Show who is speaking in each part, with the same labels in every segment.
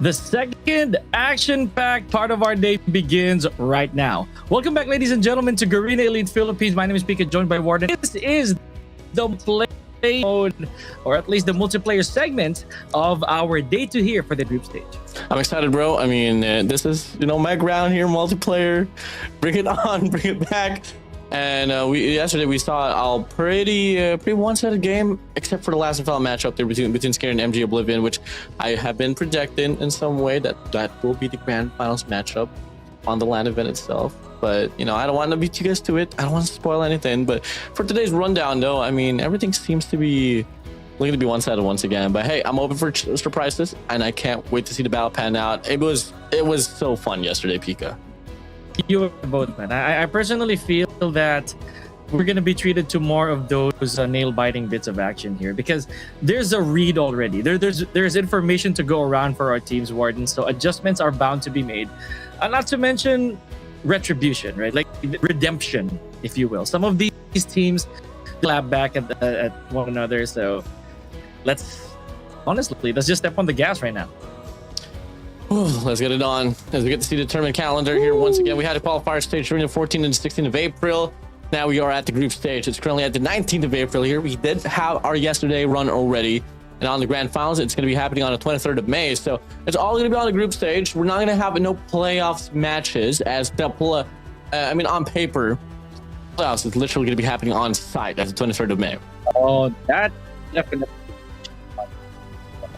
Speaker 1: The second action-packed part of our day begins right now. Welcome back, ladies and gentlemen, to Garena Elite Philippines. My name is Pika, joined by Warden. This is the play mode, or at least the multiplayer segment of our day 2 here for the group stage.
Speaker 2: I'm excited, bro. I mean, this is, my ground here, multiplayer. Bring it on, bring it back. And yesterday we saw a pretty one-sided game, except for the last and final matchup there between Scary and MG Oblivion, which I have been projecting in some way that will be the grand finals matchup on the LAN event itself. But I don't want to beat you guys to it. I don't want to spoil anything. But for today's rundown, though, I mean, everything seems to be looking to be one-sided once again. But hey, I'm open for surprises, and I can't wait to see the battle pan out. It was so fun yesterday, Pika.
Speaker 1: You were both, man. I personally feel that we're going to be treated to more of those nail-biting bits of action here, because there's a read already. There's information to go around for our teams, Warden, so adjustments are bound to be made. Not to mention retribution, right? Like redemption, if you will. Some of these teams clap back at one another, so let's just step on the gas right now.
Speaker 2: Let's get it on as we get to see the tournament calendar here. Once again, we had a qualifier stage during the 14th and 16th of April. Now we are at the group stage. It's currently at the 19th of April here. We did have our yesterday run already, and on the grand finals it's going to be happening on the 23rd of May. So it's all going to be on the group stage. We're not going to have no playoffs matches, as the on paper playoffs is literally going to be happening on site as the 23rd of May.
Speaker 1: Oh, that definitely.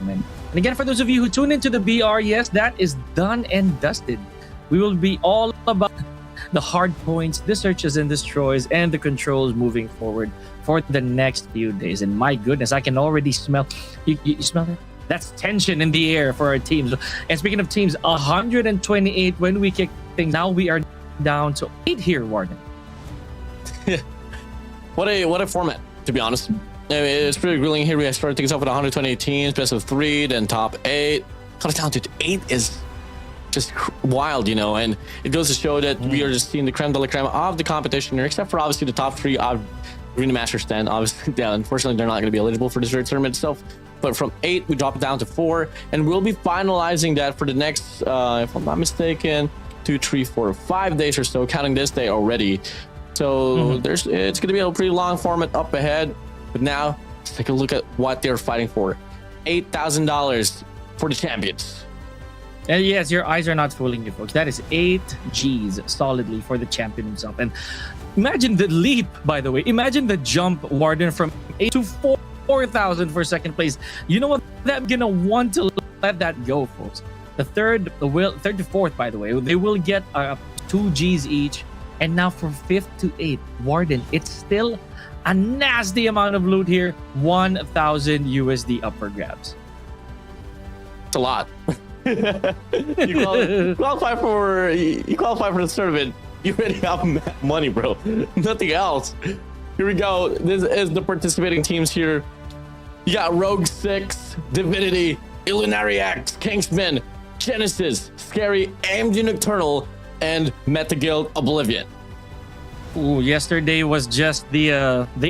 Speaker 1: And again, for those of you who tune into the BR, yes, that is done and dusted. We will be all about the hard points, the searches and destroys, and the controls moving forward for the next few days. And my goodness, I can already smell. You smell that? That's tension in the air for our teams. And speaking of teams, 128 when we kick things. Now we are down to 8 here, Warden.
Speaker 2: What a format, to be honest. I mean, it's pretty grueling here. We started things off with 128 teams, best of 3, then top 8. Cut it down to 8 is just wild, and it goes to show that we are just seeing the creme de la creme of the competition here, except for obviously the top 3 of Arena Masters 10. Obviously, yeah, unfortunately, they're not going to be eligible for this tournament itself. But from 8, we drop it down to 4, and we'll be finalizing that for the next, if I'm not mistaken, 2, 3, 4, 5 days or so, counting this day already. So it's going to be a pretty long format up ahead. But now, let's take a look at what they're fighting for. $8,000 for the champions.
Speaker 1: And yes, your eyes are not fooling you, folks. That is 8 G's solidly for the champion himself. And imagine the leap, by the way. Imagine the jump, Warden, from 8 to 4,000 for second place. You know what? I'm going to want to let that go, folks. The third to 4th, by the way, they will get 2 G's each. And now from 5th to 8th, Warden, it's still a nasty amount of loot here. 1,000 USD up for grabs.
Speaker 2: It's a lot. you qualify for the tournament. You already have money, bro. Nothing else. Here we go. This is the participating teams here. You got Rogue 6, Divinity, Illinary X, Kingsmen, Genesis, Scary, AMG Nocturnal, and Meta Guild Oblivion.
Speaker 1: Ooh, yesterday was just the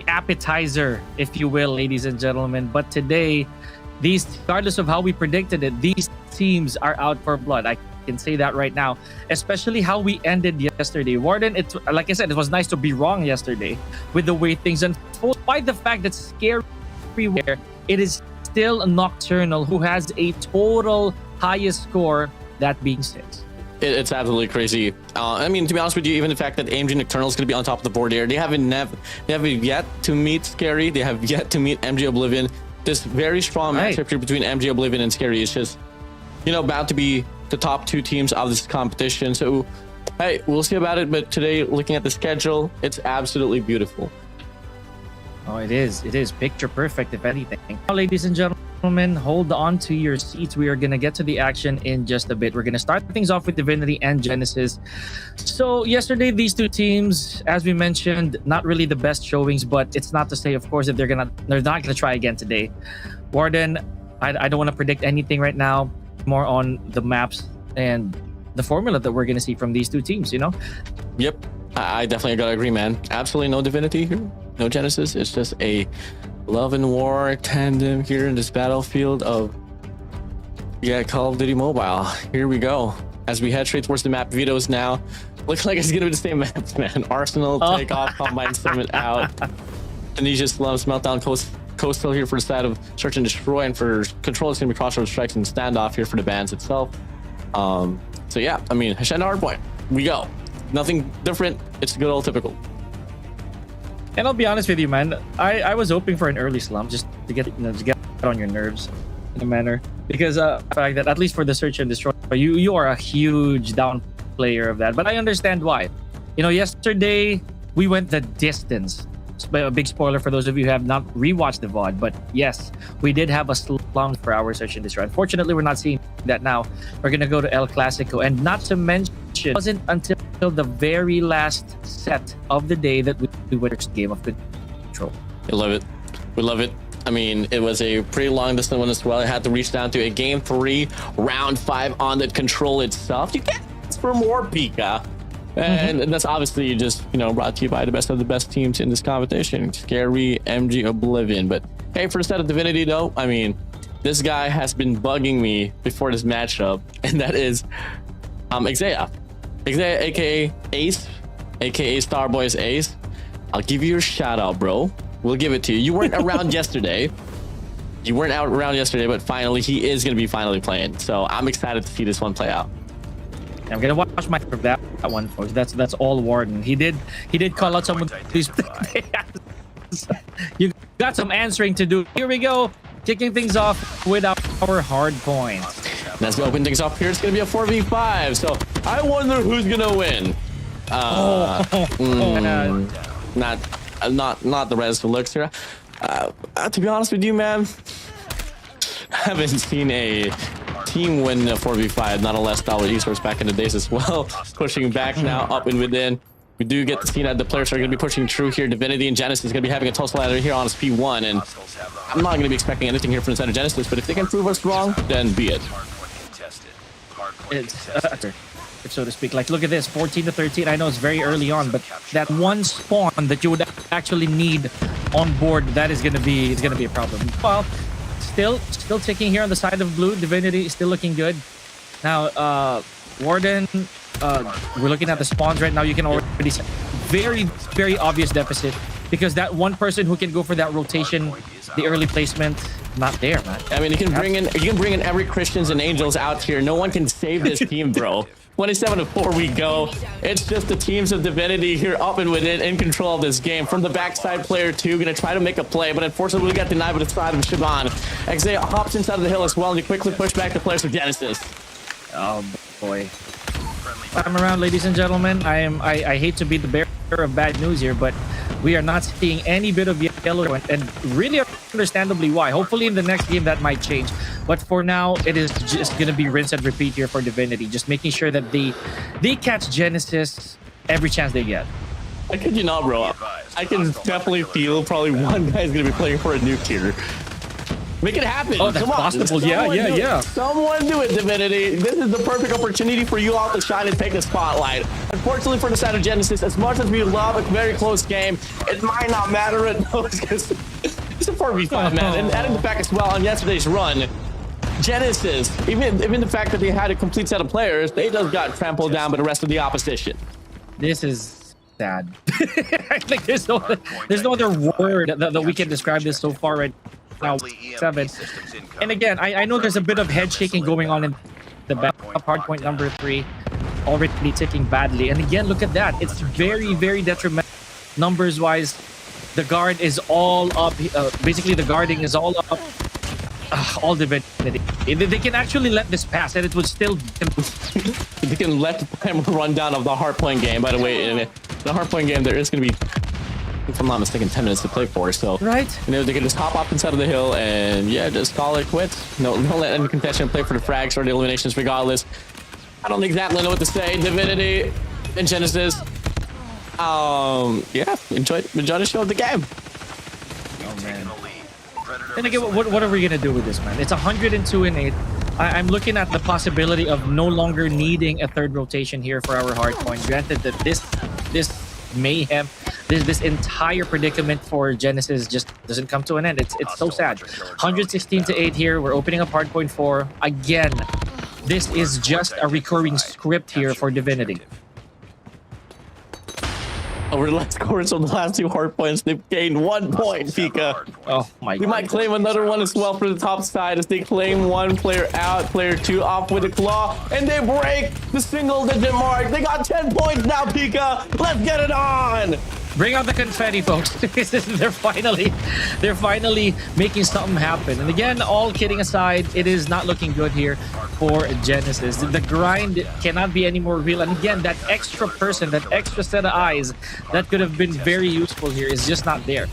Speaker 1: appetizer, if you will, ladies and gentlemen. But today, regardless of how we predicted it, these teams are out for blood. I can say that right now, especially how we ended yesterday. Warden, it's like I said, it was nice to be wrong yesterday with the way things unfold. Despite the fact that Scary, everywhere, it is still a Nocturnal who has a total highest score, that being 6.
Speaker 2: It's absolutely crazy. I mean, to be honest with you, even the fact that AMG Nocturnal is going to be on top of the board here, they haven't yet to meet Scary. They have yet to meet MG Oblivion. This very strong matchup here between MG Oblivion and Scary is just, bound to be the top 2 teams of this competition. So, hey, we'll see about it. But today, looking at the schedule, it's absolutely beautiful.
Speaker 1: Oh, it is. It is picture perfect, if anything. Now, ladies and gentlemen, hold on to your seats. We are going to get to the action in just a bit. We're going to start things off with Divinity and Genesis. So yesterday, these 2 teams, as we mentioned, not really the best showings, but it's not to say, of course, that they're not going to try again today. Warden, I don't want to predict anything right now, more on the maps and the formula that we're going to see from these 2 teams,
Speaker 2: Yep. I definitely gotta agree, man. Absolutely no Divinity here, no Genesis. It's just a love and war tandem here in this battlefield of Yeah, Call of Duty Mobile. Here we go. As we head straight towards the map, Vito's now. Looks like it's gonna be the same map, man. Arsenal, Takeoff, Combine, Summit out. Tunisia Slums, Meltdown, Coastal here for the side of Search and Destroy, and for Control, it's gonna be Crossroads Strikes and Standoff here for the bands itself. So yeah, I mean, Hashem Hardpoint. We go. Nothing different. It's good old typical.
Speaker 1: And I'll be honest with you, man. I was hoping for an early slump just to get to get on your nerves in a manner, because the fact that at least for the Search and Destroy, you are a huge down player of that. But I understand why. You know, yesterday we went the distance. A big spoiler for those of you who have not rewatched the VOD, but yes, we did have a slump for our Search and Destroy. Unfortunately, we're not seeing that now. We're gonna go to El Clasico, and not to mention, it wasn't until the very last set of the day that we went first game of Control.
Speaker 2: We love it. We love it. I mean, it was a pretty long distance one as well. It had to reach down to a game 3, round 5 on the Control itself. You can't ask for more, Pika. And that's obviously just, you know, brought to you by the best of the best teams in this competition. Scary, MG, Oblivion. But hey, for the set of Divinity though, I mean, this guy has been bugging me before this matchup, and that is Exea, aka Ace, aka Starboy's Ace. I'll give you your shout out, bro. We'll give it to you. You weren't around yesterday. You weren't around yesterday, but finally he is going to be finally playing. So I'm excited to see this one play out.
Speaker 1: I'm gonna watch that one, folks. That's all Warden. He did call out some of these. You got some answering to do. Here we go, kicking things off with our hard points.
Speaker 2: Let's go open things up here. It's gonna be a 4v5. So I wonder who's gonna win. Not the rest of looks here. To be honest with you, man, I haven't seen a team win a 4v5, not unless that was esports back in the days as well. Pushing back now, up and within. We do get to see that the players are going to be pushing through here. Divinity and Genesis is going to be having a tussle ladder here on his P1, and I'm not going to be expecting anything here from the side of Genesis, but if they can prove us wrong, then be it.
Speaker 1: It's so to speak. Like, look at this, 14 to 13. I know it's very early on, but that one spawn that you would actually need on board, that is going to be a problem. Well, still ticking here on the side of blue. Divinity is still looking good. Now, Warden, we're looking at the spawns right now. You can already see very, very obvious deficit, because that one person who can go for that rotation, the early placement, not there, man.
Speaker 2: I mean, you can bring in every Christians and Angels out here. No one can save this team, bro. 27-4 we go. It's just the teams of Divinity here up and within, in control of this game. From the backside, player 2 gonna try to make a play, but unfortunately we got denied by the side of Shaban. Exea hops inside of the hill as well, and he quickly push back the players of Genesis.
Speaker 1: Oh boy. I'm around, ladies and gentlemen. I hate to be the bearer of bad news here, but we are not seeing any bit of yellow, and really understandably why. Hopefully in the next game that might change, but for now it is just gonna be rinse and repeat here for Divinity, just making sure that they catch Genesis every chance they get.
Speaker 2: I kid you not, bro. I can definitely feel probably one guy's gonna be playing for a nuke here. Make it happen.
Speaker 1: Oh, that's
Speaker 2: come on.
Speaker 1: possible. Yeah.
Speaker 2: Someone do it, Divinity. This is the perfect opportunity for you all to shine and take the spotlight. Unfortunately for the side of Genesis, as much as we love a very close game, it might not matter at most, because it's a 4v5, man. And adding the fact as well on yesterday's run, Genesis, even the fact that they had a complete set of players, they just got trampled down by the rest of the opposition.
Speaker 1: This is sad. I think there's no other word that we can describe this so far right now. 7. And again, I know there's a bit of head shaking going on in the back. Hardpoint number 3 already ticking badly. And again, look at that. It's very, very detrimental numbers wise. The guard is all up. Basically, the guarding is all up. All Divinity. They can actually let this pass, and it would still.
Speaker 2: They can let them run down of the Hardpoint game. By the way, in the Hardpoint game, there is going to be, if I'm not mistaken, 10 minutes to play for. So,
Speaker 1: right,
Speaker 2: you know, they can just hop up inside of the hill and yeah, just call it quits. No, don't let any contention play for the frags or the eliminations, regardless. I don't exactly know what to say. Divinity and Genesis. Yeah, enjoy the show of the game.
Speaker 1: Oh man. And again, what are we gonna do with this, man? It's 102 and 8. I'm looking at the possibility of no longer needing a third rotation here for our Hardpoint. Granted that this mayhem this entire predicament for Genesis just doesn't come to an end. It's so sad. 116 to 8 here. We're opening up Hardpoint 4 again. This is just a recurring script here for Divinity.
Speaker 2: Over the last scores of the last 2 hard points, they've gained 1 point, Pika.
Speaker 1: Oh my god.
Speaker 2: We might claim another one as well for the top side as they claim 1 player out, player 2 off with a claw, and they break the single digit mark. They got 10 points now, Pika. Let's get it on.
Speaker 1: Bring out the confetti, folks. they're finally making something happen. And again, all kidding aside, it is not looking good here for Genesis. The grind cannot be any more real. And again, that extra person, that extra set of eyes that could have been very useful here is just not there.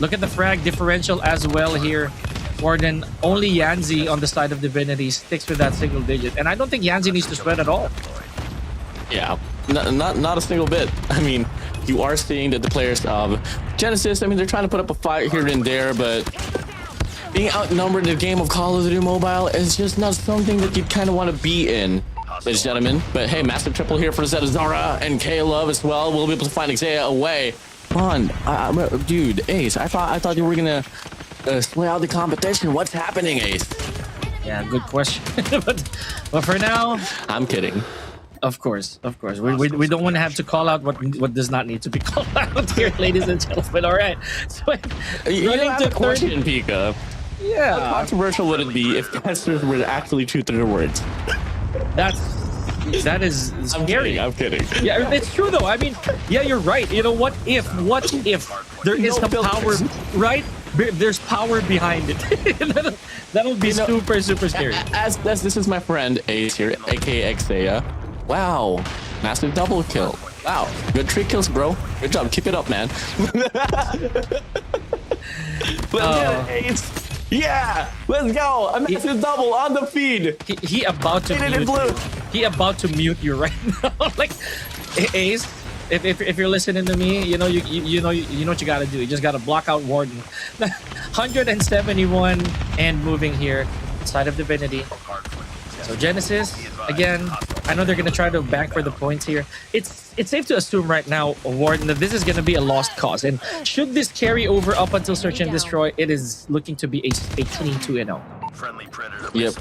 Speaker 1: Look at the frag differential as well here. Warden, only Yanzi on the side of Divinity sticks with that single digit. And I don't think Yanzi needs to sweat at all.
Speaker 2: Yeah, not a single bit. I mean, you are seeing that the players of Genesis, I mean, they're trying to put up a fight here and there, but being outnumbered in the game of Call of Duty Mobile is just not something that you kind of want to be in, ladies and gentlemen. But hey, massive triple here for Zeta Zara and K-Love as well. We'll be able to find Xayah away. Come on, dude, Ace, I thought you were gonna slay out the competition. What's happening, Ace?
Speaker 1: Yeah, good question. but for now,
Speaker 2: I'm kidding.
Speaker 1: Of course. We don't want to have to call out what does not need to be called out here, ladies and gentlemen. All right. So
Speaker 2: you have a question, Pika.
Speaker 1: Yeah.
Speaker 2: How controversial would it be if casters were to actually truth their words?
Speaker 1: That is scary.
Speaker 2: I'm kidding.
Speaker 1: Yeah, it's true though. I mean, yeah, you're right. You know, what if there is some power, right? There's power behind it. That'll be super scary.
Speaker 2: As this is my friend Ace here, aka Xayah. Wow, massive double kill. Wow, good 3 kills, bro. Good job, keep it up, man. Let's get it, Ace. Yeah, let's go. A massive double on the feed.
Speaker 1: He about to mute you. He about to mute you right now. Like, Ace, if you're listening to me, you know what you gotta do. You just gotta block out Warden. 171 and moving here, side of Divinity. So Genesis, again, I know they're going to try to bank for the points here. It's safe to assume right now, Warden, that this is going to be a lost cause. And should this carry over up until Search and Destroy, it is looking to be a clean 2-0.
Speaker 2: Yep.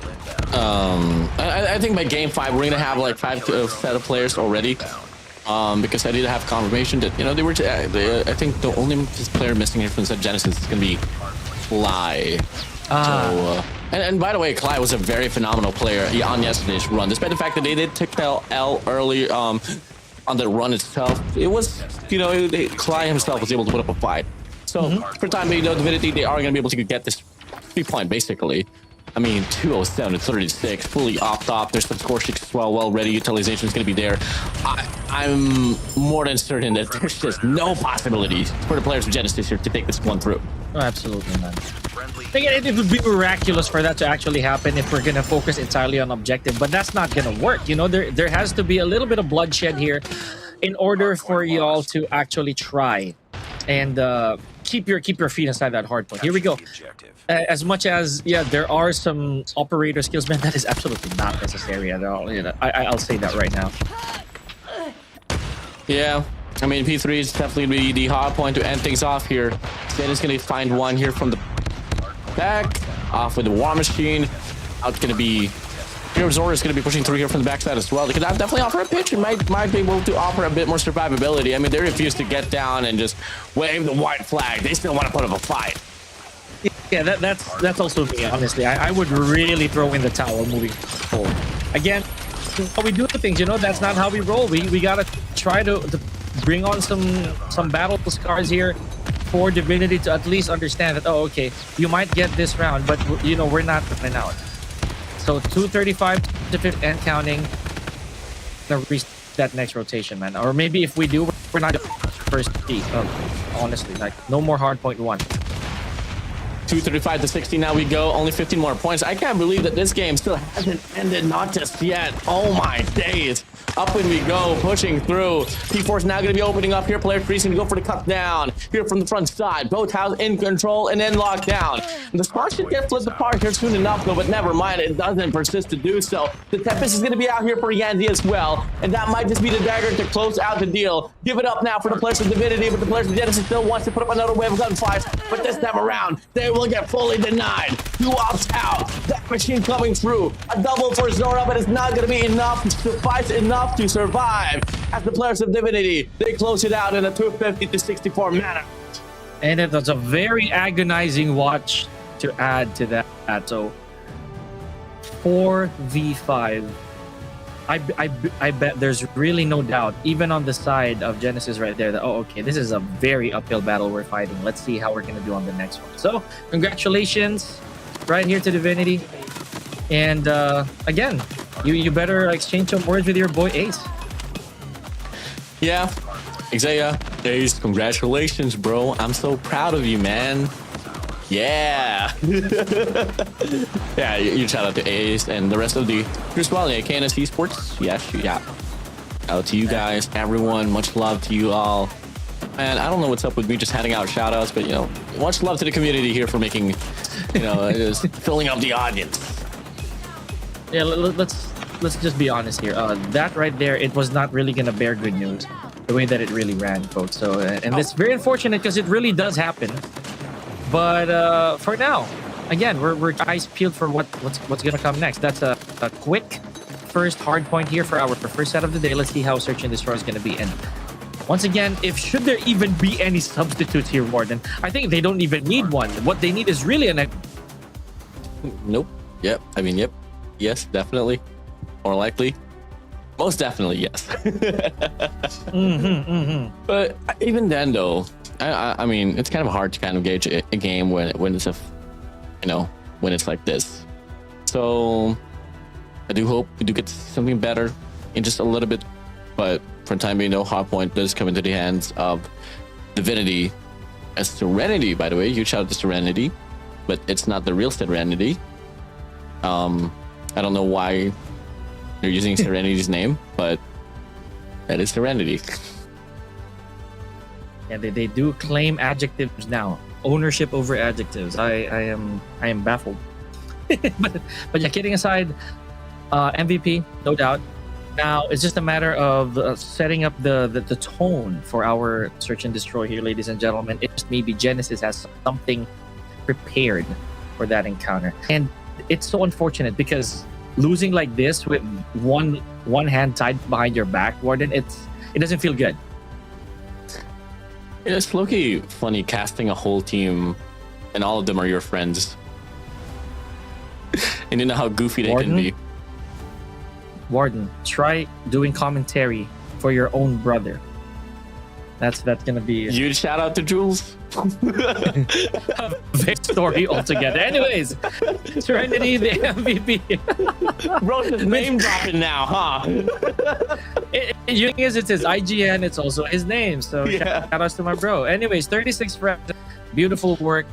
Speaker 2: I think by game 5, we're going to have like 5 set of players already. Because I did have confirmation that, they were, I think the only player missing here from Genesis is going to be Fly. So, and by the way, Clyde was a very phenomenal player on yesterday's run. Despite the fact that they did take the L early on the run itself, it was, Clyde himself was able to put up a fight. So for time being, Divinity, they are going to be able to get this 3-point, basically. I mean, 207 to 36, fully opt-op. There's some score sheets as well ready. Utilization is going to be there. I'm more than certain that there's just no possibilities for the players of Genesis here to take this one through.
Speaker 1: Oh, absolutely, man. Again, it would be miraculous for that to actually happen if we're going to focus entirely on objective, but that's not going to work. There has to be a little bit of bloodshed here in order for y'all to actually try and keep your feet inside that hard point. Here we go. As much as, there are some operator skills, man, that is absolutely not necessary at all. I'll say that right now.
Speaker 2: Yeah, I mean, P3 is definitely the hard point to end things off here. Then it's going to find one here from the back, off with the War Machine. Out going to be... Hero Zora is going to be pushing through here from the backside as well. They could definitely offer a pitch and might be able to offer a bit more survivability. I mean, they refuse to get down and just wave the white flag. They still want to put up a fight.
Speaker 1: Yeah, that's also me, honestly. I would really throw in the towel moving forward. Again, how we do things, that's not how we roll. We gotta try to bring on some battle scars here for Divinity to at least understand that, oh, okay, you might get this round, but we're not running out. So 235 to 50 and counting to reach that next rotation, man. Or maybe if we do, we're not the first piece. Honestly, like no more hardpoint 1.
Speaker 2: 235 to 60. Now we go. Only 15 more points. I can't believe that this game still hasn't ended. Not just yet. Oh my days. Up when we go, pushing through. P4 is now going to be opening up here. Player 3 is going to go for the cut down. Here from the front side. Both house in control and then locked down. The spawn should get flipped apart here soon enough, though, but never mind. It doesn't persist to do so. The Tempest is going to be out here for Yanzi as well. And that might just be the dagger to close out the deal. Give it up now for the players of Divinity, but the players of Genesis still wants to put up another wave of gunfires. But this time around, they will get fully denied. Who opts out? That machine coming through. A double for Zora, but it's not going to be enough to suffice enough to survive. As the players of Divinity, they close it out in a 250 to 64 manner.
Speaker 1: And it was a very agonizing watch to add to that. So 4v5. I bet there's really no doubt, even on the side of Genesis right there, that, oh, okay, this is a very uphill battle we're fighting. Let's see how we're going to do on the next one. So, congratulations right here to Divinity. And again, you better exchange some words with your boy Ace.
Speaker 2: Yeah, Isaiah, Ace, congratulations, bro. I'm so proud of you, man. Yeah. Yeah, you shout out to Ace and the rest of the Chris Wally, KNS Esports. Yes, yeah. Out to you guys, everyone. Much love to you all. And I don't know what's up with me just handing out shout outs, but you know, much love to the community here for making, you know, just filling up the audience.
Speaker 1: Yeah, let's just be honest here. That right there, it was not really gonna bear good news the way that it really ran, folks. So, and it's very unfortunate because it really does happen. But for now, again, we're eyes peeled for what's gonna come next. That's a quick first hard point here for our first set of the day. Let's see how Search and Destroy is gonna be. And once again, should there even be any substitutes here, Warden, I think they don't even need one. What they need is really an.
Speaker 2: Nope. Yep. I mean, yep. Yes, definitely. More likely. Most definitely, yes. But even then, though, I mean, it's kind of hard to kind of gauge a game when it's when it's like this. So I do hope we do get something better in just a little bit. But for the time being, no Hardpoint does come into the hands of Divinity. As Serenity, by the way, huge shout out to Serenity, but it's not the real Serenity. I don't know why you're using Serenity's name, but that is Serenity.
Speaker 1: Yeah, they do claim adjectives now. Ownership over adjectives. I am baffled. but yeah, kidding aside, MVP, no doubt. Now it's just a matter of setting up the tone for our Search and Destroy here, ladies and gentlemen. It just maybe Genesis has something prepared for that encounter, and it's so unfortunate because losing like this with one hand tied behind your back, Warden, it doesn't feel good.
Speaker 2: It's low-key funny casting a whole team and all of them are your friends. And you know how goofy they can be.
Speaker 1: Warden, try doing commentary for your own brother. That's gonna be
Speaker 2: Huge shout out to Jules.
Speaker 1: Big story altogether. Anyways, Serenity, the MVP.
Speaker 2: Bro, just name dropping now, huh?
Speaker 1: The thing is, it's his IGN. It's also his name. So
Speaker 2: yeah.
Speaker 1: Shout outs to my bro. Anyways, 36 reps. Beautiful work.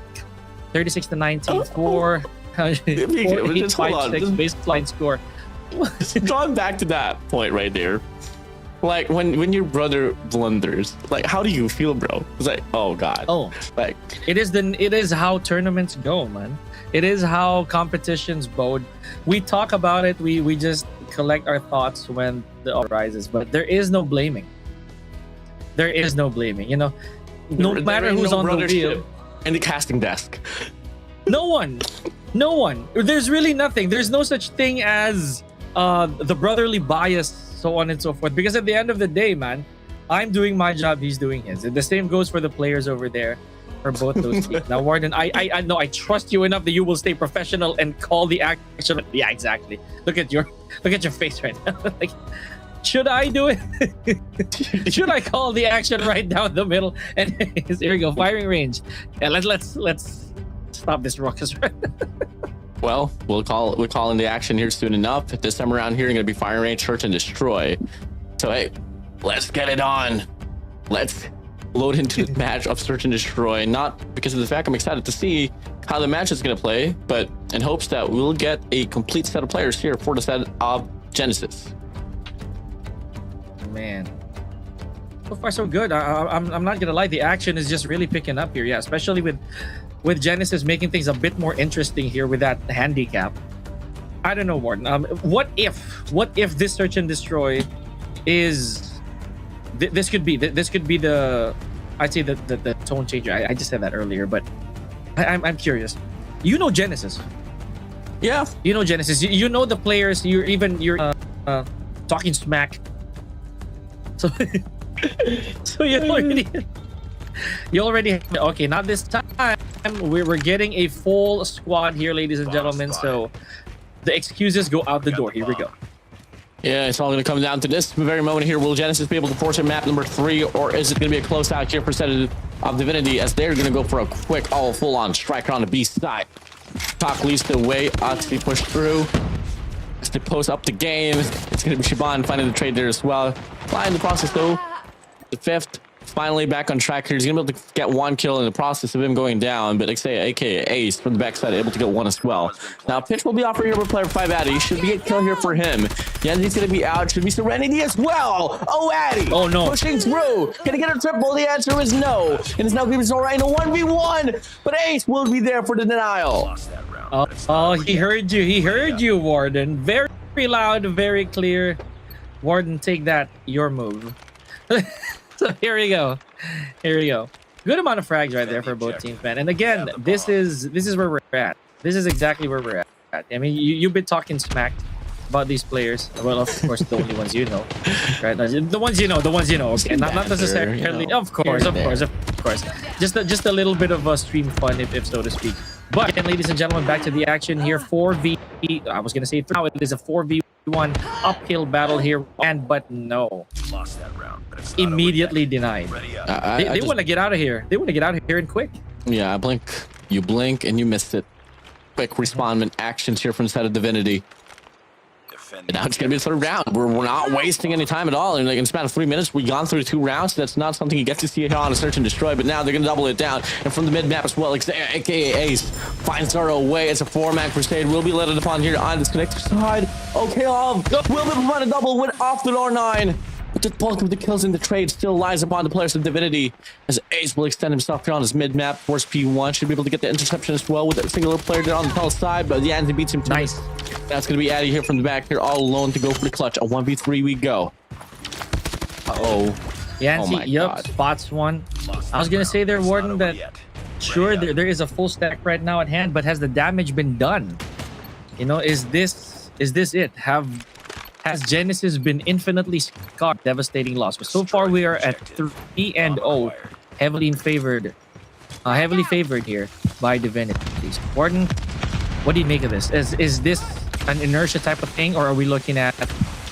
Speaker 1: 36 to 19. 4. 8, 5, 6 baseline score.
Speaker 2: Going back to that point right there. Like when your brother blunders, like how do you feel, bro? It's like, oh god.
Speaker 1: Oh,
Speaker 2: like
Speaker 1: it is how tournaments go, man. It is how competitions bode. We talk about it. We just collect our thoughts when the hour rises, but there is no blaming. There is no blaming. You know, no matter who's on the wheel.
Speaker 2: In the casting desk.
Speaker 1: No one. There's really nothing. There's no such thing as the brotherly bias, so on and so forth. Because at the end of the day, man, I'm doing my job, he's doing his. And the same goes for the players over there, for both those teams. Now, Warden, I know I trust you enough that you will stay professional and call the action. Yeah, exactly. Look at your face right now. Like, should I do it? Should I call the action right down the middle? And here we go, firing range. Yeah, let's stop this ruckus.
Speaker 2: Well, we're calling the action here soon enough. This time around here, you're gonna be firing range, Search and Destroy. So hey, let's get it on. Let's load into the match of Search and Destroy. Not because of the fact I'm excited to see how the match is going to play, but in hopes that we'll get a complete set of players here for the set of Genesis.
Speaker 1: Man, so far so good. I'm not gonna lie, the action is just really picking up here. Yeah, especially with Genesis making things a bit more interesting here with that handicap. I don't know, Warden. What if this search and destroy is this could be the I'd say the tone changer. I just said that earlier, but I'm curious. You know Genesis.
Speaker 2: Yeah,
Speaker 1: you know Genesis. You know the players. You're talking smack. So, so you already okay. Not this time. We're getting a full squad here, ladies and gentlemen. So the excuses go out the door. Here we go.
Speaker 2: Yeah, it's all going to come down to this very moment here. Will Genesis be able to force a map number 3, or is it going to be a close out here for set of Divinity, as they're going to go for a quick, full-on striker on the B side. Talk leads the way to be pushed through. As they post up the game, it's going to be Shiban finding the trade there as well. Fly in the process, though. The 5th finally back on track here. He's going to be able to get 1 kill in the process of him going down, but aka Ace from the backside able to get 1 as well. Now, pitch will be off for here with player 5 Addy. Should be a kill here for him. Yeah, he's going to be out. Should be Serenity as well. Oh, Addy.
Speaker 1: Oh, no.
Speaker 2: Pushing through. Can he get a triple? The answer is no. And it's now giving Zora in a 1v1, but Ace will be there for the denial.
Speaker 1: Oh, he heard you. He heard you, Warden. Very loud, very clear. Warden, take that. Your move. So here we go. Here we go. Good amount of frags right there for both teams, man. And again, this is where we're at. This is exactly where we're at. I mean, you've been talking smack about these players. Well, of course, the only ones you know, right? The ones you know. Okay, not necessarily. You know, of course. Just a little bit of a stream fun, if so to speak. But again, ladies and gentlemen, back to the action here. 4v. I was gonna say now it is a 4v1 uphill battle here, but no.
Speaker 3: Lost that round, but it's
Speaker 1: immediately denied. They want to get out of here. They want to get out of here and quick.
Speaker 2: Yeah, you blink and you missed it. Quick respondment actions here from the side of Divinity. And now it's going to be the 3rd round. We're not wasting any time at all. And like in the span of 3 minutes, we've gone through 2 rounds. That's not something you get to see here on a search and destroy. But now they're going to double it down. And from the mid map as well, aka Ace finds Zara away. It's a 4-man crusade. Will be let upon here on this connector side. Okay, will be run a double win off the R9. But the bulk of the kills in the trade still lies upon the players of Divinity, as Ace will extend himself here on his mid-map. Force P1 should be able to get the interception as well with a singular player there on the tall side, but the Andy beats him.
Speaker 1: Nice.
Speaker 2: That's going to be Addy here from the back here, all alone to go for the clutch. A 1v3 we go. Uh-oh.
Speaker 1: Yancy,
Speaker 2: my
Speaker 1: yep,
Speaker 2: God.
Speaker 1: spots 1. I was going to say there, Warden, that sure, there is a full stack right now at hand, but has the damage been done? You know, is this it? Has Genesis been infinitely scarred? Devastating loss. But so far we are at 3-0, heavily favored here by Divinity. Warden, what do you make of this? Is this an inertia type of thing, or are we looking at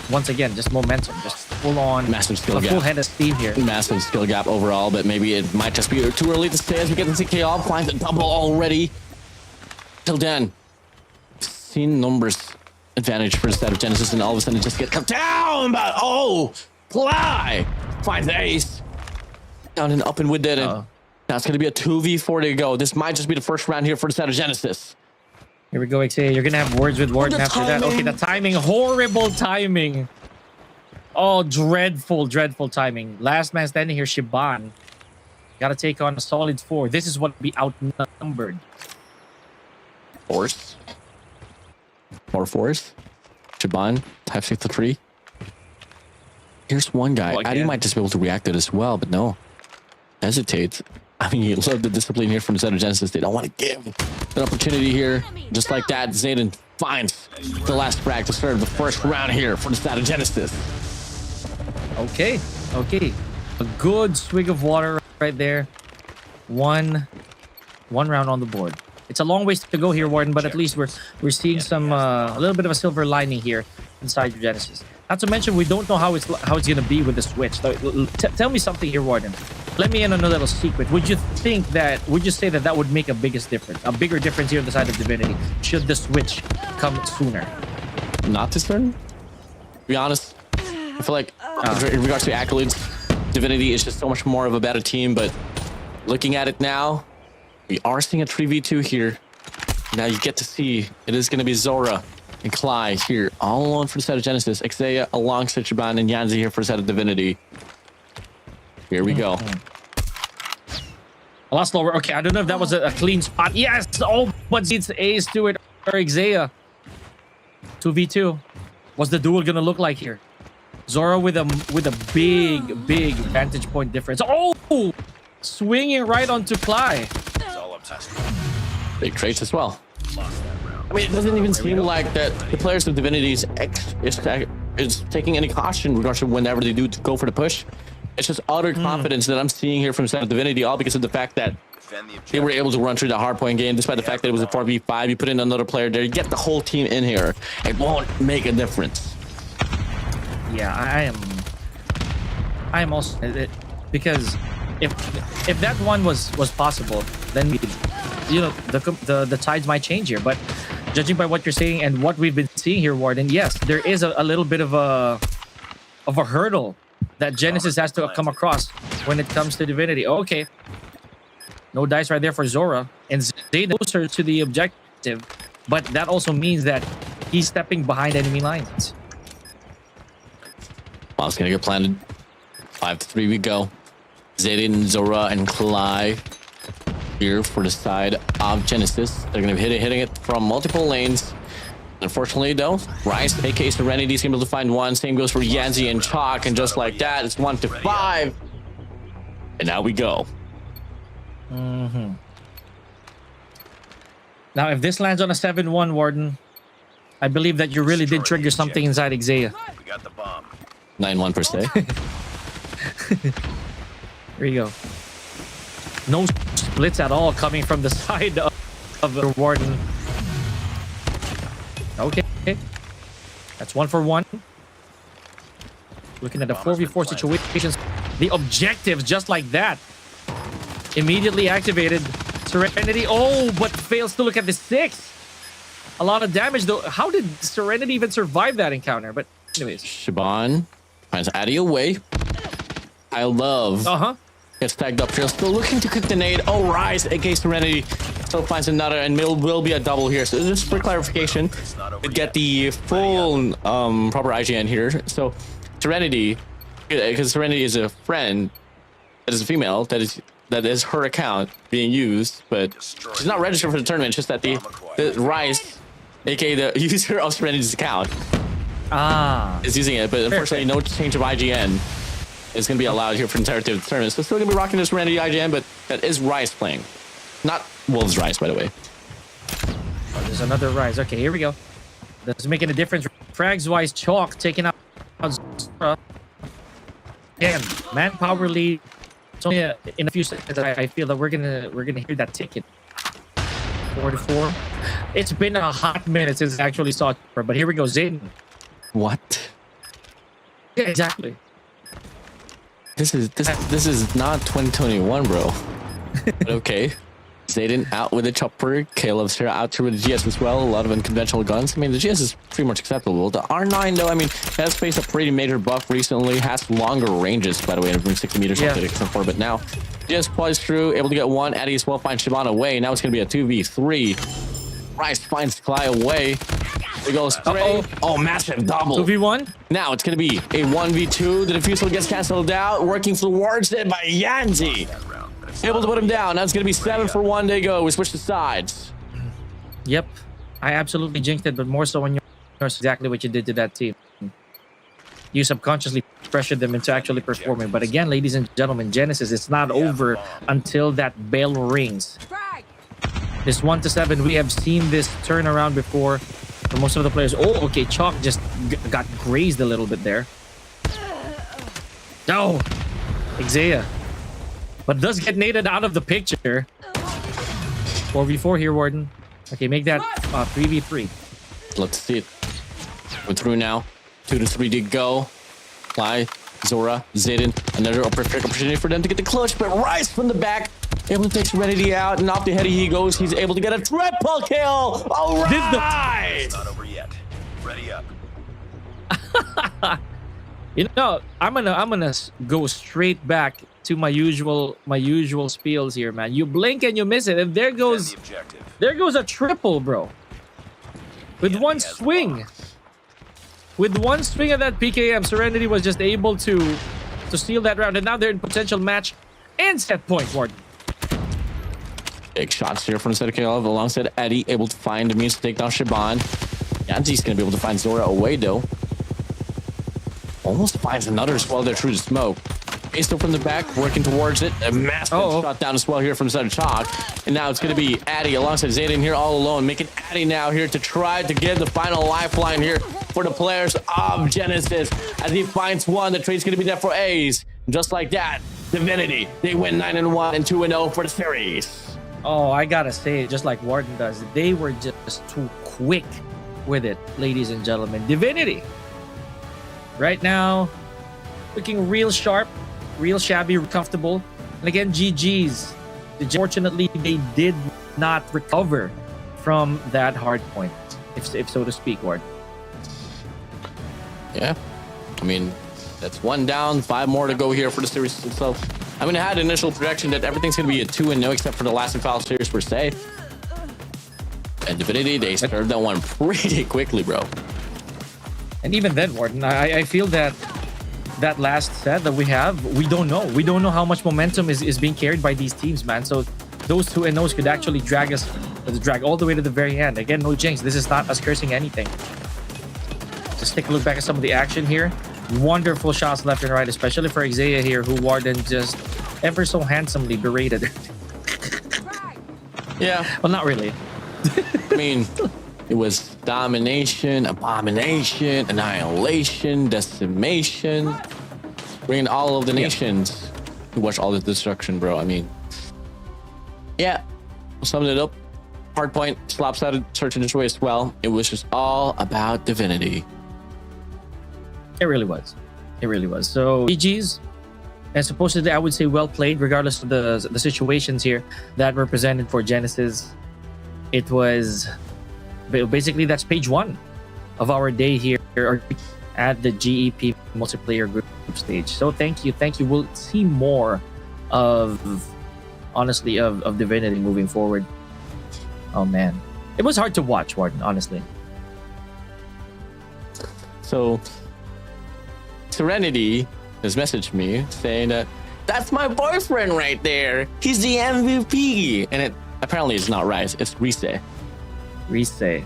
Speaker 1: once again just momentum, just full on
Speaker 2: massive skill gap,
Speaker 1: full head of steam here?
Speaker 2: Massive skill gap overall, but maybe it might just be too early to say as we get the CK off. Finds a double already. Till then, seen numbers advantage for the side of Genesis, and all of a sudden it just gets cut down. But Fly finds the Ace down and up and with that. Now it's going to be a 2v4 to go. This might just be the first round here for the side of Genesis.
Speaker 1: Here we go, XA. You're going to have words with Warden after that. Okay, the timing. Horrible timing. Oh, dreadful timing. Last man standing here, Shiban. Got to take on a solid 4. This is what be outnumbered.
Speaker 2: Force. More force. Shiban, type 6 to 3. Here's one guy. Addy might just be able to react to it as well, but no. Hesitates. I mean, you love the discipline here from the side of Genesis. They don't want to give an opportunity here. Just like that, Zayden finds the last frag to serve the first round here for the side of Genesis.
Speaker 1: Okay. A good swig of water right there. One round on the board. It's a long ways to go here, Warden, but at least we're seeing some a little bit of a silver lining here inside Genesis. Not to mention, we don't know how it's gonna be with the switch. Tell me something here, Warden. Let me in on a little secret. Would you say that would make a bigger difference here on the side of Divinity? Should the switch come sooner?
Speaker 2: Not this turn? To be honest, I feel like in regards to accolades, Divinity is just so much more of a better team, but looking at it now, We are seeing a 3v2 here. Now you get to see it is going to be Zora and Cly here all alone for the side of Genesis. Exea alongside Shaban and Yanzi here for the side of Divinity. Here we go.
Speaker 1: A lot slower. Okay, I don't know if that was a clean spot. Yes! Oh, but it's Ace to it or Exea. 2v2. What's the duel gonna look like here? Zora with a big vantage point difference. Oh! Swinging right onto Cly.
Speaker 2: Big traits as well. I mean, it doesn't even seem like that the players of Divinity is taking any caution regardless of whenever they do to go for the push. It's just utter confidence that I'm seeing here from side of Divinity, all because of the fact that they were able to run through the hardpoint game, despite the fact that it was a 4v5. You put in another player there, you get the whole team in here. It won't make a difference.
Speaker 1: Yeah, I am also because if that one was possible, then the tides might change here. But judging by what you're saying and what we've been seeing here, Warden, yes, there is a little bit of a hurdle that Genesis has to come across when it comes to Divinity. Okay. No dice right there for Zora. And Zayden closer to the objective. But that also means that he's stepping behind enemy lines.
Speaker 2: Bomb's gonna get planted. 5-3 we go. Zayden, Zora, and Cly here for the side of Genesis. They're gonna be hitting it from multiple lanes. Unfortunately, though, Rice, aka Serenity, is able to find one. Same goes for Yanzi and Chalk, and just like that, it's 1-5. And now we go.
Speaker 1: Now, if this lands on a 7-1, Warden, I believe that you really did trigger something inside Exea.
Speaker 3: We got the bomb.
Speaker 2: 9-1 per se.
Speaker 1: There you go. No splits at all coming from the side of the Warden. Okay. That's 1 for 1. Looking at the 4v4 situations. The objectives just like that. Immediately activated. Serenity. Oh, but fails to look at the 6. A lot of damage though. How did Serenity even survive that encounter? But anyways.
Speaker 2: Shaban finds Addy away. I love. Gets tagged up here. Still looking to cook the nade. Oh, Rise, aka Serenity. Still finds another, and will be a double here. So just for clarification, to get the full proper IGN here. So Serenity, because Serenity is a friend that is a female, that is her account being used, but she's not registered for the tournament. It's just that the Rise, aka the user of Serenity's account, is using it. But unfortunately, no change of IGN is going to be allowed here for the entirety of the tournament. So still going to be rocking this Serenity IGN, but that is Rise playing. Not Wolves Rise, by the way.
Speaker 1: Oh, there's another Rise. Okay, here we go. Doesn't make any difference. Frags-wise, Chalk taking out Zora. Again, manpower lead. It's only in a few seconds. I feel that we're gonna hear that ticket. 4-4. It's been a hot minute since I actually saw it, but here we go, Zayden.
Speaker 2: What?
Speaker 1: Yeah, exactly.
Speaker 2: This is not 2021, bro. But okay. Zayden out with a chopper. Caleb's here out here with the GS as well. A lot of unconventional guns. I mean, the GS is pretty much acceptable. The R9, though, I mean, has faced a pretty major buff recently. Has longer ranges, by the way, from 60 meters except for. But now, GS plays through, able to get one. Addy as well finds Shaban away. Now it's going to be a 2v3. Rice finds Cly away. It goes straight. Oh, massive double.
Speaker 1: 2v1.
Speaker 2: Now it's going to be a 1v2. The defusal gets canceled out. Working towards it by Yanzi. Able to put him down. Now it's going to be 7 for 1. They go. We switch the sides.
Speaker 1: Yep. I absolutely jinxed it, but more so when you're exactly what you did to that team. You subconsciously pressured them into actually performing. But again, ladies and gentlemen, Genesis, it's not over until that bell rings. This 1-7, we have seen this turnaround before for most of the players. Oh, okay. Chalk just got grazed a little bit there. No. Exea. But does get naded out of the picture. 4v4 here, Warden. Okay, make that 3v3.
Speaker 2: Let's see it. We're through now. 2-3 to go. Cly, Zora, Zayden. Another perfect opportunity for them to get the clutch, but Rice from the back. Able to take Serenity out, and off the head he goes. He's able to get a triple kill. All right.
Speaker 3: It's not over yet. Ready up.
Speaker 1: You know, I'm gonna go straight back to my usual spiels here, man. You blink and you miss it, and there goes a triple, bro. With one swing. With one swing of that PKM, Serenity was just able to steal that round, and now they're in potential match and set point, Warden.
Speaker 2: Big shots here from Sedekov alongside Eddie, able to find the means to take down Shaban. Yanzi's gonna be able to find Zora away though. Almost finds another as well there through the smoke. Ace from the back, working towards it. A massive shot down as well here from the side of Chalk. And now it's going to be Addy alongside Zayden here all alone. Making Addy now here to try to get the final lifeline here for the players of Genesis. As he finds one, the trade's going to be there for Ace. Just like that, Divinity, they win 9-1 and 2-0 for the series.
Speaker 1: Oh, I gotta say, just like Warden does, they were just too quick with it, ladies and gentlemen. Divinity, right now, looking real sharp, real shabby, comfortable. And again, GG's. Fortunately, they did not recover from that hard point, if so to speak, Ward.
Speaker 2: Yeah, I mean, that's one down, 5 more to go here for the series itself. I mean, I had an initial projection that everything's going to be a 2-0 except for the last and final series per se. And Divinity, they served that one pretty quickly, bro.
Speaker 1: And even then, Warden, I feel that last set that we have, we don't know. We don't know how much momentum is being carried by these teams, man. So those 2-0s could actually drag all the way to the very end. Again, no jinx. This is not us cursing anything. Just take a look back at some of the action here. Wonderful shots left and right, especially for Isaiah here, who Warden just ever so handsomely berated.
Speaker 2: Yeah.
Speaker 1: Well, not really.
Speaker 2: I mean, it was domination, abomination, annihilation, decimation, bringing all of the nations to watch all the destruction, bro. I mean, yeah, summed it up. Hardpoint, slop-sided search and destroy as well. It was just all about Divinity.
Speaker 1: It really was. It really was. So, GG's. And supposedly, I would say well played, regardless of the situations here that were presented for Genesis. It was... Basically, that's page 1 of our day here at the GEP multiplayer group stage. So thank you. We'll see more of, honestly, of Divinity moving forward. Oh, man. It was hard to watch, Warden, honestly.
Speaker 2: So, Serenity has messaged me saying that, that's my boyfriend right there. He's the MVP. And it apparently is not Rice. It's Rise.
Speaker 1: Rise. Okay.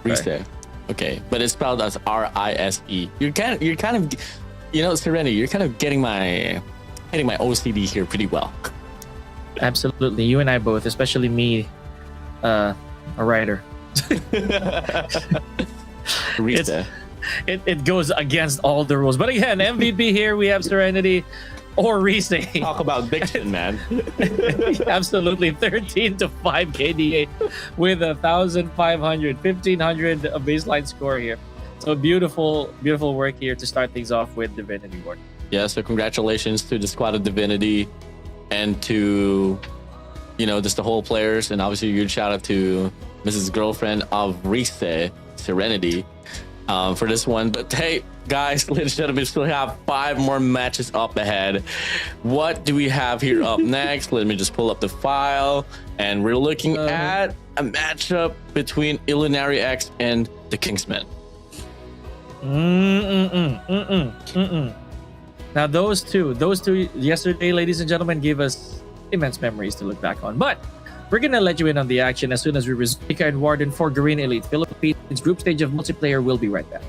Speaker 2: Rise. Okay, but it's spelled as R-I-S-E. You're kind of, you know, Serenity, you're kind of hitting my OCD here pretty well.
Speaker 1: Absolutely, you and I both, especially me, a writer. It goes against all the rules. But again, MVP here we have Serenity or Rise.
Speaker 2: Talk about diction, man.
Speaker 1: Absolutely, 13 to 5 KDA with 1,500, 1,500 baseline score here. So beautiful work here to start things off with Divinity Ward.
Speaker 2: Yeah, so congratulations to the squad of Divinity and to, you know, just the whole players, and obviously a huge shout out to Mrs. Girlfriend of Rise, Serenity, for this one. But hey, guys, ladies and gentlemen, we still have 5 more matches up ahead. What do we have here up next? Let me just pull up the file, and we're looking at a matchup between Illinary X and the Kingsmen.
Speaker 1: Now those two yesterday, ladies and gentlemen, gave us immense memories to look back on. But we're gonna let you in on the action as soon as we resume. Pika and Warden for Garena Elite Philippines group stage of multiplayer. We'll be right back.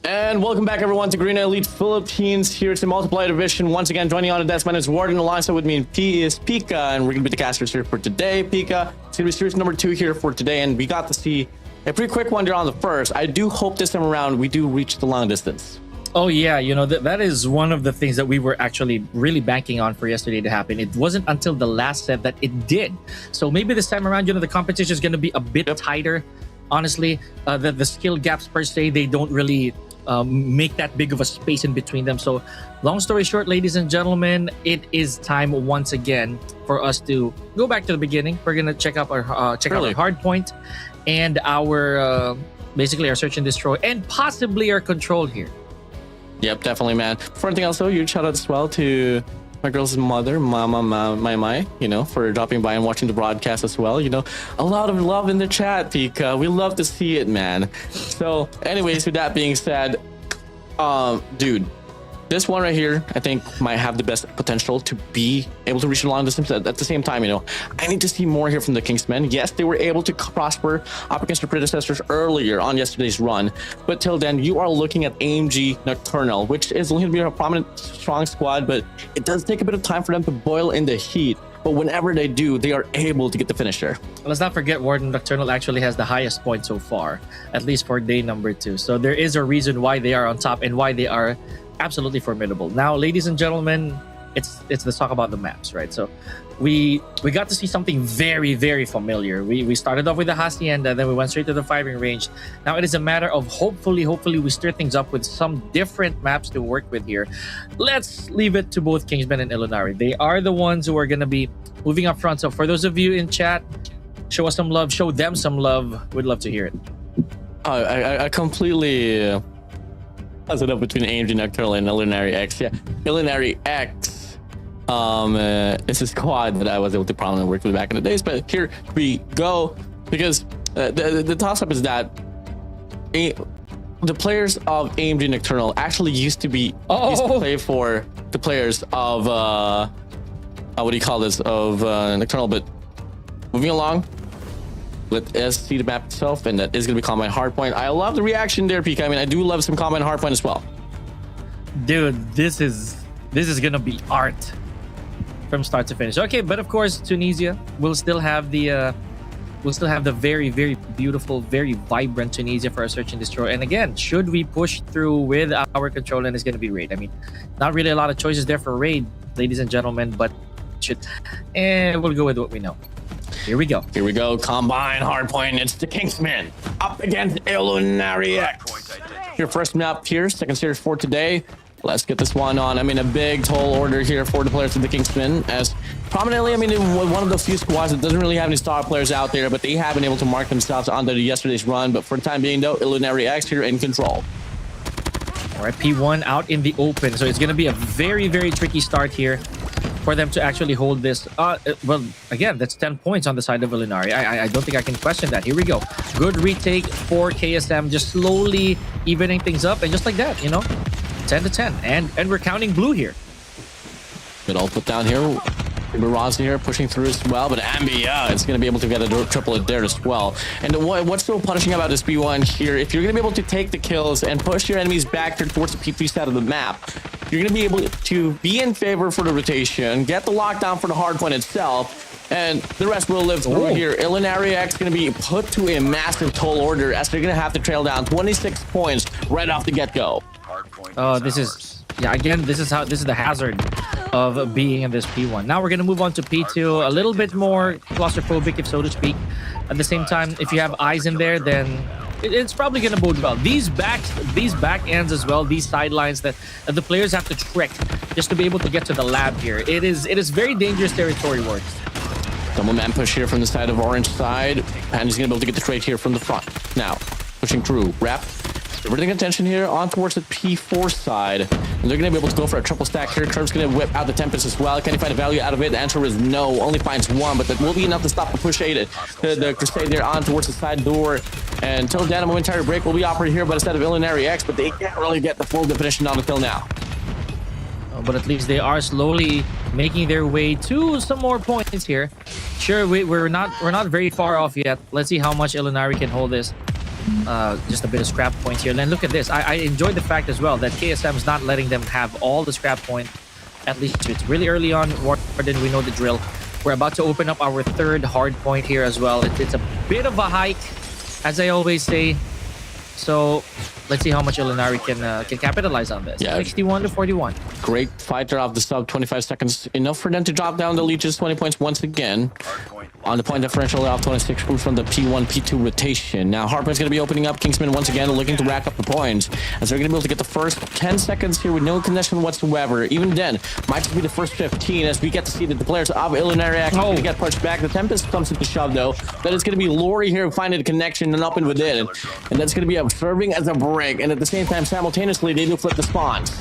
Speaker 2: And welcome back, everyone, to Garena Elite Philippines. Here to Multiplier Division. Once again, joining on the desk, my name is Warden. Alongside with me in P is Pika, and we're going to be the casters here for today. Pika, it's going to be series number 2 here for today, and we got to see a pretty quick one there on the first. I do hope this time around we do reach the long distance.
Speaker 1: Oh yeah, you know, that is one of the things that we were actually really banking on for yesterday to happen. It wasn't until the last set that it did. So maybe this time around, you know, the competition is going to be a bit tighter. Honestly, the skill gaps per se, they don't really make that big of a space in between them. So long story short, ladies and gentlemen, it is time once again for us to go back to the beginning. We're gonna check out our hardpoint and our basically our search and destroy and possibly our control here.
Speaker 2: Yep, definitely, man. For anything else, though, huge shout out as well to my girl's mother, my, you know, for dropping by and watching the broadcast as well. You know, a lot of love in the chat, Pika. We love to see it, man. So, anyways, with that being said, dude, this one right here, I think might have the best potential to be able to reach a long distance. At the same time, you know, I need to see more here from the Kingsmen. Yes, they were able to prosper up against their predecessors earlier on yesterday's run, but till then, you are looking at AMG Nocturnal, which is going to be a prominent, strong squad, but it does take a bit of time for them to boil in the heat. But whenever they do, they are able to get the finisher.
Speaker 1: Let's not forget, Warden Nocturnal actually has the highest point so far, at least for day number 2. So there is a reason why they are on top and why they are absolutely formidable. Now, ladies and gentlemen, it's let's talk about the maps, right? So we got to see something very, very familiar. We started off with the Hacienda, then we went straight to the firing range. Now it is a matter of hopefully we stir things up with some different maps to work with here. Let's leave it to both Kingsmen and Illinary. They are the ones who are going to be moving up front. So for those of you in chat, show us some love, show them some love. We'd love to hear it.
Speaker 2: I completely pass it up between AMG Nocturnal and Illinary X. Yeah, Illinary X it's a squad that I was able to prominently work with back in the days, but here we go, because the toss-up is that the players of AMG Nocturnal actually used to play for the players of what do you call this, of Nocturnal. But moving along, let us see the map itself, and that is going to be Combine Hardpoint. I love the reaction there, Pika. I mean, I do love some Combine Hardpoint as well.
Speaker 1: Dude, this is going to be art from start to finish. Okay, but of course, Tunisia will still have the very, very beautiful, very vibrant Tunisia for our search and destroy. And again, should we push through with our control, and it's going to be raid. I mean, not really a lot of choices there for raid, ladies and gentlemen, but we'll go with what we know. Here we go.
Speaker 2: Here we go. Combine Hardpoint. It's the Kingsmen up against Illinary X. Your first map here, second series for today. Let's get this one on. I mean, a big tall order here for the players of the Kingsmen, as prominently, I mean, one of the few squads that doesn't really have any star players out there, but they have been able to mark themselves on yesterday's run. But for the time being, though, Illinary X here in control.
Speaker 1: All right, P1 out in the open. So it's going to be a very, very tricky start here for them to actually hold this. Well, again, that's 10 points on the side of Illinary. I don't think I can question that. Here we go. Good retake for KSM, just slowly evening things up, and just like that, you know, 10 to 10. And we're counting blue here.
Speaker 2: Good all put down here. Mirage here pushing through as well, but Ambia is going to be able to get a triplet there as well. And what's so punishing about this B1 here, if you're going to be able to take the kills and push your enemies back towards the P3 side of the map, you're going to be able to be in favor for the rotation, get the lockdown for the hardpoint itself, and the rest will live through here. Illinary X going to be put to a massive toll order, as they're going to have to trail down 26 points right off the get-go.
Speaker 1: Oh, this is, yeah, again, this is the hazard of being in this P1. Now we're going to move on to P2, a little bit more claustrophobic, if so to speak. At the same time, if you have eyes in there, then it's probably going to bode well. These back ends as well, these sidelines that the players have to trick just to be able to get to the lab here. It is very dangerous territory works.
Speaker 2: Double man push here from the side of orange side, and he's going to be able to get the trade here from the front. Now, pushing through, wrap. Everything attention here on towards the P4 side. And they're going to be able to go for a triple stack here. Curve's going to whip out the Tempest as well. Can he find a value out of it? The answer is no. Only finds one, but that will be enough to stop the push aided. The Crusade there on towards the side door. And until then, a momentary break will be operated here by the side of Illinary X, but they can't really get the full definition on until now.
Speaker 1: But at least they are slowly making their way to some more points here. Sure, we're not very far off yet. Let's see how much Illinary can hold this. just a bit of scrap points here. And then look at this. I enjoyed the fact as well that KSM is not letting them have all the scrap point. At least it's really early on. Warden, we know the drill. We're about to open up our third hard point here as well. It's a bit of a hike, as I always say. So let's see how much Illinary can capitalize on this.
Speaker 2: Yeah.
Speaker 1: 61 to 41.
Speaker 2: Great fighter off the sub, 25 seconds. Enough for them to drop down the lead just 20 points once again. On the point differential, off 26 from the P1, P2 rotation. Now, Hardpoint's going to be opening up. Kingsmen once again looking to rack up the points, as they're going to be able to get the first 10 seconds here with no connection whatsoever. Even then, might just be the first 15, as we get to see that the players of Illinary actually going to get pushed back. The Tempest comes to the shove, though. That it's going to be Lori here finding a connection and up and within. And that's going to be serving as a break. And at the same time, simultaneously, they do flip the spawns.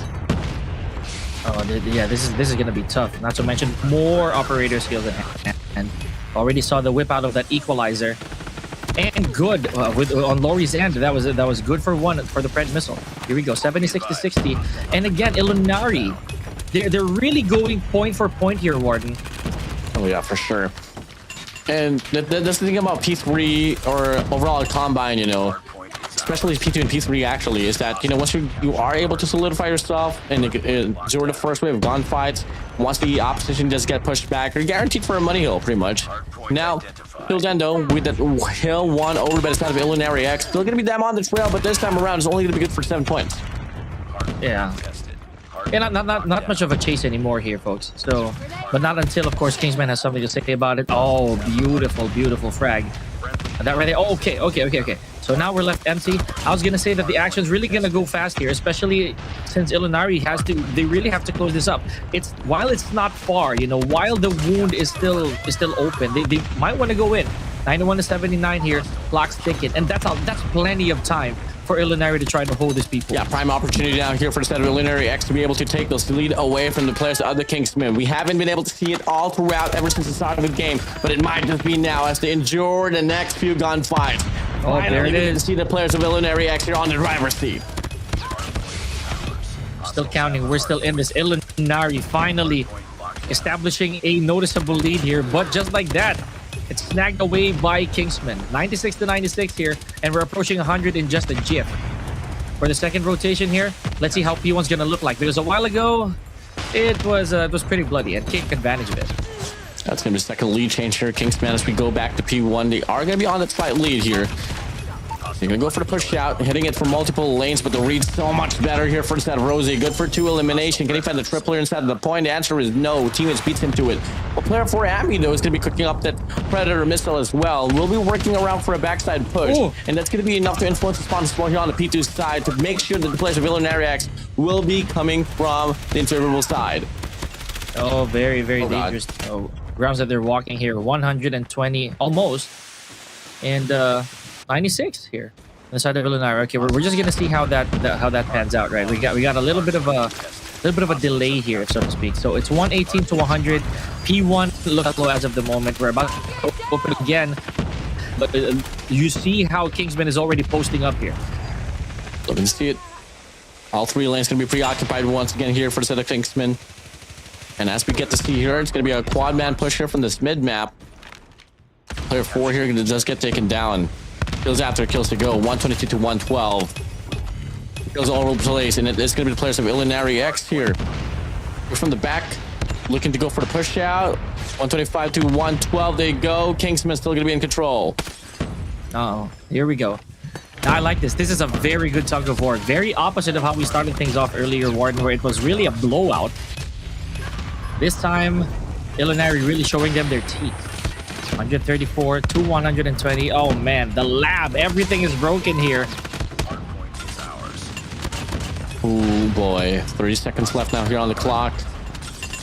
Speaker 1: Oh, yeah, this is going to be tough. Not to mention more operator skills at hand. And already saw the whip out of that equalizer, and good on Lori's end. That was good for the Pred missile. Here we go, 76 to 60, and again Illinary, they're really going point for point here, Warden.
Speaker 2: Oh yeah, for sure. And that's the thing about P3 or overall Combine, you know, especially P2 and P3 actually, is that, you know, once you are able to solidify yourself and endure the first wave of gunfights, once the opposition does get pushed back, you're guaranteed for a money hill, pretty much. Now, Endo with that hill one over by the side of Illinary X, still going to be them on the trail, but this time around it's only going to be good for 7 points.
Speaker 1: Yeah. And not much of a chase anymore here, folks. So, but not until, of course, Kingsman has something to say about it. Oh, beautiful, beautiful frag. That right there. Oh, okay. So now we're left empty. I was gonna say that the action's really gonna go fast here, especially since Illinary they really have to close this up. While it's not far, you know, while the wound is still open, they might want to go in. 91 to 79 here, clock's ticking, and that's plenty of time for Illinary to try to hold these people.
Speaker 2: Yeah, prime opportunity down here for the set of Illinary X to be able to take this lead away from the players of the Kingsmen. We haven't been able to see it all throughout ever since the start of the game, but it might just be now as they endure the next few gunfights.
Speaker 1: Oh, there it is.
Speaker 2: To see the players of Illinary X here on the driver's seat.
Speaker 1: Still counting. We're still in this. Illinary finally establishing a noticeable lead here, but just like that, it's snagged away by Kingsmen. 96 to 96 here, and we're approaching 100 in just a jiff. For the second rotation here, let's see how P1's gonna look like, because a while ago it was pretty bloody, and take advantage of it.
Speaker 2: That's gonna be the second lead change here, Kingsman, as we go back to P1. They are gonna be on that slight lead here. They're gonna go for the push out, hitting it from multiple lanes, but the read's so much better here for the set of Rosie. Good for 2 elimination. Can he find the tripler inside of the point? The answer is no. Teammates beats him to it. Well, player 4 Abby, though, is gonna be cooking up that Predator missile as well. We'll be working around for a backside push, and that's gonna be enough to influence the spawn as well here on the P2 side to make sure that the players of Illinary X will be coming from the interval side.
Speaker 1: Oh, very, very dangerous. Oh, grounds that they're walking here, 120 almost, and 96 here inside of Illinary. Okay, we're just gonna see how that pans out, right? We got a little bit of a delay here, so to speak. So it's 118 to 100. P1 looks low as of the moment. We're about to open again, but you see how Kingsman is already posting up here.
Speaker 2: Looking to see it. All 3 lanes gonna be preoccupied once again here for the set of Kingsmen. And as we get to see here, it's gonna be a quad man push here from this mid map. Player 4 here gonna just get taken down. Kills after kills to go, 122 to 112. Kills all over the place, and it's going to be the players of Illinary X here. We're from the back, looking to go for the push out. 125 to 112, they go. Kingsman still going to be in control.
Speaker 1: Oh, here we go. Now, I like this. This is a very good tug of war. Very opposite of how we started things off earlier, Warden, where it was really a blowout. This time, Illinary really showing them their teeth. 134 to 120. Oh man, the lab, everything is broken here.
Speaker 2: Oh boy, 30 seconds left now here on the clock.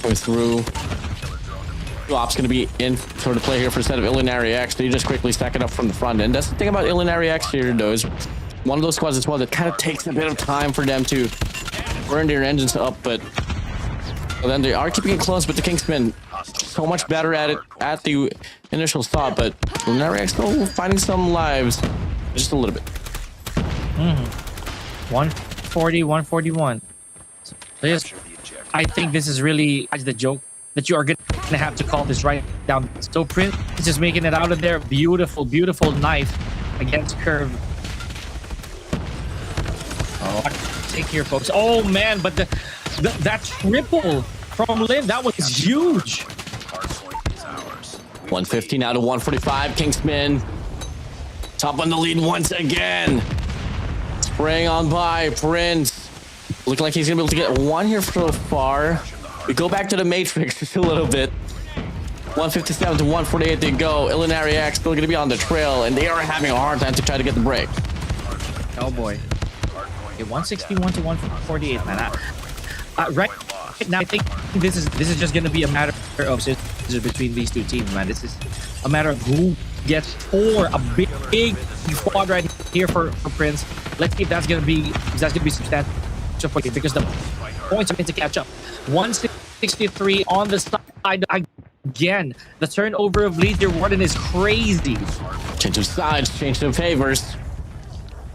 Speaker 2: Going through. Ops going to be in for the play here for a set of Illinary X. They just quickly stack it up from the front end. That's the thing about Illinary X here, though, is one of those squads as well that kind of takes a bit of time for them to burn their engines up, but then they are keeping it close. But the Kingsmen so much better at it at the initial stop, but Illinary X still finding some lives, just a little bit.
Speaker 1: 140, 141. So I think this is really the joke that you are going to have to call this right down. So Prince is just making it out of there. Beautiful, beautiful knife against Curve. Oh, take here, folks. Oh man, but that triple from Lin, that was huge.
Speaker 2: 150 now to 145. Kingsmen top on the lead once again. Spraying on by Prince. Looking like he's gonna be able to get one here so far. We go back to the Matrix just a little bit. 157 to 148 they go. Illinary X still gonna be on the trail, and they are having a hard time to try to get the break.
Speaker 1: Oh boy. Okay, 161 to 148, man. Right now, I think this is just gonna be a matter of scissors between these two teams, man. This is a matter of who gets for a big squad right here for Prince. Let's see if that's gonna be substantial for you, because the points are going to catch up. 163 on the side again. The turnover of lead, your Warden is crazy.
Speaker 2: Change of sides, change of favors.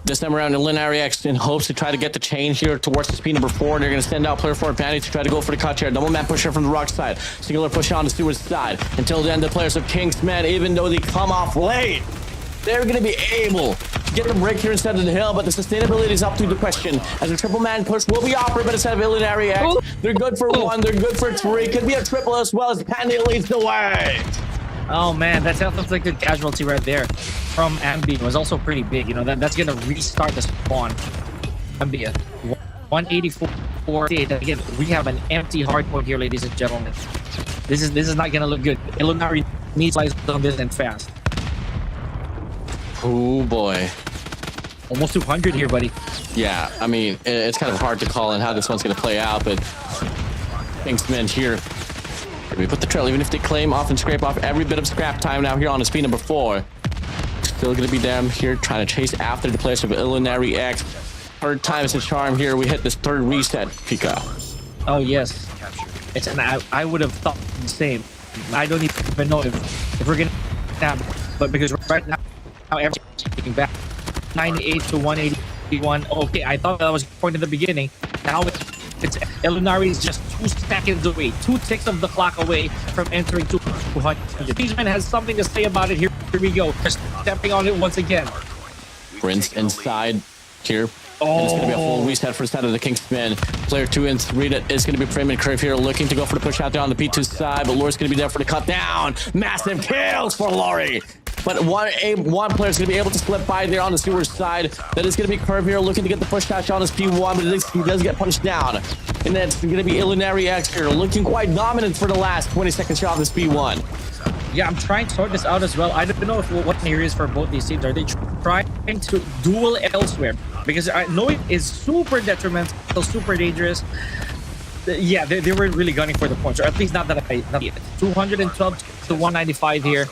Speaker 2: This time around, Illinary X in hopes to try to get the change here towards the speed number 4. They're going to send out player 4 Panty to try to go for the cut here. Double man pusher from the Rock side. Singular push on the Stewart side. Until then, the players of Kingsmen, even though they come off late, they're going to be able to get the break here instead of the hill, but the sustainability is up to the question. As a triple man push will be offered, but instead of Illinary X, they're good for 1, they're good for 3. Could be a triple as well as Panty leads the way.
Speaker 1: Oh man, that self-inflicted casualty right there from Ambi was also pretty big. You know, that's gonna restart the spawn. Ambi, 184. Again, we have an empty hardpoint here, ladies and gentlemen. This is not gonna look good. Illinary needs lights on this and fast.
Speaker 2: Oh boy.
Speaker 1: Almost 200 here, buddy.
Speaker 2: Yeah, I mean, it's kind of hard to call in how this one's gonna play out, but Kingsmen here. We put the trail, even if they claim off and scrape off every bit of scrap time now here on the speed number 4. Still gonna be them here trying to chase after the players of Illinary X. Third time is a charm here. We hit this third reset, Pika.
Speaker 1: Oh yes. It's I would have thought the same. I don't even know if we're gonna have, but because right now everything's taking back 98 to 181. Okay, I thought that was the point in the beginning. Now it's Illinary is just 2 seconds away, 2 ticks of the clock away from entering 200. Kingsman has something to say about it. Here we go. Just stepping on it once again.
Speaker 2: Prince inside here. And it's going to be a full reset for the side of the Kingsmen. Player 2 and 3 that is going to be Frame and Curve here, looking to go for the push out there on the P2 side, but Lori's going to be there for the cut down. Massive kills for Lori. But one player is going to be able to slip by there on the Stewart side. That is going to be Curve here, looking to get the push touch on his P1, but he does get punched down. And then it's going to be Illinary X here, looking quite dominant for the last 20 seconds here on this P1.
Speaker 1: Yeah, I'm trying to sort this out as well. I don't know what areas for both these teams. Are they trying to duel elsewhere? Because I know it is super detrimental, super dangerous. Yeah, they were really gunning for the points, or at least not that I 212 to 195 here.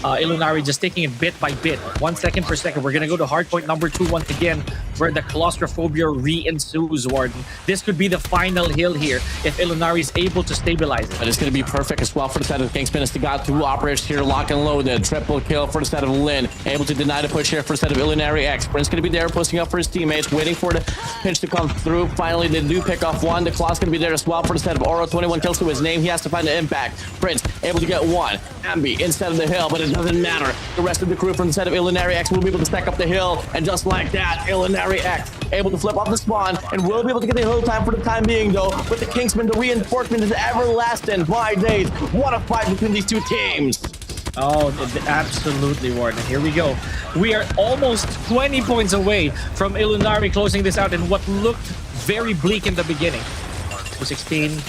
Speaker 1: Illinary just taking it bit by bit, 1 second per second. We're gonna go to hardpoint number 2 once again, where the claustrophobia re-ensues, Warden. This could be the final hill here if Illinary is able to stabilize it.
Speaker 2: But it's gonna be perfect as well for the side of the Kingsmen as they got 2 operators here, lock and loaded. Triple kill for the side of Lin, able to deny the push here for the side of Illinary X. Prince gonna be there, posting up for his teammates, waiting for the pinch to come through. Finally, they do pick off 1. The Claw's gonna be there as well for the side of Aura. 21 kills to his name. He has to find the impact. Prince able to get 1. Ambi instead of the hill, but it doesn't matter. The rest of the crew from the side of Illinary X will be able to stack up the hill, and just like that, Illinary X able to flip off the spawn, and will be able to get the hill time for the time being, though. With the Kingsmen, the reinforcement is everlasting. My days, what a fight between these 2 teams.
Speaker 1: Oh, absolutely, Warden. Here we go. We are almost 20 points away from Illinary closing this out in what looked very bleak in the beginning. 216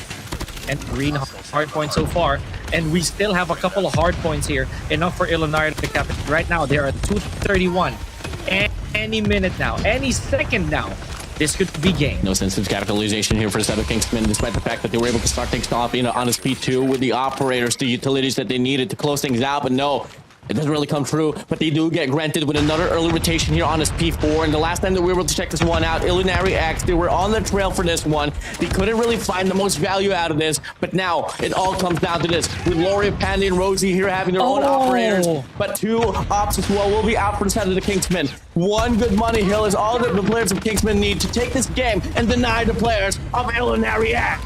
Speaker 1: and green hard points so far, and we still have a couple of hard points here, enough for Illinary to cap it. Right now they are at 231. Any minute now, any second now, this could be game.
Speaker 2: No sense of capitalization here for the side of Kingsmen, despite the fact that they were able to start things off, on his P2 with the operators, the utilities that they needed to close things out. But no, it doesn't really come true, but they do get granted with another early rotation here on his P4. And the last time that we were able to check this one out, Illinary X, they were on the trail for this one. They couldn't really find the most value out of this, but now it all comes down to this. With Lori, Pandy, and Rosie here having their own operators, but 2 ops as well will be out for the side of the Kingsmen. 1 good money hill is all that the players of Kingsmen need to take this game and deny the players of Illinary X.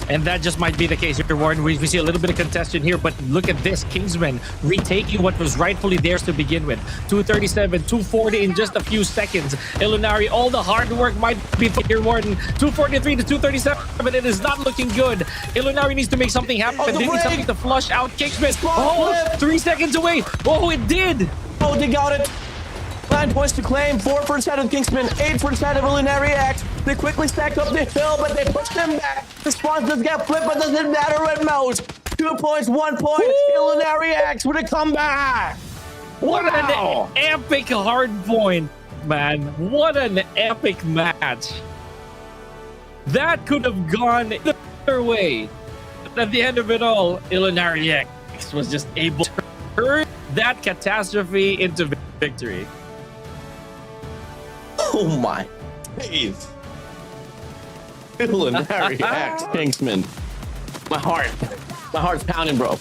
Speaker 1: And that just might be the case here, Warden. We see a little bit of contention here, but look at this. Kingsmen retaking what was rightfully theirs to begin with. 237, 240 in just a few seconds. Illinary, all the hard work might be here, Warden. 243 to 237, it is not looking good. Illinary needs to make something happen. They need something to flush out Kingsmen. Oh, 3 seconds away. Oh, it did.
Speaker 2: Oh, they got it. 9 points to claim, 4 for the side of Kingsmen, 8 for the side of Illinary X. They quickly stack up the hill, but they push them back. The spawns does get flipped, but doesn't matter at most. 2 points, 1 point. Illinary X with a comeback.
Speaker 1: What an epic hard point, man. What an epic match. That could have gone either way. But at the end of it all, Illinary X was just able to turn that catastrophe into victory.
Speaker 2: Oh my days. Illinary X, Kingsman. My heart's pounding, bro.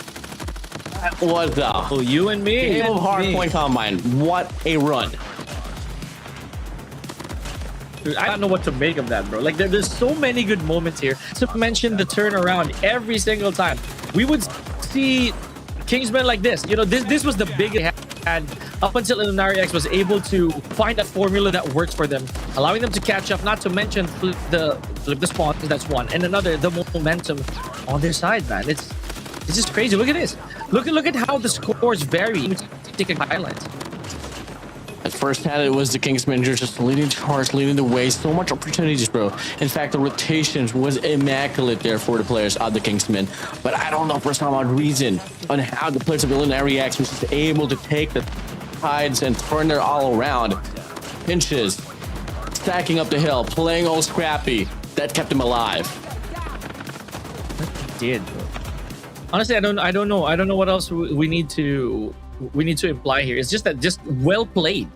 Speaker 2: What the?
Speaker 1: Oh, you and me.
Speaker 2: Game of Hardpoint Combine. What a run.
Speaker 1: Dude, I don't know what to make of that, bro. Like, there's so many good moments here. To mention the turnaround every single time. We would see Kingsmen like this. You know, this was the biggest had up until Illinary X was able to find a formula that works for them, allowing them to catch up, not to mention flip the spawns. That's one. And another, the momentum on their side, man. It's just crazy. Look at this. Look at how the scores vary. Take a highlight.
Speaker 2: At first hand, it was the Kingsmen just leading the charge, leading the way. So much opportunities, bro. In fact, the rotations was immaculate there for the players of the Kingsmen. But I don't know for some odd reason on how the players of Illinary X was just able to take the tides and turn it all around. Pinches, stacking up the hill, playing all scrappy. That kept him alive.
Speaker 1: It did, bro. Honestly, I don't know what else we need to imply here. It's just that just well played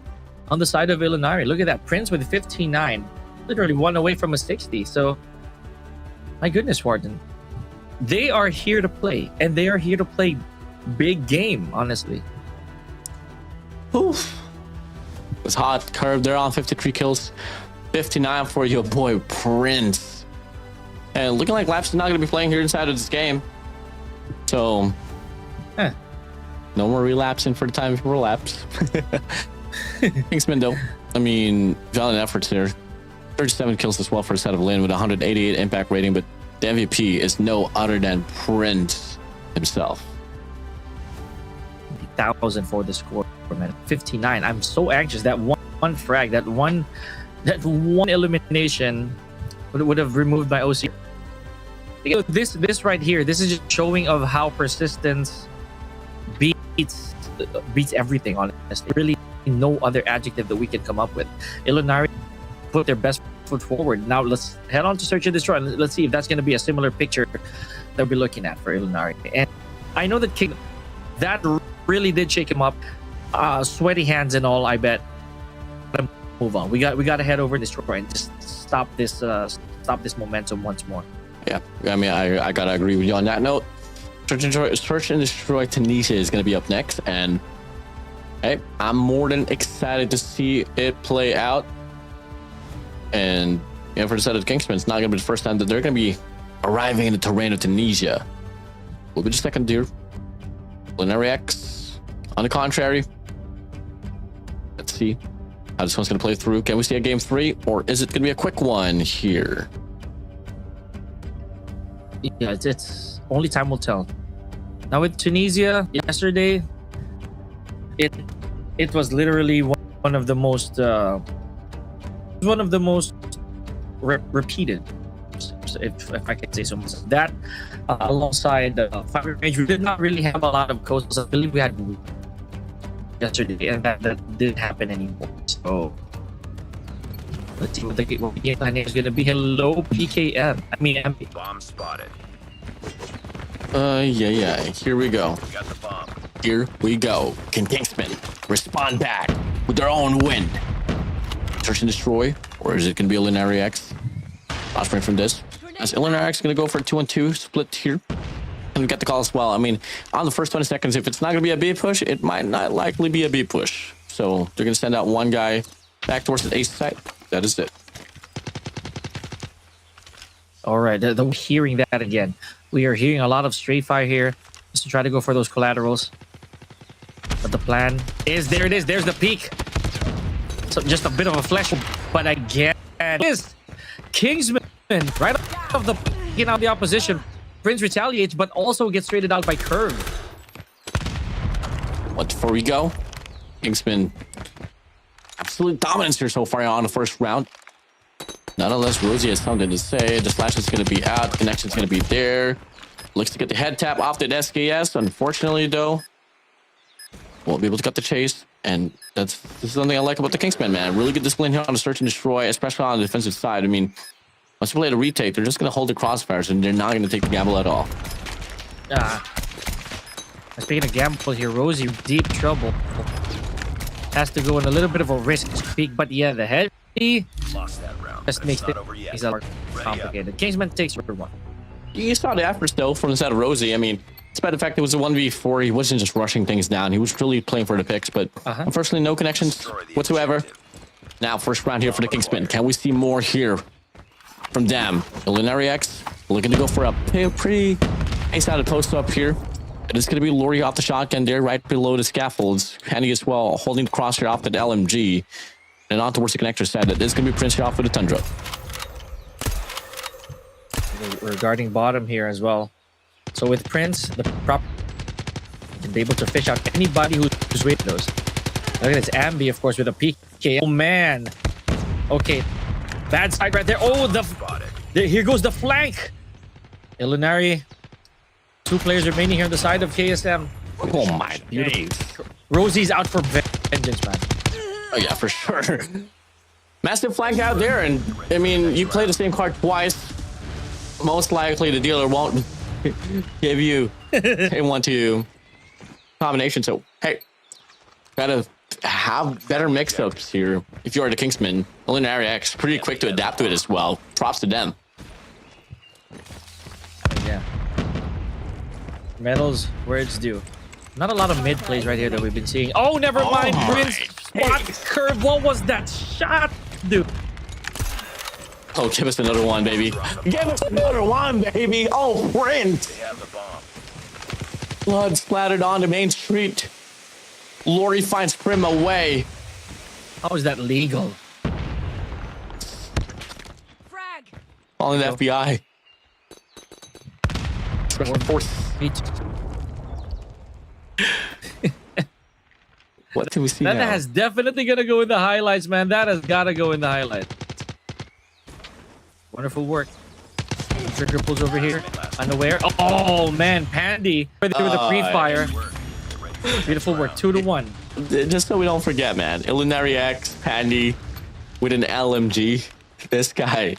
Speaker 1: on the side of Illinary. Look at that. Prince with 59, literally 1 away from a 60. So my goodness, Warden, they are here to play, and they are here to play big game, honestly.
Speaker 2: Oof. It was hot. Curve, they're on 53 kills, 59 for your boy Prince. And looking like Laps is not going to be playing here inside of this game. So no more relapsing for the time of relapse. Kingsman, though, I mean, valiant efforts there. 37 kills as well for the side of Lynn with 188 impact rating, but the MVP is no other than Prince himself.
Speaker 1: 1,000 for the score, man. 59. I'm so anxious. That one frag, that one elimination would have removed my OC. This right here, this is just showing of how persistence beats everything, honestly. Really no other adjective that we can come up with. Illinary put their best foot forward. Now let's head on to Search and Destroy, and let's see if that's going to be a similar picture that we're looking at for Illinary. And I know that King, that really did shake him up. Sweaty hands and all, I bet. Move on. We got to head over and Destroy and just stop this momentum once more.
Speaker 2: Yeah, I mean, I gotta agree with you on that note. Search and Destroy Tunisia is going to be up next, and hey, I'm more than excited to see it play out. And you know, for the side of the Kingsmen, it's not going to be the first time that they're going to be arriving in the terrain of Tunisia. Will be the second year. Illinary X, on the contrary, let's see how this one's going to play through. Can we see a game 3, or is it going to be a quick one here?
Speaker 1: Yeah, it's only time will tell. Now with Tunisia, yesterday, it was literally one of the most repeated, if I can say so myself. That alongside the fire range, we did not really have a lot of coastals. I believe we had yesterday, and that didn't happen anymore. So let's see what the game plan is going to be. Hello, PKM. I mean, MP.
Speaker 3: Bomb spotted.
Speaker 2: Yeah. Here we go.
Speaker 3: We got the bomb.
Speaker 2: Here we go. Can Kingsmen respond back with their own wind? Search and Destroy, or is it going to be Illinary X? Last frame from this. Is Illinary X going to go for a 2-on-2 split here? And we get the call as well. I mean, on the first 20 seconds, if it's not going to be a B push, it might not likely be a B push. So they're going to send out one guy back towards the A site. That is it.
Speaker 1: All right, we're hearing that again. We are hearing a lot of straight fire here, just to try to go for those collaterals. But the plan is, there it is. There's the peak. So just a bit of a flash, but again, is Kingsmen right off the getting out the opposition. Prince retaliates, but also gets traded out by Curve.
Speaker 2: What, before we go, Kingsmen absolute dominance here so far on the first round. Nonetheless, Rosie has something to say. The slash is going to be out. The connection's going to be there. Looks to get the head tap off the SKS. Unfortunately, though, won't be able to cut the chase. And this is something I like about the Kingsmen, man. Really good discipline here on the search and destroy, especially on the defensive side. I mean, once you play the retake, they're just going to hold the crossfires and they're not going to take the gamble at all.
Speaker 1: Speaking of gamble here, Rosie, deep trouble. Has to go in a little bit of a risk peak, but yeah, the heavy
Speaker 3: Lost that round.
Speaker 1: just makes things a lot complicated. Kingsman takes number 1.
Speaker 2: You saw the efforts, though, from the side of Rosie. I mean, despite the fact it was a 1v4, he wasn't just rushing things down. He was really playing for the picks, but unfortunately, no connections whatsoever. Now, first round here for the Kingsmen. Can we see more here from them? Illinary X looking to go for a pretty nice-sided post-up here. It is going to be Lori off the shotgun there, right below the scaffolds. Handy as well, holding the crosshair off the LMG. And on towards the connector side. It is going to be Prince off with the Tundra.
Speaker 1: We're guarding bottom here as well. So with Prince, the prop can be able to fish out anybody who's waiting those. Look at this Ambi, of course, with a PK. Oh, man. Okay. Bad side right there. Oh, here goes the flank. Illinary. 2 players remaining here on the side of KSM.
Speaker 2: Oh, my days.
Speaker 1: Rosie's out for vengeance, man.
Speaker 2: Oh, yeah, for sure. Massive flank out there. And, I mean, you play the same card twice. Most likely, the dealer won't give you a 1-2 combination. So, hey, gotta have better mix-ups here. If you are the Kingsman, Illinary X, pretty quick to adapt to it as well. Props to them.
Speaker 1: Yeah. Medals where it's due. Not a lot of mid plays right here that we've been seeing. Oh, never mind. Prince spot curve. What was that shot, dude?
Speaker 2: Oh, give us another one, baby. Give us another one, baby. Oh, Prince.
Speaker 3: They have the bomb.
Speaker 2: Blood splattered onto Main Street. Lori finds Prim away.
Speaker 1: How is that legal?
Speaker 4: Frag.
Speaker 2: Calling the FBI. What do we see
Speaker 1: That
Speaker 2: now?
Speaker 1: has definitely gonna go in the highlights, man. That has gotta go in the highlights. Wonderful work. Trigger pulls over here. Unaware. Oh man, Pandy with the pre-fire. Beautiful work. 2-1.
Speaker 2: Just so we don't forget, man. Illinary X, Pandy with an LMG. This guy.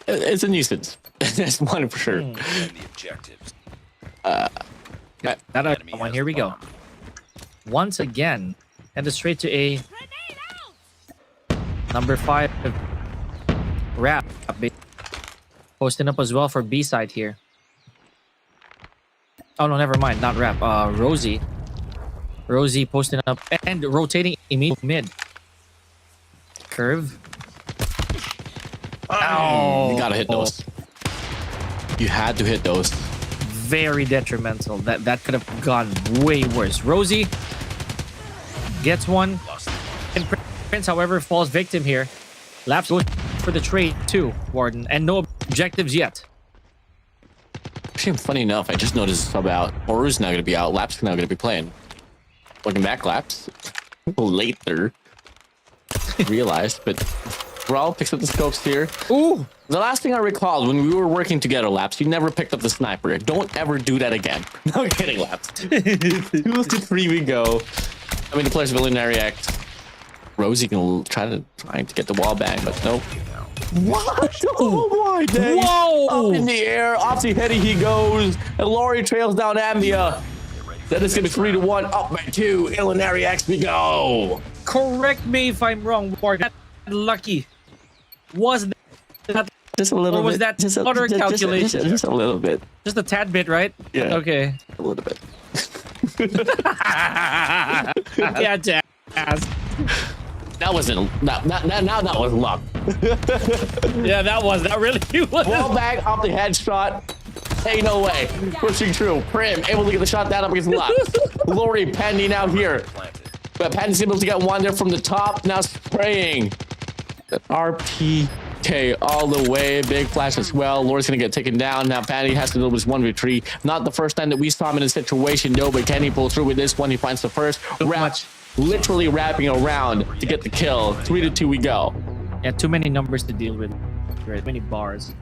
Speaker 2: It's a nuisance. That's one for sure.
Speaker 3: And the objectives.
Speaker 1: One. Here we go. Once again, and straight to a number 5 wrap. Posting up as well for B side here. Oh no, never mind. Not wrap. Rosie. Rosie posting up and rotating immediately mid. Curve.
Speaker 2: Oh, you gotta hit those. You had to hit those.
Speaker 1: Very detrimental. That could have gone way worse. Rosie gets one. And Prince, however, falls victim here. Laps goes for the trade too, Warden, and no objectives yet.
Speaker 2: Actually, funny enough, I just noticed sub out. Oru's not gonna be out. Lap's not gonna be playing. Looking back, Laps later realized, but Brawl picks up the scopes here.
Speaker 1: Ooh!
Speaker 2: The last thing I recalled when we were working together, Laps, you never picked up the sniper. Don't ever do that again. No kidding, Laps. 2-3 we go. I mean, the players of Illinary X. Rosie can try to get the wall bang, but nope. What? Oh my days.
Speaker 1: Whoa!
Speaker 2: Up in the air, off the heady he goes, and Lori trails down Ambia. That is going to be 3-1, up by 2. Illinary X we go.
Speaker 1: Correct me if I'm wrong, Warden. That lucky. Was that
Speaker 2: Just a little
Speaker 1: or was
Speaker 2: bit.
Speaker 1: that
Speaker 2: Just
Speaker 1: other calculation?
Speaker 2: Just a little bit.
Speaker 1: Just a tad bit, right?
Speaker 2: Yeah.
Speaker 1: Okay.
Speaker 2: A little bit.
Speaker 1: Yeah, to ask.
Speaker 2: That wasn't now that was luck.
Speaker 1: Yeah, that really was.
Speaker 2: Ball back off the headshot. Hey, no way. Pushing through. Prim able to get the shot down up against Lux. Glory pending out here. But Pandy's able to get one there from the top. Now spraying. RPK all the way. Big flash as well. Lori's going to get taken down. Now Pandy has to deal with this 1v3. Not the first time that we saw him in a situation, though, but can he pull through with this one? He finds the first. Literally wrapping around to get the kill. 3-2 we go.
Speaker 1: Yeah, too many numbers to deal with. Right, many bars.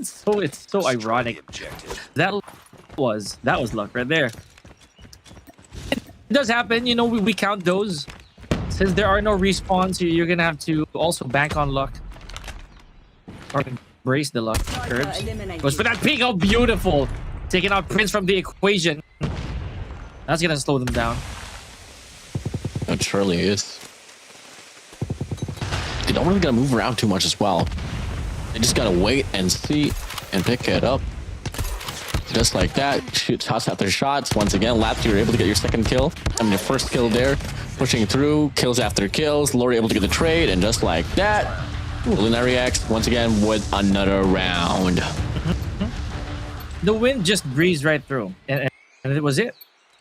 Speaker 1: It's so ironic. That was luck right there. It does happen, you know. We count those. Since there are no respawns, you're gonna have to also bank on luck or embrace the luck curves. Goes for that peek. Oh, beautiful! Taking out Prince from the equation. That's gonna slow them down.
Speaker 2: It surely is. They don't really gotta move around too much as well. They just gotta wait and see and pick it up. Just like that. Shoot shots after shots. Once again, Laps, you're able to get your second kill. I mean, your first kill there. Pushing through. Kills after kills. Lori able to get the trade. And just like that, Illinary X once again with another round.
Speaker 1: The wind just breezed right through. And it was it.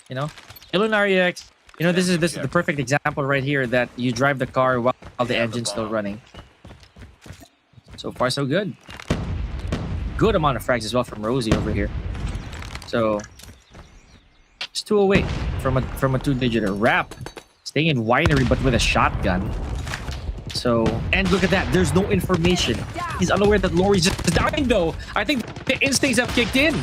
Speaker 1: You know? Illinary X. You know, this is the perfect example right here that you drive the car while the engine's still running. So far, so good. Good amount of frags as well from Rosie over here. So, just 2 away from a 2-digiter. Rap staying in winery, but with a shotgun. So, and look at that. There's no information. He's unaware that Lori's just dying, though. I think the instincts have kicked in.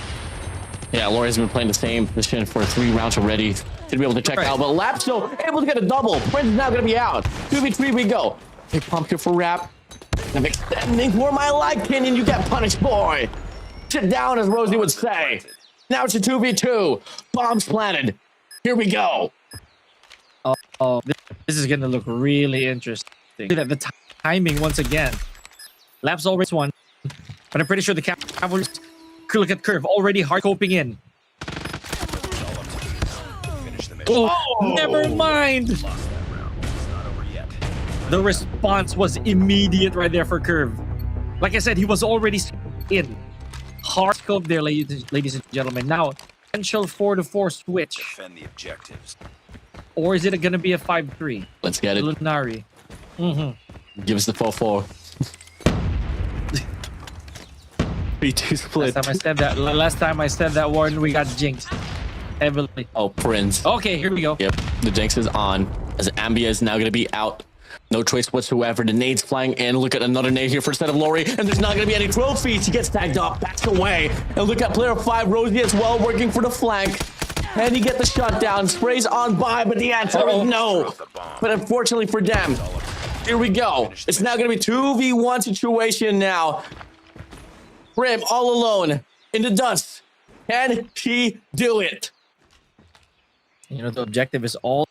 Speaker 2: Yeah, Lori's been playing the same position for 3 rounds already. To be able to check out, but Lapso able to get a double. Prince is now going to be out. 2v3 we go. Big pump here for Rap. I'm extending for my life, Kenyon. You get punished, boy. Sit down, as Rosie would say. Now it's a 2v2. Bombs planted. Here we go.
Speaker 1: Oh, this is going to look really interesting. Look at the timing once again. Laps already won, but I'm pretty sure the Cavaliers look at curve already hard coping in. Oh, never mind. The response was immediate right there for Curve. Like I said, he was already in. Hard scope there, ladies and gentlemen. Now, potential 4-4 switch.
Speaker 3: Defend the objectives.
Speaker 1: Or is it going to be a 5-3?
Speaker 2: Let's get it.
Speaker 1: Illinary.
Speaker 2: Give us the 4-4. 3-2 split.
Speaker 1: Last time I said that, Warden, we got jinxed. Heavily.
Speaker 2: Oh, Prince.
Speaker 1: Okay, here we go.
Speaker 2: Yep, the jinx is on. As Ambia is now going to be out. No choice whatsoever. The nade's flying in. Look at another nade here for set of Lori. And there's not going to be any trophies. He gets tagged up. Backs away. And look at player 5, Rosie as well, working for the flank. And he get the shutdown. Sprays on by, but the answer is no. But unfortunately for them, here we go. It's now going to be 2v1 situation now. Prim all alone in the dust. Can he do it?
Speaker 1: You know, the objective is also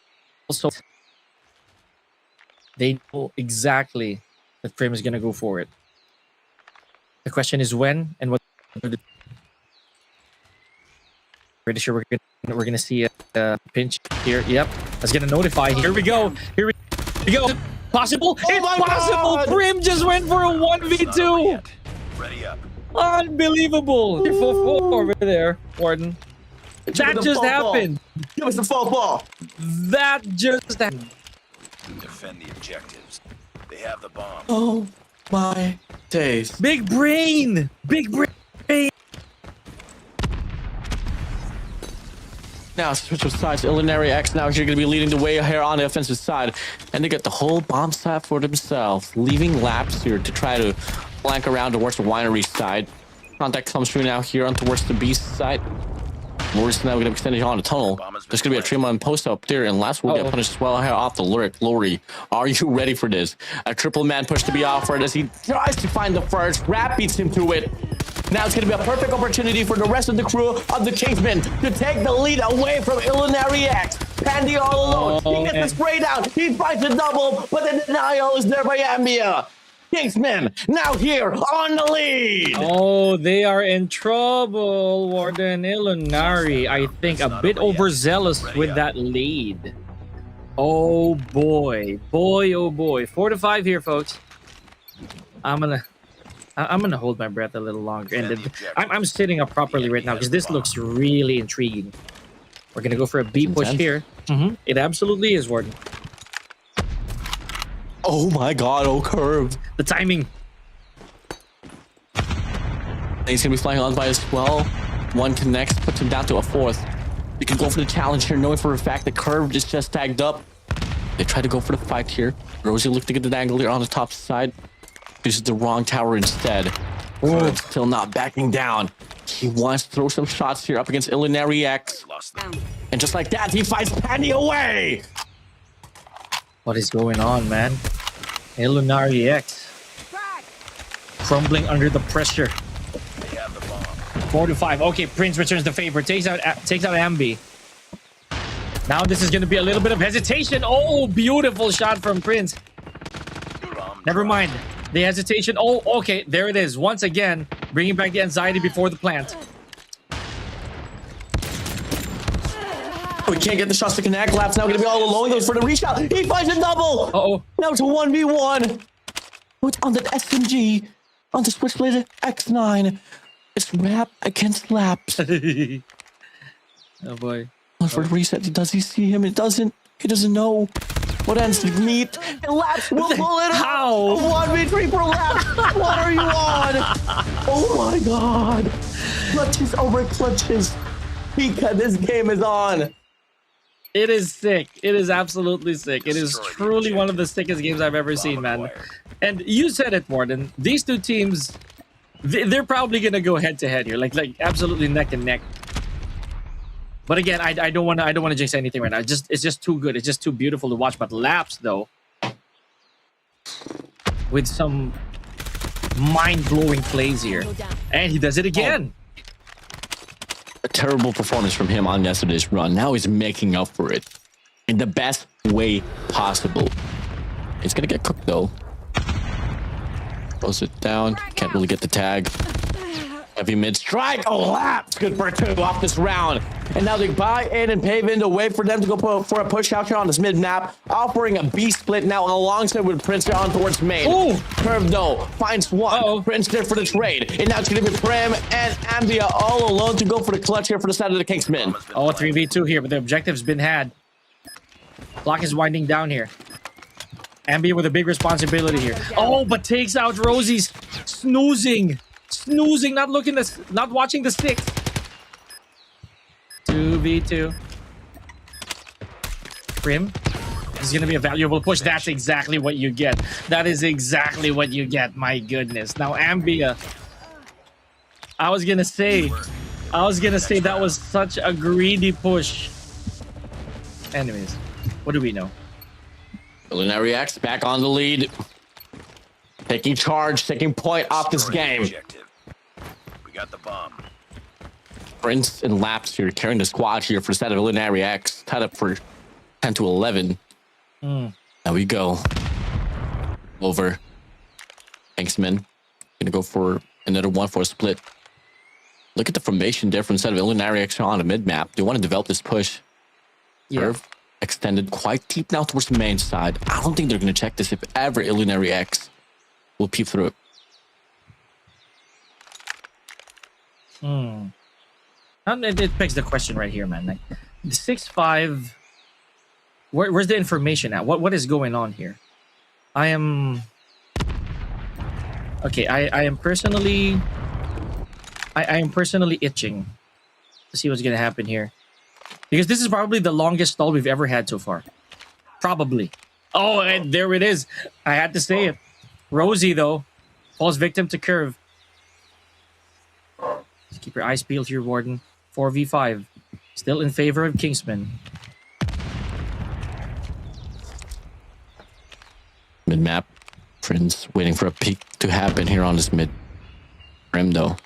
Speaker 1: they know exactly that Prim is going to go for it. The question is when and what. Pretty sure we're gonna see a pinch here. Yep, that's gonna notify. Here we go. Here we go. Possible?
Speaker 2: Oh,
Speaker 1: it's possible.
Speaker 2: God.
Speaker 1: Prim just went for a 1v2.
Speaker 3: Ready up.
Speaker 1: Unbelievable. 4-4 over there, Warden. That just happened.
Speaker 2: Give us the full ball.
Speaker 1: That just happened.
Speaker 3: Defend the objectives. They have the bomb.
Speaker 2: Oh my days.
Speaker 1: Big brain. Big brain.
Speaker 2: Now switch of sides. Illinary X now here going to be leading the way here on the offensive side. And they get the whole bomb site for themselves. Leaving Laps here to try to flank around towards the winery side. Contact comes through now here on towards the beast side. Lori's now going to extend it on the tunnel. There's going to be a Tremont post up there, and Laps will get punished as well here off the lyric. Lori, are you ready for this? A triple man push to be offered as he tries to find the first. Rap beats him to it. Now it's going to be a perfect opportunity for the rest of the crew of the Kingsmen to take the lead away from Illinary X. Pandy all alone. He gets the spray down. He finds the double, but the denial is there by Ambia. Kingsmen now here on the lead.
Speaker 1: Oh, they are in trouble, Warden. Illinary, I think, a bit overzealous with that lead. Oh boy, oh boy. 4-5 here, folks. I'm gonna hold my breath a little longer, and I'm sitting up properly right now because this looks really intriguing. We're gonna go for a B push here. It absolutely is, Warden.
Speaker 2: Oh my God! Oh, curve.
Speaker 1: The timing.
Speaker 2: He's gonna be flying on by as well. One connects, puts him down to a fourth. You can go for the challenge here, knowing for a fact the curve is just tagged up. They try to go for the fight here. Rosie looked to get the angle here on the top side. Uses the wrong tower instead. Curve still not backing down. He wants to throw some shots here up against Illinary X. And just like that, he fights Penny away.
Speaker 1: What is going on, man? Illinary X crumbling under the pressure. 4-5. Okay, Prince returns the favor. Takes out Ambi. Now this is going to be a little bit of hesitation. Oh, beautiful shot from Prince. Never mind. The hesitation. Oh, okay. There it is. Once again, bringing back the anxiety before the plant.
Speaker 2: We can't get the shots to connect. Lap's now going to be all alone. He goes for the reshot. He finds a double.
Speaker 1: Uh-oh.
Speaker 2: Now it's a 1v1. What's on the SMG? On the Switchblade X9. It's Rap against Laps.
Speaker 1: Oh boy.
Speaker 2: For the reset, does he see him? It doesn't. He doesn't know. What ends the meet? And Laps will pull it out.
Speaker 1: How?
Speaker 2: 1v3 for Laps. What are you on? Oh my God. Clutches over clutches. Pika, this game is on.
Speaker 1: It is sick. It is absolutely sick. It is truly one of the sickest games I've ever seen, man. And you said it, Warden. These two teams, they're probably gonna go head to head here, like absolutely neck and neck. But again, I don't want to jinx anything right now. It's just too good. It's just too beautiful to watch. But Laps though, with some mind-blowing plays here, and he does it again.
Speaker 2: A terrible performance from him on yesterday's run. Now he's making up for it in the best way possible. He's gonna get cooked though. Throws it down. Can't really get the tag. Heavy mid strike. Oh, Laps. Good for 2 off this round. And now they buy in and pave in to wait for them to go for a push out here on this mid map, offering a B split now alongside with Prince on towards main.
Speaker 1: Ooh.
Speaker 2: Curve though finds one. Prince there for the trade. And now it's going to be Prim and Ambia all alone to go for the clutch here for the side of the Kingsmen.
Speaker 1: Oh, 3v2 here, but the objective's been had. Clock is winding down here. Ambia with a big responsibility here. Oh, but takes out Rosie's snoozing, not watching the sticks. 2v2. Prim. This is gonna be a valuable push. That's exactly what you get. That is exactly what you get. My goodness. Now Ambia. I was gonna say that was such a greedy push. Anyways, what do we know?
Speaker 2: Illinary X back on the lead. Taking charge, taking point off this game.
Speaker 3: We got the bomb.
Speaker 2: Prince and Laps here carrying the squad here for the set of Illinary X. Tied up for 10 to 11. Now we go. Over. Kingsmen. Gonna go for another 1-4 split. Look at the formation there from the set of Illinary X on the mid map. They want to develop this push. Curve extended quite deep now towards the main side. I don't think they're going to check this if ever Illinary X will peep through it.
Speaker 1: It begs the question right here, man. Like, the 6-5, where's the information at? What is going on here? I am personally itching to see what's gonna happen here, because this is probably the longest stall we've ever had so far. Probably. Oh, and there it is. I had to say it. Rosie though falls victim to Curve. Just keep your eyes peeled here, Warden. 4v5. Still in favor of Kingsmen.
Speaker 2: Mid-map. Prince waiting for a peek to happen here on this mid. Rim though.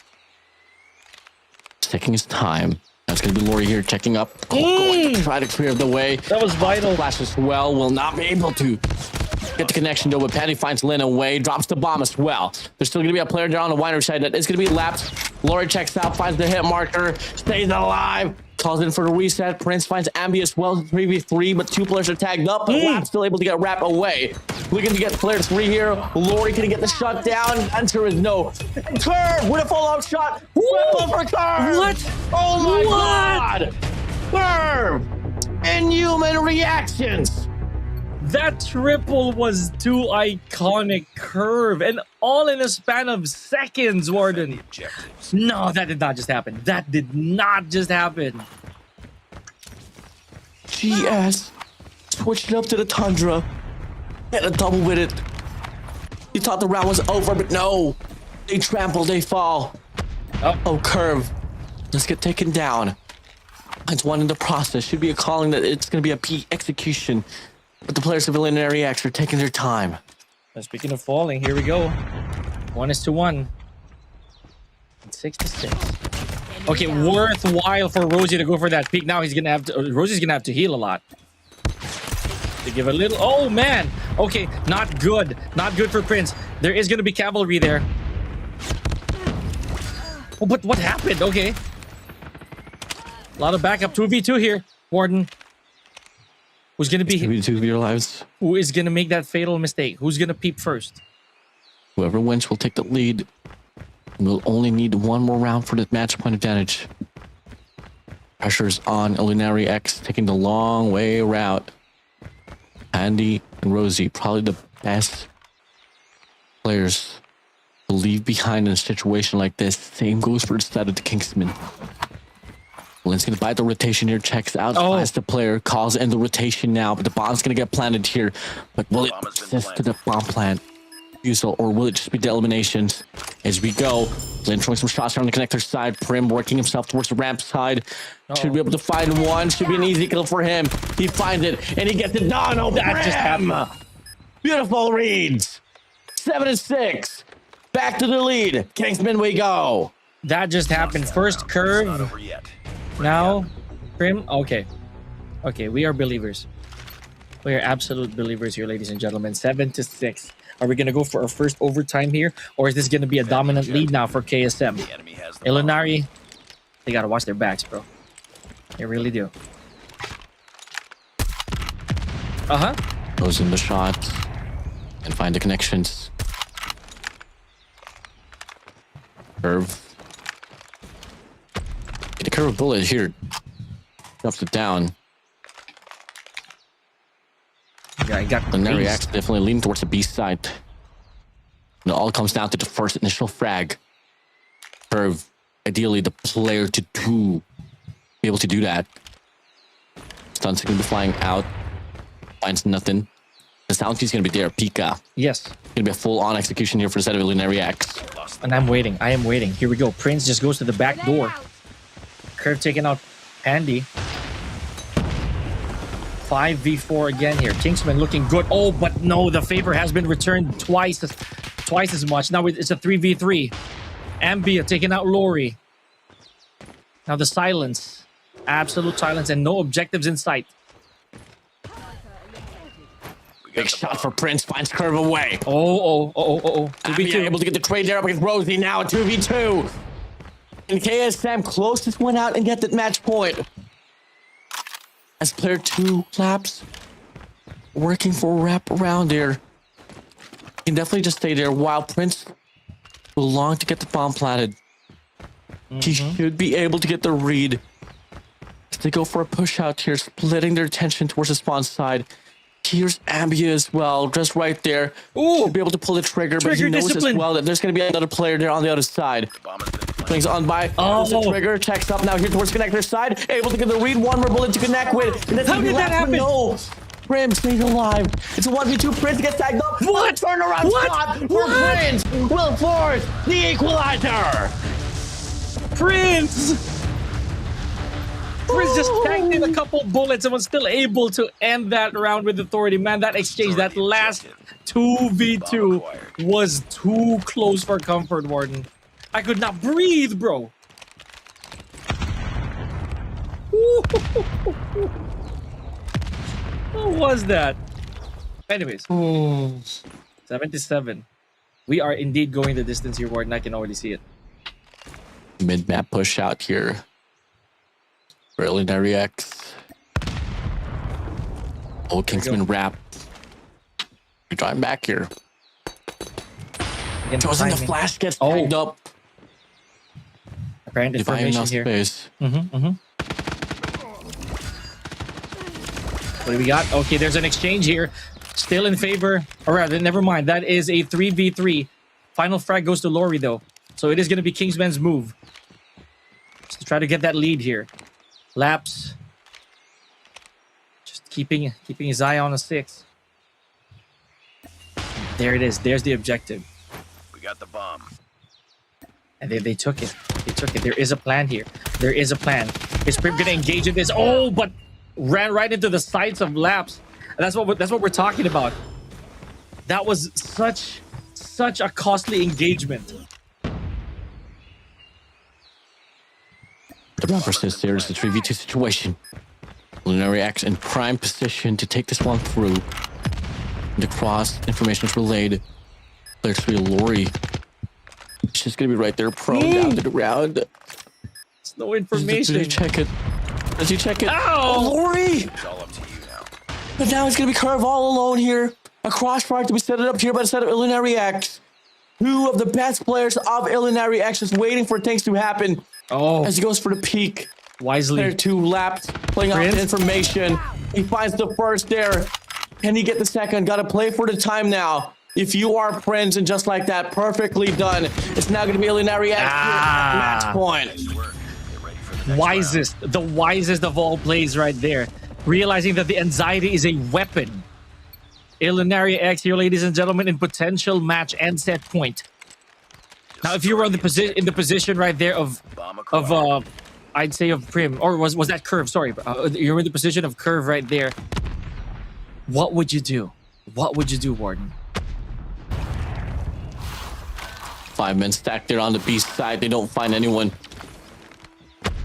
Speaker 2: He's taking his time. That's going to be Lori here checking up. Going to try to clear the way.
Speaker 1: That was vital.
Speaker 2: Flash as well. Will not be able to Get the connection though, but Patty finds Lynn away, drops the bomb as well. There's still going to be a player there on the wider side that is going to be lapped. Lori checks out, finds the hit marker, stays alive, calls in for the reset. Prince finds Ambi as well, 3v3, but 2 players are tagged up. But Lap's still able to get Rap away. Looking to get player 3 here. Lori can get the shot down. Answer is no. Curve with a full-out shot. Whip for Curve.
Speaker 1: What?
Speaker 2: Oh my
Speaker 1: What?
Speaker 2: God. Curve. Inhuman reactions.
Speaker 1: That triple was too iconic. Curve, and all in a span of seconds, Warden.
Speaker 3: The objectives.
Speaker 1: No, that did not just happen. That did not just happen.
Speaker 2: GS switched it up to the Tundra. Get a double with it. You thought the round was over, but no. They trample, they fall. Oh, Curve. Let's get taken down. Finds one in the process. Should be a calling that it's going to be a P execution. But the players of Illinary X are taking their time.
Speaker 1: And speaking of falling, here we go. 1-1. 6-6. Okay, worthwhile for Rosie to go for that peak. Now he's gonna have to. Rosie's gonna have to heal a lot. To give a little. Oh man. Okay, not good. Not good for Prince. There is gonna be cavalry there. Oh, but what happened? Okay. A lot of backup. 2v2 here, Warden. Who's gonna be?
Speaker 2: 2v2 of your lives.
Speaker 1: Who is gonna make that fatal mistake? Who's gonna peep first?
Speaker 2: Whoever wins will take the lead. We'll only need one more round for the match point advantage. Pressure's on Illinary X, taking the long way route. Andy and Rosie, probably the best players to leave behind in a situation like this. Same goes for the side of the Kingsmen. Lynn's gonna buy the rotation here, checks out as the player, calls in the rotation now, but the bomb's gonna get planted here. But will it persist to the bomb plant? Or will it just be the eliminations? As we go, Lynn throwing some shots around the connector side. Prim working himself towards the ramp side. Should be able to find one. Should be an easy kill for him. He finds it and he gets it done. Oh,
Speaker 1: That just happened.
Speaker 2: Beautiful reads. 7-6. Back to the lead. Kingsman we go.
Speaker 1: That just happened. First
Speaker 3: Not
Speaker 1: curve.
Speaker 3: over yet.
Speaker 1: Now, Prim. Okay. Okay, we are believers. We are absolute believers here, ladies and gentlemen. 7-6. Are we going to go for our first overtime here? Or is this going to be a dominant lead now for KSM?
Speaker 3: The enemy has the
Speaker 1: Illinary, they got to watch their backs, bro. They really do. Uh-huh.
Speaker 2: Goes in the shot and find the connections. Curve. Get a curve bullet here. Drops it down.
Speaker 1: Yeah, I got
Speaker 2: And that
Speaker 1: creased.
Speaker 2: reacts definitely leaning towards the B side. And it all comes down to the first initial frag. Curve, ideally the player to be able to do that. Stun's gonna be flying out. Finds nothing. The Soundkey's gonna be there. Pika.
Speaker 1: Yes.
Speaker 2: Gonna be a full-on execution here for the set of Illinary X.
Speaker 1: And I'm waiting. I am waiting. Here we go. Prince just goes to the back door. Curve taking out Andy. 5v4 again here. Kingsman looking good. Oh, but no, the favor has been returned twice as much. Now it's a 3v3. Ambia taking out Lori. Now the silence. Absolute silence and no objectives in sight.
Speaker 2: Big shot for Prince. Finds Curve away.
Speaker 1: Oh.
Speaker 2: Abby
Speaker 1: 2v2.
Speaker 2: able to get the trade there up against Rosie. Now a 2v2. And KSM closest one out and get that match point. As player 2 laps, working for a wrap around there. Can definitely just stay there while Prince will long to get the bomb planted. He should be able to get the read. They go for a push out here, splitting their attention towards the spawn side. Here's Ambia as well, just right there.
Speaker 1: Ooh.
Speaker 2: Should be able to pull the trigger, but he
Speaker 1: Trigger
Speaker 2: knows
Speaker 1: discipline.
Speaker 2: as well that there's going to be another player there on the other side.
Speaker 3: bomb has been planted.
Speaker 2: Swings on by.
Speaker 1: Oh.
Speaker 2: There's the trigger. Checks up now here towards connector side. Able to get the read. One more bullet to connect with. And that's
Speaker 1: How
Speaker 2: gonna be
Speaker 1: did that
Speaker 2: last one.
Speaker 1: happen?
Speaker 2: No. Prim stays alive. It's a 1v2. Prince gets tagged up.
Speaker 1: What?
Speaker 2: Turnaround
Speaker 1: What?
Speaker 2: shot for
Speaker 1: What?
Speaker 2: Prince. Will force the equalizer.
Speaker 1: Prince just tanked in a couple bullets and was still able to end that round with authority. Man, that exchange, that last 2v2 was too close for comfort, Warden. I could not breathe, bro. What was that? Anyways, 77. We are indeed going the distance here, Warden. I can already see it.
Speaker 2: Mid-map push out here. For Illinary X. Old Kingsman wrap. You're driving back here.
Speaker 1: Again,
Speaker 2: Chosen the
Speaker 1: timing.
Speaker 2: flash gets tagged up.
Speaker 1: Apparent
Speaker 2: Dividing
Speaker 1: information
Speaker 2: enough
Speaker 1: here.
Speaker 2: space.
Speaker 1: What do we got? Okay, there's an exchange here. Still in favor. Or rather, never mind. That is a 3v3. Final frag goes to Lori, though. So it is going to be Kingsman's move. Just to try to get that lead here. Laps. Just keeping his eye on a 6. There it is. There's the objective.
Speaker 3: We got the bomb.
Speaker 1: And they took it. They took it. There is a plan here. There is a plan. Is Prim gonna engage in this? Oh, but ran right into the sights of Laps. And that's what we're talking about. That was such a costly engagement.
Speaker 2: The run persists here is the 3v2 situation. Illinary X in prime position to take this one through. The cross information is relayed. Player 3 Lori. She's gonna be right there, prone down to the ground.
Speaker 1: There's no information.
Speaker 2: Did you check it? Did you check it?
Speaker 1: Ow!
Speaker 2: Oh, Lori!
Speaker 3: It's all up to you now.
Speaker 2: But now it's gonna be Curve all alone here. A crossfire to be set up here by the set of Illinary X. Two of the best players of Illinary X just waiting for things to happen.
Speaker 1: Oh,
Speaker 2: As he goes for the peak.
Speaker 1: wisely.
Speaker 2: Player 2 laps, playing off the
Speaker 1: Prince?
Speaker 2: information. He finds the first there. Can he get the second? Gotta play for the time now. If you are Prince and just like that, perfectly done. It's now gonna be Illinary X match point.
Speaker 3: Nice work. Get ready for the next
Speaker 1: The wisest of all plays right there. Realizing that the anxiety is a weapon. Illinary X here, ladies and gentlemen, in potential match and set point. Now, if you were in the position right there of I'd say of Prim, or was that Curve? Sorry, you're in the position of Curve right there. What would you do? What would you do, Warden?
Speaker 2: 5 men stacked there on the beast side. They don't find anyone.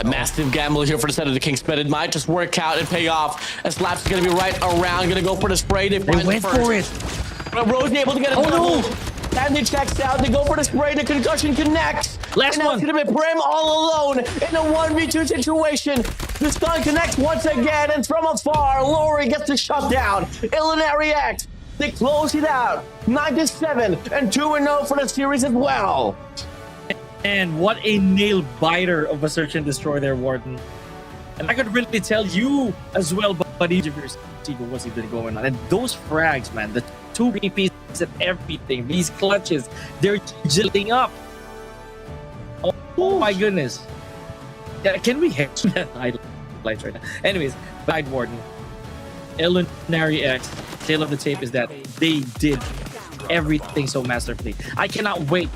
Speaker 2: A massive gamble here for the set of the Kingsmen. It might just work out and pay off. As Laps is going to be right around. Going to go for the spray. They find
Speaker 1: went
Speaker 2: the first.
Speaker 1: for it.
Speaker 2: But Rose able to get a
Speaker 1: Oh,
Speaker 2: double.
Speaker 1: no.
Speaker 2: And they checks out. They go for the spray. The concussion connects.
Speaker 1: Last
Speaker 2: and now
Speaker 1: one.
Speaker 2: it's going to be Prim all alone in a 1v2 situation. The stun connects once again. And from afar, Lori gets the shutdown. Illinary X. They close it out. 97 and 2-0 for the series as well.
Speaker 1: And what a nail biter of a search and destroy there, Warden. And I could really tell you as well, buddy, if you're seeing what's even going on. And those frags, man, the 2 repeats and everything, these clutches, they're jiggling up. Oh my goodness. Yeah, can we hit that highlights right now? Anyways, Guide Warden, Illinary X, tail of the tape is that they did everything so masterfully. I cannot wait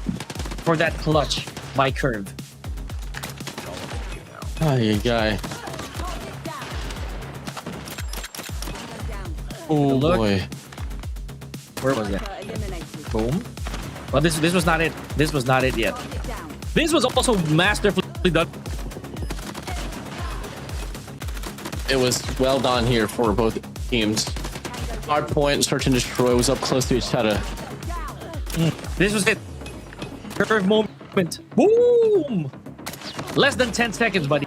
Speaker 1: for that clutch by Curve.
Speaker 2: Oh, you guy. Oh
Speaker 1: Look.
Speaker 2: boy.
Speaker 1: Where was that? Boom. Well, this was not it. This was not it yet. This was also masterfully done.
Speaker 2: It was well done here for both teams. Hardpoint, search and destroy was up close to each other.
Speaker 1: This was it. Curve moment. Boom! Less than 10 seconds, buddy.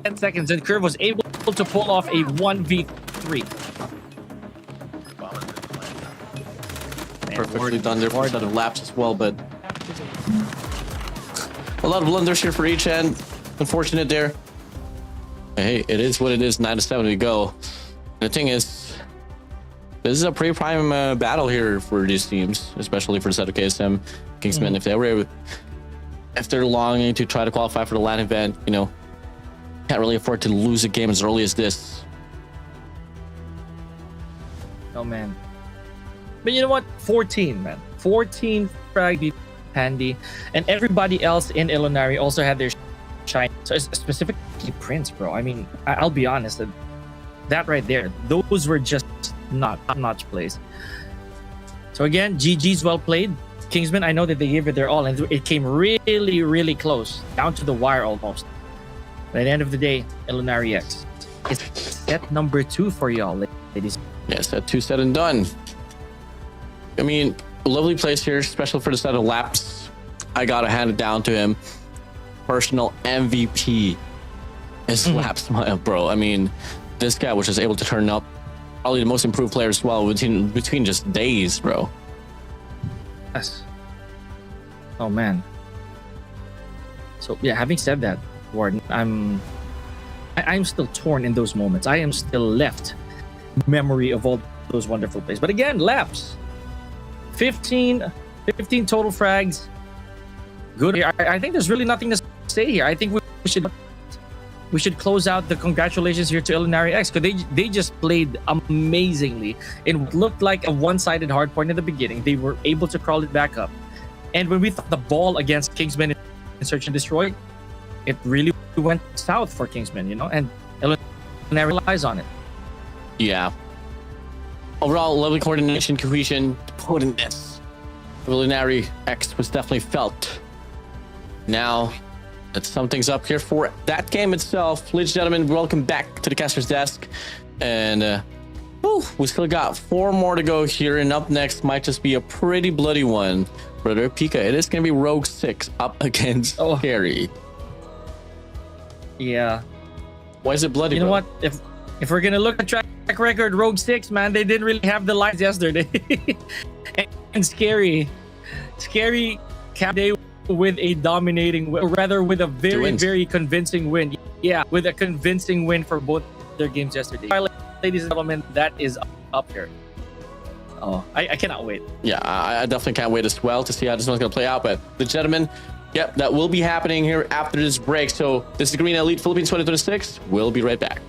Speaker 1: 10 seconds, and Curve was able to pull off a 1v3.
Speaker 2: Perfectly done there for a set of laps as well, but a lot of blunders here for each end. Unfortunate there. Hey, it is what it is. 9-7 to go. And the thing is, this is a pretty prime battle here for these teams, especially for the set of KSM Kingsmen. If they're longing to try to qualify for the LAN event, you know, can't really afford to lose a game as early as this.
Speaker 1: Oh, man. But you know what? 14, man. 14 frag beat handy. And everybody else in Illinary also had their shine. So it's specifically Prince, bro. I mean, I'll be honest. That right there, those were just not top-notch plays. So again, GG's well played. Kingsmen, I know that they gave it their all, and it came really, really close, down to the wire almost. But at the end of the day, Illinary X is set number 2 for y'all, ladies.
Speaker 2: Yes, that 2 said and done. I mean, lovely place here, especially for the set of laps. I gotta hand it down to him. Personal MVP is lap smile, bro. I mean, this guy was just able to turn up. Probably the most improved player as well between just days, bro.
Speaker 1: Yes. Oh man. So yeah, having said that, Warden, I'm still torn in those moments. I am still left memory of all those wonderful plays. But again, laps. 15 total frags. Good. I think there's really nothing to say here. I think we should close out the congratulations here to Illinary X, because they just played amazingly in what looked like a one-sided hard point in the beginning. They were able to crawl it back up. And when we thought the ball against Kingsmen in Search and Destroy, it really went south for Kingsmen, you know, and Illinary relies on it. Yeah.
Speaker 2: Overall, lovely coordination, cohesion, potentness. Illinary X was definitely felt. Now, let's sum things up here for that game itself. Ladies and gentlemen, welcome back to the caster's desk. And we still got 4 more to go here. And up next might just be a pretty bloody one. Brother Pika, it is going to be Rogue 6 up against Carry.
Speaker 1: Yeah.
Speaker 2: Why is it bloody,
Speaker 1: You know
Speaker 2: bro?
Speaker 1: what? If we're going to look at track record, Rogue 6, man, they didn't really have the lines yesterday. and Scary capped day with a dominating, or rather with a very, very convincing win. Yeah, with a convincing win for both their games yesterday. Ladies and gentlemen, that is up here. Oh, I cannot wait.
Speaker 2: Yeah, I definitely can't wait as well to see how this one's going to play out. But the gentlemen, yep, that will be happening here after this break. So this is Garena Elite Philippines 2026. We'll be right back.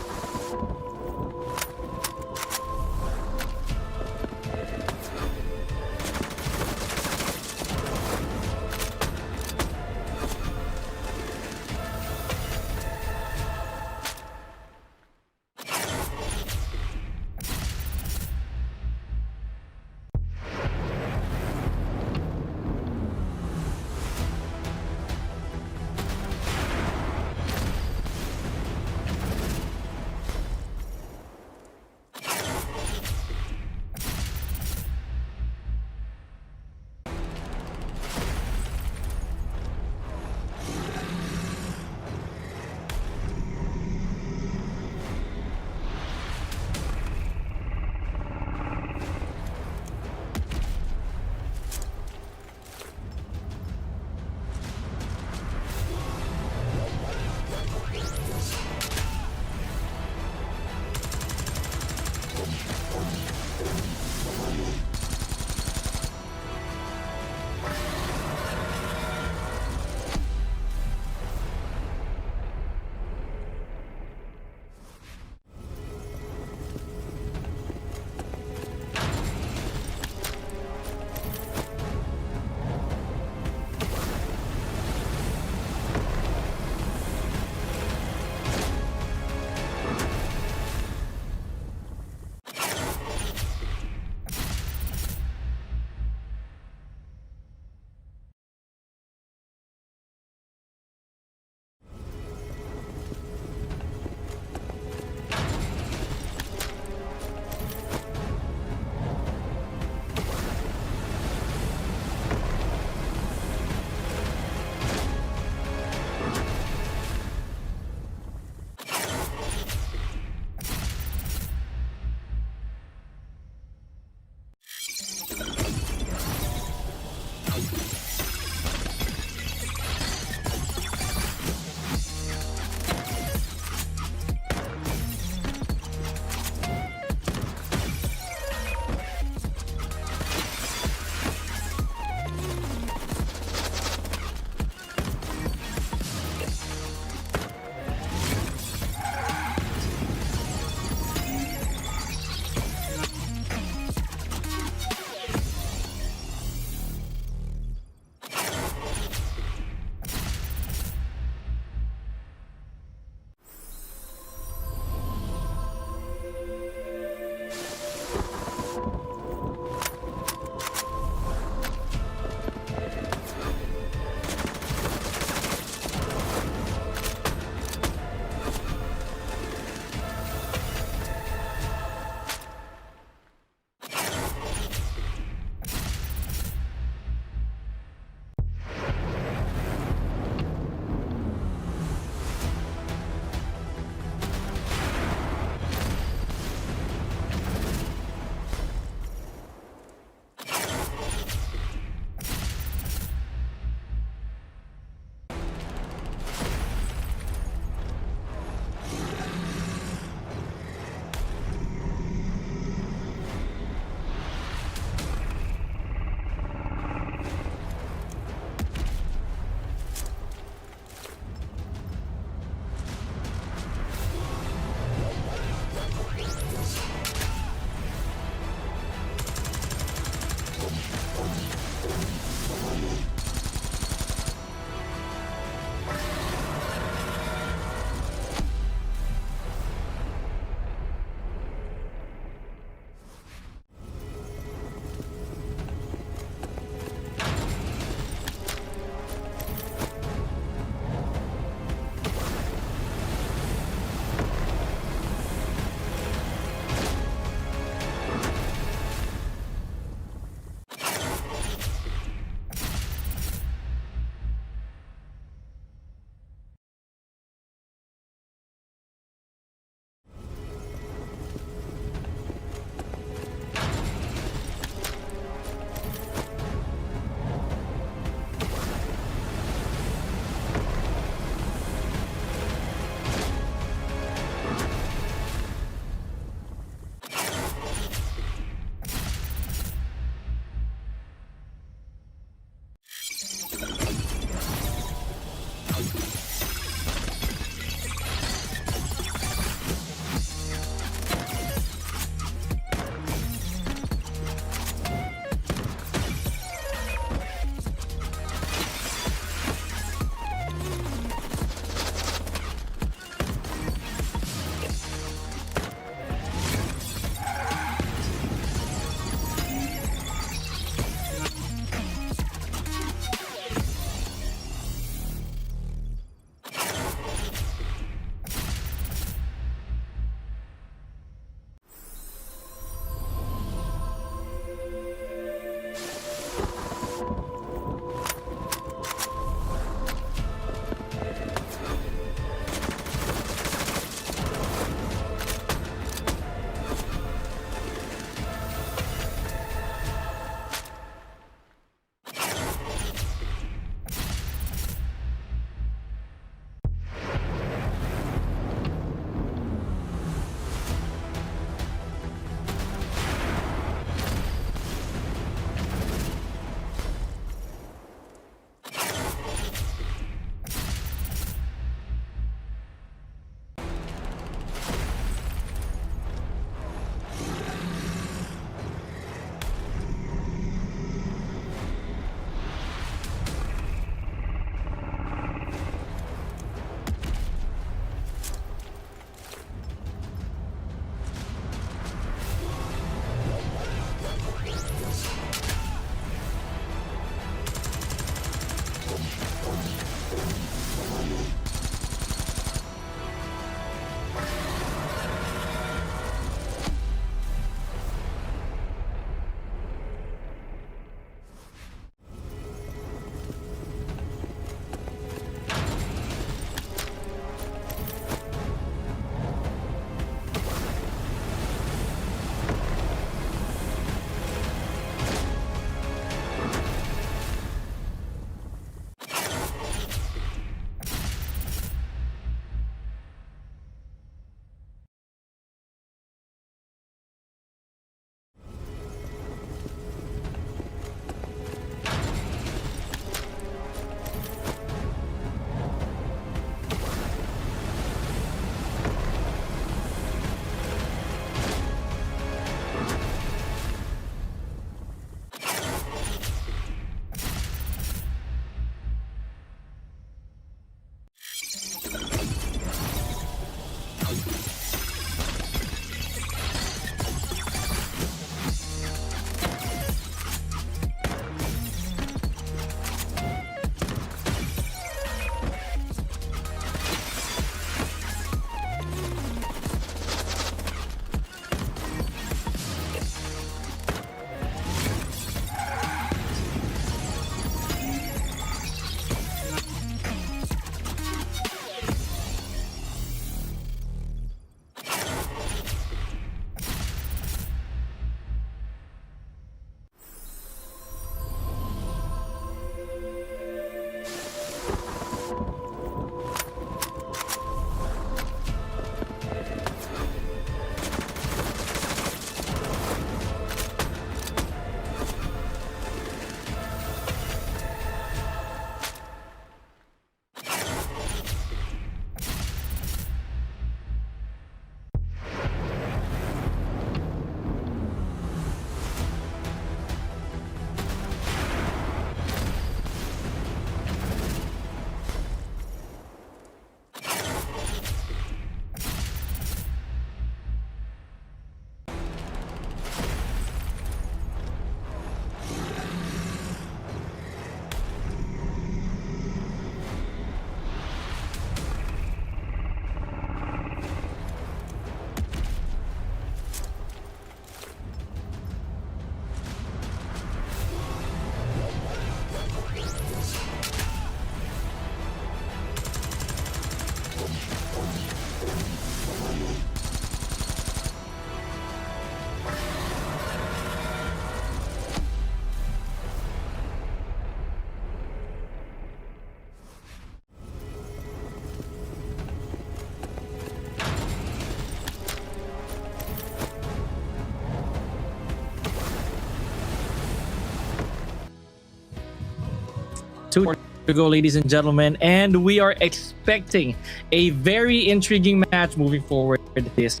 Speaker 1: 2 to go, ladies and gentlemen, and we are expecting a very intriguing match moving forward at this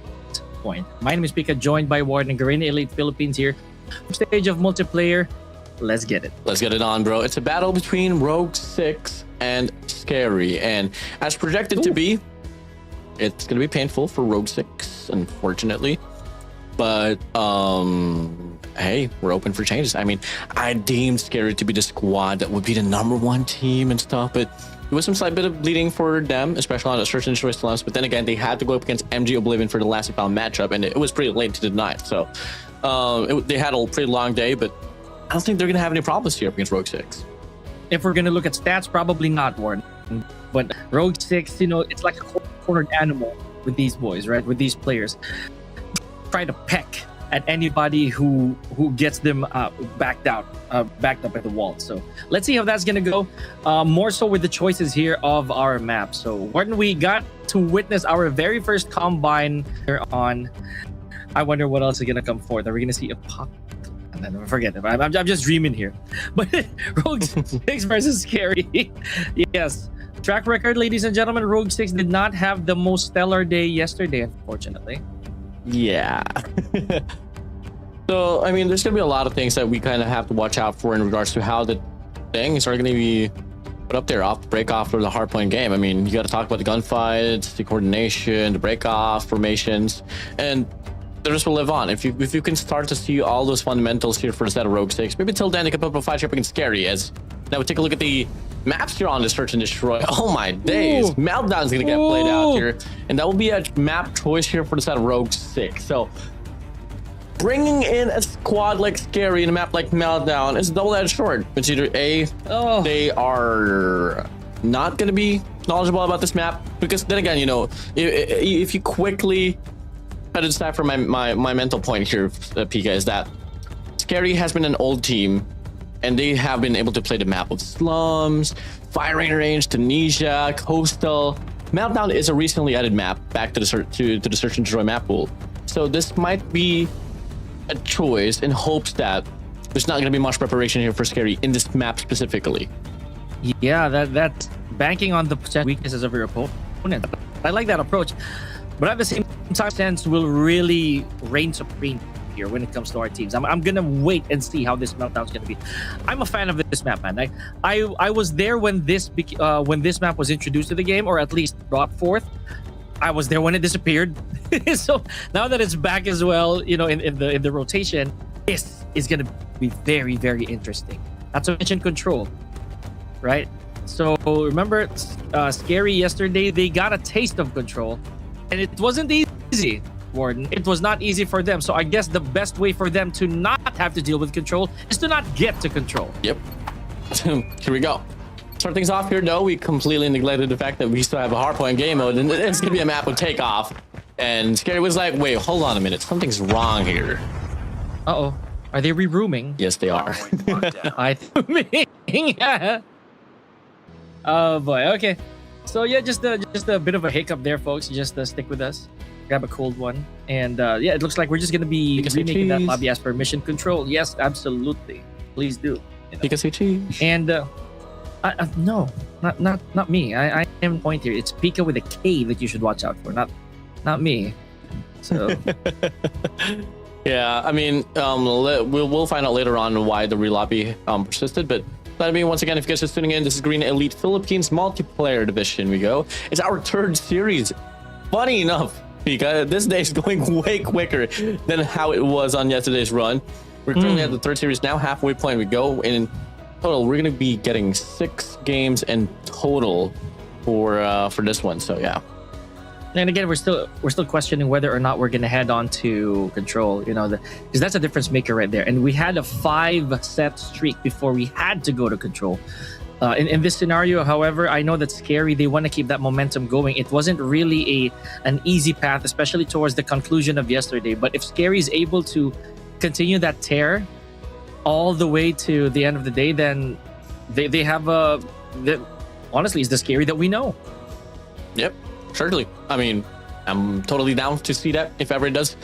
Speaker 1: point. My name is Pika, joined by Warden and Garena Elite Philippines here. Stage of multiplayer. Let's get it.
Speaker 2: Let's get it on, bro. It's a battle between Rogue 6 and Scary, and as projected to be, it's going to be painful for Rogue 6, unfortunately. But hey, we're open for changes. I mean, I deemed Scary to be the squad that would be the #1 team and stuff, but there was some slight bit of bleeding for them, especially on the search and choice slumps. But then again, they had to go up against MG Oblivion for the last round matchup, and it was pretty late to the night. So they had a pretty long day, but I don't think they're going to have any problems here against Rogue 6.
Speaker 1: If we're going to look at stats, probably not, Warden. But Rogue 6, you know, it's like a cornered animal with these boys, right? With these players. Try to peck at anybody who gets them backed up at the wall. So let's see how that's gonna go. More so with the choices here of our map. So Warden, we got to witness our very first combine here on. I wonder what else is gonna come forth. Are we gonna see a pop? And then forget it. I'm just dreaming here. But Rogue 6 versus Scary. Yes. Track record, ladies and gentlemen. Rogue 6 did not have the most stellar day yesterday, unfortunately.
Speaker 2: Yeah. So, I mean, there's going to be a lot of things that we kind of have to watch out for in regards to how the things are going to be put up there break off for the hardpoint game. I mean, you got to talk about the gunfights, the coordination, the break off formations, and the rest will live on. If you can start to see all those fundamentals here for the set of Rogue 6, maybe till then they can put up a fight up against Scary. As now we take a look at the maps here on the Search and Destroy. Oh my days. Ooh. Meltdown's gonna get played out here, and that will be a map choice here for the set of Rogue 6. So bringing in a squad like Scary in a map like Meltdown is a double-edged sword. It's either they are not gonna be knowledgeable about this map, because then again, you know, if you quickly try to decipher my mental point here, Pika, is that Scary has been an old team, and they have been able to play the map of slums, firing range, Tunisia, coastal. Meltdown is a recently added map back to the search and destroy map pool. So this might be a choice in hopes that there's not going to be much preparation here for Scary in this map specifically.
Speaker 1: Yeah, that's banking on the potential weaknesses of your opponent. I like that approach, but at the same time, sense will really reign supreme here when it comes to our teams. I'm gonna wait and see how this Meltdown's gonna be. I'm a fan of this map, man. I was there when this map was introduced to the game, or at least brought forth. I was there when it disappeared. So now that it's back as well, you know, in the rotation, this is gonna be very, very interesting. Not to mention control, right? So remember, Scary yesterday, they got a taste of control, and it wasn't easy. Warden, it was not easy for them. So I guess the best way for them to not have to deal with control is to not get to control.
Speaker 2: Yep. Here we go. Start things off here, though. We completely neglected the fact that we still have a hardpoint game mode, and it's gonna be a map with takeoff. And Scary was like, wait, hold on a minute, something's wrong here.
Speaker 1: Uh-oh. Are they re-rooming?
Speaker 2: Yes, they are.
Speaker 1: I think. Oh boy. Okay. So yeah, just a bit of a hiccup there, folks. Just stick with us. Grab a cold one, and yeah, it looks like we're just gonna be remaking that lobby as per mission control. Yes, absolutely. Please do. You know.
Speaker 2: Pika cheese.
Speaker 1: And no, not me. I am point here. It's Pika with a K that you should watch out for, not me. So
Speaker 2: yeah, I mean, we'll find out later on why the re-lobby persisted, but. That being, once again, if you guys are tuning in, this is Garena Elite Philippines multiplayer division. We go. It's our third series. Funny enough, because this day is going way quicker than how it was on yesterday's run. We're currently at the third series now, halfway point we go. And in total, we're going to be getting 6 games in total for this one. So yeah.
Speaker 1: And again, we're still questioning whether or not we're gonna head on to control. You know, because that's a difference maker right there. And we had a 5-set streak before we had to go to control. In this scenario, however, I know that Scary, they want to keep that momentum going. It wasn't really an easy path, especially towards the conclusion of yesterday. But if Scary is able to continue that tear all the way to the end of the day, then they have honestly, it's the Scary that we know.
Speaker 2: Yep. Certainly. I mean, I'm totally down to see that if ever it does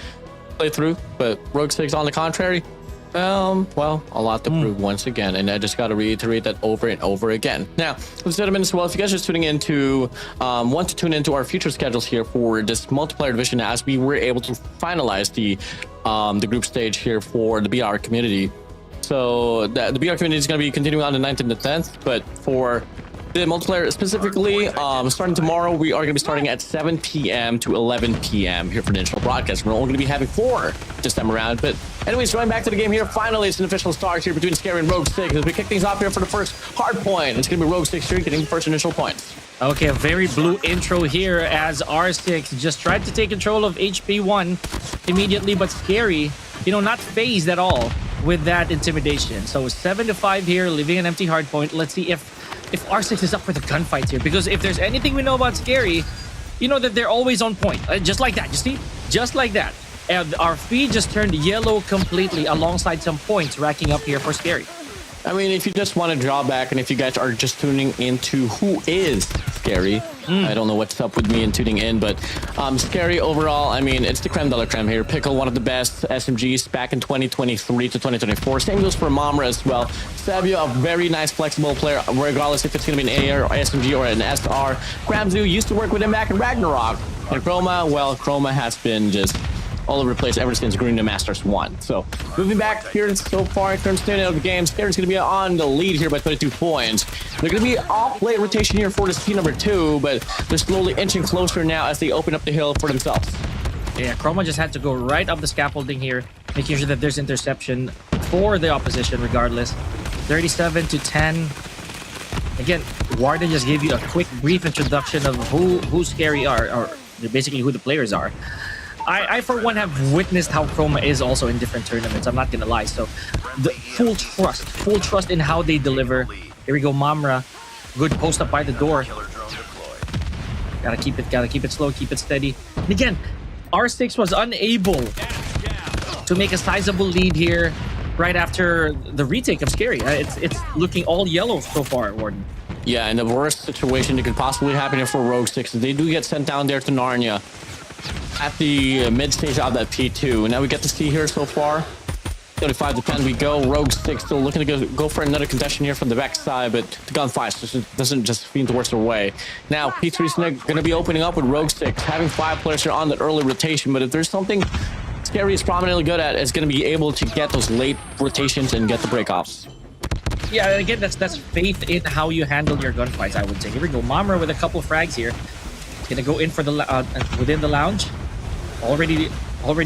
Speaker 2: play through. But Rogue 6, on the contrary, Well, a lot to prove once again, and I just got to reiterate that over and over again. Now, let's gentlemen, as well, if you guys are tuning into, want to tune into our future schedules here for this multiplayer division, as we were able to finalize the group stage here for the BR community. So the BR community is going to be continuing on the 9th and the 10th, but for the multiplayer specifically, starting tomorrow, we are going to be starting at 7 p.m. to 11 p.m. here for the initial broadcast. We're only going to be having 4 this time around. But anyways, going back to the game here, finally, it's an official start here between Scary and Rogue 6 as we kick things off here for the first hard point. It's going to be Rogue 6 here getting the first initial points.
Speaker 1: Okay, a very blue intro here as R6 just tried to take control of HP1 immediately, but Scary, not phased at all with that intimidation. So 7-5 here, leaving an empty hard point. Let's see if R6 is up for the gunfight here, because if there's anything we know about Scary, that they're always on point. Just like that, you see? Just like that. And our feed just turned yellow completely alongside some points racking up here for Scary.
Speaker 2: I mean, if you just want to draw back, and if you guys are just tuning into who is Scary, I don't know what's up with me and tuning in, but Scary overall, I mean, it's the creme de la creme here. Pickle, one of the best SMGs back in 2023 to 2024. Same goes for Mamra as well. Sabio, a very nice flexible player, regardless if it's going to be an AR or SMG or an SR. Gramzu used to work with him back in Ragnarok. And Chroma, well, Chroma has been just all over the place ever since Garena Masters 1. So moving back here so far in terms of the game, Scary's going to be on the lead here by 22 points. They're going to be off late rotation here for this team number 2, but they're slowly inching closer now as they open up the hill for themselves.
Speaker 1: Yeah, Chroma just had to go right up the scaffolding here, making sure that there's interception for the opposition regardless. 37-10. Again, Warden just gave you a quick, brief introduction of who Scary are, or basically who the players are. I for one, have witnessed how Chroma is also in different tournaments. I'm not gonna lie. So, the full trust in how they deliver. Here we go, Mamra. Good post up by the door. Gotta keep it slow, keep it steady. And again, R6 was unable to make a sizable lead here right after the retake of Scary. It's looking all yellow so far, Warden.
Speaker 2: Yeah, and the worst situation that could possibly happen here for Rogue 6 is they do get sent down there to Narnia at the mid stage of that P2. Now we get to see here so far 35-10 we go. Rogue 6 still looking to go for another contestation here from the back side, but the gunfight doesn't just seem to work their way. Now P3 is going to be opening up with Rogue 6, having 5 players here on the early rotation, but if there's something Scary is prominently good at, is going to be able to get those late rotations and get the breakoffs.
Speaker 1: Yeah, again, that's faith in how you handle your gunfights, I would say. Here we go, Mamra with a couple of frags here. Gonna go in for the within the lounge. Already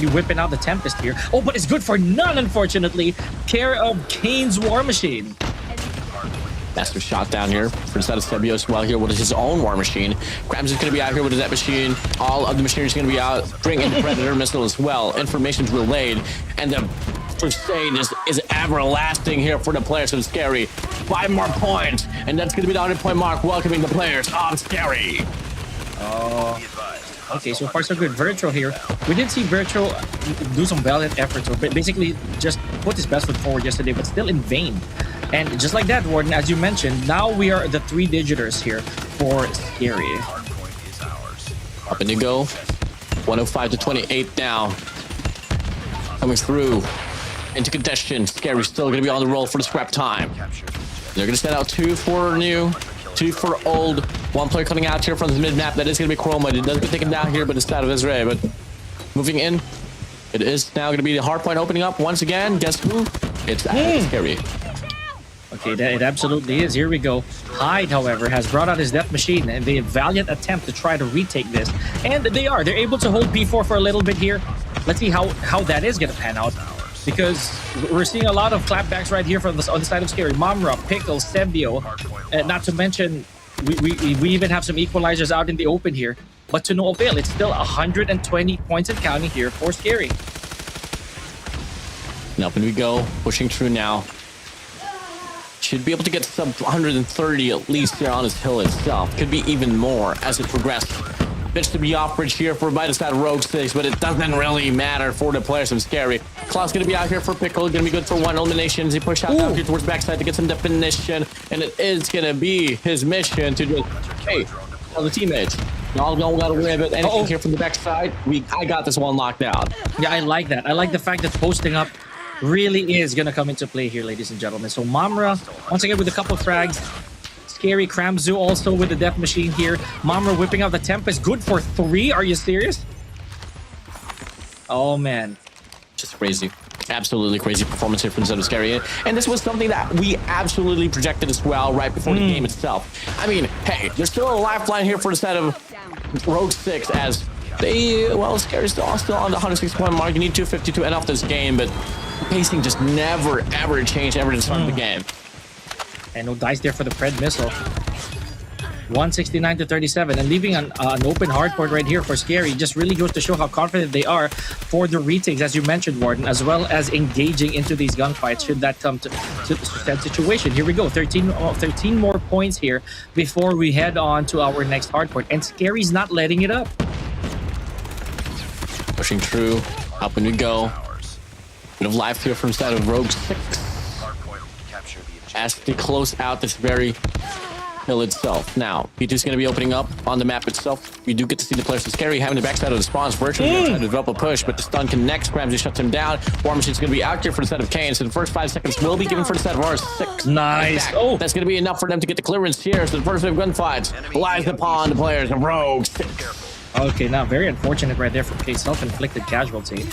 Speaker 1: whipping out the Tempest here. Oh, but it's good for none, unfortunately. Care of Kane's War Machine.
Speaker 2: Master shot down here for the side of Sebio as well here with his own War Machine. Grams is going to be out here with his Net Machine. All of the machinery is going to be out. Bring in the Predator Missile as well. Information's relayed. And the crusade is everlasting here for the players of Scary. 5 more points. And that's going to be the 100-point mark, welcoming the players of Scary.
Speaker 1: Okay, so far so good. Virtual here. We did see Virtual do some valiant efforts, or basically just put his best foot forward yesterday, but still in vain. And just like that, Warden, as you mentioned, now we are the 3-digiters here for Scary.
Speaker 2: Up and you go. 105-28 now. Coming through into contention. Scary's still going to be on the roll for the scrap time. They're going to send out 2 for new, 2 for old. 1 player coming out here from the mid-map. That is going to be Chroma. It doesn't get taken down here, but it's out of Israel. But moving in, it is now going to be the Hardpoint opening up once again. Guess who? It's Scary.
Speaker 1: Okay, it absolutely is. Here we go. Hyde, however, has brought out his Death Machine, and they valiant attempt to try to retake this. And they're able to hold P4 for a little bit here. Let's see how that is going to pan out, because we're seeing a lot of clapbacks right here from on the side of Scary. Mamra, Pickle, Sebio, not to mention we even have some equalizers out in the open here, but to no avail. It's still 120 points and counting here for Scary.
Speaker 2: And up and we go, pushing through now. Should be able to get sub 130 at least there on his hill itself. Could be even more as it progresses. Bitch to be off bridge here for by the side of Rogue 6, but it doesn't really matter for the players of Scary. Klaus gonna be out here for Pickle, gonna be good for 1 elimination as he pushed out down here towards backside to get some definition, and it is gonna be his mission to just, hey, tell the teammates, y'all don't gotta worry about anything here from the backside. I got this one locked out.
Speaker 1: Yeah, I like that. I like the fact that posting up really is going to come into play here, ladies and gentlemen. So Mamra, once again, with a couple of frags. Scary Kramzu also with the Death Machine here. Mamra whipping out the Tempest. Good for 3. Are you serious? Oh, man.
Speaker 2: Just crazy. Absolutely crazy performance here from Scary. And this was something that we absolutely projected as well right before the game itself. I mean, hey, there's still a lifeline here for the set of Rogue 6 as they, well, Scary's still on the 160-point mark. You need 250 to end off this game, but pacing just never, ever changed ever to start the game.
Speaker 1: And no dice there for the Pred missile. 169 to 37, and leaving an open hardpoint right here for Scary just really goes to show how confident they are for the retakes, as you mentioned, Warden, as well as engaging into these gunfights should that come to that situation. Here we go, 13 more points here before we head on to our next hardpoint, and Scary's not letting it up.
Speaker 2: Pushing through, up and we go. Bit of life here from the side of Rogue 6 as they close out this very hill itself. Now, P2's going to be opening up on the map itself. We do get to see the players of Scary having the backside of the spawns virtually trying to develop a push, but the stun connects. Ramsey shuts him down. War Machine's going to be out here for the set of Kane, so the first 5 seconds will be given for the set of R6.
Speaker 1: Nice. Oh,
Speaker 2: that's going to be enough for them to get the clearance here. So the first wave of gunfights lies upon the players of Rogue 6.
Speaker 1: Okay, now very unfortunate right there for K, self-inflicted casualty.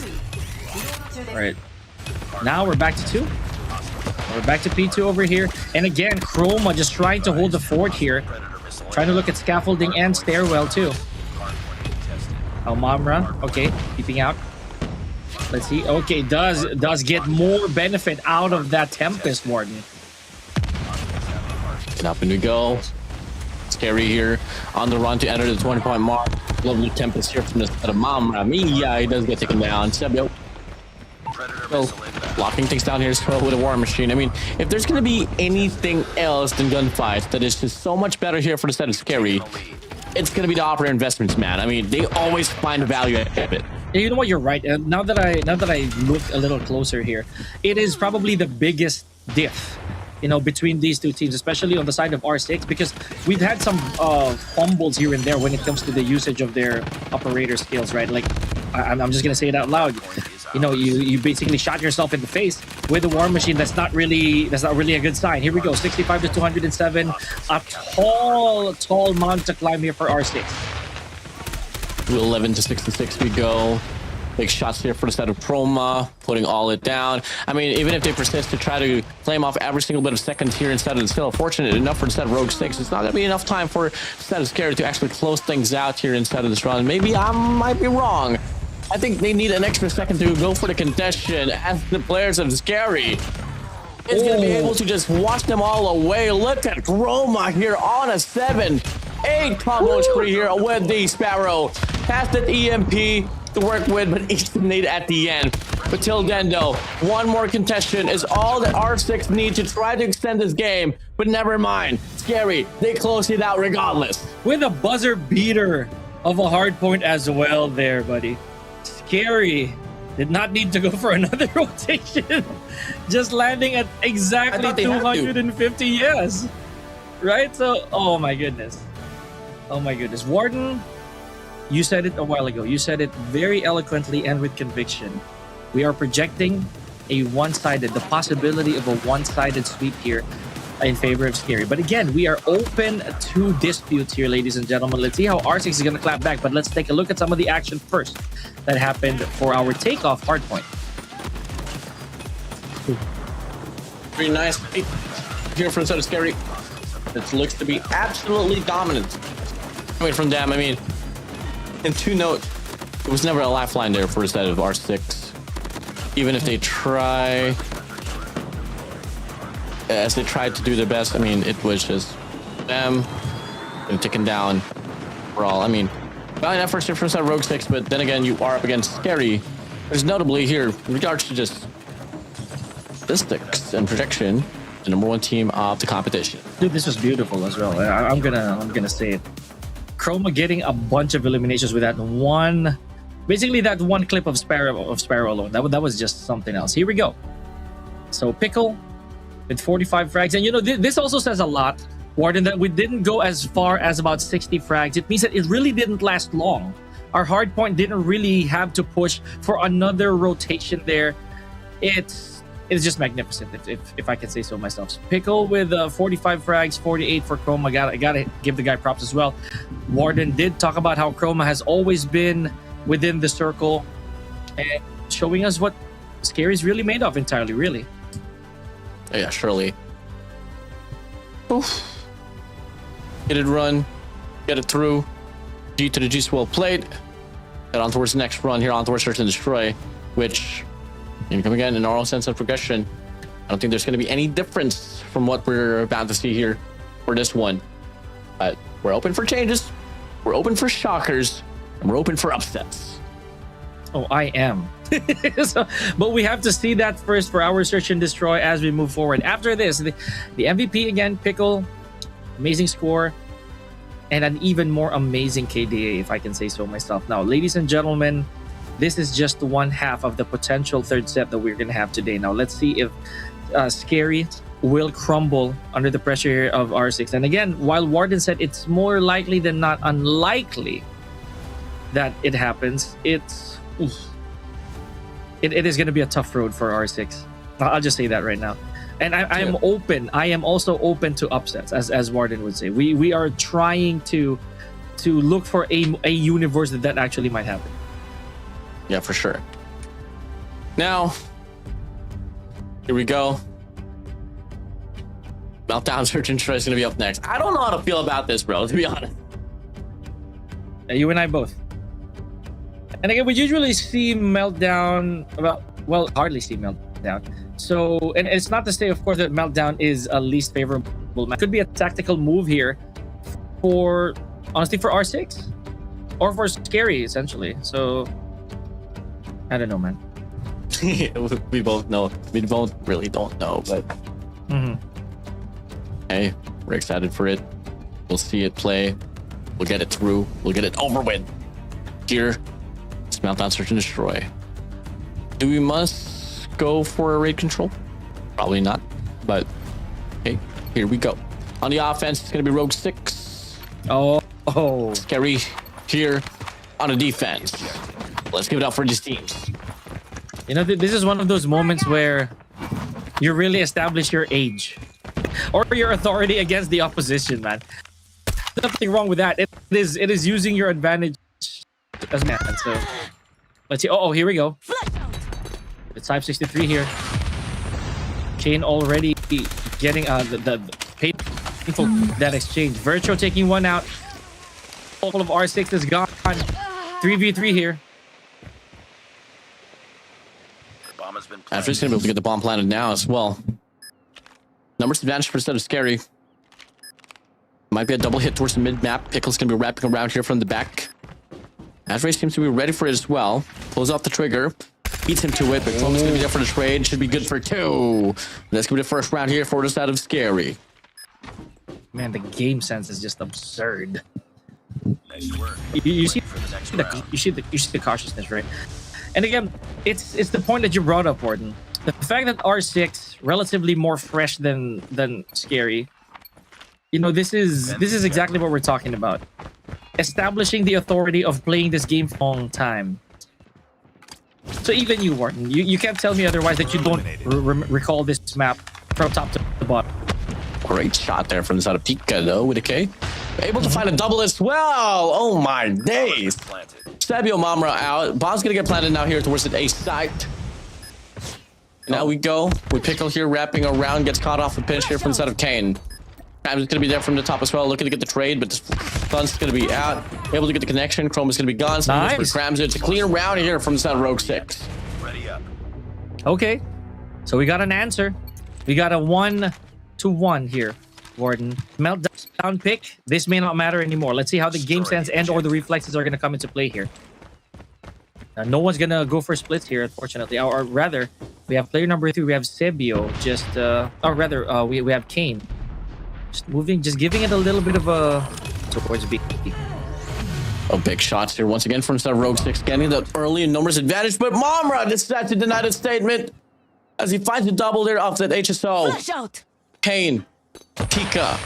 Speaker 1: All right, now we're back to 2. We're back to P2 over here. And again, Chroma just trying to hold the fort here. Trying to look at scaffolding and stairwell too. Oh, Mamra. Okay, keeping out. Let's see. Okay, does get more benefit out of that Tempest, Warden.
Speaker 2: And up and we go. Scary here on the run to enter the 20-point mark. Lovely Tempest here from the set of Mamra. Yeah, he does get taken down. Sebio. So, locking things down here as well with a War Machine. I mean, if there's going to be anything else than gunfights that is just so much better here for the set of Scary, it's going to be the operator investments, man. I mean, they always find value at it.
Speaker 1: You know what? You're right. Now that I look a little closer here, it is probably the biggest diff, you know, between these two teams, especially on the side of R6, because we've had some fumbles here and there when it comes to the usage of their operator skills, right? Like, I'm just gonna say it out loud. You know, you basically shot yourself in the face with a War Machine. That's not really a good sign. Here we go, 65 to 207. A tall mount to climb here for R6.
Speaker 2: 11 to 66 we go. Big shots here for the set of Chroma, putting all it down. I mean, even if they persist to try to claim off every single bit of seconds here instead of the still fortunate enough for the set of Rogue 6, it's not going to be enough time for the set of Scary to actually close things out here instead of this run. Maybe I might be wrong. I think they need an extra second to go for the contestation as the players of Scary is going to be able to just wash them all away. Look at Chroma here on a 7-8 combo spree here with the Sparrow. Past that EMP to work with, but exterminate at the end. But till then, though, one more contestation is all that R6 need to try to extend this game. But never mind, Scary, they close it out regardless.
Speaker 1: With a buzzer beater of a hard point as well there, buddy. Scary did not need to go for another rotation. Just landing at exactly 250, yes. Right? So, oh my goodness. Oh my goodness. Warden, you said it a while ago. You said it very eloquently and with conviction. We are projecting a one-sided, the possibility of a one-sided sweep here in favor of Scary. But again, we are open to disputes here, ladies and gentlemen. Let's see how R6 is going to clap back. But let's take a look at some of the action first that happened for our takeoff hardpoint.
Speaker 2: Very nice here from Soda Scary. It looks to be absolutely dominant coming from them. I mean, in 2-note, it was never a lifeline there for a set of R6. Even if they try, as they tried to do their best, I mean, it was just them and taken down for all. I mean, valiant efforts here from set of Rogue 6, but then again, you are up against Scary. There's notably here, in regards to just statistics and projection, the #1 team of the competition.
Speaker 1: Dude, this was beautiful as well. I'm gonna say it. Chroma getting a bunch of eliminations with that one, basically that one clip of Sparrow alone. That was just something else. Here we go. So Pickle with 45 frags, and you know this also says a lot, Warden, that we didn't go as far as about 60 frags. It means that it really didn't last long. Our hardpoint didn't really have to push for another rotation there. It's it's just magnificent, if I can say so myself. Pickle with 45 frags, 48 for Chroma. I gotta give the guy props as well. Warden did talk about how Chroma has always been within the circle and showing us what Scary's really made of entirely, really.
Speaker 2: Yeah, surely. Oof. Get it run, get it through. G to the G swell plate. Head on towards the next run here, on towards Search and Destroy, which, come again, in our sense of progression, I don't think there's going to be any difference from what we're about to see here for this one. But we're open for changes, we're open for shockers, and we're open for upsets.
Speaker 1: Oh, I am. But we have to see that first for our Search and Destroy as we move forward. After this, the MVP again, Pickle, amazing score, and an even more amazing KDA, if I can say so myself. Now, ladies and gentlemen, this is just one half of the potential third set that we're going to have today. Now, let's see if Scary will crumble under the pressure here of R6. And again, while Warden said it's more likely than not unlikely that it happens, it is going to be a tough road for R6. I'll just say that right now. And I am open. I am also open to upsets, as Warden would say. We are trying to look for a universe that actually might happen.
Speaker 2: Yeah, for sure. Now, here we go. Meltdown Search and Destroy is going to be up next. I don't know how to feel about this, bro, to be honest.
Speaker 1: You and I both. And again, we usually see Meltdown, hardly see Meltdown. So, and it's not to say, of course, that Meltdown is a least favorable. It could be a tactical move here honestly, for R6 or for Scary, essentially. So, I don't know, man.
Speaker 2: We both know. We both really don't know, but hey, we're excited for it. We'll see it play. We'll get it through. We'll get it over with. Here, it's Meltdown Search and Destroy. Do we must go for a raid control? Probably not, but hey, here we go. On the offense, it's gonna be Rogue 6.
Speaker 1: Oh.
Speaker 2: Scary here on the defense. Let's give it up for these teams.
Speaker 1: You know, this is one of those moments where you really establish your age or your authority against the opposition, man. Nothing wrong with that. It is using your advantage as man. So let's see. Oh, here we go. It's Type 63 here. Kane already getting the painful that exchange. Virtuo taking one out. All of R6 is gone. 3v3 here.
Speaker 2: After he's gonna be able to get the bomb planted now as well. Numbers advantage for instead of Scary. Might be a double hit towards the mid map. Pickle's gonna be wrapping around here from the back. Azrae seems to be ready for it as well. Pulls off the trigger. Beats him to it, but Chroma's gonna be there for the trade. Should be good for 2. That's gonna be the first round here for the side of Scary.
Speaker 1: Man, the game sense is just absurd.
Speaker 3: Nice work.
Speaker 1: You see the cautiousness, right? And again, it's the point that you brought up, Warden. The fact that R6 relatively more fresh than Scary. You know, this is exactly what we're talking about. Establishing the authority of playing this game for a long time. So even you, Warden, you can't tell me otherwise that you don't recall this map from top to the bottom.
Speaker 2: Great shot there from the side of Pika, though, with a K. Able to find a double as well. Oh my days. Sabio Mamra out. Bomb's gonna get planted now here towards the A site. Now we go with Pickle here wrapping around, gets caught off a pinch here from the side of Kane. Crams is gonna be there from the top as well, looking to get the trade, but this Fun's gonna be out. Able to get the connection. Chrome is gonna be gone. So
Speaker 1: nice.
Speaker 2: Crams, it's a clean round here from the side of Rogue 6.
Speaker 3: Ready up.
Speaker 1: Okay, so we got an answer. We got a 1-1 here, Warden. Meltdown pick. This may not matter anymore. Let's see how the game sense and or the reflexes are going to come into play here. No one's going to go for splits here, unfortunately. Or rather, we have player number 3. We have Sebio. We have Kane. Just giving it a little bit of a towards B.
Speaker 2: Oh, big shots here once again from Rogue 6, getting the early numbers advantage, but Mamra decides to deny the statement as he finds a double there off that HSO.
Speaker 4: Flash out.
Speaker 2: Kane, Pika.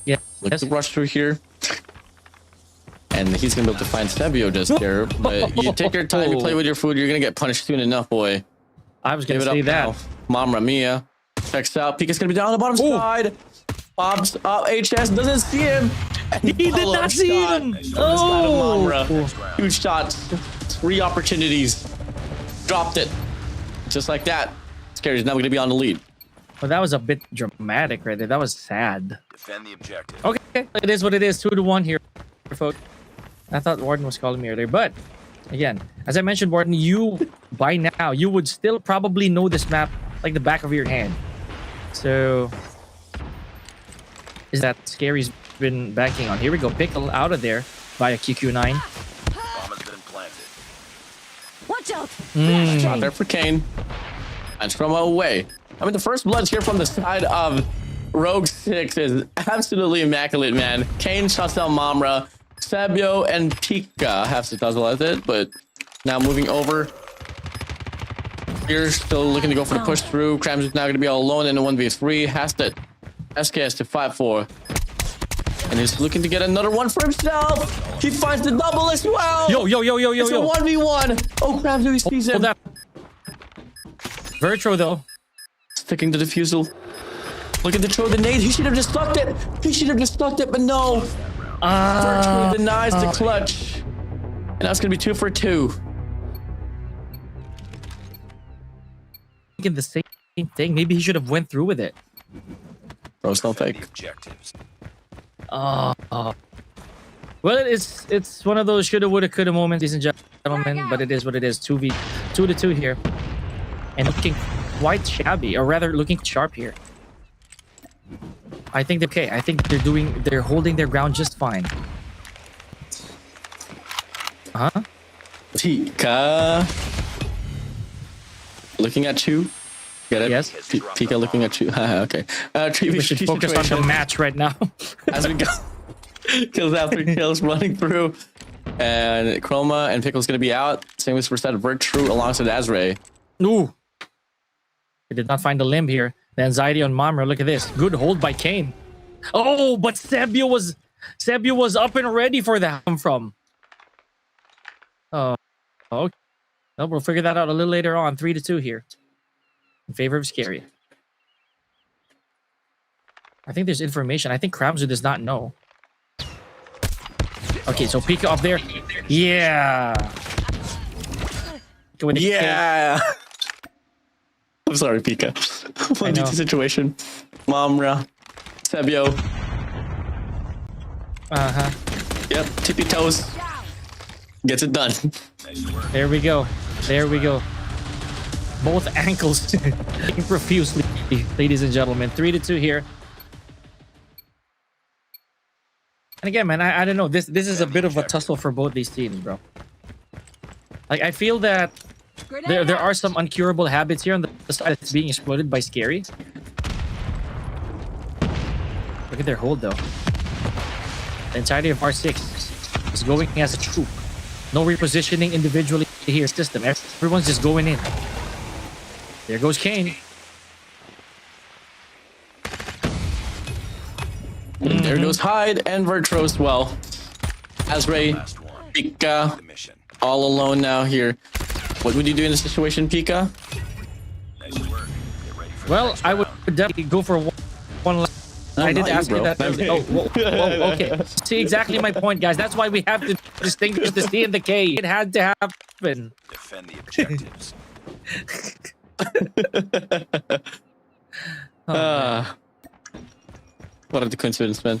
Speaker 1: Yeah.
Speaker 2: Look to rush through here. And he's going to be able to find Sebio just there. But you take your time, you play with your food, you're going to get punished soon enough, boy.
Speaker 1: I was going to say that.
Speaker 2: Mamra Mia checks out. Pika's gonna be down on the bottom side. Pops up. HS doesn't see him.
Speaker 1: He did not see him.
Speaker 2: Oh,
Speaker 1: Oh,
Speaker 2: huge shots. 3 opportunities. Dropped it. Just like that. Scary's now gonna be on the lead.
Speaker 1: well, that was a bit dramatic right there. That was sad.
Speaker 3: Defend the objective.
Speaker 1: Okay, it is what it is. 2-1 here, folks. I thought Warden was calling me earlier, but again, as I mentioned, Warden, you by now you would still probably know this map like the back of your hand. So is that Scary's been banking on? Here we go, Pickle out of there via QQ9.
Speaker 3: Bomb has been planted.
Speaker 4: Watch out!
Speaker 2: Shot there for Kane. And from away. I mean, the first bloods here from the side of Rogue 6 is absolutely immaculate, man. Kane shots down Mamra. Sabio and Pika have to tussle at it, but now moving over. Here, still looking to go for the push through. Krams is now going to be all alone in the 1v3. Has to SKS to 5-4. And he's looking to get another one for himself. He finds the double as well.
Speaker 1: Yo.
Speaker 2: It's a 1v1. Oh, Krams, he sees him.
Speaker 1: Hold up. Virtro though.
Speaker 2: Sticking to the defusal. Looking to throw the nade. He should have just stuck it. But no. Virtually denies the clutch. And that's going to be 2 for 2.
Speaker 1: Thinking the same thing. Maybe he should have went through with it.
Speaker 2: Bro's no
Speaker 3: Defend
Speaker 2: fake.
Speaker 3: the objectives.
Speaker 1: Well, it's one of those shoulda, woulda, coulda moments, ladies and gentlemen. But it is what it is. 2-2 here, and looking quite shabby, or rather, looking sharp here. I think they're okay. I think they're holding their ground just fine.
Speaker 2: Pika. Looking at you. Get it?
Speaker 1: Yes.
Speaker 2: Pika looking at you. Okay.
Speaker 1: We should focus on the match right now.
Speaker 2: As we go. Kills after kills running through. And Chroma and Pickle's going to be out. Same as for set of Virtue alongside Azray.
Speaker 1: Ooh. We did not find the limb here. The anxiety on Mamra. Look at this. Good hold by Kane. Oh, but Sabio was up and ready for that come from. Oh, okay. Well, we'll figure that out a little later on. 3-2 here. In favor of Scary. I think there's information. I think Kramzu does not know. Okay, so Pika up there. Yeah.
Speaker 2: Yeah. I'm sorry, Pika. 1v2 situation. Mamra. Sabio. Yep, tippy toes. Gets it done.
Speaker 1: There we go. Both ankles profusely, ladies and gentlemen. 3-2 here. And again, man, I don't know. This is a bit of a tussle for both these teams, bro. Like, I feel that there are some uncurable habits here on the side that's being exploited by Scary. Look at their hold, though. The entirety of R6 is going as a troop. No repositioning individually here. System. Everyone's just going in. There goes Kane.
Speaker 2: There goes Hyde and Virtro as well. Azray,
Speaker 3: Last one.
Speaker 2: Pika,
Speaker 3: The mission.
Speaker 2: all alone now here. What would you do in this situation, Pika?
Speaker 3: Nice work. Get ready for
Speaker 1: Well, I would definitely go for one last. I did
Speaker 2: not you,
Speaker 1: ask you
Speaker 2: bro.
Speaker 1: that. Oh, whoa, okay. See exactly my point, guys. That's why we have to distinguish the C and the K. It had to happen.
Speaker 3: defend the objectives.
Speaker 2: What a coincidence, man.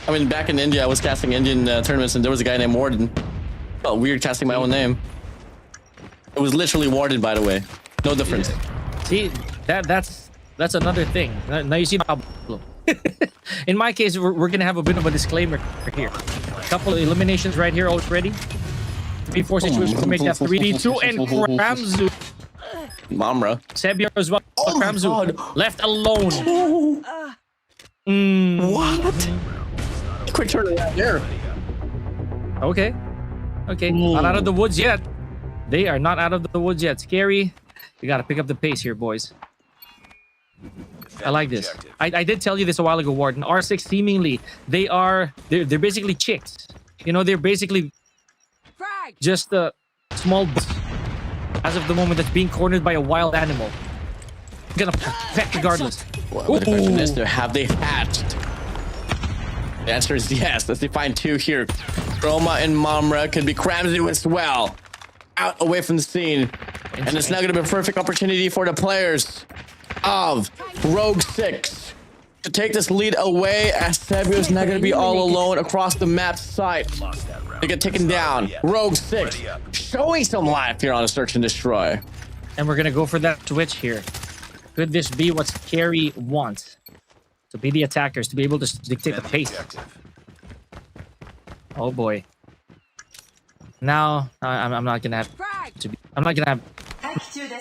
Speaker 2: I mean, back in India, I was casting Indian tournaments, and there was a guy named Warden. Felt weird casting my own name. It was literally Warden, by the way. No difference.
Speaker 1: See, that's another thing. Now you see the problem. In my case, we're gonna have a bit of a disclaimer here. A couple of eliminations right here already. 3-4 situation to make that 3-2 and Kramzu.
Speaker 2: Mamra.
Speaker 1: Sebio as well.
Speaker 2: Oh my
Speaker 1: Kramzu
Speaker 2: God.
Speaker 1: left alone.
Speaker 2: What? Quick turn around there.
Speaker 1: Okay. Not out of the woods yet. They are not out of the woods yet. Scary. You gotta pick up the pace here, boys.
Speaker 3: Defend
Speaker 1: I like
Speaker 3: the
Speaker 1: this.
Speaker 3: objective.
Speaker 1: I did tell you this a while ago, Warden. R6 seemingly they're basically chicks. You know, they're basically
Speaker 4: Frag!
Speaker 1: just a small as of the moment that's being cornered by a wild animal. gonna protect regardless.
Speaker 2: Well, the question is, have they hatched? The answer is yes. Let's find two here. Chroma and Mamra could be Cramsy as well. Out away from the scene. And it's now going to be a perfect opportunity for the players of Rogue 6 to take this lead away, as Sebio is now going to be all alone across the map site. They get taken down. Rogue 6 showing some life here on a search and destroy.
Speaker 1: And we're gonna go for that switch here. Could this be what Scary wants? To be the attackers, to be able to dictate the pace. Oh boy. Now I'm not gonna have to be. I'm not gonna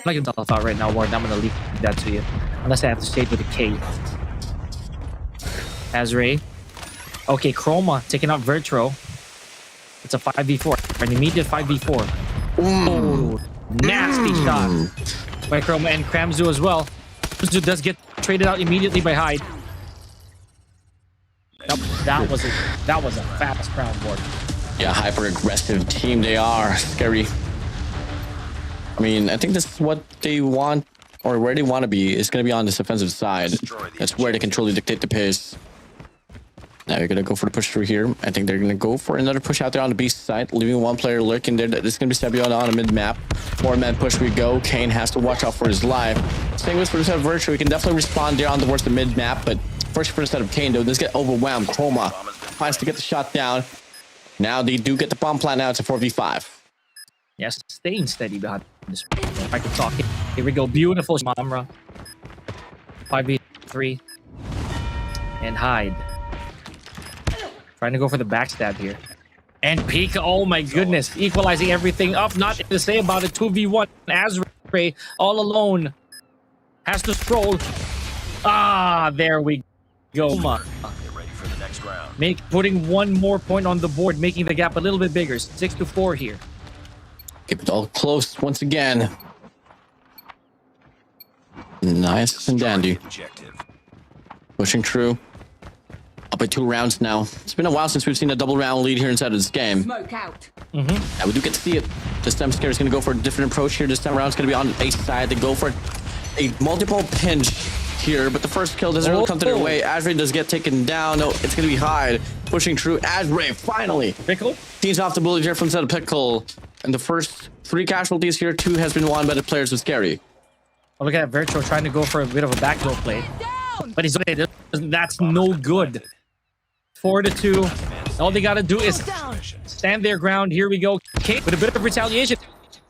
Speaker 1: tell a thought right now, Warden. I'm gonna leave that to you, unless I have to say it with a K. Azray. Okay, Chroma taking out Virtro. It's a 5v4, an immediate 5v4. Oh, nasty shot by Chroma and Cramzu as well. Cramzu does get traded out immediately by Hyde. That was a fast round, Warden.
Speaker 2: Yeah, hyper aggressive team they are. Scary. I mean, I think this is what they want, or where they want to be. Is going to be on this offensive side. That's where they can truly dictate the pace. Now you're going to go for the push through here. I think they're going to go for another push out there on the B side, leaving one player lurking there. This is going to be Sebio on a mid-map. 4-man push we go. Kane has to watch out for his life. Same goes for the set of Virtue. He can definitely respond there on towards the mid-map, but first for the set of Kane, though, does get overwhelmed. Chroma finds to get the shot down. Now they do get the bomb plant. Now it's a 4v5.
Speaker 1: Yes, staying steady behind this. If I can talk. Here we go. Beautiful Mamra. 5v3. And Hyde. Trying to go for the backstab here. And Pika, oh my goodness. Equalizing everything up. Not to say about it. 2v1. Azray all alone. Has to stroll. Ah, there we go. Putting one more point on the board, making the gap a little bit bigger. 6-4 here.
Speaker 2: Keep it all close once again. Nice and dandy. Pushing through. Up by 2 rounds now. It's been a while since we've seen a double round lead here inside of this game.
Speaker 4: Smoke out.
Speaker 2: Now we do get to see it. This time Scary's going to go for a different approach here. This time around it's going to be on the A side. They go for a multiple pinch here, but the first kill doesn't really come to their way. Azray does get taken down. No, it's going to be Hyde pushing through. Azray finally
Speaker 1: Pickle
Speaker 2: teams off the bullet here from set of Pickle. And the first 3 casualties here, 2 has been won by the players with Scary.
Speaker 1: Oh, look at that Virtual trying to go for a bit of a backdoor play. But he's that's no good. 4-2. All they got to do is stand their ground. Here we go. Kate with a bit of retaliation.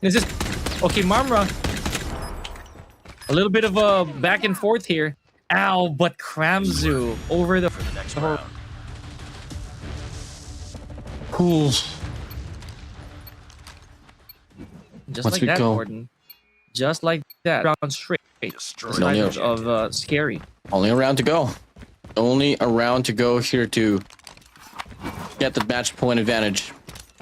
Speaker 1: Is this okay? Mamra. A little bit of a back and forth here. Ow, but Cramzu over the
Speaker 3: next round.
Speaker 2: Cool.
Speaker 1: Just
Speaker 2: Once
Speaker 1: like
Speaker 2: we
Speaker 1: that,
Speaker 2: go.
Speaker 1: Gordon. Just like that. Round straight.
Speaker 3: Destroy
Speaker 2: No,
Speaker 3: the
Speaker 2: no.
Speaker 3: objective.
Speaker 1: Of Scary.
Speaker 2: Only a round to go. Only a round to go here to get the match point advantage.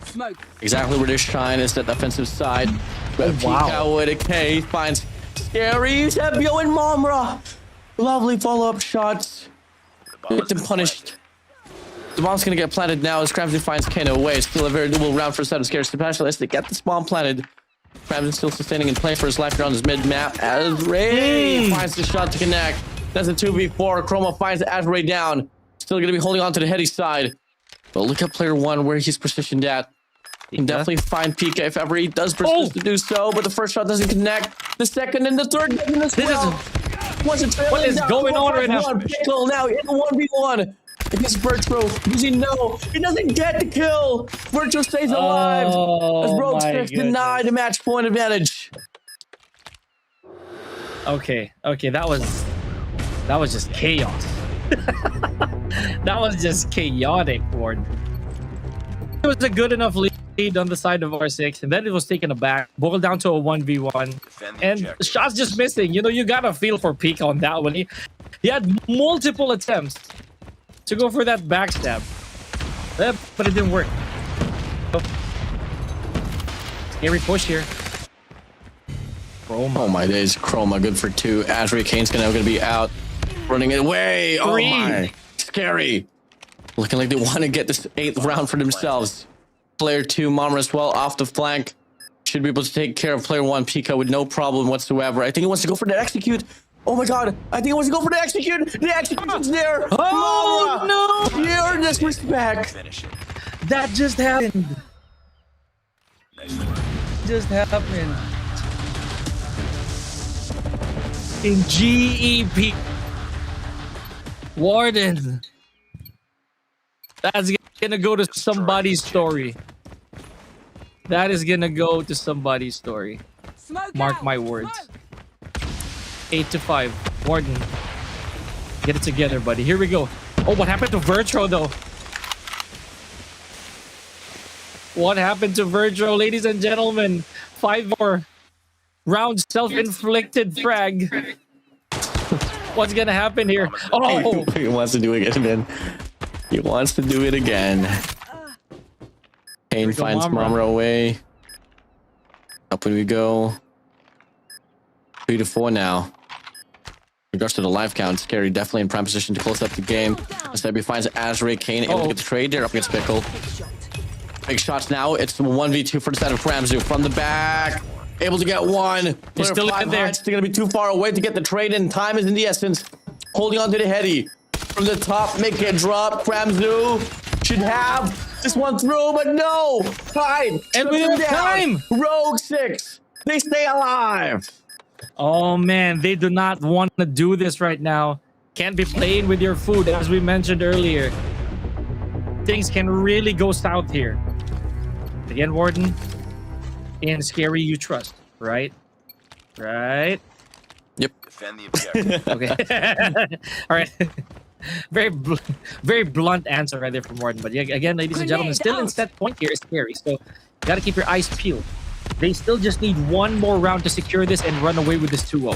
Speaker 4: Smoke.
Speaker 2: Exactly where they shine is that offensive side. But
Speaker 1: wow.
Speaker 2: Pika with a K finds Scary, Sebio, and Mamra. Lovely follow-up shots. Get them punished. The bomb's gonna get planted now as Cramsey finds Kano away. Still a very doable round for a set of Scary specialists. They get this bomb planted. Cramsey still sustaining and playing for his life here on his mid-map. As Ray finds the shot to connect. That's a 2v4. Chroma finds Azray down. Still going to be holding on to the heady side. But look at player 1 where he's positioned at. He can definitely find Pika if ever he does persist to do so. But the first shot doesn't connect. The second and the third doesn't as well.
Speaker 1: What is going on right now?
Speaker 2: Pickle now in the 1v1 against Virtro. Does he know? He doesn't get the kill. Virtro stays alive. As Rogue 6 denied a match point advantage.
Speaker 1: Okay, that was just chaos. That was just chaotic, Ward. It was a good enough lead on the side of R6, and then it was taken aback, boiled down to a 1v1, and the shot's just missing. You know, you got to feel for Pika on that one. He had multiple attempts to go for that backstab, but it didn't work. Scary push here.
Speaker 2: Oh my days, Chroma good for 2. Azray Kane's gonna be out, running it away. Oh my, Scary. Looking like they want to get this 8th round for themselves. Player 2, Mamra as well off the flank. Should be able to take care of player 1, Pika, with no problem whatsoever. I think he wants to go for that execute. Oh my god, I think I was going for the execute. The execution's there.
Speaker 1: Oh,
Speaker 2: Laura, pure disrespect.
Speaker 3: Finish it.
Speaker 1: That just happened.
Speaker 3: Nice work.
Speaker 1: Just happened. In GEP. Warden. That's gonna go to somebody's story. That is gonna go to somebody's story.
Speaker 4: Smoke
Speaker 1: Mark
Speaker 4: out.
Speaker 1: my words.
Speaker 4: Smoke.
Speaker 1: 8-5. Warden. Get it together, buddy. Here we go. Oh, what happened to Virtro, though? What happened to Virtro, ladies and gentlemen? 5 more. Round self-inflicted frag. What's gonna happen here? Oh!
Speaker 2: He wants to do it again, man. He wants to do it again. Kane
Speaker 1: we go,
Speaker 2: finds
Speaker 1: Mamra.
Speaker 2: Mamra away. Up we go. 3-4 now. In regards to the life count, Scary definitely in prime position to close up the game. Instead, he finds Azray, Kane able to get the trade there up against Pickle. Big shots now. It's 1v2 for the side of Ramzu from the back. Able to get one.
Speaker 1: He's still in there.
Speaker 2: It's going to be too far away to get the trade in. Time is in the essence. Holding on to the heady. From the top, make it drop. Ramzu should have this one through, but no. Time.
Speaker 1: And we
Speaker 2: Took him
Speaker 1: have
Speaker 2: down.
Speaker 1: time.
Speaker 2: Rogue 6. They stay alive.
Speaker 1: Oh man, they do not want to do this right now. Can't be playing with your food, as we mentioned earlier. Things can really go south here. Again, Warden. In Scary, you trust, right? Right?
Speaker 2: Yep.
Speaker 3: Defend the objective.
Speaker 1: Okay. All right. Very blunt answer right there from Warden. But yeah, again, ladies and gentlemen, still in set point here is Scary. So gotta keep your eyes peeled. They still just need one more round to secure this and run away with this 2-0.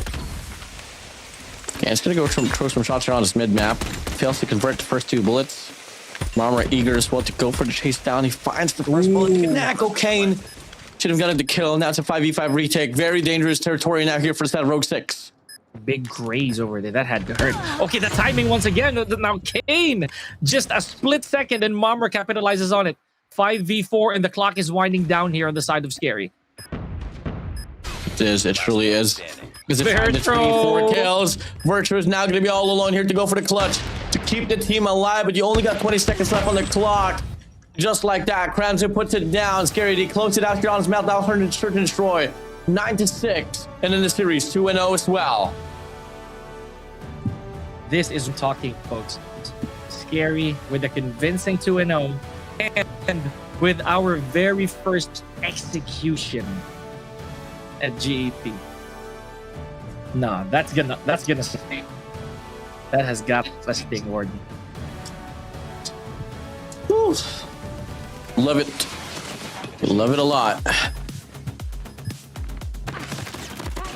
Speaker 2: Okay, it's gonna go throw some shots around this mid map. Fails to convert the first 2 bullets. Marmara eager as well to go for the chase down. He finds the first bullet. Connect. Kane should have gotten the kill. Now it's a 5v5 retake. Very dangerous territory now here for the set of Rogue 6.
Speaker 1: Big graze over there. That had to hurt. Okay, the timing once again. Now Kane, just a split second, and Momra capitalizes on it. 5v4, and the clock is winding down here on the side of Scary.
Speaker 2: It is. It truly is. Because if
Speaker 1: Virtro.
Speaker 2: the 24 kills, Virtue is now going to be all alone here to go for the clutch to keep the team alive. But you only got 20 seconds left on the clock. Just like that, Kramzer puts it down. Scary D closes it out here on his meltdown. Search and destroy. 9-6, and in the series 2-0 as well.
Speaker 1: This is talking, folks. Scary with a convincing 2-0, and with our very first execution at GEP. Nah, that's gonna sting. That has got a sting, Warden.
Speaker 2: Whew. Love it. Love it a lot.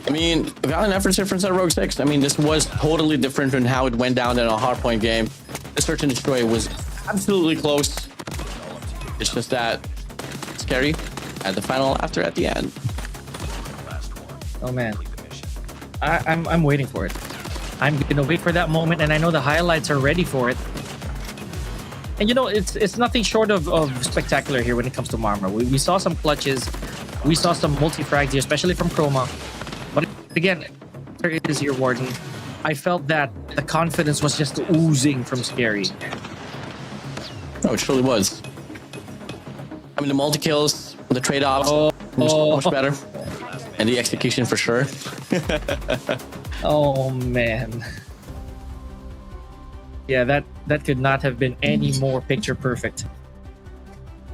Speaker 2: I mean, valiant efforts here from Rogue 6. I mean, this was totally different from how it went down in a Hardpoint game. The search and destroy was absolutely close. It's just that Scary at the final after at the end.
Speaker 1: Oh man, I'm waiting for it. I'm gonna wait for that moment, and I know the highlights are ready for it. And you know, it's nothing short of spectacular here when it comes to Marmara. We saw some clutches, we saw some multi-frags here, especially from Chroma. But again, there is your Warden. I felt that the confidence was just oozing from Scary.
Speaker 2: Oh, it truly was. I mean, the multi-kills, the trade-offs, much better. And the execution for sure.
Speaker 1: Oh man. Yeah, that could not have been any more picture perfect.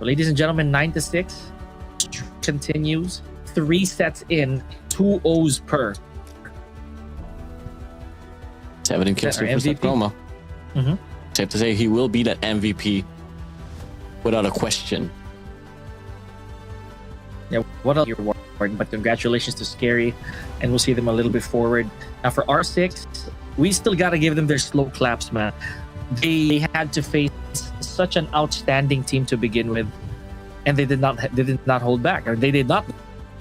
Speaker 1: Well, ladies and gentlemen, 9-6 continues. 3 sets in, 2 O's per.
Speaker 2: 17 kills for
Speaker 1: MVP?
Speaker 2: Chroma.
Speaker 1: Mm-hmm.
Speaker 2: Safe to say he will be that MVP without a question.
Speaker 1: Yeah, what else your Warden? But congratulations to Scary, and we'll see them a little bit forward. Now for R6, we still got to give them their slow claps, man. They had to face such an outstanding team to begin with, and they did not hold back, or they did not.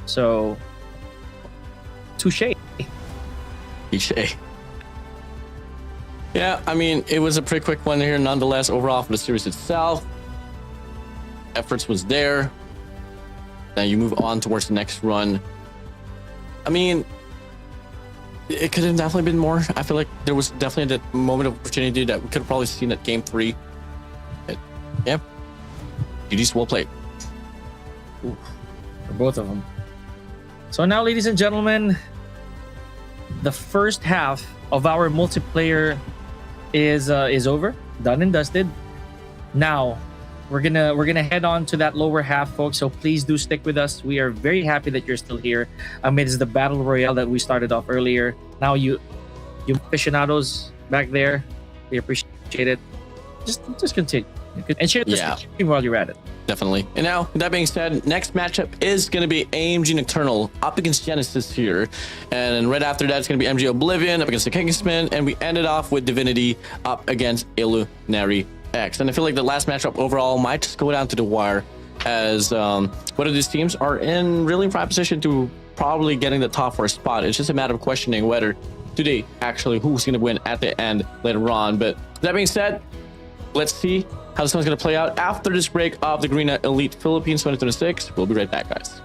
Speaker 1: So, touche.
Speaker 2: Touche. Yeah, I mean, it was a pretty quick one here nonetheless. Overall for the series itself, efforts was there. Now you move on towards the next run. I mean, it could have definitely been more. I feel like there was definitely that moment of opportunity that we could have probably seen at game 3. Yeah, GG's, well played.
Speaker 1: Ooh, for both of them. So now, ladies and gentlemen, the first half of our multiplayer is over, done and dusted. Now we're gonna head on to that lower half, folks. So please do stick with us. We are very happy that you're still here amidst the battle royale that we started off earlier. Now you aficionados back there, we appreciate it. Just continue and share the stream while you're at it.
Speaker 2: Definitely. And now, with that being said, next matchup is going to be AMG Nocturnal up against Genesis here. And right after that, it's going to be MG Oblivion up against the Kingsmen. And we ended off with Divinity up against Illinary X. And I feel like the last matchup overall might just go down to the wire, as both of these teams are in really prime position to probably getting the top 4 spot. It's just a matter of questioning whether today actually who's going to win at the end later on. But that being said, let's see how this one's going to play out after this break of the Garena Elite Philippines 2026. We'll be right back, guys.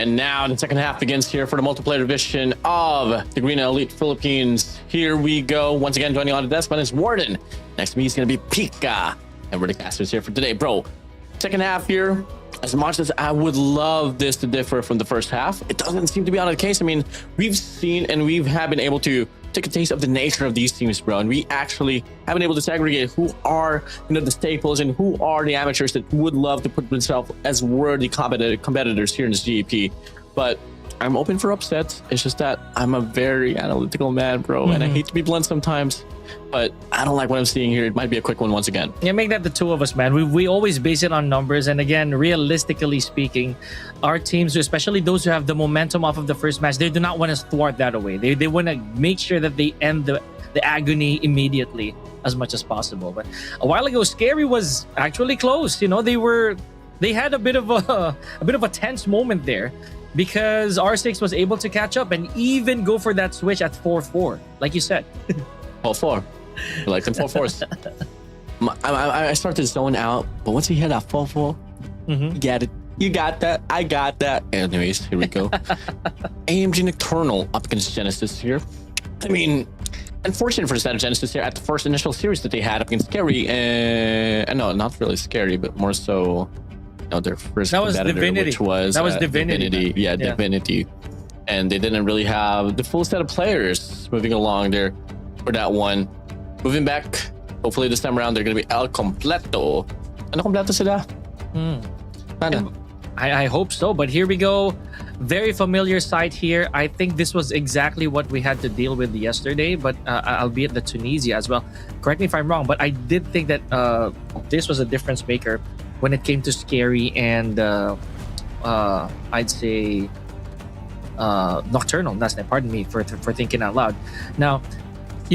Speaker 2: And now the second half begins here for the multiplayer division of the Garena Elite Philippines. Here we go. Once again, joining on the desk, my name is Warden. Next to me is going to be Pika. And we're the casters here for today, bro. Second half here. As much as I would love this to differ from the first half, it doesn't seem to be on the case. I mean, we've seen and have been able to take a taste of the nature of these teams, bro. And we actually have been able to segregate who are, the staples and who are the amateurs that would love to put themselves as worthy competitors here in this GEP. But I'm open for upsets. It's just that I'm a very analytical man, bro. And I hate to be blunt sometimes, but I don't like what I'm seeing here. It might be a quick one once again.
Speaker 1: Yeah, make that the two of us, man. We always base it on numbers. And again, realistically speaking, our teams, especially those who have the momentum off of the first match, they do not want to thwart that away. They want to make sure that they end the agony immediately as much as possible. But a while ago, Scary was actually close. They had a bit of a tense moment there, because R6 was able to catch up and even go for that switch at 4-4, like you said.
Speaker 2: 4-4. You like them 4-4s. I started to zone out, but once he hit that 4-4, you get it. You got that. I got that. Anyways, here we go. AMG Nocturnal up against Genesis here. I mean, unfortunate for the side of Genesis here at the first initial series that they had up against Scary. No, not really Scary, but more so... their first competitor,
Speaker 1: Divinity.
Speaker 2: which was
Speaker 1: Divinity.
Speaker 2: Yeah, Divinity. And they didn't really have the full set of players moving along there for that one. Moving back, hopefully this time around they're going to be El Completo. Ano completo sila?
Speaker 1: I hope so, but here we go. Very familiar sight here. I think this was exactly what we had to deal with yesterday, but albeit the Tunisia as well. Correct me if I'm wrong, but I did think that this was a difference maker when it came to Scary and I'd say Nocturnal. Pardon me for thinking out loud. Now,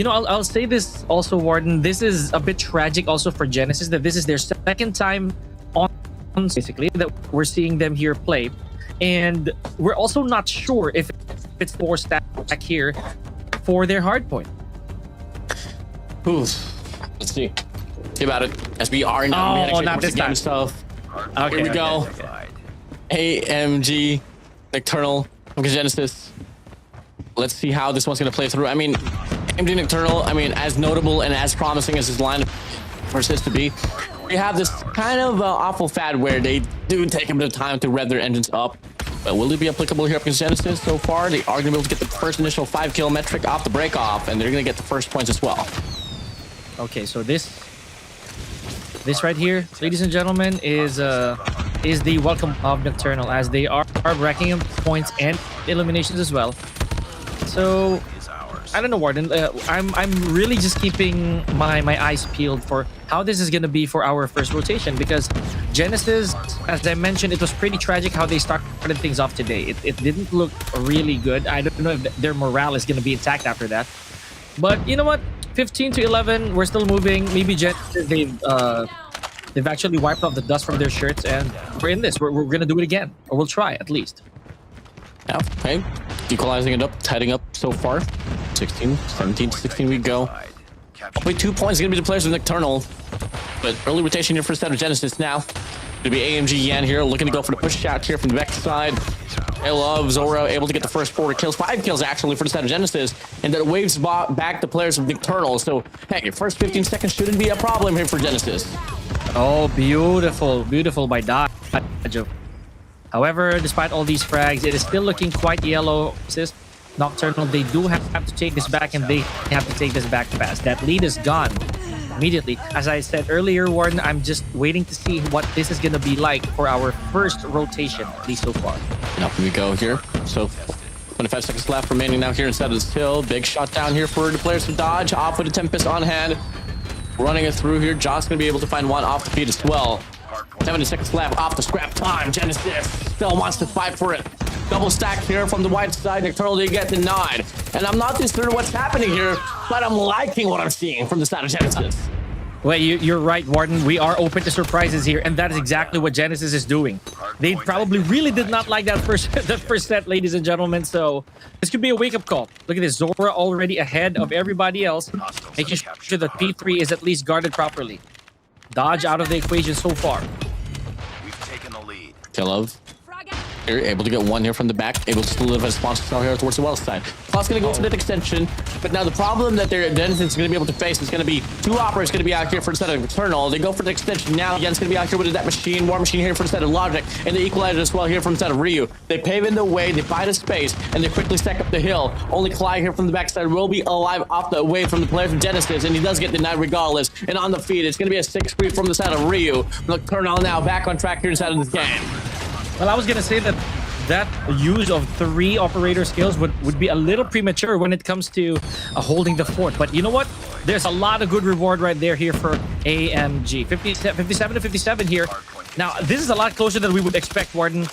Speaker 1: I'll say this also, Warden. This is a bit tragic also for Genesis, that this is their second time on basically that we're seeing them here play, and we're also not sure if it's forced back here for their hardpoint.
Speaker 2: Let's see about it, as we are now.
Speaker 1: Not this time.
Speaker 2: Stuff.
Speaker 1: Okay,
Speaker 2: here we go. AMG Nocturnal from Genesis. Let's see how this one's going to play through. I mean, AMG Nocturnal, as notable and as promising as his lineup persists to be, we have this kind of awful fad where they do take a bit of time to rev their engines up. But will it be applicable here up against Genesis? So far, they are going to be able to get the first initial 5-kill metric off the break off, and they're going to get the first points as well.
Speaker 1: Okay, so this right here, ladies and gentlemen, is the welcome of Nocturnal, as they are racking up points and eliminations as well. So I don't know, Warden. I'm really just keeping my eyes peeled for how this is going to be for our first rotation, because Genesis, as I mentioned, it was pretty tragic how they started things off today. It didn't look really good. I don't know if their morale is going to be intact after that. But you know what? 15-11, we're still moving. Maybe Genesis, they've actually wiped off the dust from their shirts, and we're in this. We're going to do it again, or we'll try at least.
Speaker 2: Yeah, okay. Equalizing it up, tidying up so far. 17-16 we go. Only 2 points going to be the players of Nocturnal. But early rotation here for the set of Genesis now. Going to be AMG Yan here, looking to go for the push shot here from the back side. I love Zora able to get the first 4 kills, 5 kills actually for the set of Genesis, and that waves back the players of Nocturnal. So, hey, your first 15 seconds shouldn't be a problem here for Genesis.
Speaker 1: Oh, beautiful by Dodge. However, despite all these frags, it is still looking quite yellow. Nocturnal, they do have to take this back, and they have to take this back fast. That lead is gone immediately. As I said earlier, Warden, I'm just waiting to see what this is going to be like for our first rotation, at least so far.
Speaker 2: Now we go here. So 25 seconds left remaining now here inside of this hill. Big shot down here for the players from Dodge. Off with a Tempest on hand. Running it through here. John's going to be able to find one off the feet as well. 70 seconds left off the scrap time. Genesis still wants to fight for it. Double stack here from the white side. Nocturnal, they get denied. And I'm not too sure what's happening here, but I'm liking what I'm seeing from the side of Genesis.
Speaker 1: Well, you're right, Warden. We are open to surprises here, and that is exactly what Genesis is doing. They probably really did not like that first set, ladies and gentlemen. So this could be a wake-up call. Look at this, Zora already ahead of everybody else, making sure that P3 is at least guarded properly. Dodge out of the equation so far.
Speaker 3: We've taken the lead.
Speaker 2: Kill of Here, able to get one here from the back, able to deliver a sponsor cell here towards the well side. Plus going to go for that extension, but now the problem that Dennison's going to be able to face is going to be two operators going to be out here for the set of Nocturnal. They go for the extension now. Yen's going to be out here with that machine, War Machine here for the set of Logic, and the Equalizer as well here from the set of Ryu. They pave in the way, they buy the space, and they quickly stack up the hill. Only Clyde here from the backside will be alive off the away from the players from Genesis, and he does get denied regardless. And on the feed, it's going to be a 6-3 from the side of Ryu. Nocturnal now back on track here inside of this game.
Speaker 1: Well, I was gonna say that use of 3 operator skills would be a little premature when it comes to holding the fort. But you know what? There's a lot of good reward right there here for AMG. 57 to 57 here. Now, this is a lot closer than we would expect, Warden.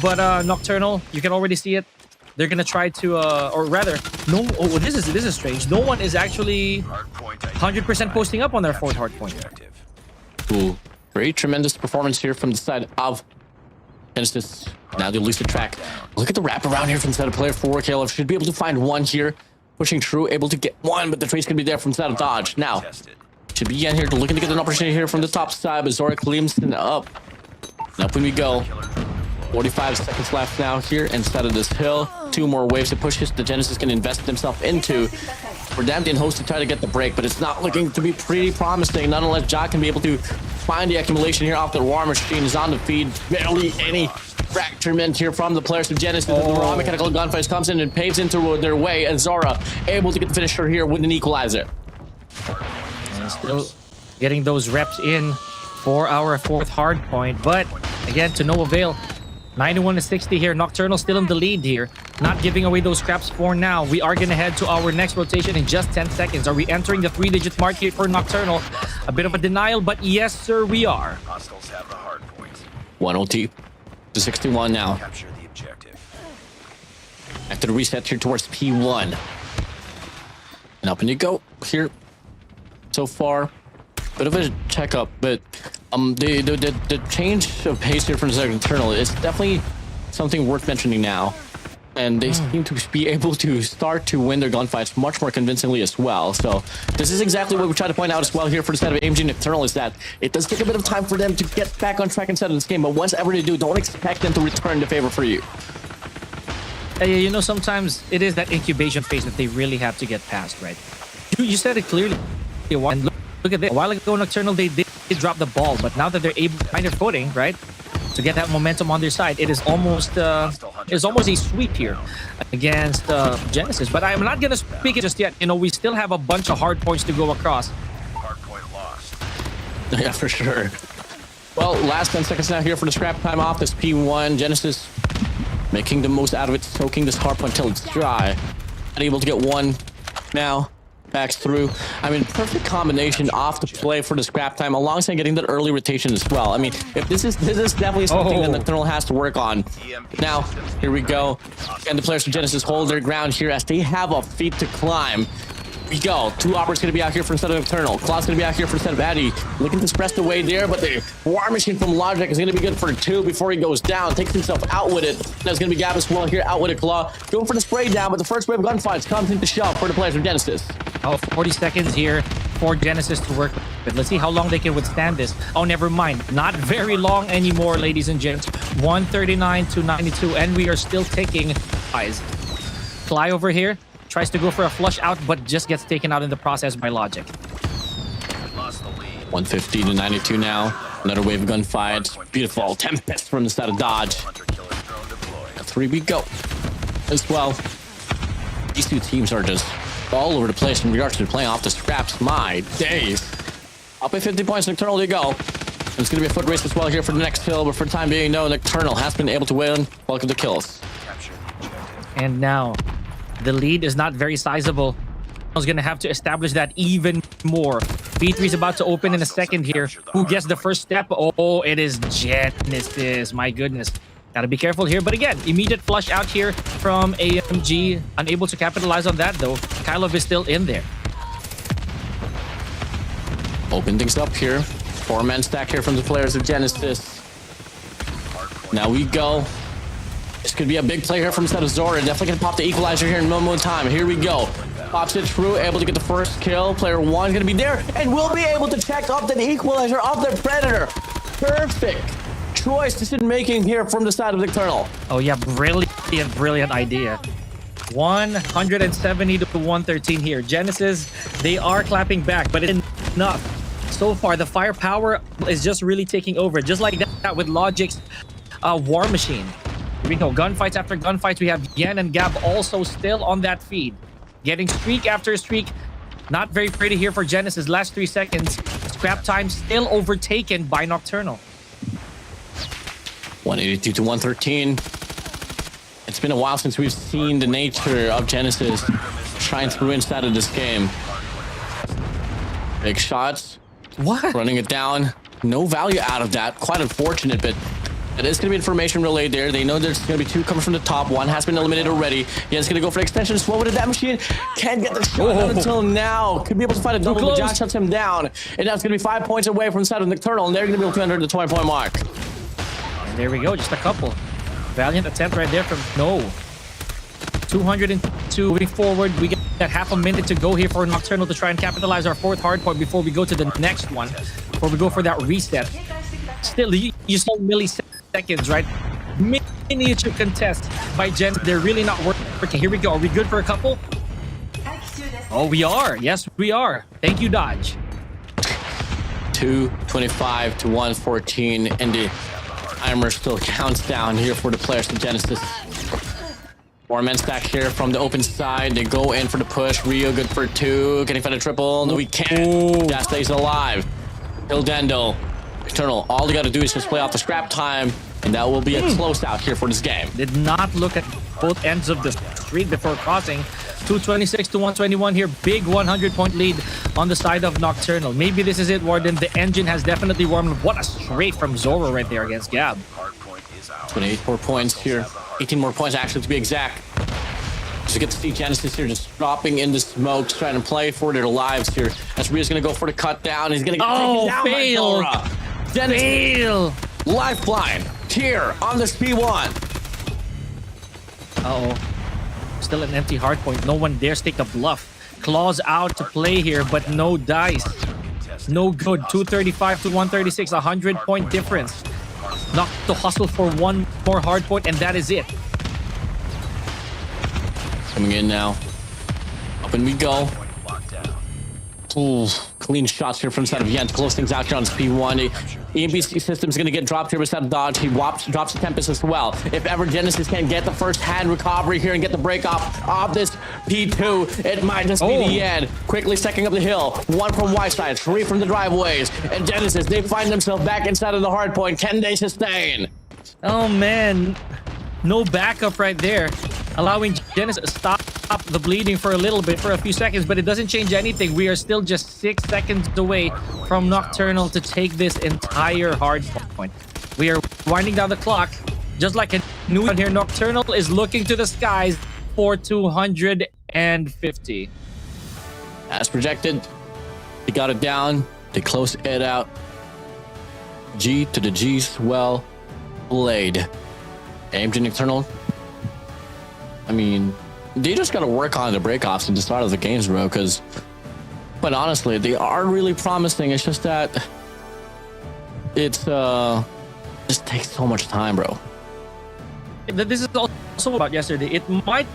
Speaker 1: But Nocturnal, you can already see it. They're gonna try to, or rather, no. Oh, this is strange. No one is actually 100% posting up on their fort hardpoint.
Speaker 2: Ooh, very tremendous performance here from the side of Genesis. Now they lose the track. Look at the wraparound here from the side of player 4. Caleb should be able to find one here. Pushing through, able to get one, but the trace can be there from the side of Dodge. Now, should be Yen here looking to get an opportunity here from the top side, but Zora cleans it up. And up when we go. 45 seconds left now here inside of this hill. 2 more waves to push this. The Genesis can invest himself into. For Damned and Host to try to get the break, but it's not looking to be pretty promising. Not unless Jock can be able to find the accumulation here off the War Machine. Is on the feed. Barely any fracturement here from the players of Genesis. The raw mechanical gunfights comes in and paves into their way, and Zora able to get the finisher here with an equalizer.
Speaker 1: And still getting those reps in for our 4th hard point, but again, to no avail. 91 to 60 here. Nocturnal still in the lead here. Not giving away those scraps for now. We are going to head to our next rotation in just 10 seconds. Are we entering the 3-digit mark here for Nocturnal? A bit of a denial, but yes, sir, we are.
Speaker 3: Hostiles have the hard point.
Speaker 2: 1OT to 61 now.
Speaker 3: Capture the objective.
Speaker 2: After the reset here towards P1. And up and you go here. So far, bit of a checkup, but the change of pace here from the Nocturnal is definitely something worth mentioning now. And they seem to be able to start to win their gunfights much more convincingly as well. So this is exactly what we try to point out as well here for the side of AMG Nocturnal, is that it does take a bit of time for them to get back on track inside of this game, but once ever they do, don't expect them to return the favor for you.
Speaker 1: You know, sometimes it is that incubation phase that they really have to get past, right? You said it clearly. And look at this. A while ago, Nocturnal, they did drop the ball, but now that they're able to find their footing, right, to get that momentum on their side, it is almost a sweep here against Genesis. But I'm not going to speak it just yet. You know, we still have a bunch of hard points to go across.
Speaker 3: Hardpoint lost.
Speaker 2: Yeah, for sure. Well, last 10 seconds now here for the scrap time off this P1. Genesis making the most out of it, soaking this hardpoint until it's dry. Not able to get one now. Backs through. I mean, perfect combination off the play for the scrap time, alongside getting that early rotation as well. I mean, if this is definitely something that Nocturnal has to work on. Now, here we go. And the players from Genesis hold their ground here as they have a feat to climb. We go. 2 operators going to be out here for instead of Nocturnal. Claw's going to be out here for instead of Addy. Looking to express the way there, but the War Machine from Logic is going to be good for 2 before he goes down. Takes himself out with it. There's going to be Gab as well here, out with a Claw. Going for the spray down, but the first wave of gunfights comes into shove for the players from Genesis.
Speaker 1: Oh, 40 seconds here for Genesis to work with. Let's see how long they can withstand this. Oh, never mind. Not very long anymore, ladies and gents. 139 to 92, and we are still taking eyes. Fly over here. Tries to go for a flush out, but just gets taken out in the process by Logic.
Speaker 3: Lost the lead.
Speaker 2: 150 to 92 now. Another wave of gunfights. Beautiful Tempest from the side of Dodge.
Speaker 3: Hunter-killer drone deployed.
Speaker 2: 3 we go. As well, these 2 teams are just all over the place in regards to playing off the scraps. My days. Up by 50 points, Nocturnal they go. And it's going to be a foot race as well here for the next hill, but for the time being, no, Nocturnal has been able to win. Welcome to kills.
Speaker 3: Capture the objective.
Speaker 1: And now, the lead is not very sizable. I was going to have to establish that even more. B3 is about to open in a second here. Who gets the first step? Oh, it is Genesis. My goodness. Got to be careful here. But again, immediate flush out here from AMG. Unable to capitalize on that, though. Kylov is still in there.
Speaker 2: Open things up here. 4-man stack here from the players of Genesis. Now we go. This could be a big play here from the side of Zora. Definitely going to pop the equalizer here in no more time. Here we go. Pops it through, able to get the first kill. Player 1 going to be there and will be able to check off the equalizer off their Predator. Perfect choice decision making here from the side of Nocturnal.
Speaker 1: Oh yeah, brilliant idea. 170 to 113 here. Genesis, they are clapping back, but it's enough. So far, the firepower is just really taking over. Just like that with Logic's War Machine. Here we go. Gunfights after gunfights. We have Yen and Gab also still on that feed. Getting streak after streak. Not very pretty here for Genesis. Last 3 seconds. Scrap time still overtaken by Nocturnal.
Speaker 2: 182 to 113. It's been a while since we've seen the nature of Genesis shine through inside of this game. Big shots.
Speaker 1: What?
Speaker 2: Running it down. No value out of that. Quite unfortunate, but it is going to be information relayed there. They know there's going to be 2 coming from the top. 1 has been eliminated already. Yeah, it's going to go for the extension. Slow with that machine. Can't get the shot out until now. Could be able to find a double, but Jack shuts him down. And now it's going to be 5 points away from the side of Nocturnal, and they're going to be able to enter the 20-point mark.
Speaker 1: And there we go. Just a couple. Valiant attempt right there from no. 202 moving forward. We get half a minute to go here for Nocturnal to try and capitalize our 4th hardpoint before we go to the next one. Before we go for that reset. Still, you saw milliseconds, right? Miniature contest by Gen. They're really not working. Here we go. Are we good for a couple? Oh, we are. Yes, we are. Thank you, Dodge.
Speaker 2: 225 to 114, and the timer still counts down here for the players from Genesis. 4 men stack here from the open side. They go in for the push. Rio good for 2. Can he find a triple? No, we can't. That stays alive. Hildendo. Eternal. All you got to do is just play off the scrap time, and that will be a close out here for this game.
Speaker 1: Did not look at both ends of the street before crossing. 226 to 121 here. Big 100-point lead on the side of Nocturnal. Maybe this is it, Warden. The engine has definitely warmed up. What a straight from Zoro right there against Gab.
Speaker 3: Hardpoint is out.
Speaker 2: 28 more points here. 18 more points actually to be exact. So you get to see Genesis here just dropping in the smoke, trying to play for their lives here. As Rio's going to go for the cut down. He's going to get taken down
Speaker 1: fail.
Speaker 2: by Zora. Genesis.
Speaker 1: Fail.
Speaker 2: Lifeline here on this P1.
Speaker 1: Uh-oh. Still an empty hardpoint. No one dares take the bluff. Claws out to play here, but no dice. No good. 235 to 136. 100-point difference. Not to hustle for 1 more hardpoint, and that is it.
Speaker 2: Coming in now. Up and we go. Ooh, clean shots here from the side of Yen to close things out here on this P1. EMBC system's going to get dropped here beside of Dodge. He drops the Tempest as well. If ever Genesis can get the first-hand recovery here and get the break off of this P2, it might just be the end. Quickly stacking up the hill. 1 from Y side, 3 from the driveways. And Genesis, they find themselves back inside of the hard point. Can they sustain?
Speaker 1: Oh, man. No backup right there. Allowing Genesis to stop the bleeding for a little bit, for a few seconds, but it doesn't change anything. We are still just 6 seconds away from Nocturnal to take this entire hard point. We are winding down the clock. Just like a new one here, Nocturnal is looking to the skies for 250.
Speaker 2: As projected, they got it down. They close it out. G to the G's well played. Aimed in Nocturnal. I mean, they just got to work on the breakoffs at the start of the games, bro, because, but honestly, they are really promising. It's just that it's just takes so much time, bro.
Speaker 1: This is also about yesterday. It might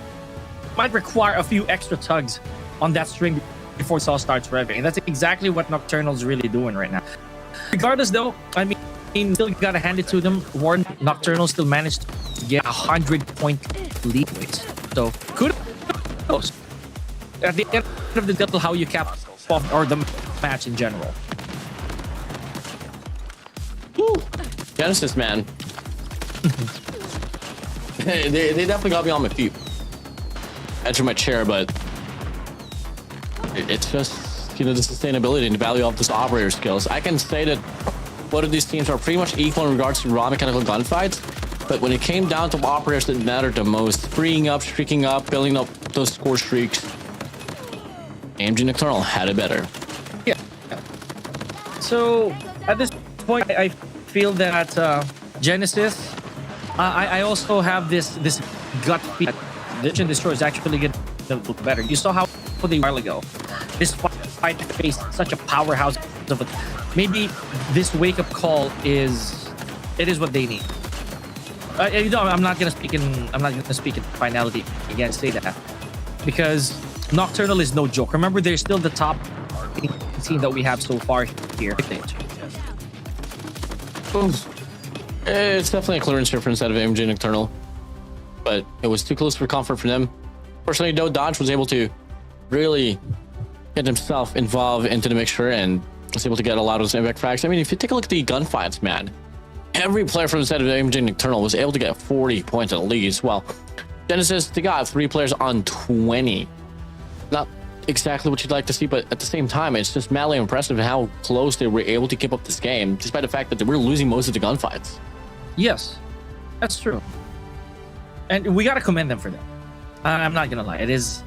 Speaker 1: require a few extra tugs on that string before Saw starts revving. And that's exactly what Nocturnal's really doing right now. Regardless, though, I mean, still gotta hand it to them. Warren Nocturnal still managed to get 100-point lead. So kudos. At the end of the day, how you cap off or the match in general.
Speaker 2: Woo. Genesis, man. they definitely got me on my feet. Edge of my chair, but it's just, you know, the sustainability and the value of this operator skills. I can say that both of these teams are pretty much equal in regards to raw mechanical gunfights, but when it came down to operators that mattered the most, freeing up, streaking up, building up those score streaks, AMG Nocturnal had it better.
Speaker 1: Yeah. So at this point, I feel that Genesis, I also have this gut feeling that Vision Destroyer is actually going to look better. You saw how they were a while ago. This fight faced such a powerhouse of a. Maybe this wake-up call is It is what they need. I'm not gonna speak in finality again. Say that because Nocturnal is no joke. Remember, they're still the top team that we have so far here.
Speaker 2: It's definitely a clearance here for inside of AMG Nocturnal, but it was too close for comfort for them. Fortunately, though, Dodge was able to really get himself involved into the mixture and was able to get a lot of those impact frags. I mean, if you take a look at the gunfights, man, every player from the side of AMG Nocturnal was able to get 40 points at least. Well, Genesis, they got 3 players on 20. Not exactly what you'd like to see, but at the same time, it's just madly impressive how close they were able to keep up this game, despite the fact that they were losing most of the gunfights.
Speaker 1: Yes, that's true, and we gotta commend them for that. I'm not gonna lie, it is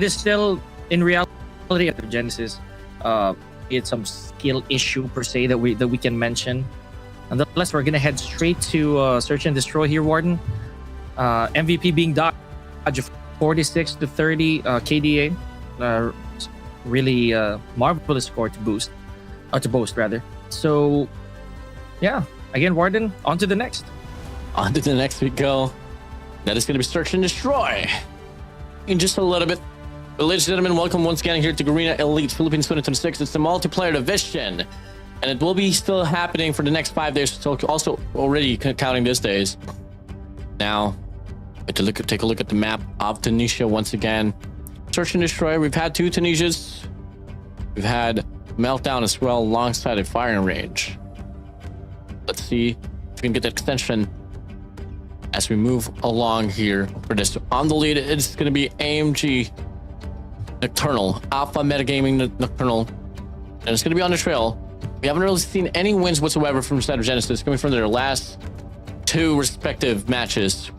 Speaker 1: still in reality at the Genesis. It's some skill issue per se that we can mention. Nonetheless, we're gonna head straight to search and destroy here, Warden. MVP being Dodge, 46 to 30 KDA. Really marvelous score to boast rather. So yeah, again, Warden, on to the next.
Speaker 2: On to the next we go. That is going to be search and destroy in just a little bit. But ladies and gentlemen, welcome once again here to Garena Elite Philippines 2026. It's the multiplayer division, and it will be still happening for the next 5 days. So also already counting these days. Now, take a look at the map of Tunisia once again. Search and destroy. We've had 2 Tunisias. We've had Meltdown as well alongside a firing range. Let's see if we can get the extension as we move along here for this. On the lead, it's going to be AMG Nocturnal, Alpha Metagaming Nocturnal, and it's going to be on the trail. We haven't really seen any wins whatsoever from the side of Genesis coming from their last 2 respective matches.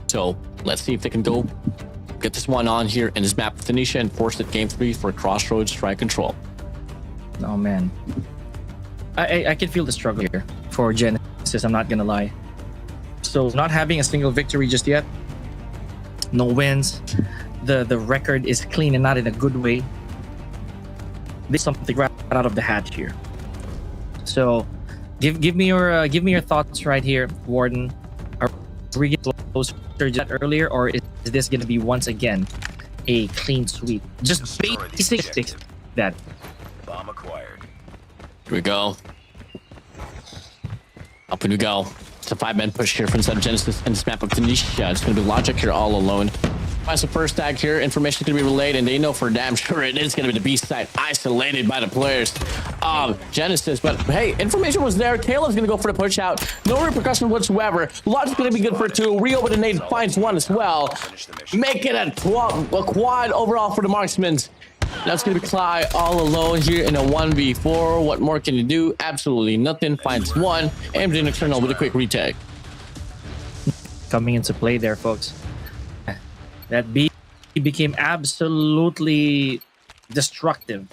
Speaker 2: So let's see if they can go get this one on here in this map with Tunisia and force it game 3 for Crossroads Strike Control.
Speaker 1: Oh man, I can feel the struggle here for Genesis, I'm not gonna lie. So not having a single victory just yet, no wins, the record is clean and not in a good way. There's something right out of the hat here. So give me your thoughts right here, Warden. Are we getting closer to that earlier, or is this going to be once again a clean sweep? Just basic that.
Speaker 3: Bomb acquired.
Speaker 2: Here we go. Up we go. It's a 5-man push here from inside of Genesis and this map of Tunisia. It's going to be Logic here all alone. Finds the first tag here. Information is going to be relayed, and they know for damn sure it is going to be the B side, isolated by the players of Genesis. But hey, information was there. Caleb's going to go for the push out. No repercussion whatsoever. Logic's going to be good for 2. Rio with a nade finds 1 as well. Make it a quad overall for the marksmen. That's going to be Cly all alone here in a 1v4. What more can you do? Absolutely nothing. Finds 1. AMG Nocturnal with a quick retake.
Speaker 1: Coming into play there, folks. That B became absolutely destructive.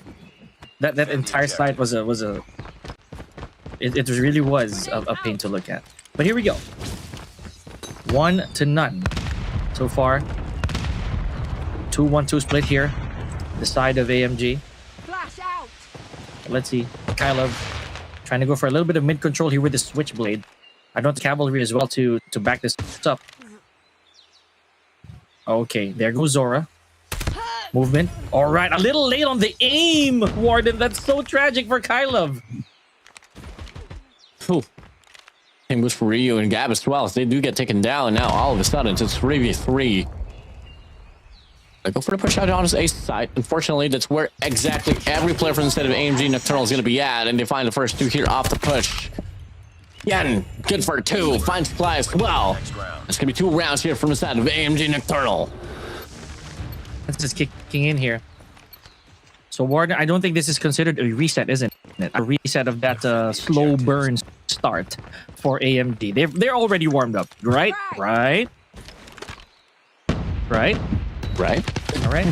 Speaker 1: That entire site was a it really was a pain to look at. But here we go. 1-0 so far. 2-1-2 split here. The side of AMG.
Speaker 4: Flash out.
Speaker 1: Let's see. Kylov trying to go for a little bit of mid control here with the switchblade. I don't have cavalry as well to back this up. Okay, there goes Zora. Movement. All right, a little late on the aim, Warden. That's so tragic for Kylov.
Speaker 2: Same goes for Ryu and Gab as well. They do get taken down now. All of a sudden, it's 3v3. They go for the push out on his ace side. Unfortunately, that's where exactly every player from the side of AMG Nocturnal is going to be at, and they find the first 2 here off the push. Yen, good for 2. Finds Fly as well. It's going to be 2 rounds here from the side of AMG Nocturnal.
Speaker 1: This is kicking in here. So, Warden, I don't think this is considered a reset, isn't it? A reset of that slow burn start for AMD. They're already warmed up, right? Right?
Speaker 2: Right?
Speaker 1: All right.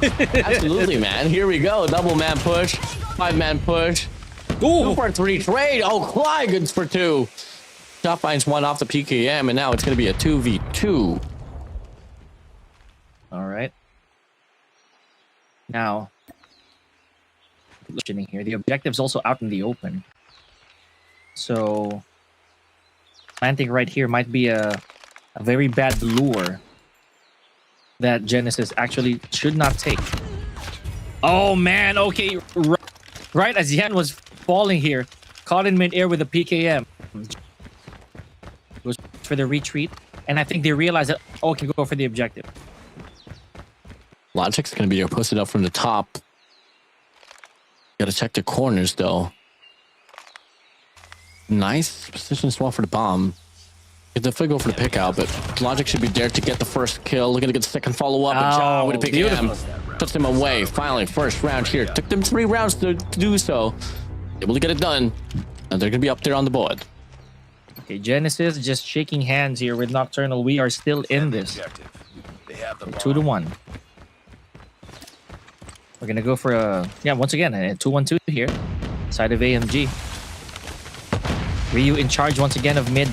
Speaker 2: Absolutely, man. Here we go. Double man push. 5-man push. Ooh. 2 for 3 trade. Oh, Clyde goods for 2. Shot finds 1 off the PKM, and now it's going to be a 2v2.
Speaker 1: All right. Now, here, the objective's also out in the open. So, planting right here might be a very bad lure that Genesis actually should not take. Oh man, okay. Right as Yan was falling here, caught in midair with a PKM. Goes for the retreat, and I think they realized that, oh, can go for the objective.
Speaker 2: Logic's going to be posted up from the top. Got to check the corners, though. Nice position as well for the bomb. Could definitely go for the pick out, but Logic should be there to get the first kill. Looking to get the second follow-up. And job with a PKM. Puts him away. Finally, first round here. Took them 3 rounds to do so. Able to get it done. And they're going to be up there on the board.
Speaker 1: Okay, Genesis just shaking hands here with Nocturnal. We are still in this. 2-1. We're gonna go for a once again a 2-1-2 here. Side of AMG. Ryu in charge once again of mid.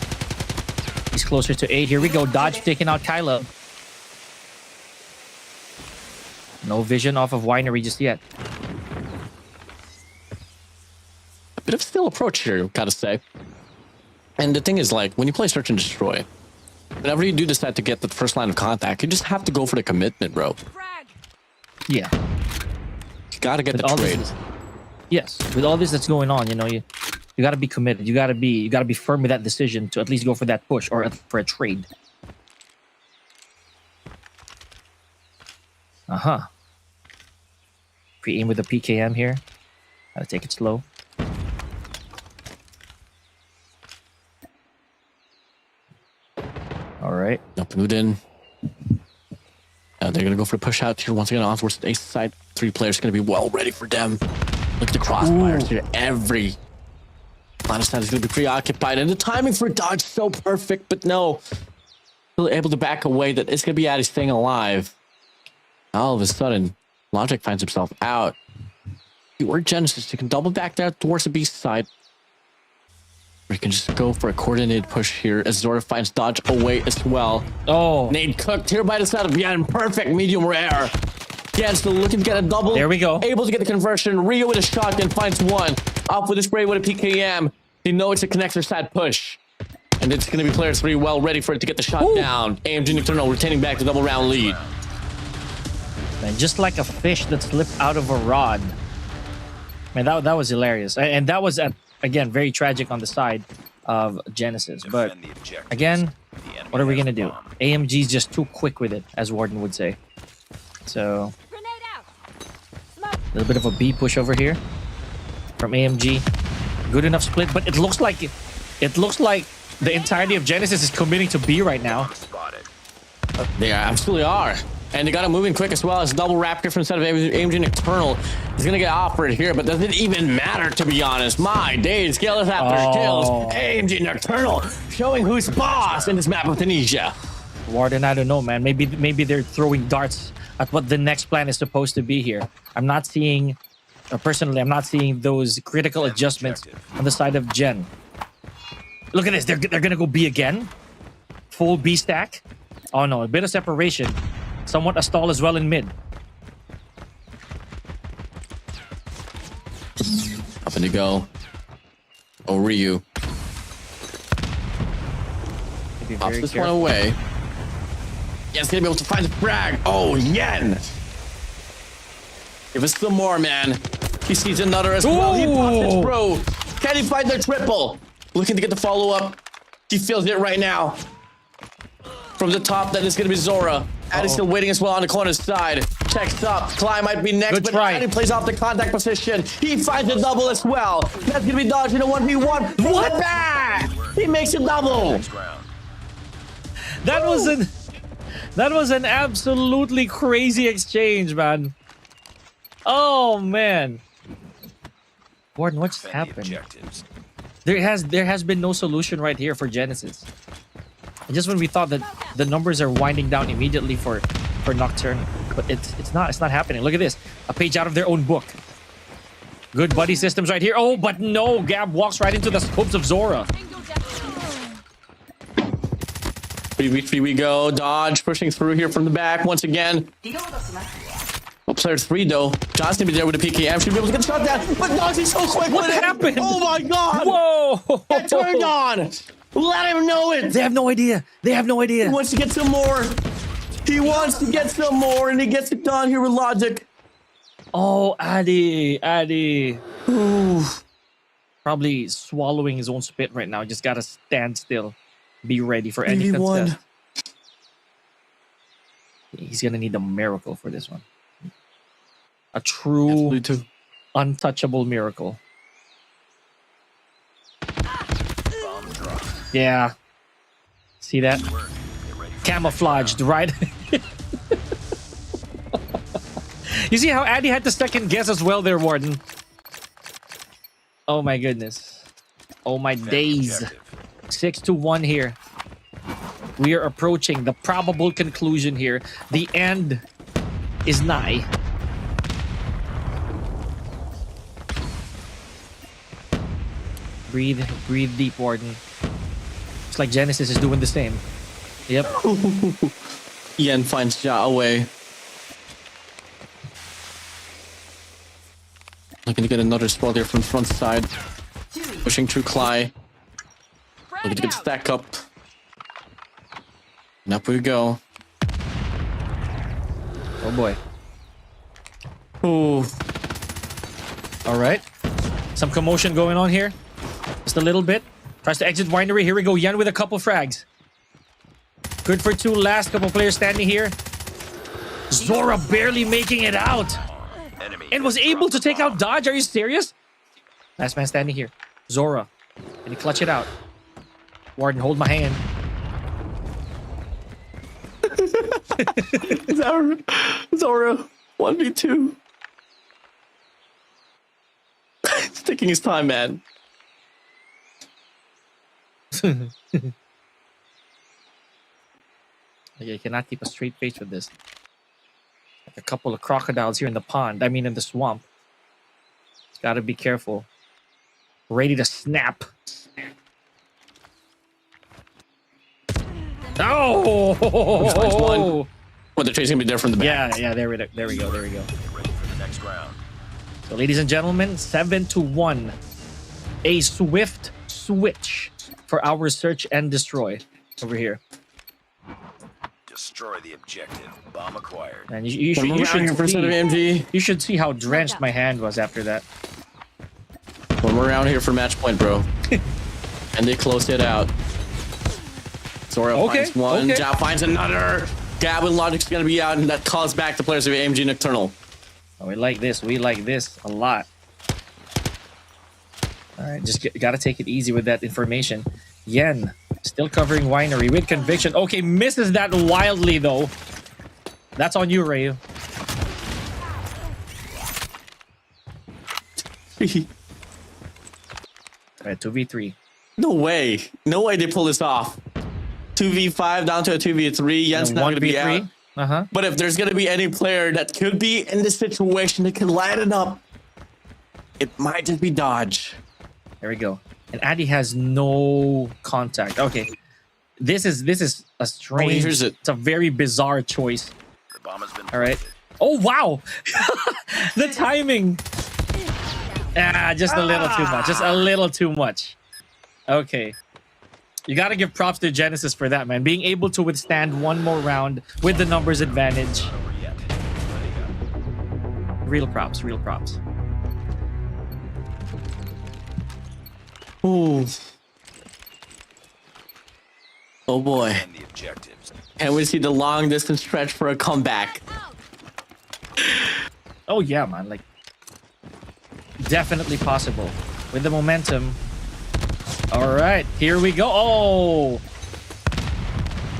Speaker 1: He's closer to A. Here we go. Dodge taking out Kyla. No vision off of Winery just yet.
Speaker 2: A bit of still approach here, gotta say. And the thing is, like, when you play Search and Destroy, whenever you do decide to get the first line of contact, you just have to go for the commitment, bro.
Speaker 1: Yeah.
Speaker 2: You gotta get the trade.
Speaker 1: Yes, with all this that's going on, you know, you gotta be committed. You gotta be firm with that decision to at least go for that push or for a trade. Pre-aim with the PKM here. Gotta take it slow. All right.
Speaker 2: Up and in. They're going to go for the push out here once again on towards the ace side. 3 players going to be well ready for them. Look at the crossfires here. Every line of sight is going to be preoccupied. And the timing for dodge is so perfect, but no. Still able to back away. That it's going to be Addy staying alive. All of a sudden, Logic finds himself out. Or Genesis, you can double back there towards the B side. We can just go for a coordinated push here as Zora finds dodge away as well.
Speaker 1: Oh.
Speaker 2: Nade cooked here by the side of Yan. Perfect medium rare. Yan still looking to get a double.
Speaker 1: There we go.
Speaker 2: Able to get the conversion. Rio with a shotgun finds one. Off with a spray with a PKM. They know it's a connector side push. And it's going to be player 3 well ready for it to get the shot down. AMG Nocturnal retaining back the double round lead.
Speaker 1: Man, just like a fish that slipped out of a rod. Man, that was hilarious. And that was again, very tragic on the side of Genesis. But again, what are we going to do? AMG's just too quick with it, as Warden would say. So, a little bit of a B push over here from AMG. Good enough split, but it looks like the entirety of Genesis is committing to B right now.
Speaker 2: They absolutely are. And they got to move in quick as well as double wrap here from the side of AMG Nocturnal. He's going to get offered here, but does it even matter, to be honest? My days, kills after kills. AMG Nocturnal showing who's boss in this map of Tunisia.
Speaker 1: Warden, I don't know, man. Maybe they're throwing darts at what the next plan is supposed to be here. I'm not seeing, personally, I'm not seeing those critical adjustments on the side of Gen. Look at this. They're going to go B again. Full B stack. Oh, no. A bit of separation. Somewhat a stall as well in mid.
Speaker 2: Up and to go. Oh, Ryu. Pops this one away. Yes, gonna be able to find the frag. Oh, Yen. Give us some more, man. He sees another as well. He pops his bro. Can he find the triple? Looking to get the follow-up. He feels it right now. From the top, that is going to be Zora. Addy's still waiting as well on the corner side. Checks up. Clyde might be next, but Addy plays off the contact position. He finds a double as well. That's going to be dodged in a 1v1. What? Back! He makes a double.
Speaker 1: That was an absolutely crazy exchange, man. Oh man. Warden, what's happened? There has been no solution right here for Genesis. Just when we thought that the numbers are winding down immediately for Nocturnal, but it's not happening. Look at this, a page out of their own book. Good buddy systems right here. Oh, but no, Gab walks right into the scopes of Zora.
Speaker 2: Free we go. Dodge pushing through here from the back once again. Well, player 3 though. John's gonna be there with the PKM. Should be able to get the shot down. But Dodge is so quick.
Speaker 1: What happened?
Speaker 2: Oh my god!
Speaker 1: Whoa!
Speaker 2: That turned on. Let him know it.
Speaker 1: They have no idea. They have no idea.
Speaker 2: He wants to get some more. He wants to get some more, and he gets it done here with logic.
Speaker 1: Oh, Addy.
Speaker 2: Ooh.
Speaker 1: Probably swallowing his own spit right now. Just gotta stand still. Be ready for any
Speaker 2: 3v1.
Speaker 1: contest. He's gonna need a miracle for this one. A true,
Speaker 2: Absolutely too.
Speaker 1: untouchable miracle.
Speaker 3: Bomb drop.
Speaker 1: Yeah. See that?
Speaker 3: Work. Get ready for
Speaker 1: Camouflaged, right? You see how Addy had to second guess as well there, Warden? Oh my goodness. Oh my
Speaker 3: defend the
Speaker 1: days.
Speaker 3: objective.
Speaker 1: 6-1 here. We are approaching the probable conclusion here. The end is nigh. Breathe deep, Warden. It's like Genesis is doing the same. Yep.
Speaker 2: Yen finds Ja away. Looking to get another spot here from front side. Pushing through Cly. Looking to get stack up. And up we go.
Speaker 1: Oh boy.
Speaker 2: Ooh.
Speaker 1: All right. Some commotion going on here. Just a little bit. Tries to exit Winery. Here we go. Yen with a couple frags. Good for 2. Last couple players standing here. Zora barely making it out.
Speaker 3: Enemy
Speaker 1: And was
Speaker 3: has
Speaker 1: able
Speaker 3: dropped
Speaker 1: to
Speaker 3: the
Speaker 1: take
Speaker 3: bomb.
Speaker 1: out Dodge. Are you serious? Last man standing here. Zora. Can he clutch it out? Warden, hold my hand.
Speaker 2: Zora. 1v2. It's taking his time, man.
Speaker 1: You cannot keep a straight face with this. Like a couple of crocodiles here in the pond. I mean, in the swamp. Gotta be careful. Ready to snap. Oh!
Speaker 2: Finds one. But they're chasing me there from the back.
Speaker 1: Yeah, there we go.
Speaker 3: Get ready for the next round.
Speaker 1: So, ladies and gentlemen, 7-1. A swift switch for our search and destroy over here.
Speaker 3: Destroy the objective. Bomb acquired.
Speaker 1: And you
Speaker 2: One more round here for set of AMG.
Speaker 1: you should see how drenched my hand was after that.
Speaker 2: One more round here for match point, bro. And they close it out. Zora
Speaker 1: Okay,
Speaker 2: finds one.
Speaker 1: okay.
Speaker 2: Ja finds another. Gab and Logic's gonna be out, and that calls back the players of AMG Nocturnal.
Speaker 1: Oh, we like this. We like this a lot. All right, just gotta take it easy with that information. Yen still covering Winery with conviction. Okay, misses that wildly though. That's on you, Rayu. All right, 2v3.
Speaker 2: No way. No way they pull this off. 2v5 down to a 2v3. Yen's not gonna be out.
Speaker 1: Uh-huh.
Speaker 2: But if there's gonna be any player that could be in this situation that can light it up, it might just be Dodge.
Speaker 1: There we go. And Addy has no contact. Okay. This is a strange.
Speaker 2: here's it.
Speaker 1: It's a very bizarre choice.
Speaker 3: The bomb has been
Speaker 1: All right.
Speaker 3: planted.
Speaker 1: Oh wow. The timing. Just a little too much. Just a little too much. Okay. You got to give props to Genesis for that, man. Being able to withstand one more round with the numbers advantage.
Speaker 3: Not over yet. Ready to go.
Speaker 1: Real props, real props.
Speaker 2: Ooh. Oh boy.
Speaker 3: Defend the objectives.
Speaker 2: And we see the long distance stretch for a comeback.
Speaker 1: Oh yeah, man. Like, definitely possible. With the momentum. All right, here we go. Oh!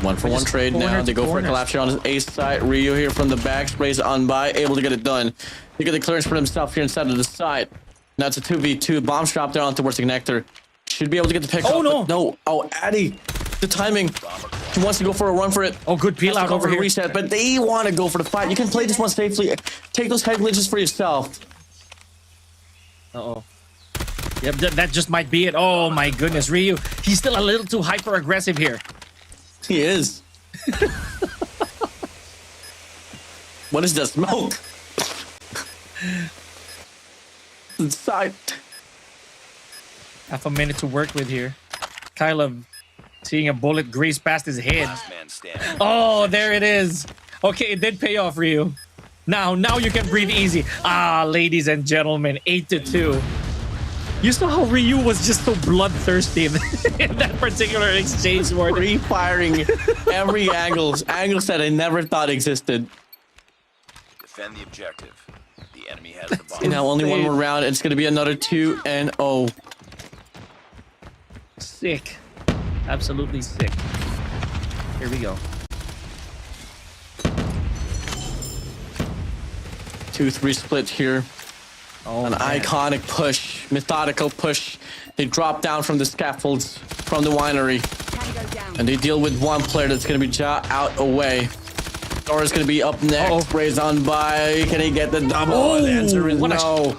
Speaker 2: One for one
Speaker 1: just
Speaker 2: trade
Speaker 1: corner
Speaker 2: now.
Speaker 1: to
Speaker 2: They go for a
Speaker 1: corner.
Speaker 2: collapse here on his ace side. Rio here from the back. Sprays on by. Able to get it done. He got the clearance for himself here inside of the side. Now it's a 2v2. Bombs drop down towards the connector. Should be able to get the pick
Speaker 1: Oh,
Speaker 2: up,
Speaker 1: no.
Speaker 2: but no. Oh, Addy. The timing. He wants to go for a run for it.
Speaker 1: Oh, good peel
Speaker 2: Has to
Speaker 1: out
Speaker 2: go
Speaker 1: over
Speaker 2: for a
Speaker 1: here.
Speaker 2: reset, but they want to go for the fight. You can play this one safely. Take those head glitches for yourself.
Speaker 1: Uh-oh. Yep, that just might be it. Oh my goodness, Ryu. He's still a little too hyper aggressive here.
Speaker 2: He is. What is the smoke? Inside.
Speaker 1: Half a minute to work with here. Kyle Seeing a bullet graze past his head.
Speaker 3: Last man standing.
Speaker 1: Oh, there it is. Okay, it did pay off, Ryu. Now you can breathe easy. Ah, ladies and gentlemen, 8-2. You saw how Ryu was just so bloodthirsty in that particular exchange, Warden.
Speaker 2: Re-firing every angles that I never thought existed.
Speaker 3: Defend the objective. The enemy has the bomb.
Speaker 2: You know, only one more round. It's going to be another 2-0.
Speaker 1: Sick. Absolutely sick. Here we go.
Speaker 2: 2-3 split here.
Speaker 1: Oh,
Speaker 2: An
Speaker 1: man.
Speaker 2: iconic push, methodical push. They drop down from the scaffolds from the winery,
Speaker 4: Tango down.
Speaker 2: and they deal with one player that's going to be out away. Dora's going to be up next. Raised on by. Can he get the double? The answer is
Speaker 1: what a
Speaker 2: no.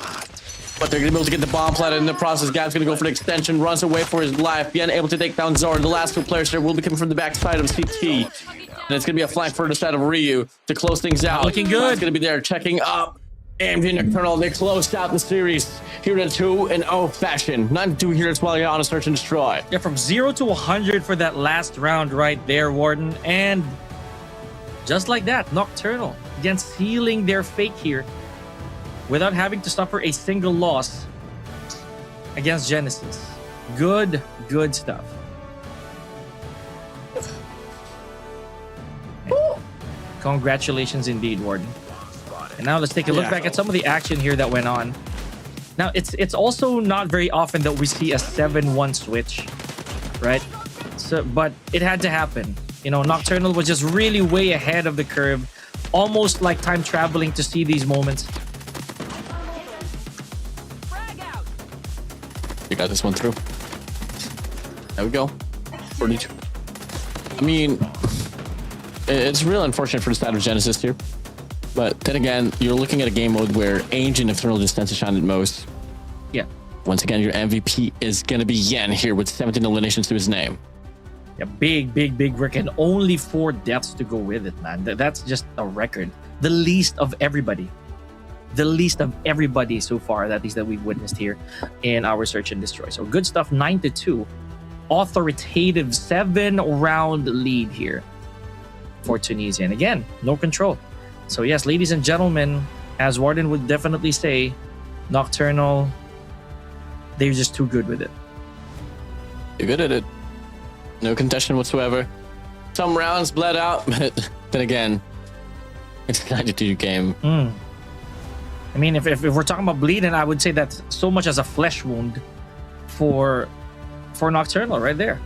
Speaker 2: But they're going to be able to get the bomb planted in the process. Gab's going to go for the extension, runs away for his life. Bien able to take down Zora. The last two players here will be coming from the backside of CT. And it's going to be a flank further side of Ryu to close things out.
Speaker 1: Looking good.
Speaker 2: It's going to be there checking up. AMG Nocturnal, they closed out the series here in a 2-0 fashion. 9-2 here as well. You're on a search and destroy.
Speaker 1: Yeah, from 0 to 100 for that last round right there, Warden. And just like that, Nocturnal, again, sealing their fate here without having to suffer a single loss against Genesis. Good stuff. Congratulations indeed, Warden. And now let's take a look back at some of the action here that went on. Now, it's also not very often that we see a 7-1 switch, right? So, but it had to happen. You know, Nocturnal was just really way ahead of the curve, almost like time traveling to see these moments.
Speaker 4: Frag out.
Speaker 2: You got this one through. There we go. 42. I mean, it's real unfortunate for the side of Genesis here. But then again, you're looking at a game mode where Ancient Nocturnal just tends to shine at most.
Speaker 1: Yeah.
Speaker 2: Once again, your MVP is going to be Yen here with 17 eliminations to his name.
Speaker 1: Yeah, big work, and only 4 deaths to go with it, man. That's just a record. The least of everybody. The least of everybody so far, that is, that we've witnessed here in our search and destroy. So good stuff, 9-2. Authoritative 7-round lead here for Tunisia. And again, no control. So yes, ladies and gentlemen, as Warden would definitely say, Nocturnal, they're just too good with it.
Speaker 2: You're good at it. No contention whatsoever. Some rounds bled out, but then again, it's a 92 game.
Speaker 1: I mean, if we're talking about bleeding, I would say that's so much as a flesh wound for Nocturnal right there.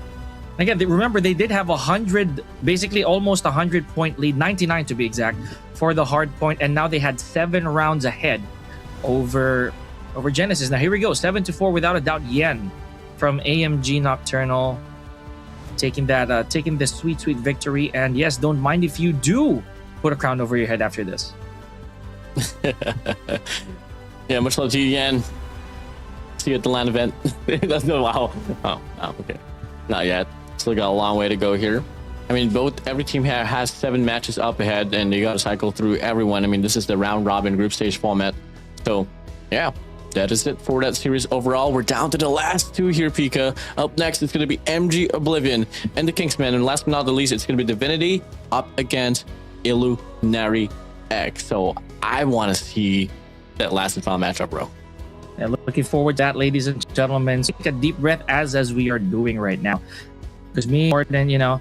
Speaker 1: Again, remember, they did have 100, basically almost 100-point lead, 99 to be exact, for the Hardpoint, and now they had 7 rounds ahead over Genesis. Now here we go, 7-4 without a doubt. Yen from AMG Nocturnal taking the sweet victory. And yes, don't mind if you do put a crown over your head after this.
Speaker 2: Yeah, much love to you, Yen. See you at the LAN event. That's no wow. Oh, okay. Not yet. Still got a long way to go here. I mean, every team here has 7 matches up ahead, and you got to cycle through everyone. I mean, this is the round robin group stage format. So, yeah, that is it for that series overall. We're down to the last 2 here, Pika. Up next, it's going to be MG Oblivion and the Kingsmen. And last but not the least, it's going to be Divinity up against Illinary X. So, I want to see that last and final matchup, bro.
Speaker 1: Yeah, looking forward to that, ladies and gentlemen. Take a deep breath as we are doing right now. Because me, Morton, you know,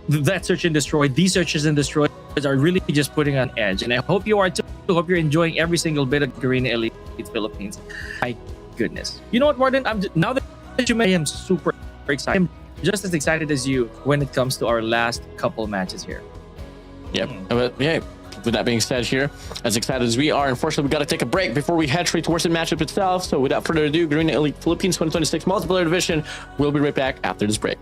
Speaker 1: that search and destroy, these searches and destroys are really just putting on edge. And I hope you are too. I hope you're enjoying every single bit of Garena Elite Philippines. My goodness. You know what, Morton? Now that you mentioned, I am super excited. I'm just as excited as you when it comes to our last couple matches here.
Speaker 2: Yep. But yeah, with that being said here, as excited as we are, unfortunately, we got to take a break before we head straight towards the matchup itself. So without further ado, Garena Elite Philippines 2026 Multiplayer Division. We'll be right back after this break.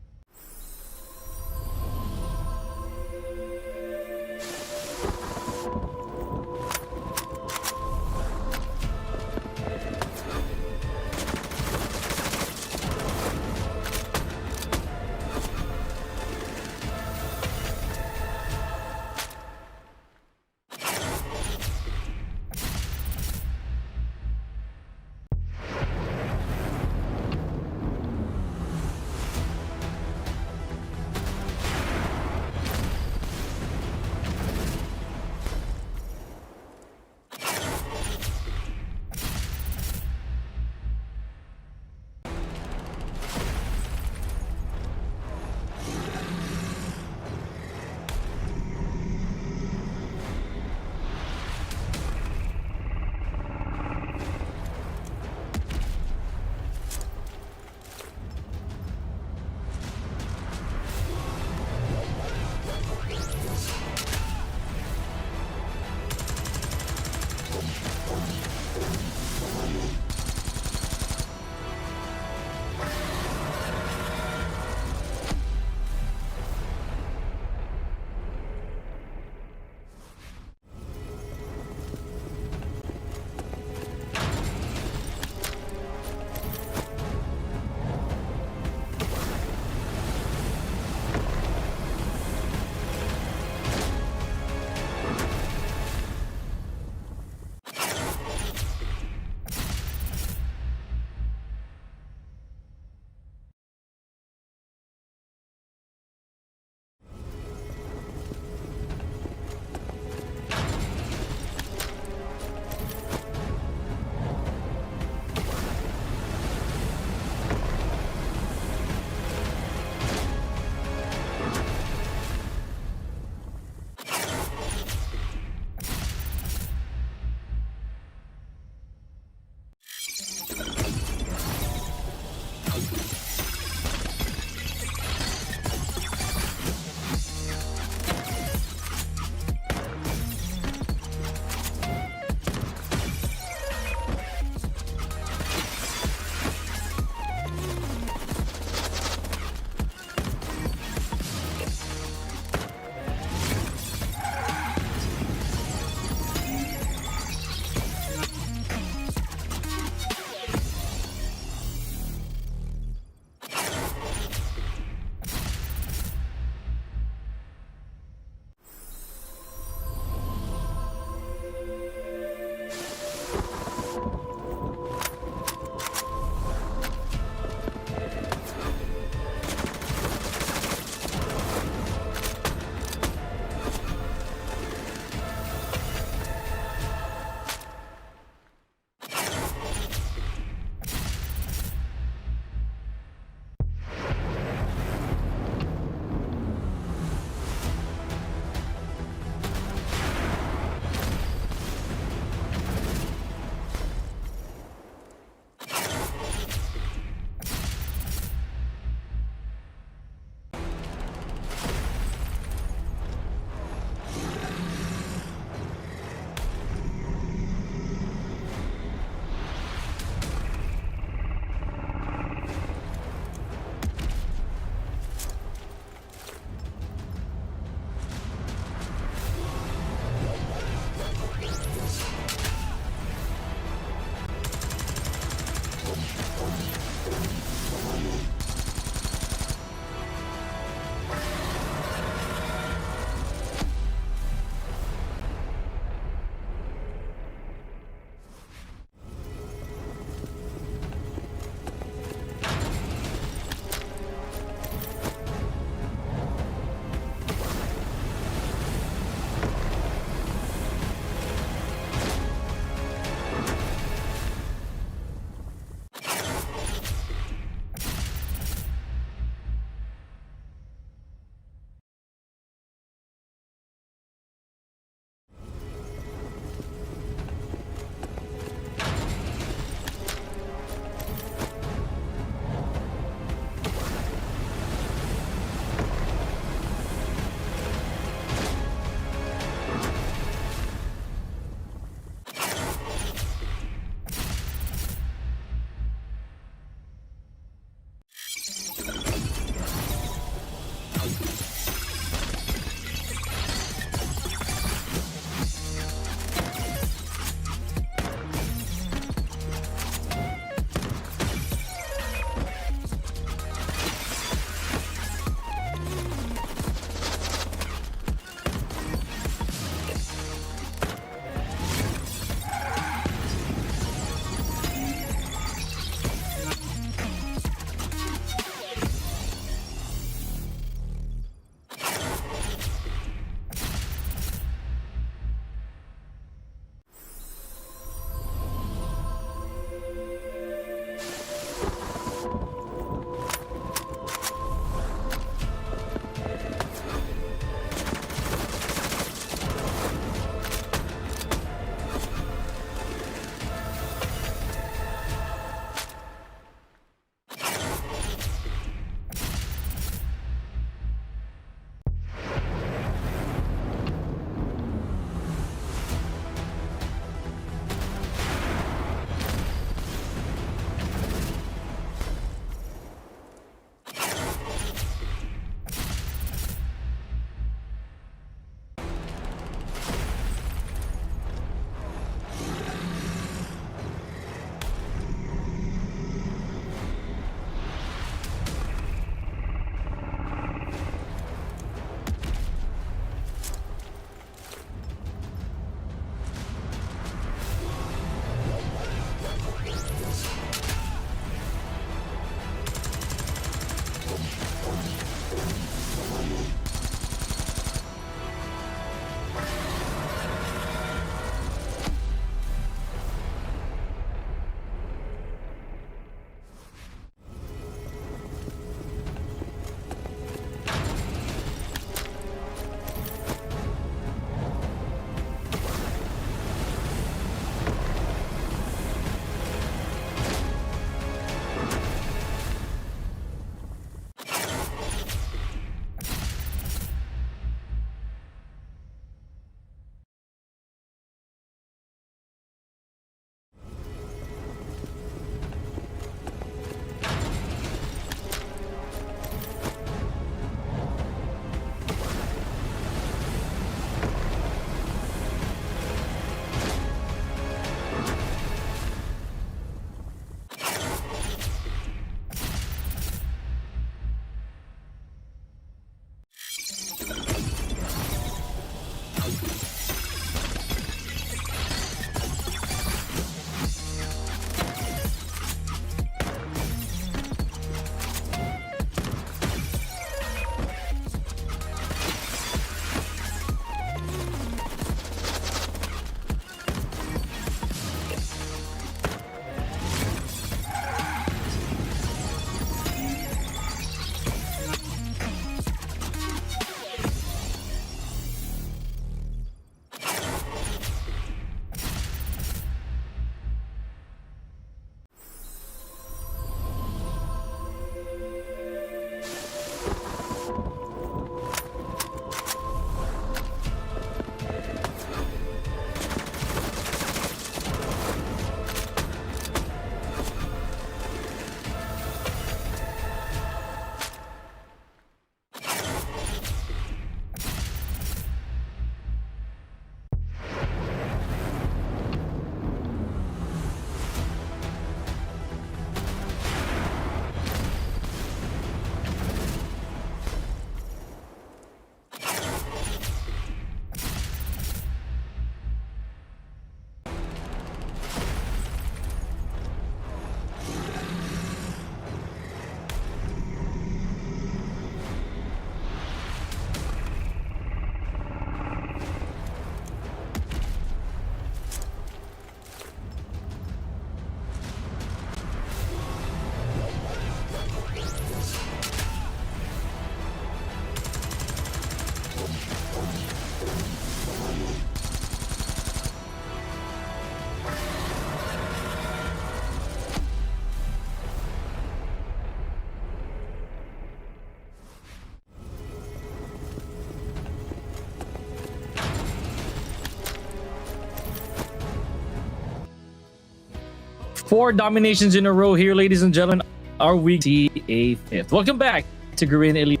Speaker 1: 4 dominations in a row here, ladies and gentlemen. Our week A5th. Welcome back to Garena Elite,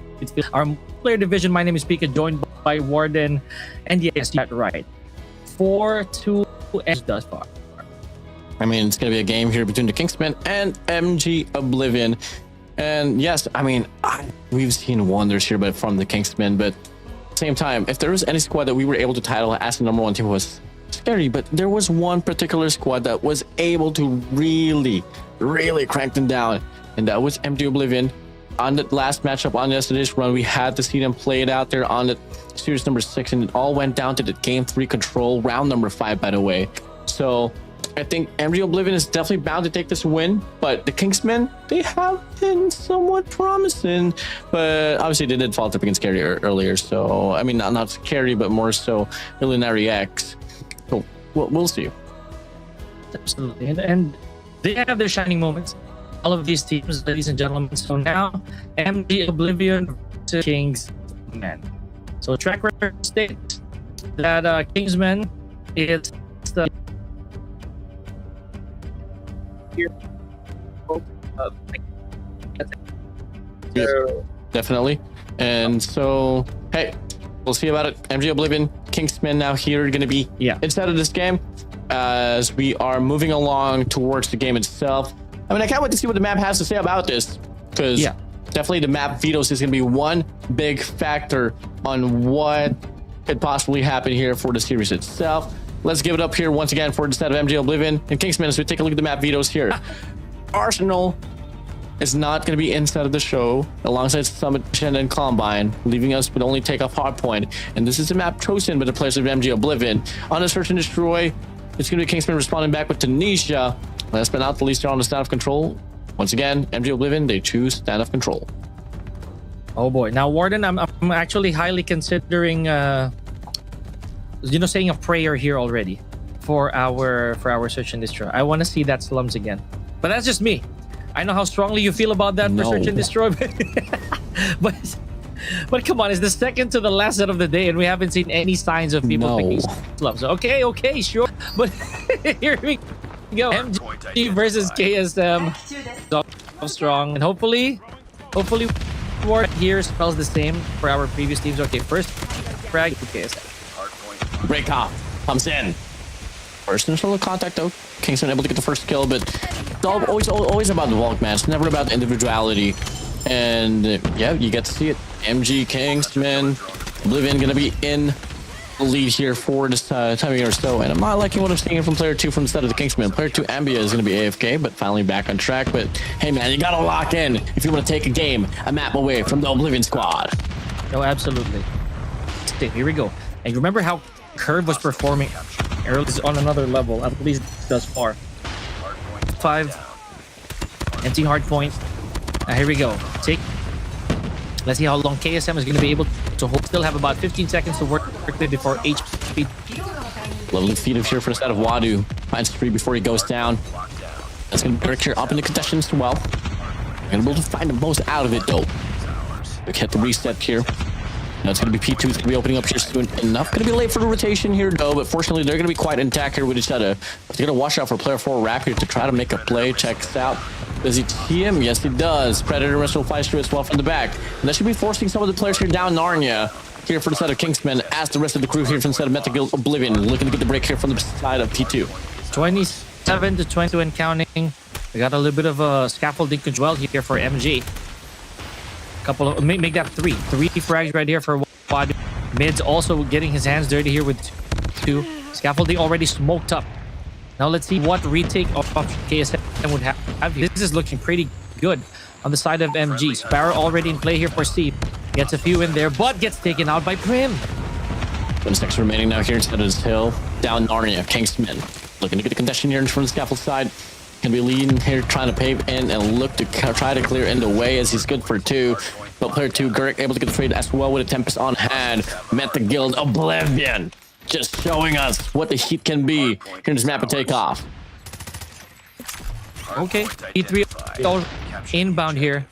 Speaker 1: our player division. My name is Pika, joined by Warden, and yes, you got right, 4-2 thus far.
Speaker 2: I mean, it's going to be a game here between the Kingsmen and MG Oblivion. And yes, I mean, we've seen wonders here but from the Kingsmen, but at the same time, if there was any squad that we were able to title as the #1 team, was scary, but there was one particular squad that was able to really crank them down, and that was MG Oblivion. On the last matchup on yesterday's run, we had to see them play it out there on the series number 6, and it all went down to the game 3 control, round number 5, by the way. So I think MG Oblivion is definitely bound to take this win, but the Kingsmen, they have been somewhat promising, but obviously they did fall up against Scary earlier. So I mean, not Scary, but more so Illinary X. So we'll see.
Speaker 1: Absolutely, and they have their shining moments. All of these teams, ladies and gentlemen. So now, MG Oblivion to Kingsmen. So track record states that Kingsmen is the
Speaker 2: Definitely. And so, hey, we'll see about it. MG Oblivion, Kingsmen now here are going to be inside of this game as we are moving along towards the game itself. I mean, I can't wait to see what the map has to say about this, because definitely the map vetoes is going to be one big factor on what could possibly happen here for the series itself. Let's give it up here once again for the set of MG Oblivion and Kingsmen as we take a look at the map vetoes here. Arsenal is not going to be inside of the show alongside Summit and Combine, leaving us with only take off Hardpoint. And this is the map chosen by the players of MG Oblivion. On the Search and Destroy, it's going to be Kingsmen responding back with Tunisia. Last but not the least, on the stand of control. Once again, MG Oblivion, they choose stand of control.
Speaker 1: Oh boy. Now, Warden, I'm actually highly considering saying a prayer here already for our Search and Destroy. I want to see that slums again. But that's just me. I know how strongly you feel about that for Search and Destroy. But come on, it's the second to the last set of the day and we haven't seen any signs of people picking slums. Okay, sure. But here we go. MG versus KSM. So strong. And hopefully Ward here spells the same for our previous teams. Okay, first frag to KSM.
Speaker 2: Break off. Comes in. First initial contact though. Kingsman able to get the first kill, but it's always about the walk, man. It's never about the individuality. And yeah, you get to see it. MG Kingsman, Oblivion gonna be in the lead here for this time of year or so. And I'm not liking what I'm seeing from player 2 from the side of the Kingsman. Player 2 Ambia is gonna be AFK, but finally back on track. But hey man, you gotta lock in if you want to take a map away from the Oblivion squad.
Speaker 1: No, absolutely. Okay, here we go. And remember how Curve was performing early on another level, at least thus far. 5 empty Hardpoint. Now here we go. Let's see how long KSM is going to be able to hold. Still have about 15 seconds to work before HP.
Speaker 2: Lovely feed of here for the side of Wadu. Finds 3 before he goes down. That's going to be Brick here up in the contention as well. Going to be able to find the most out of it though. We hit the reset here. Now it's going to be P2. It's going to be opening up here soon enough. Going to be late for the rotation here though, but fortunately they're going to be quite intact here with each other. They're going to watch out for player 4 Rap here to try to make a play. Checks out. Does he see him? Yes, he does. Predator Missile flies through as well from the back. And that should be forcing some of the players here down Narnia here for the side of Kingsmen, as the rest of the crew here from the side of Metaguild Oblivion looking to get the break here from the side of P2.
Speaker 1: 27 to 22 and counting. We got a little bit of a scaffolding control here for MG. Couple of make that 3 frags right here for Wad. Mid's also getting his hands dirty here with 2. Scaffolding already smoked up. Now let's see what retake of KSM would have. This is looking pretty good on the side of MG. Sparrow already in play here for C. Gets a few in there, but gets taken out by Prim.
Speaker 2: 1 seconds remaining now here instead of this hill. Down Narnia, Kingsman. Looking to get the condition here from the scaffold side. Can be leading here, trying to pave in and look to try to clear in the way as he's good for 2. But player 2, Gurk, able to get the trade as well with a Tempest on hand. Met the guild Oblivion. Just showing us what the heat can be here in this map of takeoff.
Speaker 1: Okay, E3 inbound here.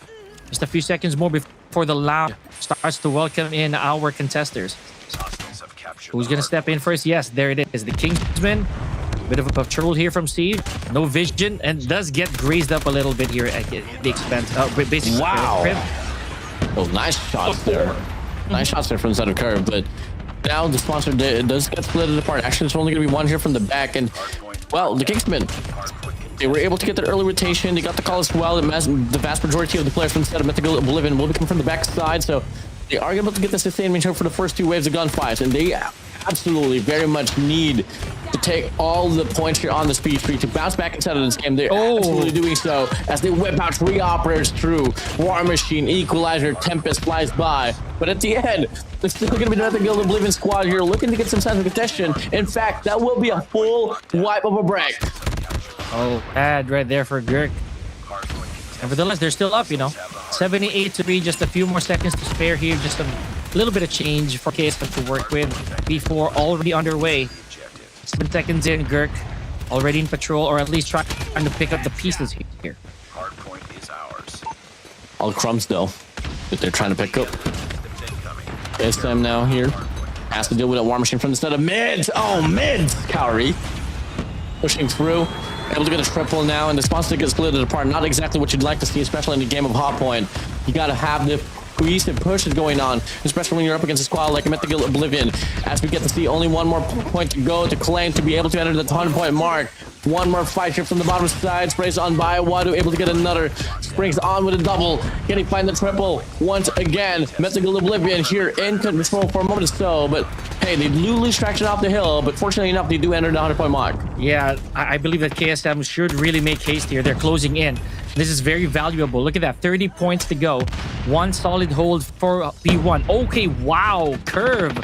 Speaker 1: Just a few seconds more before the lab starts to welcome in our contesters. Who's going to step in first? Yes, there it is. The Kingsmen Bit of a patrol here from Steve. No vision and does get grazed up a little bit here at the expense. Basically,
Speaker 2: Wow.
Speaker 1: Crib.
Speaker 2: Oh, nice shots there. Nice shots there from the center curve, but now the sponsor does get split apart. Actually, it's only going to be one here from the back, and well, the Kingsmen, they were able to get the early rotation. They got the call as well. The vast majority of the players from the set of Mythical Oblivion will be coming from the back side, so they are able to get the sustainment here for the first two waves of gunfights, and they absolutely very much need to take all the points here on the speed tree to bounce back inside of this game. They're absolutely doing so as they whip out 3 operators through. War Machine, Equalizer, Tempest flies by. But at the end, there's still going to be another Guild Oblivion squad here looking to get some sense of contention. In fact, that will be a full wipe of a break.
Speaker 1: Oh, bad right there for Girk. Nevertheless, they're still up, 78-3, just a few more seconds to spare here. Just a little bit of change for KSM to work with. P4 already underway. 7 seconds in, Girk already in patrol, or at least trying to pick up the pieces here.
Speaker 3: Hardpoint is ours.
Speaker 2: All crumbs, though, that they're trying to pick up. KSM now here has to deal with a War Machine from the set of mids. Oh, mids! Cowrie pushing through. Able to get a triple now, and the sponsor gets split apart. Not exactly what you'd like to see, especially in the game of Hardpoint. You got to have the cohesive pushes going on, especially when you're up against a squad like Mythical Oblivion. As we get to see only one more point to go to claim to be able to enter the 100-point mark. One more fight here from the bottom side. Sprays on by Wadu, able to get another. Springs on with a double. Can he find the triple? Once again, Mythical Oblivion here in control for a moment or so. But hey, they lose traction off the hill. But fortunately enough, they do enter the 100-point mark.
Speaker 1: Yeah, I believe that KSM should really make haste here. They're closing in. This is very valuable. Look at that, 30 points to go. One solid hold for P1. Okay, wow, curve.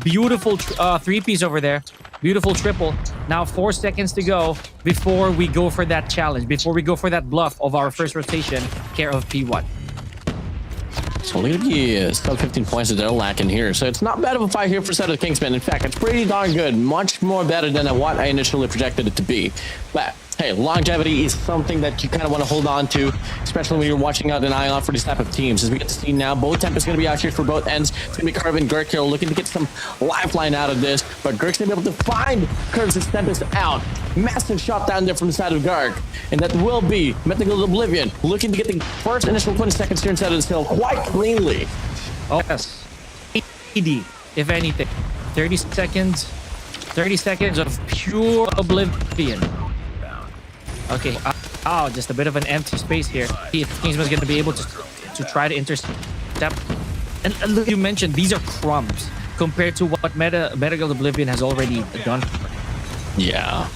Speaker 1: Beautiful 3-piece over there. Beautiful triple. Now 4 seconds to go before we go for that challenge, before we go for that bluff of our first rotation, care of P1.
Speaker 2: So look at the sub 15 points that they're lacking here. So it's not bad of a fight here for set of the Kingsmen. In fact, it's pretty darn good. Much more better than what I initially projected it to be. But hey, longevity is something that you kind of want to hold on to, especially when you're watching out an eye on for these type of teams. As we get to see now, both Tempest going to be out here for both ends. It's going to be Curve and Girk here looking to get some lifeline out of this. But Girk's going to be able to find Curve's Tempest out. Massive shot down there from the side of Girk. And that will be Mythical Oblivion looking to get the first initial 20 seconds here inside of this hill quite cleanly.
Speaker 1: Oh, yes. 80, if anything. 30 seconds of pure Oblivion. Okay, just a bit of an empty space here. See if Kingsman's going to be able to try to intercept. And look, you mentioned these are crumbs compared to what Mythical Oblivion has already done.
Speaker 2: Yeah,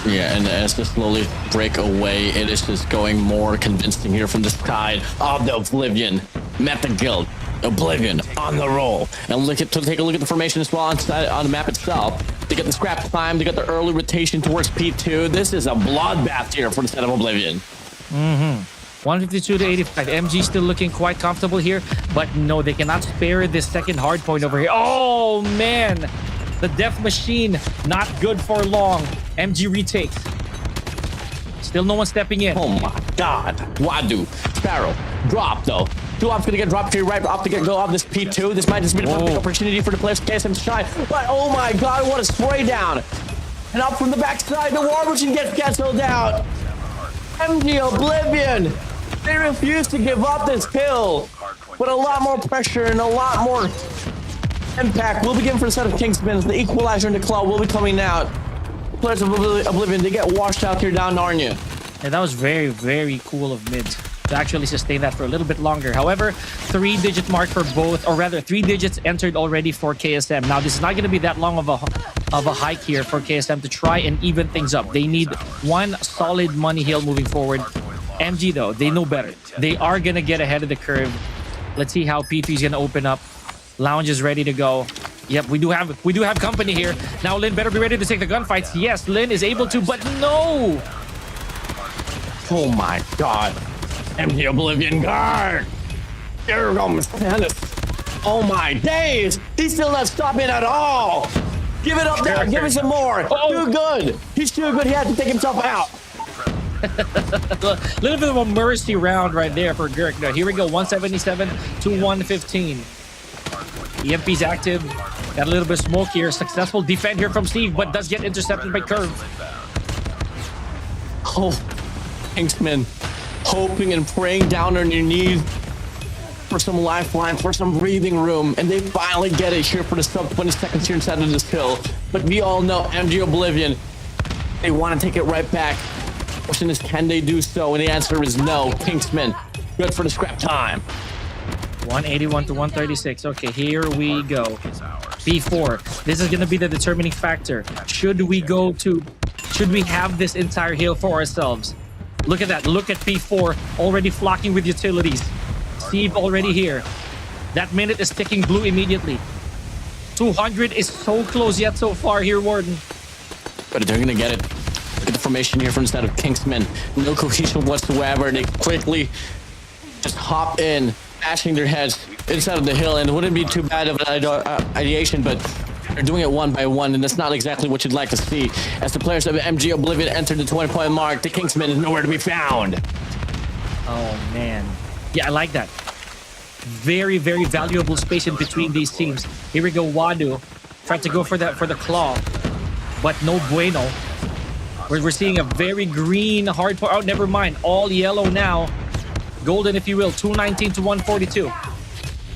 Speaker 2: and as they slowly break away, it is just going more convincing here from the side of the Oblivion. Mythical Oblivion on the roll. And take a look at the formation as well on the map itself. They get the scrap climb, they got the early rotation towards P2. This is a bloodbath here for the set of Oblivion.
Speaker 1: 152 to 85. MG still looking quite comfortable here, but no, they cannot spare this second hard point over here. Oh, man. The Death Machine, not good for long. MG retakes. Still no one stepping in.
Speaker 2: Oh my God. Wadu, Sparrow, drop though. Two op's gonna get dropped here right off the get-go of this P2. This might just be a perfect opportunity for the players to KSM to shine. But oh my God, what a spray down. And up from the backside, the War Machine gets canceled out. MG Oblivion, they refuse to give up this kill. But a lot more pressure and a lot more impact will begin for the set of Kingsmen. The Equalizer and the Claw will be coming out. Players of Oblivion, they get washed out here down Narnia.
Speaker 1: And that was very, very cool of mids to actually sustain that for a little bit longer. However, 3-digit mark for both, or rather 3 digits entered already for KSM. Now, this is not going to be that long of a hike here for KSM to try and even things up. They need one solid money hill moving forward. MG, though, they know better. They are going to get ahead of the curve. Let's see how P3 is going to open up. Lounge is ready to go. Yep, we do have company here. Now, Lin better be ready to take the gunfights. Yes, Lin is able to, but no!
Speaker 2: Oh my God. MG Oblivion guard. Here comes Stannis. Oh my days. He's still not stopping at all. Give it up there. Give it some more. Too good. He's too good. He had to take himself out.
Speaker 1: A little bit of a mercy round right there for Girk. Now, here we go. 177 to 115. EMP's active. Got a little bit of smoke here. Successful defend here from Steve, but does get intercepted by Curve.
Speaker 2: Oh, Kingsmen hoping and praying down on your knees for some lifeline, for some breathing room, and they finally get it here for the sub 20 seconds here inside of this hill. But we all know MG Oblivion, they want to take it right back. Question is, can they do so? And the answer is no. Kingsmen, good for the scrap time.
Speaker 1: 181 to 136. Okay, here we go. P4. This is going to be the determining factor. Should we have this entire hill for ourselves? Look at that. Look at P4 already flocking with utilities. Steve already here. That minute is ticking blue immediately. 200 is so close yet so far here, Warden.
Speaker 2: But they're going to get it. Look at the formation here from the side of Kingsmen. No cohesion whatsoever. They quickly just hop in, bashing their heads inside of the hill, and it wouldn't be too bad of an ideation, but they're doing it one by one, and that's not exactly what you'd like to see. As the players of MG Oblivion enter the 20-point mark, the Kingsmen is nowhere to be found.
Speaker 1: Oh, man. Yeah, I like that. Very, very valuable space in between these teams. Here we go, Wadu. Tried to go for the claw, but no bueno. We're seeing a very green hardpoint. Oh, never mind. All yellow now. Golden, if you will. 219 to 142.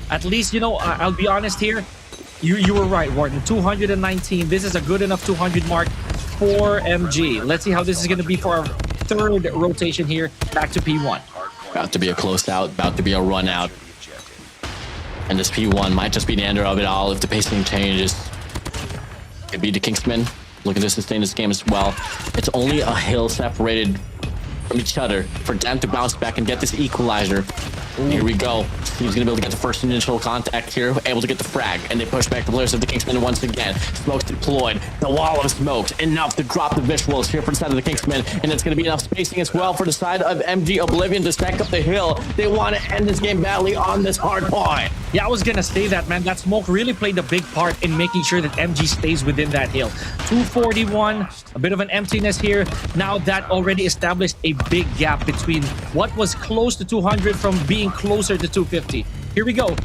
Speaker 1: At least, you know, I'll be honest here. You were right, Warden. 219. This is a good enough 200 mark for MG. Let's see how this is going to be for our third rotation here. Back to P1.
Speaker 2: About to be a close out. About to be a run out. And this P1 might just be the end of it all if the pacing changes. Could be the Kingsmen looking to sustain this game as well. It's only a hill separated from each other for them to bounce back and get this equalizer. Here we go. He's gonna be able to get the first initial contact here, able to get the frag, and they push back the players of the Kingsmen once again. Smokes deployed. The wall of smokes, enough to drop the visuals here for the side of the Kingsmen, and it's gonna be enough spacing as well for the side of MG Oblivion to stack up the hill. They want to end this game badly on this hard point.
Speaker 1: Yeah, I was gonna say that, man. That smoke really played a big part in making sure that MG stays within that hill. 241, a bit of an emptiness here. Now that already established a big gap between what was close to 200 from being closer to 250. Here we go.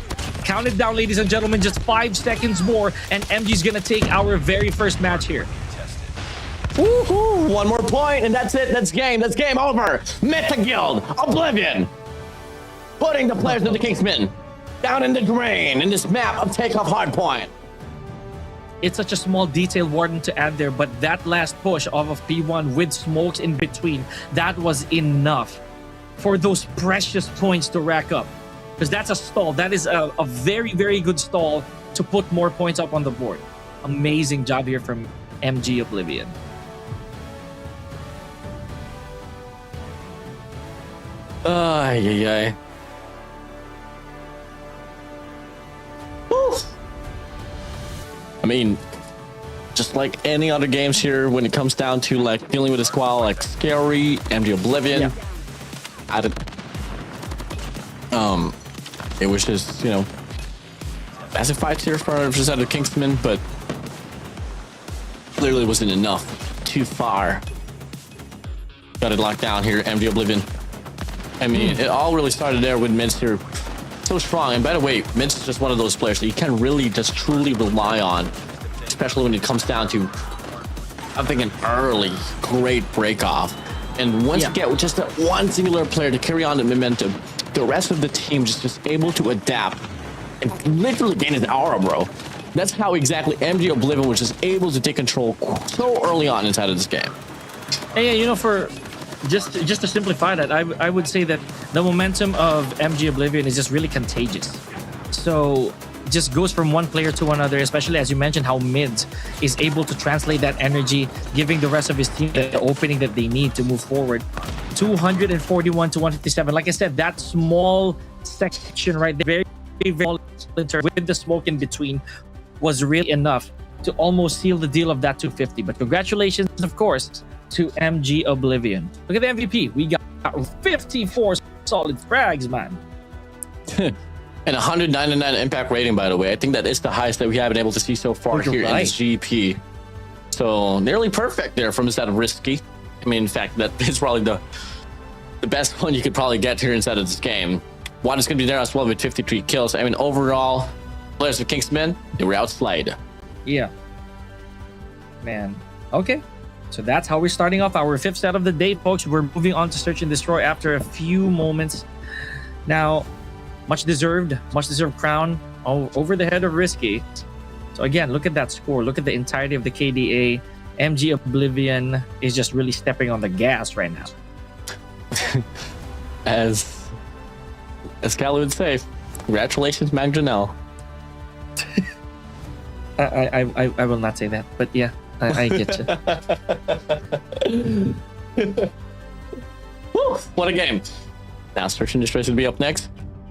Speaker 1: Count it down, ladies and gentlemen. Just 5 seconds more, and MG's gonna take our very first match here.
Speaker 2: Woohoo! One more point, and that's it. That's game. That's game over. Meta Guild, Oblivion, putting the players of the Kingsmen down in the drain in this map of Takeoff Hardpoint.
Speaker 1: It's such a small detail, Warden, to add there, but that last push off of P1 with smokes in between, that was enough for those precious points to rack up. Because that's a stall. That is a very, very good stall to put more points up on the board. Amazing job here from MG Oblivion.
Speaker 2: Ay. Woo. I mean, just like any other games here, when it comes down to like dealing with a squall like Scary, MG Oblivion,
Speaker 1: Yeah.
Speaker 2: It was just, you know, massive fights here for the side of Kingsmen, but clearly wasn't enough. Too far. Got it locked down here, MG Oblivion. I mean, it all really started there with Mints here. So strong. And by the way, Mints is just one of those players that you can really just truly rely on, especially when it comes down to, I think, an early great break off. And once you get just that one singular player to carry on the momentum, the rest of the team just able to adapt and literally gain his aura, bro. That's how exactly MG Oblivion was just able to take control so early on inside of this game.
Speaker 1: Hey, yeah, you know, for just to simplify that, I would say that the momentum of MG Oblivion is just really contagious. So just goes from one player to another, especially as you mentioned how Mids is able to translate that energy, giving the rest of his team the opening that they need to move forward. 241 to 157. Like I said, that small section right there, very small with the smoke in between, was really enough to almost seal the deal of that 250. But congratulations, of course, to MG Oblivion. Look at the MVP. We got 54 solid frags, man.
Speaker 2: And 199 impact rating, by the way. I think that is the highest that we have been able to see so far here in this GP. So nearly perfect there from the side of Risky. I mean, in fact, that is probably the best one you could probably get here inside of this game. One is going to be there as well with 53 kills. I mean, overall, Players of Kingsmen, they were outplayed.
Speaker 1: Yeah. Man. Okay. So that's how we're starting off our 5th set of the day, folks. We're moving on to Search and Destroy after a few moments. Now, much deserved crown over the head of Risky. So again, look at that score. Look at the entirety of the KDA. MG Oblivion is just really stepping on the gas right now.
Speaker 2: As Callie would say, congratulations, Nocturnal.
Speaker 1: I will not say that, but yeah, I get you.
Speaker 2: Woo, what a game. Now Search and Destroy is going to be up next.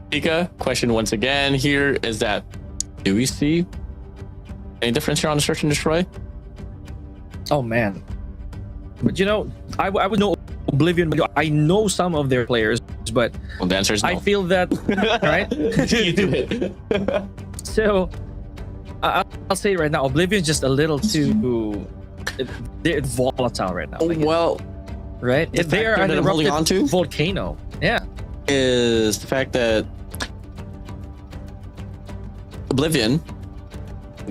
Speaker 2: Pika, question once again here is that, do we see any difference here on the Search and Destroy?
Speaker 1: Oh man, but you know, I would know Oblivion. I know some of their players, but
Speaker 2: Well, the answer is no.
Speaker 1: I feel that right.
Speaker 2: You do it.
Speaker 1: So I'll say it right now, Oblivion is just a little too they're volatile right now. Like,
Speaker 2: Well,
Speaker 1: right?
Speaker 2: the
Speaker 1: They are
Speaker 2: factor
Speaker 1: an
Speaker 2: that I'm holding on
Speaker 1: erupted
Speaker 2: to
Speaker 1: volcano. Yeah.
Speaker 2: is the fact that Oblivion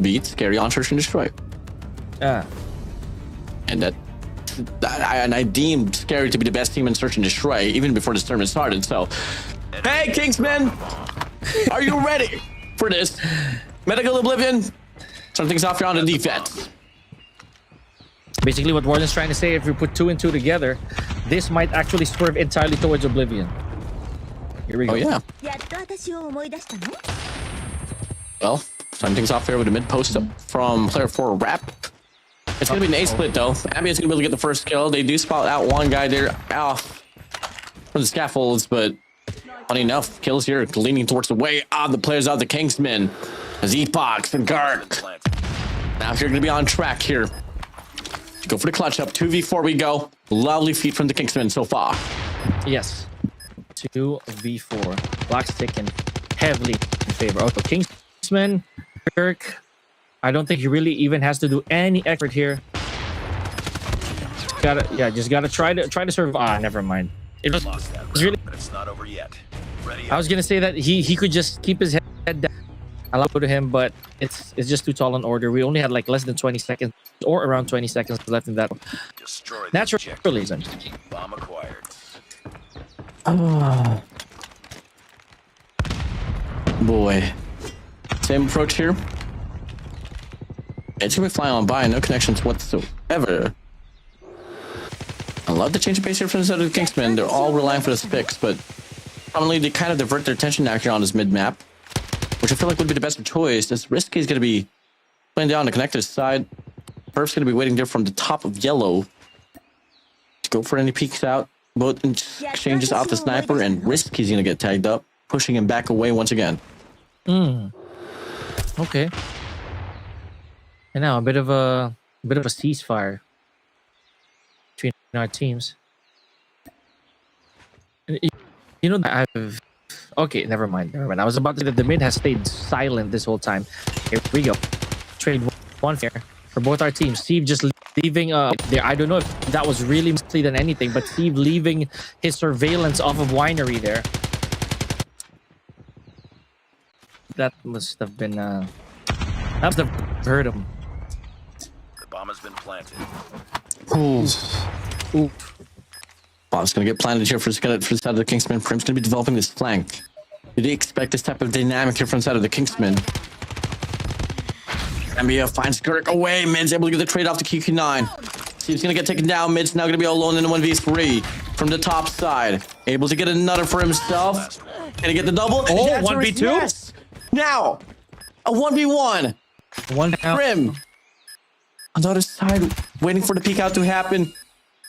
Speaker 2: beats Scary on Search and Destroy.
Speaker 1: Yeah.
Speaker 2: And I deemed Scary to be the best team in Search and Destroy even before this tournament started. So, hey, Kingsmen, are you ready for this? Medical Oblivion, start things off here on the defense.
Speaker 1: Basically, what Warden's trying to say, if we put 2 and 2 together, this might actually swerve entirely towards Oblivion. Here we go.
Speaker 2: Oh, yeah.
Speaker 4: やっと私を思い出したの?
Speaker 2: Well, starting things off here with a mid post up from player 4 Rap. It's going to be an A split though. Ambion's going to be able to get the first kill. They do spot out one guy there off from the scaffolds, but funny enough, kills here leaning towards the way of the players out the Kingsmen. As Epox and Guard. Now if you're going to be on track here, go for the clutch up. 2v4 we go. Lovely feat from the Kingsmen so far.
Speaker 1: Yes. 2v4. Clock's ticking heavily in favor. Oh, Kingsman, Kirk. I don't think he really even has to do any effort here. Just gotta try to serve. Never mind. It was really.
Speaker 3: But it's not over yet. Ready
Speaker 1: I was gonna say that he could just keep his head down. Allow to him, but it's just too tall an order. We only had like less than 20 seconds or around 20 seconds left in that.
Speaker 3: Destroy the
Speaker 1: Natural
Speaker 3: objective.
Speaker 1: reason.
Speaker 3: Bomb acquired.
Speaker 2: Oh boy. Same approach here. It's gonna be flying on by, no connections whatsoever. I love the change of pace here from the side of the Kingsmen. They're all relying for the picks, but probably they kind of divert their attention now here on this mid map, which I feel like would be the best choice. This Risky is gonna be playing down the connector's side. Perf's gonna be waiting there from the top of yellow to go for any peeks out. Both exchanges out the sniper, and Risky's gonna get tagged up, pushing him back away once again.
Speaker 1: Okay. And now a bit of a ceasefire between our teams. You know, okay, never mind. I was about to say that the mid has stayed silent this whole time. Here we go. Trade one here for both our teams. Steve just leaving there. I don't know if that was really mostly than anything, but Steve leaving his surveillance off of Winery there. That must have been that must have hurt him.
Speaker 3: The bomb has been planted.
Speaker 2: Ooh. Bomb's gonna get planted here for the side of the Kingsmen. Prim's gonna be developing this flank. Did he expect this type of dynamic here from the side of the Kingsmen? Ambia finds Kirk away. Mid's able to get the trade off to QQ9. Steve's gonna get taken down. Mid's now gonna be alone in the 1v3 from the top side. Able to get another for himself. Gonna get the double.
Speaker 1: Oh,
Speaker 2: Yes,
Speaker 1: 1v2?
Speaker 2: Yes. Now, a 1v1.
Speaker 1: One out.
Speaker 2: Prim on the other side, waiting for the peek out to happen.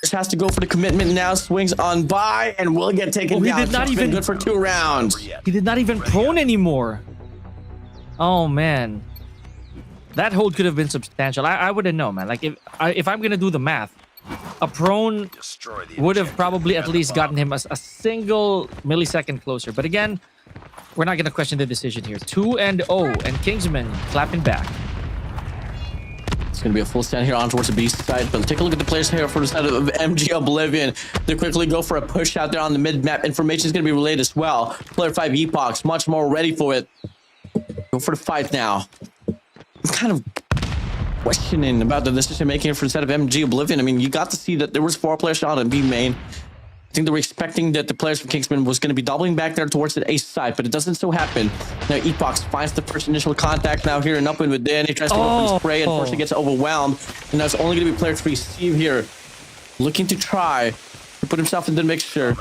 Speaker 2: Just has to go for the commitment now. Swings on by and will get taken
Speaker 1: he
Speaker 2: down.
Speaker 1: did not
Speaker 2: It's been
Speaker 1: even-
Speaker 2: good for 2 rounds.
Speaker 1: He did not even prone anymore. Oh man, that hold could have been substantial. I wouldn't know, man. Like if I'm gonna do the math, a prone
Speaker 3: Destroy the
Speaker 1: would have
Speaker 3: objective.
Speaker 1: probably at
Speaker 3: And the
Speaker 1: least
Speaker 3: bomb.
Speaker 1: gotten him a single millisecond closer. But again, we're not gonna question the decision here. 2-0, and Kingsman clapping back.
Speaker 2: It's going to be a full stand here on towards the beast side, but take a look at the players here for the side of MG Oblivion. They quickly go for a push out there on the mid map. Information is going to be relayed as well. Player 5 Epox, much more ready for it. Go for the fight now. I'm kind of questioning about the decision making for instead of MG Oblivion. I mean, you got to see that there was 4 players out in B main. I think they were expecting that the players from Kingsmen was going to be doubling back there towards the A side, but it doesn't so happen. Now Epox finds the first initial contact now here and up and with Dan. He tries to go for the spray, unfortunately gets overwhelmed. And now it's only going to be player 3 Steve here, looking to try to put himself into the mixture.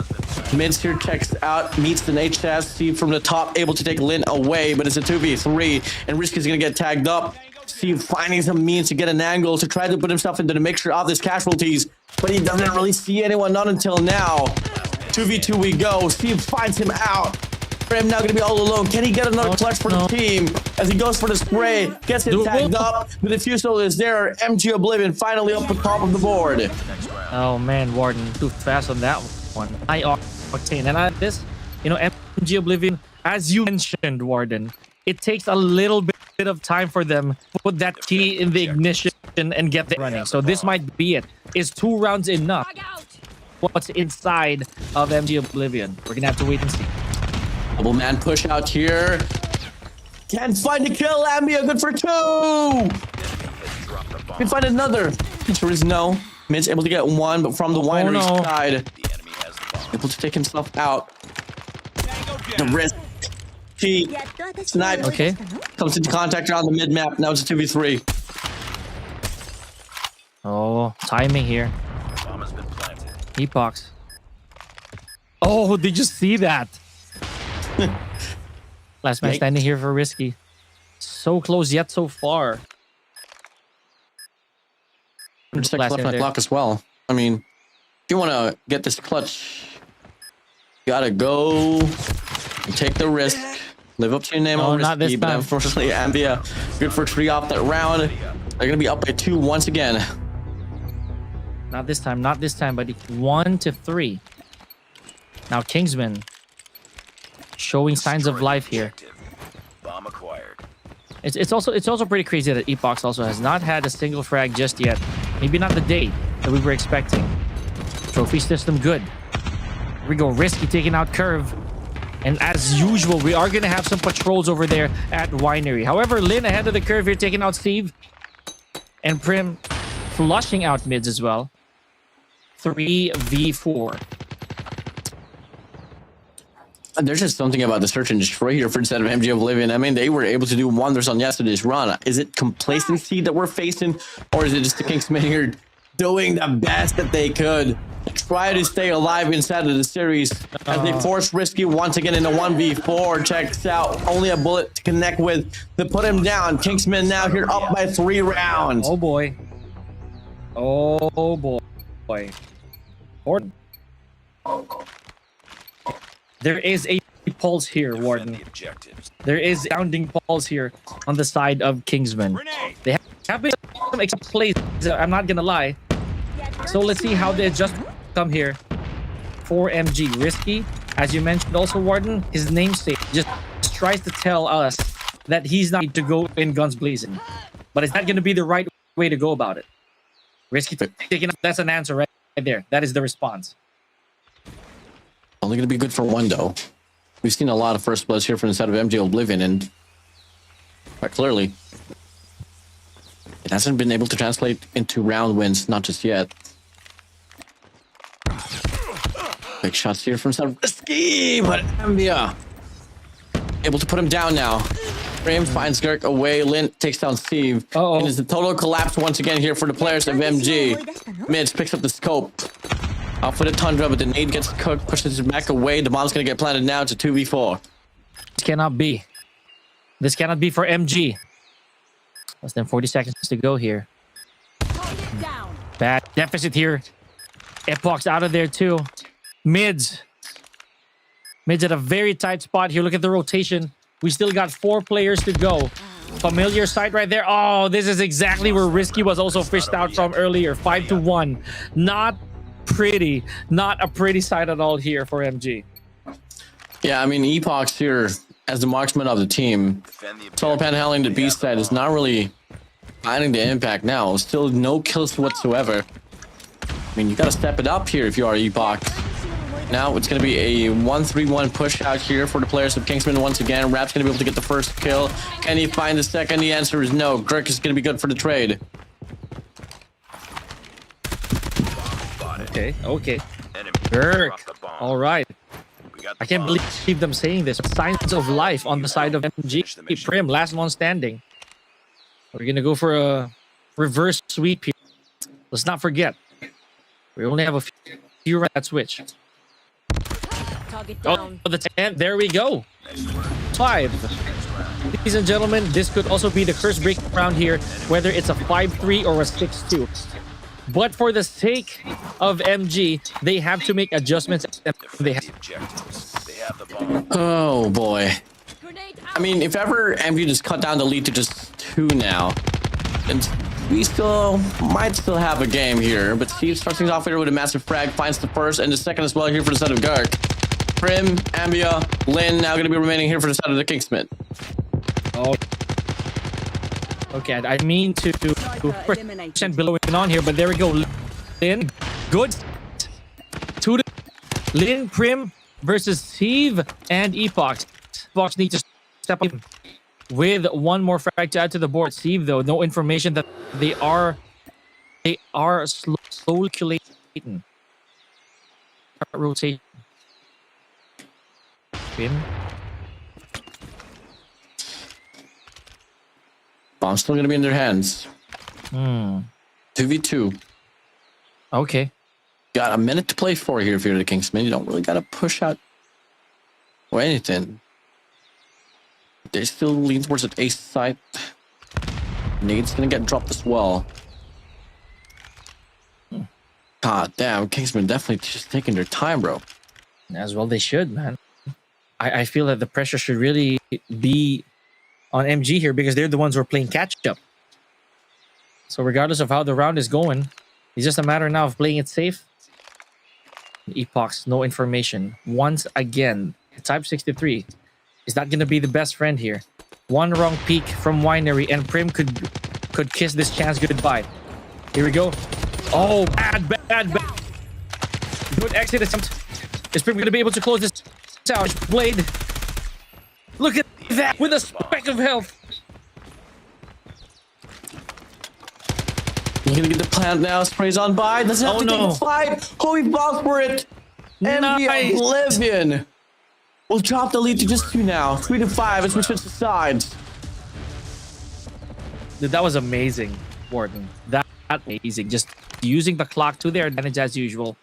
Speaker 2: Mids here checks out, meets the HS. Steve from the top, able to take Lin away, but it's a 2v3, and Risk is going to get tagged up. Steve finding some means to get an angle to try to put himself into the mixture of this casualties, but he doesn't really see anyone, not until now. 2v2 we go. Steve finds him out. Graham now going to be all alone. Can he get another clutch for the team as he goes for the spray? Gets it tagged up. The defusal is there. MG Oblivion finally up the top of the board.
Speaker 1: Oh man, Warden, too fast on that one. High-octane. And this, you know, MG Oblivion, as you mentioned, Warden, it takes a little bit of time for them to put that key in the ignition and get it running. So this might be it. Is 2 rounds enough? What's inside of MG Oblivion? We're gonna have to wait and see.
Speaker 2: Double man push out here. Can't find a kill. Ambia good for 2. Can find another. Answer is no. Mid's able to get 1, but from the winery side, able to take himself out. The Risk. He snipe.
Speaker 1: Okay.
Speaker 2: Comes into contact around the mid map. Now it's a 2v3.
Speaker 1: Oh, timing here. Epox. Oh, did you see that? Last man standing here for Risky. So close yet so far.
Speaker 2: Just left my clock as well. I mean, if you want to get this clutch, you gotta go and take the risk. Live up to your name on Risky, but unfortunately, Ambia good for 3 off that round. They're gonna be up by 2 once again.
Speaker 1: Not this time, not this time, buddy. 1-3. Now Kingsmen showing signs of life here.
Speaker 3: Bomb acquired.
Speaker 1: It's also pretty crazy that Epox also has not had a single frag just yet. Maybe not the day that we were expecting. Trophy system good. Here we go, Risky taking out Curve. And as usual, we are going to have some patrols over there at Winery. However, Lin ahead of the curve here, taking out Steve. And Prim flushing out mids as well. 3v4.
Speaker 2: There's just something about the search and destroy here for instead of MG Oblivion. I mean, they were able to do wonders on yesterday's run. Is it complacency that we're facing, or is it just the Kingsmen here doing the best that they could to try to stay alive inside of the series as they force Risky once again in a 1v4? Checks out, only a bullet to connect with to put him down. Kingsmen now here up by 3 rounds.
Speaker 1: Oh boy. Oh boy. Warden. There is a pulse here, Warden. There is sounding pulse here on the side of Kingsmen. They have been some extra plays, I'm not gonna lie. So let's see how they just come here for MG. Risky, as you mentioned also, Warden, his namesake just tries to tell us that he's not to go in guns blazing. But is that gonna be the right way to go about it? Risky taking up, that's an answer right there. That is the response.
Speaker 2: Only going to be good for 1 though. We've seen a lot of first bloods here from the side of MG Oblivion, and quite clearly it hasn't been able to translate into round wins, not just yet. Big shots here from the side of Risky, but Ambia able to put him down now. Frame finds Girk away. Lin takes down Steve. And it's a total collapse once again here for the players of MG. Mids picks up the scope. Out for the Tundra, but the nade gets cooked, pushes it back away. The bomb's gonna get planted now to 2v4.
Speaker 1: This cannot be. This cannot be for MG. Less than 40 seconds to go here. Bad deficit here. Epox out of there too. Mids at a very tight spot here. Look at the rotation. We still got 4 players to go. Familiar site right there. Oh, this is exactly where Risky was also fished out from earlier. 5-1. Not pretty. Not a pretty sight at all here for MG.
Speaker 2: Yeah, I mean, Epox here as the marksman of the team. Solo panhandling the B side is not really finding the impact now. Still no kills whatsoever. I mean, you gotta step it up here if you are Epox. Now it's going to be a 1-3-1 push out here for the players of Kingsmen once again. Rap's going to be able to get the first kill. Can he find the second? The answer is no. Gurk is going to be good for the trade.
Speaker 1: Okay, okay.
Speaker 3: Enemy
Speaker 1: Gurk.
Speaker 3: dropped the bomb.
Speaker 1: All right.
Speaker 3: We got the
Speaker 1: I can't
Speaker 3: bomb.
Speaker 1: believe them saying this. Signs of life on the side of MG. Prim, last one standing. We're going to go for a reverse sweep here. Let's not forget. We only have a few rounds at switch.
Speaker 5: Target
Speaker 1: Oh,
Speaker 5: down.
Speaker 1: the 10. There we go.
Speaker 3: Next round.
Speaker 1: 5. Ladies and gentlemen, this could also be the curse breaking round here, whether it's a 5-3 or a 6-2. But for the sake of MG, they have to make adjustments. They
Speaker 3: Defend
Speaker 1: have
Speaker 3: the objectives. They have the bomb.
Speaker 2: Oh, boy.
Speaker 5: Grenade
Speaker 2: I
Speaker 5: out.
Speaker 2: mean, if ever MV just cut down the lead to just 2 now, and we still might still have a game here. But Steve starts things off here with a massive frag, finds the first and the second as well here for the side of Gurk. Prim, Ambia, Lynn now going to be remaining here for the side of the Kingsmen.
Speaker 1: Oh. Okay, I mean to percent below and on here, but there we go. Lynn, good. 2 to Lynn, Prim versus Steve and Epoch. Epoch needs to step up with one more frag to add to the board. Steve, though, no information that they are slowly calculating. Rotate. Prim.
Speaker 2: Bomb's still going to be in their hands. 2v2.
Speaker 1: Okay.
Speaker 2: Got a minute to play for here if you're the Kingsmen. You don't really got to push out or anything. They still lean towards the ace side. Nade's going to get dropped as well. God damn, Kingsmen definitely just taking their time, bro.
Speaker 1: As well they should, man. I feel that the pressure should really be on MG here because they're the ones who are playing catch-up. So regardless of how the round is going, it's just a matter now of playing it safe. Epochs, no information. Once again, Type 63 is not going to be the best friend here. One wrong peek from Winery and Prim could kiss this chance goodbye. Here we go. Oh, bad. Good exit attempt. Is Prim going to be able to close this out? Blade. Look at that with a speck of health.
Speaker 2: You're going to get the plant now. Sprays on by. Doesn't have
Speaker 1: Oh,
Speaker 2: to
Speaker 1: no.
Speaker 2: take a fight. Oh, he falls for it. And the
Speaker 1: Nice.
Speaker 2: Oblivion will drop the lead to just 2 now. 3 to 5 as we switch the sides.
Speaker 1: Dude, that was amazing, Warden. That amazing. Just using the clock to their advantage as usual.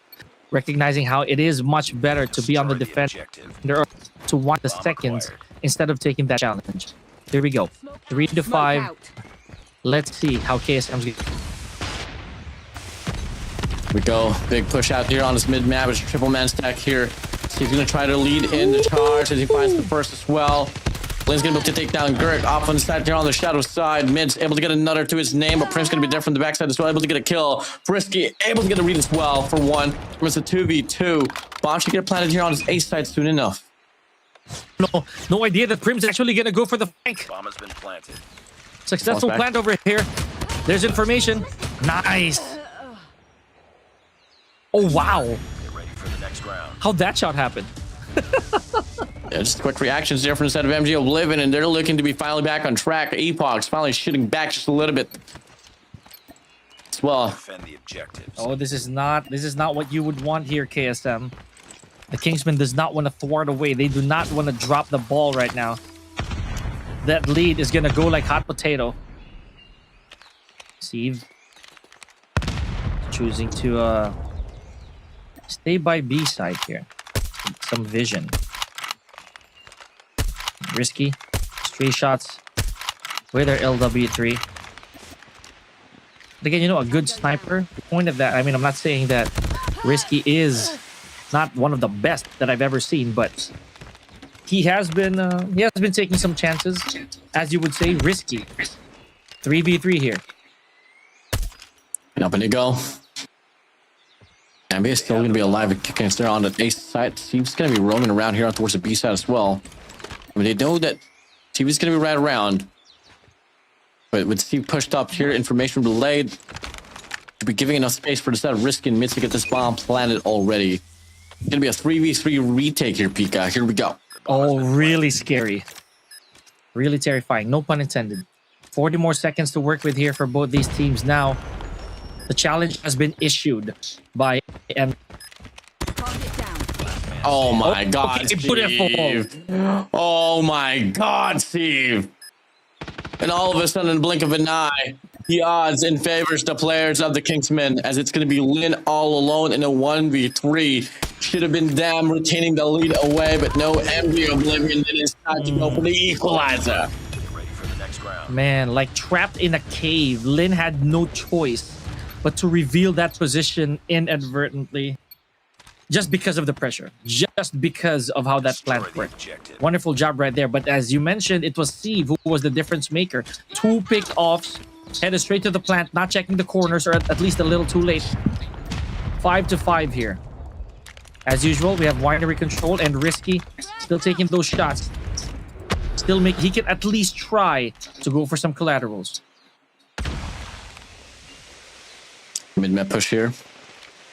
Speaker 1: Recognizing how it is much better to be on the defense or to want the seconds instead of taking that challenge. There we go. 3 to 5.
Speaker 5: Out.
Speaker 1: Let's see how KSM's going.
Speaker 2: We go. Big push out here on this mid map. It's a triple man stack here. So he's going to try to lead in the charge as he finds the first as well. Lynn's going to be able to take down Gurk off on the side here on the shadow side. Mid's able to get another to his name, but Prim's going to be there from the backside as well. Able to get a kill. Frisky able to get a read as well for 1. It's a 2v2. Bomb should get planted here on his ace side soon enough.
Speaker 1: No idea that Prim's actually going to go for the flank.
Speaker 3: Bomb has been planted.
Speaker 1: Successful
Speaker 2: Falls back.
Speaker 1: plant over here. There's information. Nice. Oh, wow.
Speaker 3: Get ready for the next round.
Speaker 1: How'd that shot happen?
Speaker 2: Yeah, just quick reactions there from the side of MG Oblivion, and they're looking to be finally back on track. Epoch's finally shooting back just a little bit as well.
Speaker 3: Defend the objectives.
Speaker 1: Oh, this is not what you would want here, KSM. The Kingsman does not want to thwart away. They do not want to drop the ball right now. That lead is gonna go like hot potato. Steve choosing to stay by B side here. Some vision. Risky. Stray shots with our LW3. Again, you know, a good sniper. The point of that, I mean, I'm not saying that Risky is not one of the best that I've ever seen, but he has been taking some chances, as you would say, risky. 3v3 here.
Speaker 2: And up and they go. And is still going to be alive and kicking us there on the ace side. Steve's going to be roaming around here towards the B side as well. I mean, they know that Steve is going to be right around. But with Steve pushed up here, information relayed, to be giving enough space for the set of Risky and Mids to get this bomb planted already. It's gonna be a 3v3 retake here, Pika. Here we go.
Speaker 1: Oh, really scary. Really terrifying. No pun intended. 40 more seconds to work with here for both these teams now. The challenge has been issued by M.
Speaker 5: Target down.
Speaker 2: Oh my God,
Speaker 1: okay,
Speaker 2: Steve. Oh my God, Steve. And all of a sudden, in the blink of an eye, the odds in favors the players of the Kingsmen, as it's going to be Lin all alone in a 1v3. Should have been them retaining the lead away, but no, MG Oblivion did his time to go for the equalizer.
Speaker 3: Ready for the next round.
Speaker 1: Man, like trapped in a cave. Lin had no choice but to reveal that position inadvertently. Just because of the pressure. Just because of how that
Speaker 3: Destroy
Speaker 1: plant
Speaker 3: the
Speaker 1: worked.
Speaker 3: objective.
Speaker 1: Wonderful job right there. But as you mentioned, it was Steve who was the difference maker. 2 pick-offs, headed straight to the plant, not checking the corners, or at least a little too late. 5-5 here. As usual, we have Winery control and Risky still taking those shots. Still he can at least try to go for some collaterals.
Speaker 2: Mid-map push here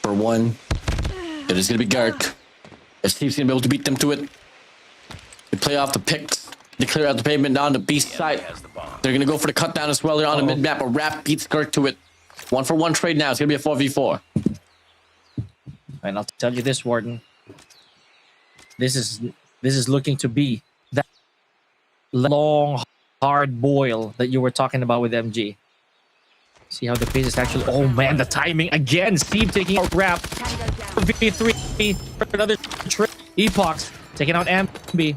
Speaker 2: for 1. It is going to be Gark. As Steve's going to be able to beat them to it. They play off the picks. They clear out the pavement down the beast side.
Speaker 3: Has the bomb.
Speaker 2: They're going to go for the cut down as well. They're on the mid-map. A Rap beats Gark to it. 1-for-1 trade now. It's going to be a 4v4.
Speaker 1: And I'll tell you this, Warden. This is looking to be that long, hard boil that you were talking about with MG. See how the pace is actually... Oh, man, the timing again. Steve taking out Rap.
Speaker 5: Tango down.
Speaker 1: V3 for another trip. Epochs taking out MB.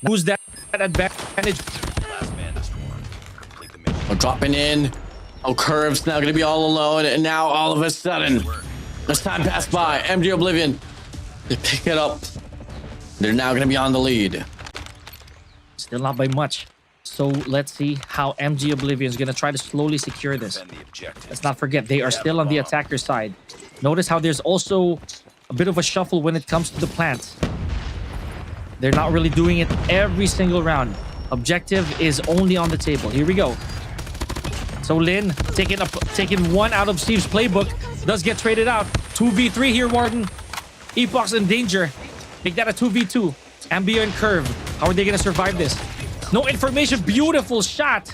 Speaker 1: Who's that advantage?
Speaker 3: Last man to swarm. Complete the mission.
Speaker 2: Oh, dropping in. Oh, Curve's now going to be all alone. And now, all of a sudden, as time passed by, MG Oblivion, they pick it up. They're now going to be on the lead.
Speaker 1: Still not by much. So let's see how MG Oblivion is going to try to slowly secure this.
Speaker 3: Defend the objective.
Speaker 1: Let's not forget, they are still on the attacker side. Notice how there's also a bit of a shuffle when it comes to the plants. They're not really doing it every single round. Objective is only on the table. Here we go. So Lin taking 1 out of Steve's playbook. Does get traded out. 2v3 here, Warden. Epoch's in danger. Make that a 2v2. Ambio and Curve. How are they going to survive this? No information. Beautiful shot.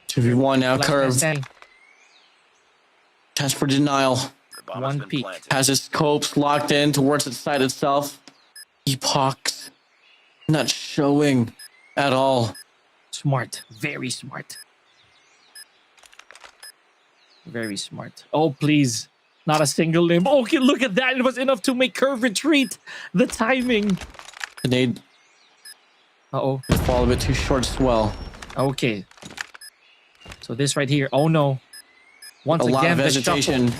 Speaker 2: 2v1 now,
Speaker 1: Last man
Speaker 2: Curve.
Speaker 1: standing.
Speaker 2: Chance for denial.
Speaker 3: The bomb
Speaker 1: One
Speaker 3: has been
Speaker 1: peek.
Speaker 3: planted.
Speaker 2: Has his scopes locked in towards its side itself. Epochs not showing at all.
Speaker 1: Smart. Very smart. Very smart. Oh, please. Not a single limb. Okay, look at that. It was enough to make Curve retreat. The timing.
Speaker 2: Grenade
Speaker 1: Uh-oh.
Speaker 2: fall a bit too short as well.
Speaker 1: Okay. So this right here. Oh, no. Once
Speaker 2: A lot
Speaker 1: again,
Speaker 2: of
Speaker 1: the shuffle.
Speaker 2: hesitation.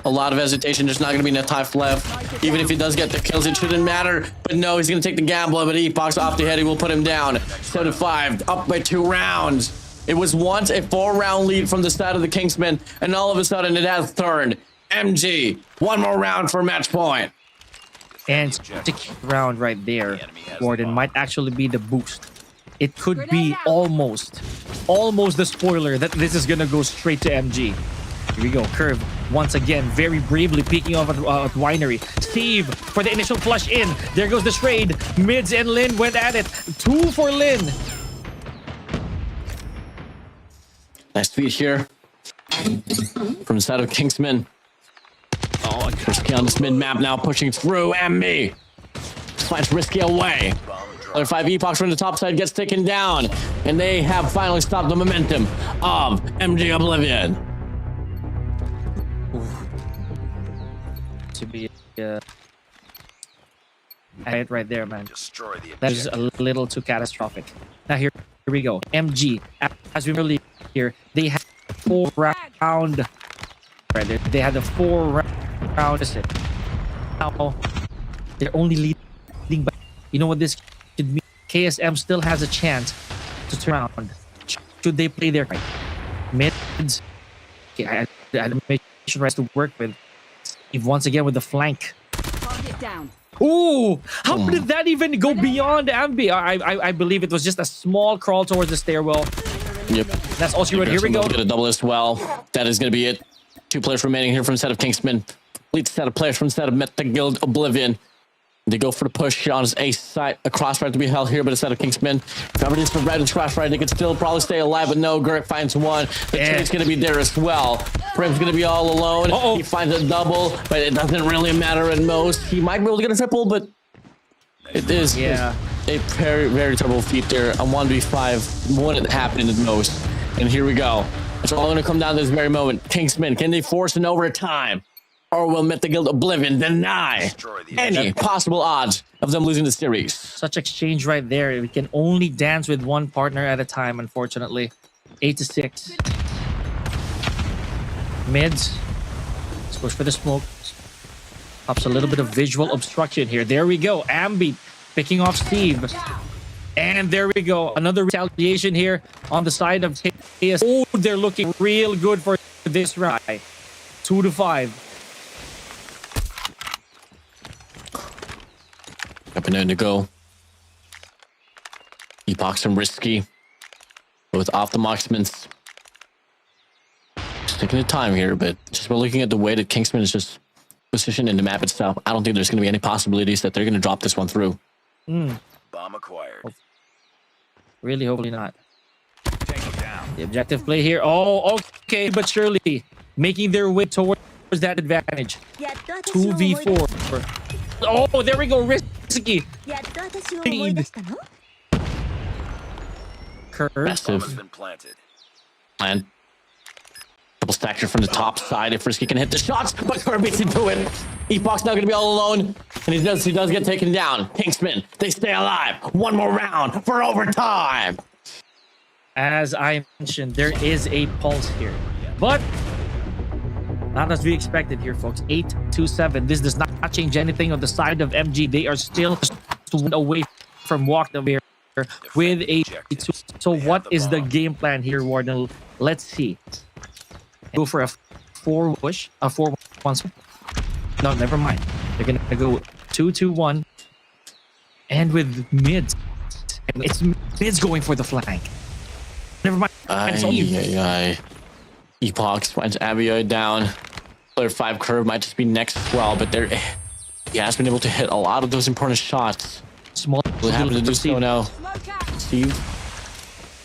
Speaker 2: A lot of hesitation. There's not going to be enough time left. Even if he does get the kills, it shouldn't matter. But no, he's going to take the gamble. But Epoch's off the head. He will put him down. 7-5. Up by 2 rounds. It was once a 4-round lead from the side of the Kingsmen. And all of a sudden, it has turned. MG. 1 more round for match point.
Speaker 1: And second round right there, Gordon, might actually be the boost. It could be almost the spoiler that this is gonna go straight to MG. Here we go, Curve once again, very bravely peeking off at Winery. Steve for the initial flush in. There goes the trade. Mids and Lin went at it. 2 for Lin.
Speaker 2: Nice feed here from the side of Kingsmen. Oh, Risky on this mid-map now pushing through. MB slides Risky away. Other 5 Epochs from the top side gets taken down. And they have finally stopped the momentum of MG Oblivion.
Speaker 1: To be right there, man.
Speaker 3: Destroy the
Speaker 1: That is
Speaker 3: objective.
Speaker 1: a little too catastrophic. Now here we go. MG, as we really here, they had 4 round. Right, they had a 4 round. Now they're only leading by. You know what this could mean? KSM still has a chance to turn around. Should they play their mids? Okay, I had a rest to work with. Steve once again with the flank.
Speaker 5: Target down.
Speaker 1: Ooh, how did that even go beyond Ambi? I believe it was just a small crawl towards the stairwell.
Speaker 2: Yep.
Speaker 1: That's all she wrote. Here we go.
Speaker 2: Get a double as well. That is going to be it. 2 players remaining here from the set of Kingsmen. Lead set of players from the set of Met the Guild Oblivion. They go for the push on his ace side. A crossfire to be held here, but instead of Kingsmen, if ever it is for red and crossfire, they could still probably stay alive, but no, Gurk finds one. The trade's going to be there as well. Prim's going to be all alone. He finds a double, but it doesn't really matter at most. He might be able to get a triple, but it is a very, very terrible feat there. A 1v5 wouldn't happen at most. And here we go. It's all going to come down to this very moment. Kingsmen, can they force an overtime? Or will Met the Guild Oblivion deny any possible odds of them losing the series?
Speaker 1: Such exchange right there. We can only dance with one partner at a time, unfortunately. 8-6. Mids. Let's push for the smoke. Pops a little bit of visual obstruction here. There we go. Ambi picking off Steve. And there we go. Another retaliation here on the side of KS. Oh, they're looking real good for this round. 2-5.
Speaker 2: Up and in to go. Epochs and risky. With off the marksmans. Just taking the time here, but just by looking at the way that Kingsman is just positioned in the map itself, I don't think there's going to be any possibilities that they're going to drop this one through.
Speaker 3: Bomb acquired.
Speaker 1: Really, hopefully not.
Speaker 3: Tango down.
Speaker 1: The objective play here. Oh, okay, but surely making their way towards that advantage. 2v4. Oh, there we go. Risky. Curve.
Speaker 2: Massive.
Speaker 3: Been planted.
Speaker 2: And double stacker from the top side if Risky can hit the shots, but Curve beats into it. Epoch's now going to be all alone, and he does get taken down. Kingsmen, they stay alive. One more round for overtime.
Speaker 1: As I mentioned, there is a pulse here, but not as we expected here, folks. 8-7. This does not change anything on the side of MG. They are still away from walk away with a 2. So what is the game plan here, Warden? Let's see. Go for a 4 push, a 4-1. No, never mind. They're gonna go 2-2-1, and with mids, and it's mids going for the flank. Never mind.
Speaker 2: Epochs finds Abioy down. Player 5 Curve might just be next as well, but he has been able to hit a lot of those important shots.
Speaker 1: Small.
Speaker 2: Will happen to do so now. Steve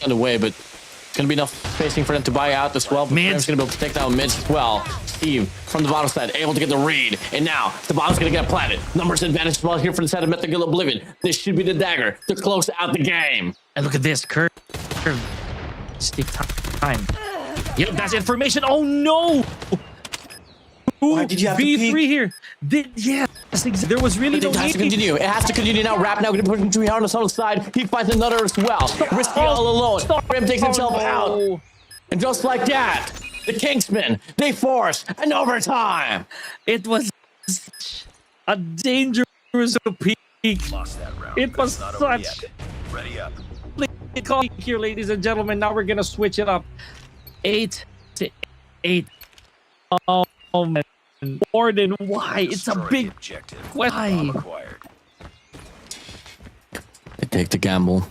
Speaker 2: on the way, but it's gonna be enough spacing for them to buy out as well. But Prim's gonna be able to take down mids as well. Steve from the bottom side able to get the read, and now the bottom's gonna get planted. Numbers advantage as well here for the side of Met the Guild Oblivion. This should be the dagger to close out the game.
Speaker 1: And look at this curve. Steve time. Yep, that's information. Oh no!
Speaker 2: Why did you have
Speaker 1: V3
Speaker 2: to peek?
Speaker 1: here? There was really no
Speaker 2: It has to
Speaker 1: need.
Speaker 2: continue. It has to continue now. Rap now going to put him here on the south side. He finds another as well. Risky all alone. Prim takes himself out. And just like that, the Kingsmen, they force an overtime.
Speaker 1: It was a dangerous peak.
Speaker 3: Lost that round.
Speaker 1: It
Speaker 3: but
Speaker 1: was
Speaker 3: it's not over
Speaker 1: such
Speaker 3: yet. Ready up.
Speaker 1: call here, ladies and gentlemen. Now we're gonna switch it up. 8-8. Oh man, Warden, why? It's a
Speaker 3: Destroy
Speaker 1: big
Speaker 3: the objective.
Speaker 1: why?
Speaker 3: Bomb acquired.
Speaker 2: They take the gamble.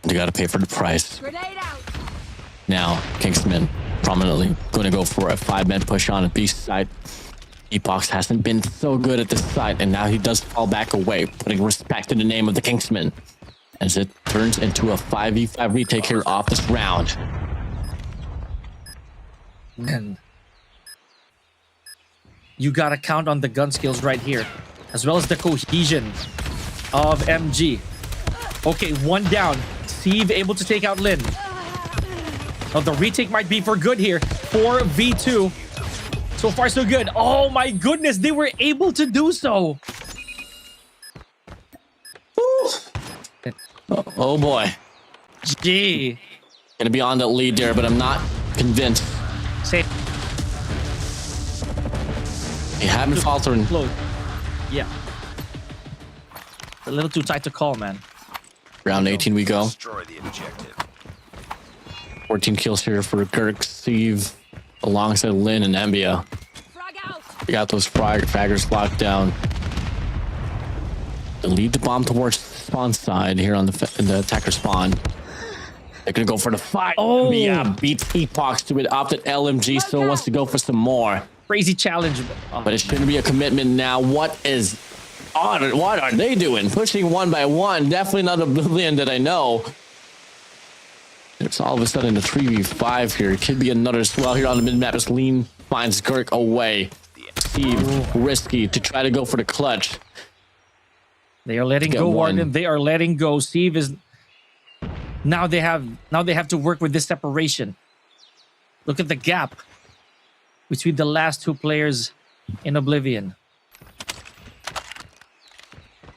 Speaker 2: They got to pay for the price.
Speaker 5: Grenade out.
Speaker 2: Now, Kingsman prominently going to go for a 5-man push on a beast side. Epochs hasn't been so good at this side, and now he does fall back away, putting respect in the name of the Kingsman, as it turns into a 5v5 retake here off this round.
Speaker 1: Man, you gotta count on the gun skills right here, as well as the cohesion of MG. Okay, one down. Steve able to take out Lin. Oh, the retake might be for good here. 4v2. So far, so good. Oh my goodness, they were able to do so.
Speaker 2: Oh boy.
Speaker 1: Gee.
Speaker 2: Gonna be on the lead there, but I'm not convinced.
Speaker 1: Say
Speaker 2: They haven't faltered.
Speaker 1: close. Yeah. A little too tight to call, man.
Speaker 2: Round 18 we go.
Speaker 3: Destroy the objective.
Speaker 2: 14 kills here for Kirk, Steve, alongside Lin and Embia.
Speaker 5: Frag out.
Speaker 2: We got those fraggers locked down. They lead the bomb towards the spawn side here on the attacker spawn. They're gonna go for the fight.
Speaker 1: Oh.
Speaker 2: Yeah, beats Epoch to it. Opted LMG still wants to go for some more.
Speaker 1: Crazy challenge.
Speaker 2: But it shouldn't be a commitment now. What are they doing? Pushing one by one. Definitely not Oblivion that I know. It's all of a sudden a 3v5 here. It could be another swell here on the mid-map as Lean finds Girk away. Steve, risky to try to go for the clutch.
Speaker 1: They are letting go, Warden. They are letting go. Steve is... Now they have to work with this separation. Look at the gap between the last two players in Oblivion.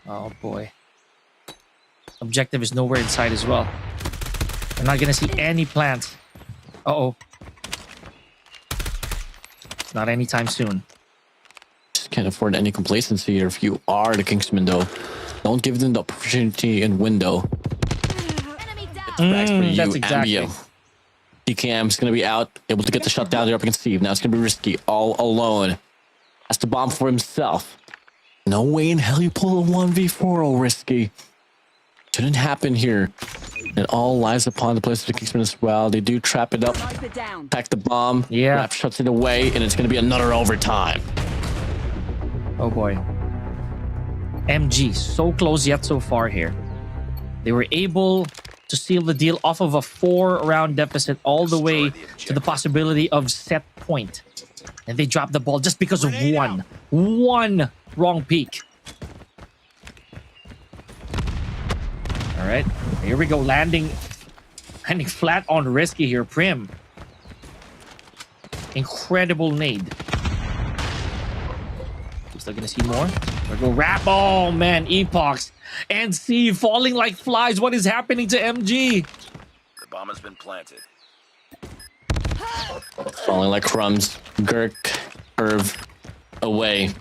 Speaker 1: Oh boy. Objective is nowhere in sight as well. I'm not gonna see any plants. Uh-oh. Not anytime soon.
Speaker 2: Just can't afford any complacency here. If you are the Kingsmen though, don't give them the opportunity and window.
Speaker 1: That's exactly.
Speaker 2: DKM's gonna be out, able to get the shutdown there up against Steve. Now it's gonna be risky, all alone. Has to bomb for himself. No way in hell you pull a 1v4, oh risky. Shouldn't happen here. It all lies upon the place of the Kingsmen as well. They do trap it up, pack the bomb, Rap shuts it away, and it's gonna be another overtime.
Speaker 1: Oh boy. MG, so close yet so far here. They were able to seal the deal off of a 4-round deficit all the way to the possibility of set point. And they dropped the ball just because of one wrong peek. All right, here we go. Landing flat on risky here. Prim. Incredible nade. We're still gonna see more. There we go. Rap. Oh man, Epochs and C falling like flies. What is happening to MG?
Speaker 3: The bomb has been planted.
Speaker 2: Falling like crumbs. Girk, Irv, away.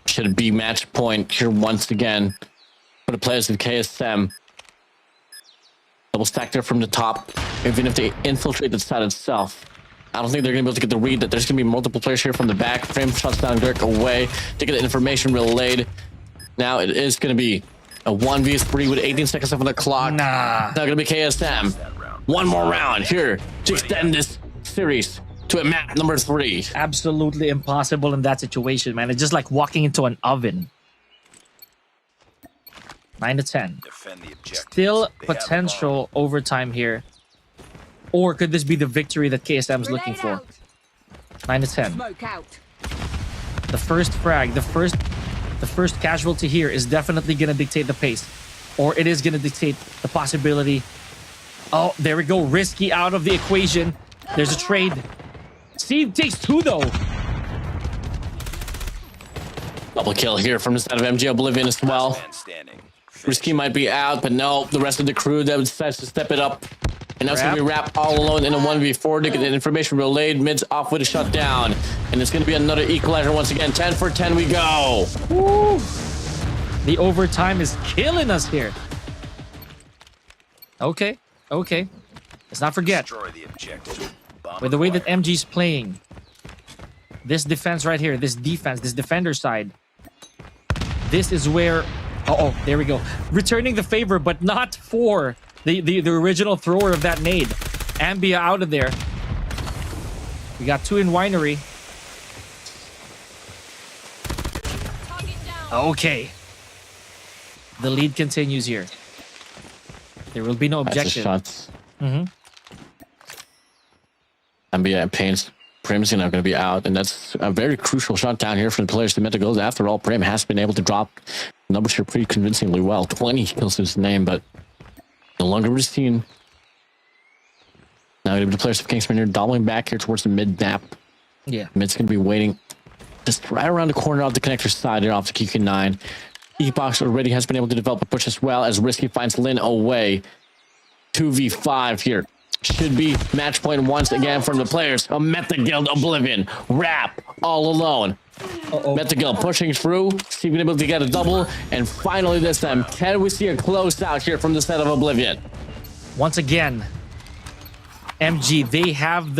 Speaker 2: Should be match point here once again for the players of KSM. Double stack there from the top. Even if they infiltrate the side itself, I don't think they're going to be able to get the read that there's going to be multiple players here from the back. Frame shuts down Girk away to get the information relayed. Now it is going to be a 1v3 with 18 seconds left on the clock.
Speaker 1: Nah.
Speaker 2: Now going to be KSM. One more round here to extend this series to a map number 3.
Speaker 1: Absolutely impossible in that situation, man. It's just like walking into an oven. 9 to 10.
Speaker 3: Defend the objective.
Speaker 1: Still potential overtime here. Or could this be the victory that KSM is looking for? 9 to 10.
Speaker 5: Smoke out.
Speaker 1: The first frag, the first casualty here is definitely going to dictate the pace. Or it is going to dictate the possibility. Oh, there we go. Risky out of the equation. There's a trade. Steve takes 2 though.
Speaker 2: Double kill here from the side of MG Oblivion as well. Risky might be out, but no, the rest of the crew that decides to step it up. And now it's going to be Rap all alone in a 1v4 to get the information relayed. Mid's off with a shutdown. And it's going to be another equalizer once again. 10 for 10 we go.
Speaker 1: Woo. The overtime is killing us here. Okay. Let's not forget.
Speaker 3: Destroy the objective.
Speaker 1: With the way that MG's playing, this defense right here, this defender side, this is where... Oh, there we go. Returning the favor, but not for the original thrower of that nade. Ambia out of there. We got 2 in Winery. Okay. The lead continues here. There will be no objection.
Speaker 2: Shots. Ambia and Pain's Prim's going to be out, and that's a very crucial shot down here for the players to make the goals. After all, Prim has been able to drop numbers here pretty convincingly well. 20 kills his name, but no longer routine. Now the players of Kingsmen here doubling back here towards the mid map.
Speaker 1: Yeah.
Speaker 2: Mid's going to be waiting just right around the corner of the connector side here off the QQ9. Epoch already has been able to develop a push as well as Risky finds Lin away. 2v5 here. Should be match point once again from the players of Meta Guild Oblivion. Rap all alone. Meta Guild pushing through, Steve able to get a double, and finally this time, can we see a close out here from the set of Oblivion?
Speaker 1: Once again, MG, they have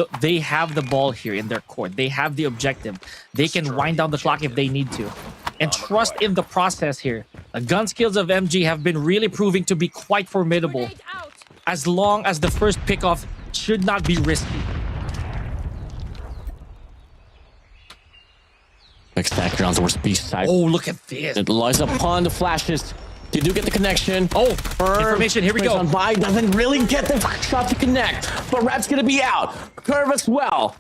Speaker 1: the ball here in their court. They have the objective. They can wind down the clock if they need to. And trust in the process here. The gun skills of MG have been really proving to be quite formidable. as long as the first pickoff should not be risky.
Speaker 2: Next back around towards B side.
Speaker 1: Oh, look at this.
Speaker 2: It lies upon the flashes. They do get the connection.
Speaker 1: Oh, information. Here we
Speaker 2: Plays
Speaker 1: go.
Speaker 2: On by, doesn't really get the shot to connect. But Rap's going to be out. Curve as well.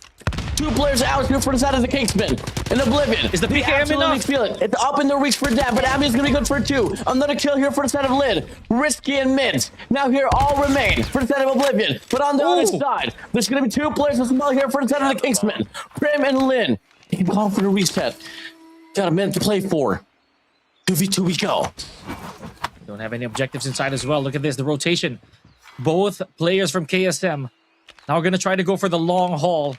Speaker 2: 2 players out here for the side of the Kingsmen. And Oblivion.
Speaker 1: Is the
Speaker 2: They
Speaker 1: PKM
Speaker 2: absolutely
Speaker 1: enough?
Speaker 2: feel it. It's up in the reach for that, but Abby is going to be good for 2. Another kill here for the side of Lid. Risky and mids. Now here all remain for the side of Oblivion. But on the other side, there's going to be 2 players as well here for the side of the Kingsmen. Prim and Lin. They can call for the reset. Got a minute to play for. 2v2 we go.
Speaker 1: Don't have any objectives inside as well. Look at this, the rotation. Both players from KSM now we're going to try to go for the long haul.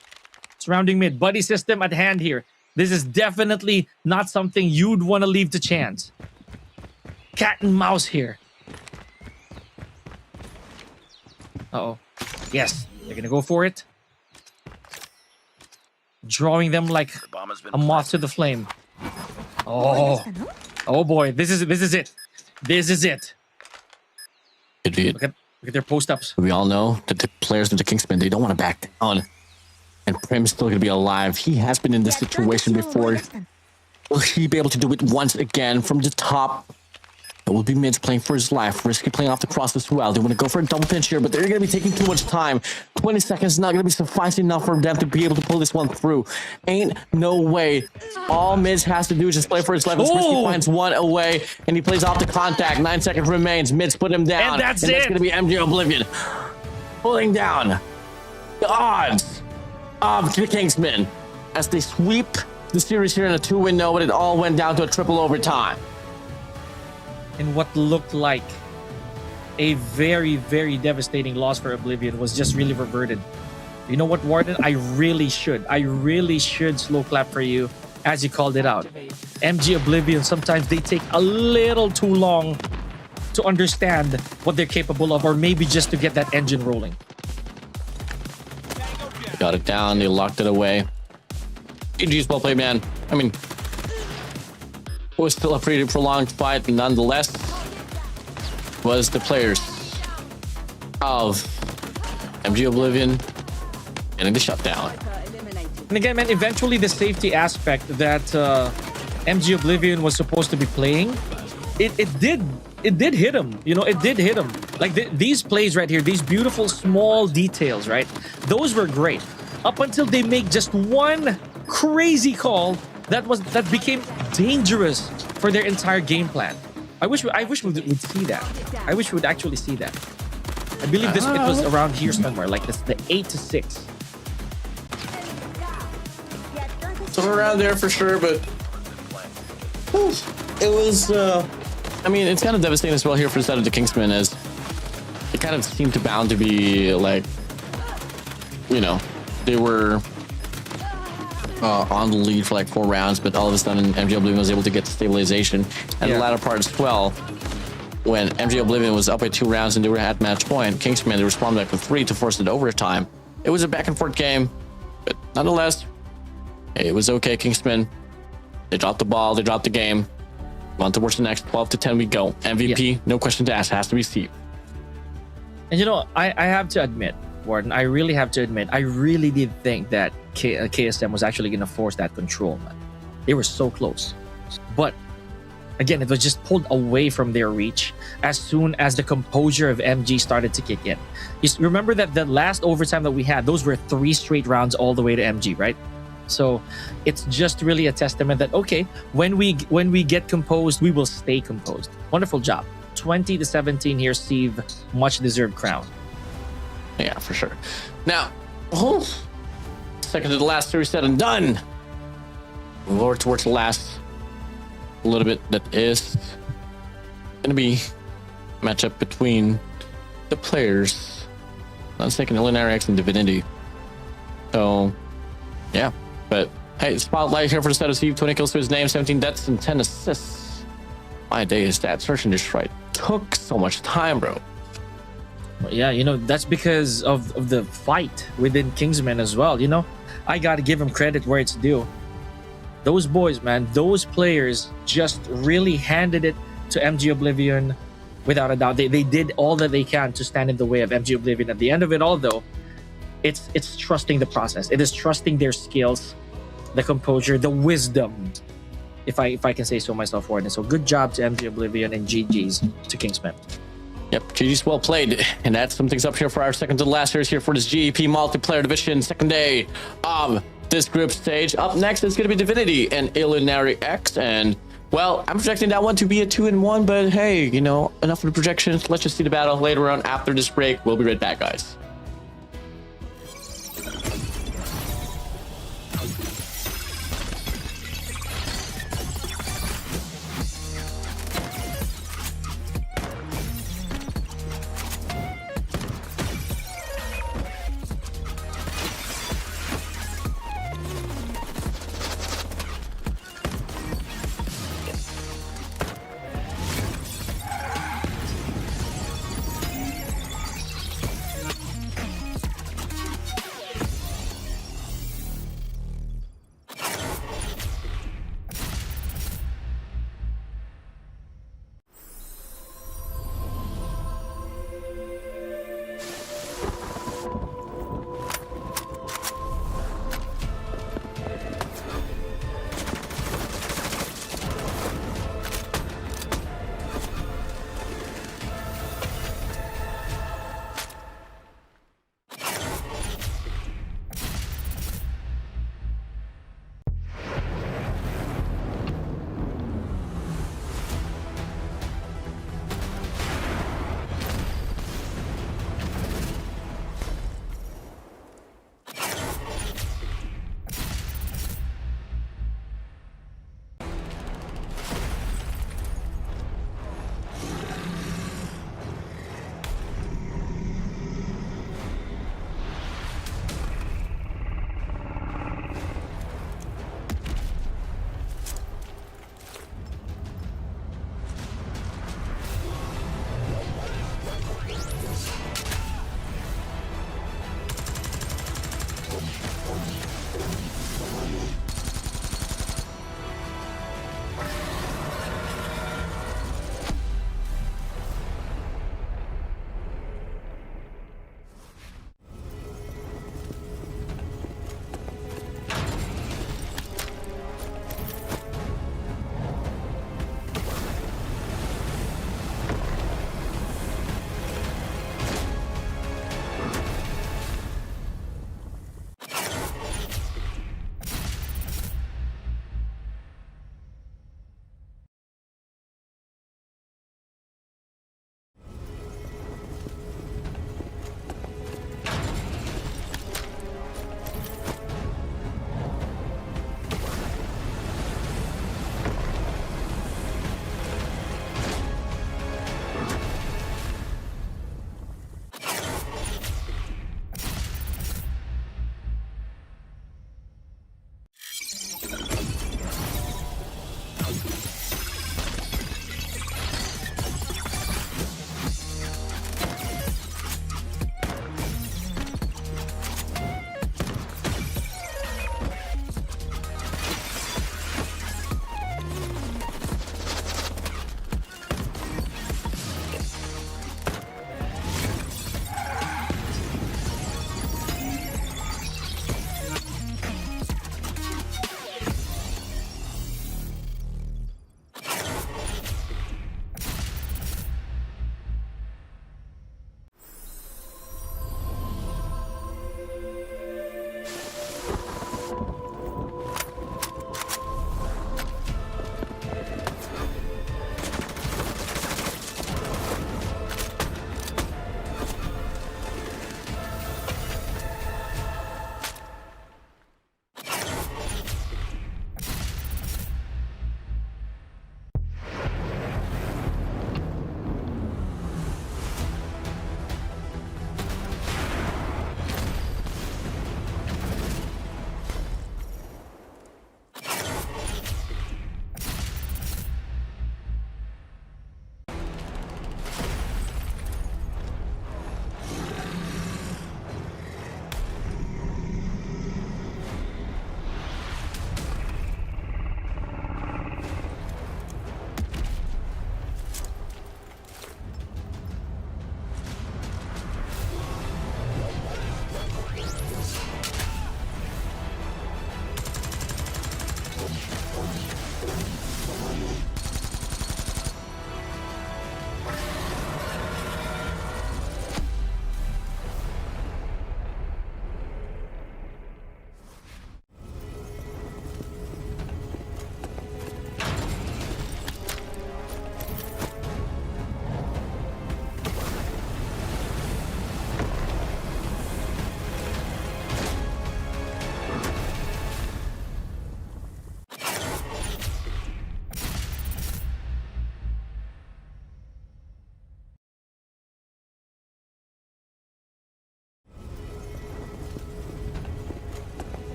Speaker 1: Surrounding mid. Buddy system at hand here. This is definitely not something you'd want to leave to chance. Cat and mouse here. Uh-oh. Yes, they're going to go for it. Drawing them like
Speaker 3: The bomb has been
Speaker 1: a moth to the flame. Oh. Oh boy, this is it. This is it.
Speaker 2: Idiot.
Speaker 1: Look at their post-ups.
Speaker 2: We all know that the players of the Kingsmen, they don't want to back down. And Prim's still going to be alive. He has been in this situation before. Will he be able to do it once again from the top? It will be Mids playing for his life. Risky playing off the cross as well. They want to go for a double pinch here, but they're going to be taking too much time. 20 seconds is not going to be sufficient enough for them to be able to pull this one through. Ain't no way. All Mids has to do is just play for his life. As Risky finds one away, and he plays off the contact. 9 seconds remains. Mids put him down.
Speaker 1: And that's
Speaker 2: That's
Speaker 1: it.
Speaker 2: going to be MJ Oblivion. Pulling down the odds of the Kingsmen as they sweep the series here in a 2-0, but it all went down to a triple overtime.
Speaker 1: And what looked like a very, very devastating loss for Oblivion was just really reverted. You know what, Warden? I really should slow clap for you as you called it out. MG Oblivion, sometimes they take a little too long to understand what they're capable of, or maybe just to get that engine rolling.
Speaker 2: Got it down. They locked it away. GG's well played, man. I mean, it was still a pretty prolonged fight, nonetheless. Was the players of MG Oblivion getting the shutdown.
Speaker 1: And again, man, eventually the safety aspect that MG Oblivion was supposed to be playing, it did hit him. You know, it did hit him. Like these plays right here, these beautiful small details, right? Those were great. Up until they make just one crazy call that became dangerous for their entire game plan. I wish we'd see that. I wish we would actually see that. I believe it was around here somewhere, like this, the 8-6.
Speaker 2: So around there for sure, but it was. I mean, it's kind of devastating as well here for the side of the Kingsmen, as it kind of seemed to bound to be like, you know, they were on the lead for like 4 rounds, but all of a sudden MG Oblivion was able to get stabilization at the latter part as well. When MG Oblivion was up by 2 rounds and they were at match point, Kingsmen, they responded back with 3 to force it overtime. It was a back and forth game, but nonetheless, it was okay. Kingsmen, they dropped the ball, they dropped the game. On towards the next 12-10 we go. MVP, no question to ask, has to be Steve.
Speaker 1: And you know, I have to admit, Warden, I really have to admit, I really did think that KSM was actually going to force that control, man. They were so close. But again, it was just pulled away from their reach as soon as the composure of MG started to kick in. You remember that the last overtime that we had, those were 3 straight rounds all the way to MG, right? So it's just really a testament that, okay, when we get composed, we will stay composed. Wonderful job. 20-17 here, Steve. Much deserved crown.
Speaker 2: Yeah, for sure. Now, second to the last series said and done. Move over towards the last little bit that is going to be a matchup between the players. I'm thinking Illinary X and Divinity. So, yeah. But hey, spotlight here for the set of Steve. 20 kills to his name, 17 deaths, and 10 assists. My day is that search and destroy took so much time, bro.
Speaker 1: Yeah, you know, that's because of the fight within Kingsmen as well. You know, I got to give him credit where it's due. Those boys, man, those players just really handed it to MG Oblivion without a doubt. They did all that they can to stand in the way of MG Oblivion. At the end of it all, though, it's trusting the process. It is trusting their skills, the composure, the wisdom, if I can say so myself, Warden. So good job to MG Oblivion and GG's to Kingsmen.
Speaker 2: Yep, GG's well played. And that sums things up here for our second to last series here for this GEP multiplayer division, second day of this group stage. Up next is going to be Divinity and Illinary X. And, well, I'm projecting that one to be a 2-1, but hey, you know, enough of the projections. Let's just see the battle later on after this break. We'll be right back, guys.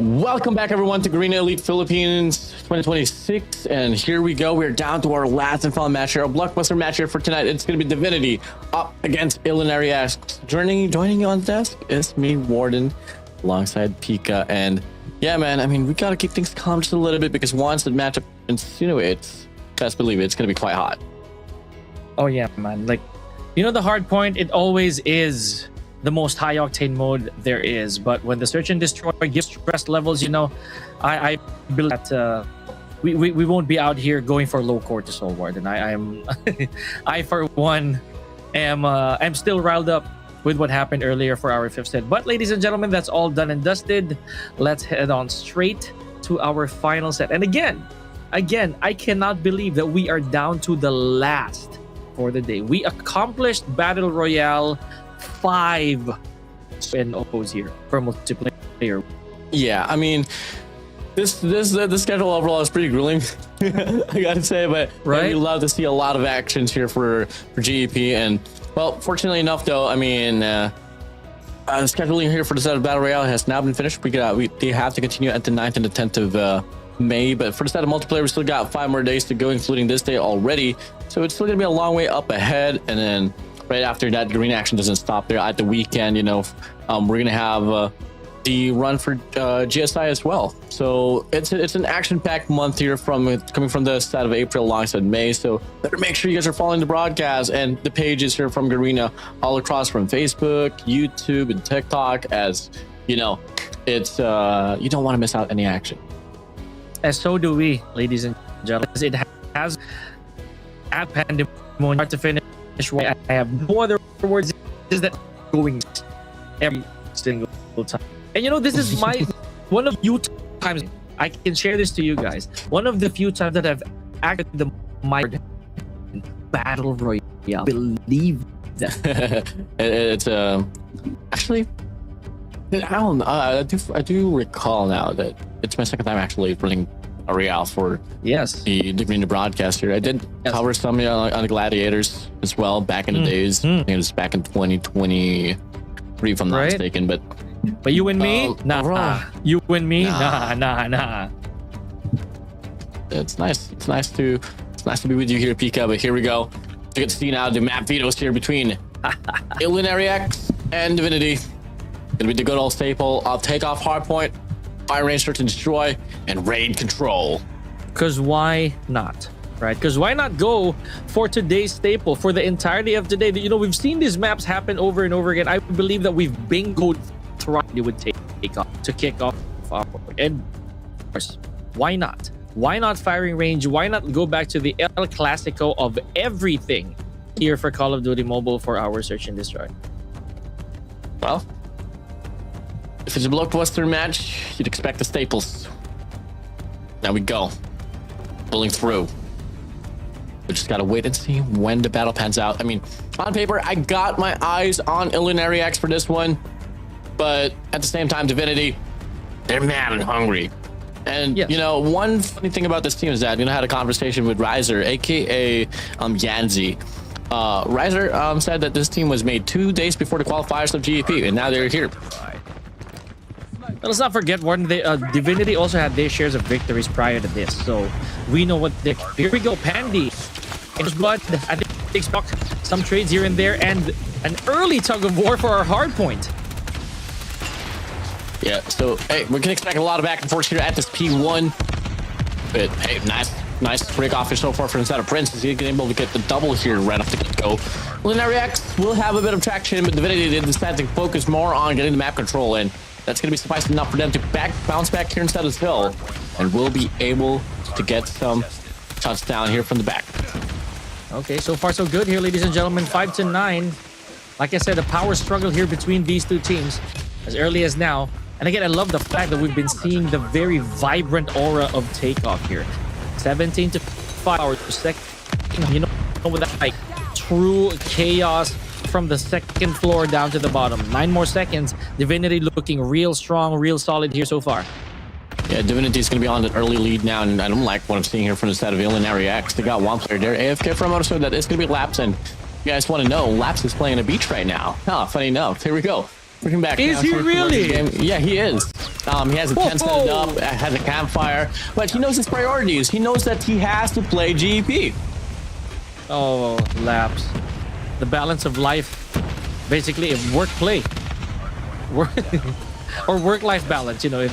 Speaker 2: Welcome back, everyone, to Garena Elite Philippines 2026, and here we go. We're down to our last and final match here, a blockbuster match here for tonight. It's going to be Divinity up against Illinary. Joining you on the desk is me, Warden, alongside Pika, and yeah, man, I mean, we got to keep things calm just a little bit because once the matchup insinuates, best believe it's going to be quite hot.
Speaker 1: Oh yeah, man. Like, you know, the hard point, it always is the most high octane mode there is, but when the search and destroy gives stress levels, you know, I believe that we won't be out here going for low cortisol, Warden. I'm I for one am still riled up with what happened earlier for our fifth set. But ladies and gentlemen, that's all done and dusted. Let's head on straight to our final set. And again, I cannot believe that we are down to the last for the day. We accomplished Battle Royale 5 NOs here for multiplayer.
Speaker 2: Yeah, I mean, this schedule overall is pretty grueling, I gotta say, but
Speaker 1: right?
Speaker 2: We love to see a lot of actions here for GEP. And well, fortunately enough, though, I mean, scheduling here for the set of Battle Royale has now been finished. They have to continue at the 9th and the 10th of May, but for the set of multiplayer, we still got 5 more days to go, including this day already. So it's still gonna be a long way up ahead, and then right after that, Garena action doesn't stop there. At the weekend, you know, we're gonna have the run for GSI as well. So it's an action-packed month here coming from the start of April alongside May. So better make sure you guys are following the broadcast and the pages here from Garena all across from Facebook, YouTube, and TikTok. As you know, it's you don't want to miss out any action.
Speaker 1: And so do we, ladies and gentlemen. It has at Pandemonium start to finish. I have no other words. Is that going every single time? And you know, this is my one of the few times I can share this to you guys. One of the few times that I've acted my Battle Royale. Believe that.
Speaker 2: It's actually, I don't know. I do recall now that it's my second time actually running a Royale for the Garena broadcast here. I did cover some on the Gladiators as well back in the days. I think it was back in 2023, if I'm not mistaken. But
Speaker 1: you and me? Nah. You and me? Nah.
Speaker 2: It's nice. It's nice to be with you here, Pika. But here we go. You get to see now the map vetoes here between Illinary X and Divinity. Gonna be the good old staple of takeoff, hardpoint, fire range, search and destroy, and raid control.
Speaker 1: Because why not? Right? Because why not go for today's staple for the entirety of today? You know, we've seen these maps happen over and over again. I believe that we've bingoed throughout it would take off to kick off our, and of course, why not? Why not firing range? Why not go back to the El Clasico of everything here for Call of Duty Mobile for our search and destroy?
Speaker 2: Well, if it's a blockbuster match, you'd expect the staples. Now we go. Pulling through. We just gotta wait and see when the battle pans out. I mean, on paper, I got my eyes on Illinary X for this one, but at the same time, Divinity, they're mad and hungry. And you know, one funny thing about this team is that, you know, I had a conversation with Riser, aka Yanzi. Riser said that this team was made 2 days before the qualifiers of GEP, and now they're here.
Speaker 1: Let's not forget, Warden, Divinity also had their shares of victories prior to this, so we know what they... Here we go, Pandy. But I think they expect some trades here and there, and an early tug of war for our hardpoint.
Speaker 2: Yeah, so, hey, we can expect a lot of back and forth here at this P1. But, hey, nice break off here so far for inside of Prince. Is he able to get the double here right off the get-go? Illinary X will have a bit of traction, but Divinity did decide to focus more on getting the map control, and that's going to be sufficient enough for them to bounce back here inside as well, and we'll be able to get some shots down here from the back.
Speaker 1: Okay, so far so good here, ladies and gentlemen. 5-9. Like I said, a power struggle here between these two teams as early as now. And again, I love the fact that we've been seeing the very vibrant aura of takeoff here. 17 to 5 hours per second. You know, with that like true chaos from the second floor down to the bottom. 9 more seconds. Divinity looking real strong, real solid here so far.
Speaker 2: Yeah, Divinity is going to be on an early lead now, and I don't like what I'm seeing here from the side of Illinary X. They got one player there, AFK for a moment, so that it's going to be Laps, and you guys want to know, Laps is playing a beach right now. Funny enough. Here we go. Pushing back.
Speaker 1: Is
Speaker 2: now
Speaker 1: he
Speaker 2: here for
Speaker 1: really?
Speaker 2: the game. Yeah, he is. He has a tent set
Speaker 1: Whoa.
Speaker 2: up, has a campfire, but he knows his priorities. He knows that he has to play GEP.
Speaker 1: Oh, laps. The balance of life. Basically, work play. Work or work-life balance. You know, if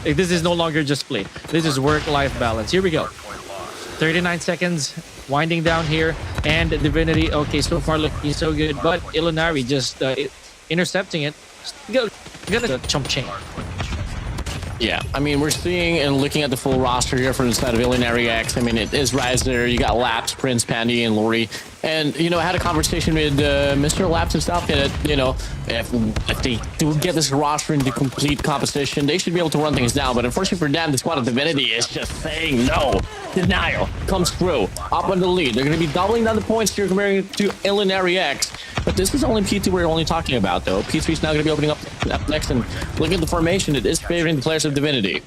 Speaker 1: this is no longer just play, this is work-life balance. Here we go. 39 seconds, winding down here, and Divinity. Okay, so far looking so good, but Illinary just intercepting it. Gonna jump chain.
Speaker 2: Yeah, I mean, we're seeing and looking at the full roster here from the side of Illinary X. I mean, it is Riser, you got Laps, Prince, Pandy, and Lori. And, you know, I had a conversation with Mr. Laps himself that, you know, if they do get this roster into complete composition, they should be able to run things down. But unfortunately for them, the squad of Divinity is just saying no. Denial comes through, up on the lead. They're going to be doubling down the points here comparing to Illinary X. But this is only P2 we're only talking about, though. P3 is now going to be opening up next, and look at the formation. It is favoring the players of Divinity.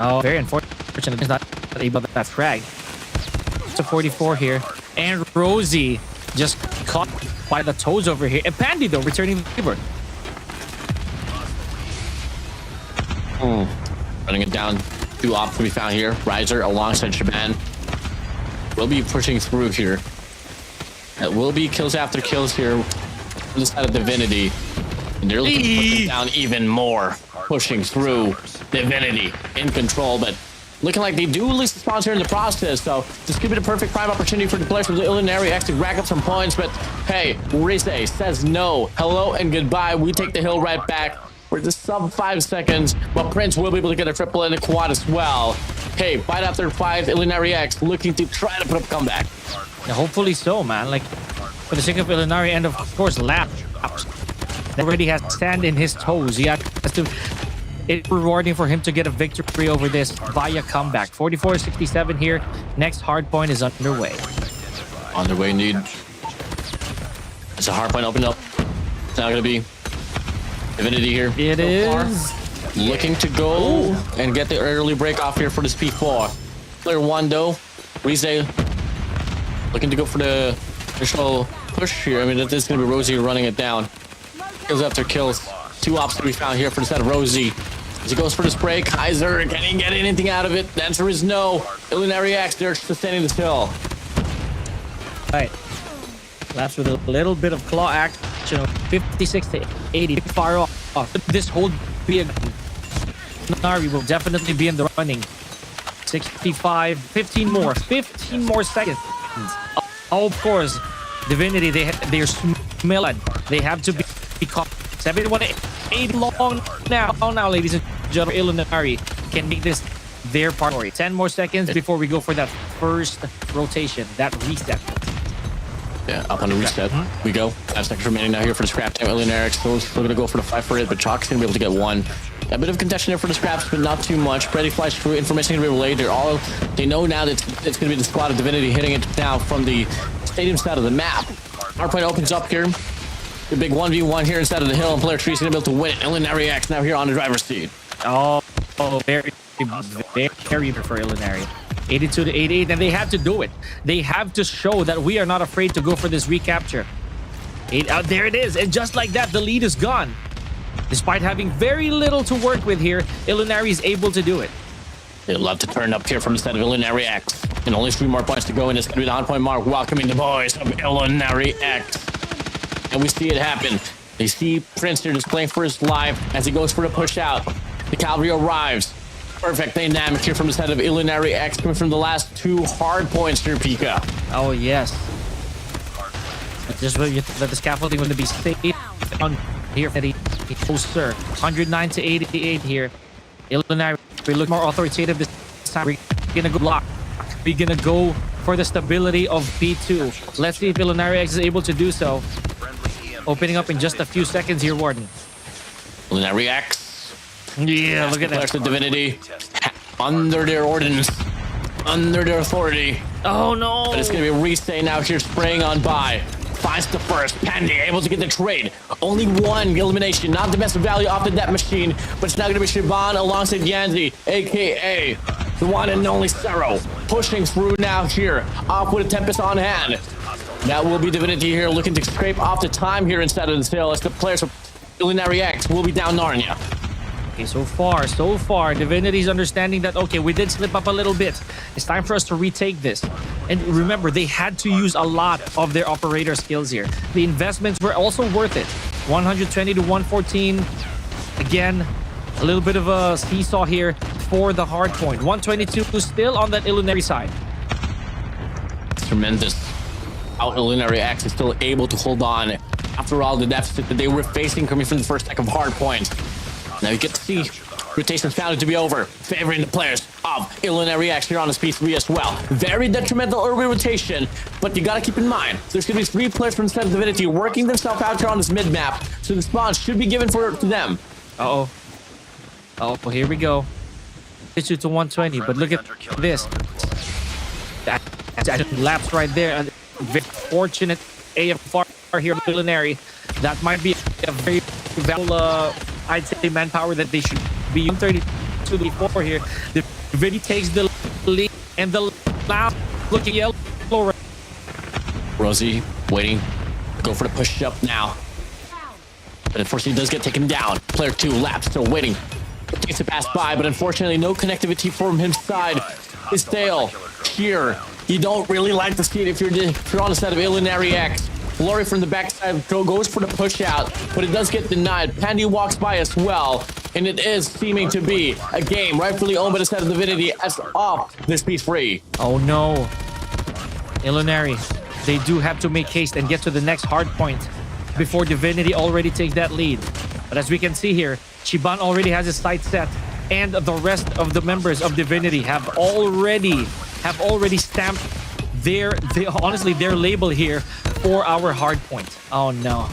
Speaker 1: Oh, very unfortunate. He's not able to that frag. To 44 here. And Rosie just caught by the toes over here. And Pandy, though, returning the favor.
Speaker 2: Running it down. Two ops to be found here. Riser alongside Shaban. Will be pushing through here. It will be kills after kills here on the side of Divinity. And they're looking to push it down even more. Pushing through. Divinity in control, but looking like they do lose the spawns here in the process. So this could be the perfect prime opportunity for the players from the Illinary X to rack up some points. But hey, Rise says no. Hello and goodbye. We take the hill right back. We're just sub 5 seconds, but Prince will be able to get a triple and a quad as well. Hey, fight after fight, Illinary X looking to try to put up a comeback.
Speaker 1: Yeah, hopefully so, man. Like, for the sake of Illinary and, of course, Lap. Already has sand in his toes. He has to... It's rewarding for him to get a victory over this via comeback. 44-67 here. Next hardpoint is underway.
Speaker 2: Underway indeed. It's a hardpoint opened up. It's now going to be Divinity here.
Speaker 1: It is.
Speaker 2: Looking to go and get the early break off here for this P4. Player one though. Rise looking to go for the initial push here. I mean, this is going to be Rosie running it down. Kills after kills. Two ops to be found here for the set of Rosie. As he goes for this break, Heiser, can he get anything out of it? The answer is no. Illinary X, they're sustaining this hill.
Speaker 1: Right. Laps with a little bit of claw action. 56-80. Far off. This whole be a Nari will definitely be in the running. 65. 15 more. 15 more seconds. Oh, of course. Divinity, they're smelling. They have to be caught. 7-1-8 long now, ladies and gentlemen. Illinary can make this their priority. 10 more seconds before we go for that first rotation, that reset.
Speaker 2: Yeah, up on the reset. We go. 5 seconds remaining now here for the scrap time. Illinary still going to go for the fight for it, but Chalk's going to be able to get one. A bit of contention there for the scraps, but not too much. Freddy flies through. Information going to be relayed. They know now that it's going to be the squad of Divinity hitting it now from the stadium side of the map. Hardpoint opens up here. The big 1v1 here inside of the hill, and player 3 is going to be able to win it. Illinary X now here on the driver's seat.
Speaker 1: Oh, very for Illinary. 82-88, and they have to do it. They have to show that we are not afraid to go for this recapture. There it is, and just like that, the lead is gone. Despite having very little to work with here, Illinary is able to do it.
Speaker 2: They'd love to turn up here from the side of Illinary X. And only 3 more points to go, and it's going to be the hardpoint mark welcoming the boys of Illinary X. And we see it happen. They see Prince here just playing for his life as he goes for the push out. The cavalry arrives. Perfect dynamic here from the side of Illinary X coming from the last 2 hard points here, Pika.
Speaker 1: Oh, yes. Just that the scaffolding going to be safe on here. Oh, sir. 109-88 here. Illinary, we look more authoritative this time. We're going to go block. We're going to go for the stability of P2. Let's see if Illinary X is able to do so. Opening up in just a few seconds here, Warden.
Speaker 2: Illinary X.
Speaker 1: Yeah, look at that.
Speaker 2: The Divinity under their ordinance, under their authority.
Speaker 1: Oh, no.
Speaker 2: But it's going to be Resay now here spraying on by. Finds the first. Pandy able to get the trade. Only 1 elimination. Not the best value off the death machine, but it's now going to be Shiban alongside Yanzi, a.k.a. the one and only Sero. Pushing through now here. Off with a Tempest on hand. That will be Divinity here looking to scrape off the time here inside of this hill as the players are Illinary X will be down Narnia.
Speaker 1: Okay, so far, Divinity's understanding that, okay, we did slip up a little bit. It's time for us to retake this. And remember, they had to use a lot of their operator skills here. The investments were also worth it. 120 to 114. Again, a little bit of a seesaw here for the Hardpoint. 122 still on that Illinary side.
Speaker 2: It's tremendous how Illinary X is still able to hold on after all the deficit that they were facing coming from the first stack of Hardpoint. Now you get to see rotations found to be over, favoring the players of Illinary X here on this P3 as well. Very detrimental early rotation, but you gotta keep in mind, there's gonna be 3 players from the side of Divinity working themselves out here on this mid-map, so the spawns should be given to them.
Speaker 1: Uh-oh. Oh, well, here we go. Gets you to 120, but look at this. That lapse right there. And very fortunate AFR here, Illinary. That might be a very valuable, I'd say, manpower that they should be using. 32 before here. The Divinity takes the lead, and the last looking yellow.
Speaker 2: Rosie waiting to go for the push up now. But unfortunately, does get taken down. Player 2, Lap, still waiting. Takes it pass by, but unfortunately, no connectivity from his side. Is Dale here. You don't really like to see it if you're on the side of Illinary X. Glory from the backside goes for the push out, but it does get denied. Pandy walks by as well, and it is seeming to be a game rightfully owned by the side of Divinity as off this P3.
Speaker 1: Oh no. Illinary, they do have to make haste and get to the next hard point before Divinity already takes that lead. But as we can see here, Chiban already has his sight set, and the rest of the members of Divinity have already stamped honestly their label here for our hard point. Oh no.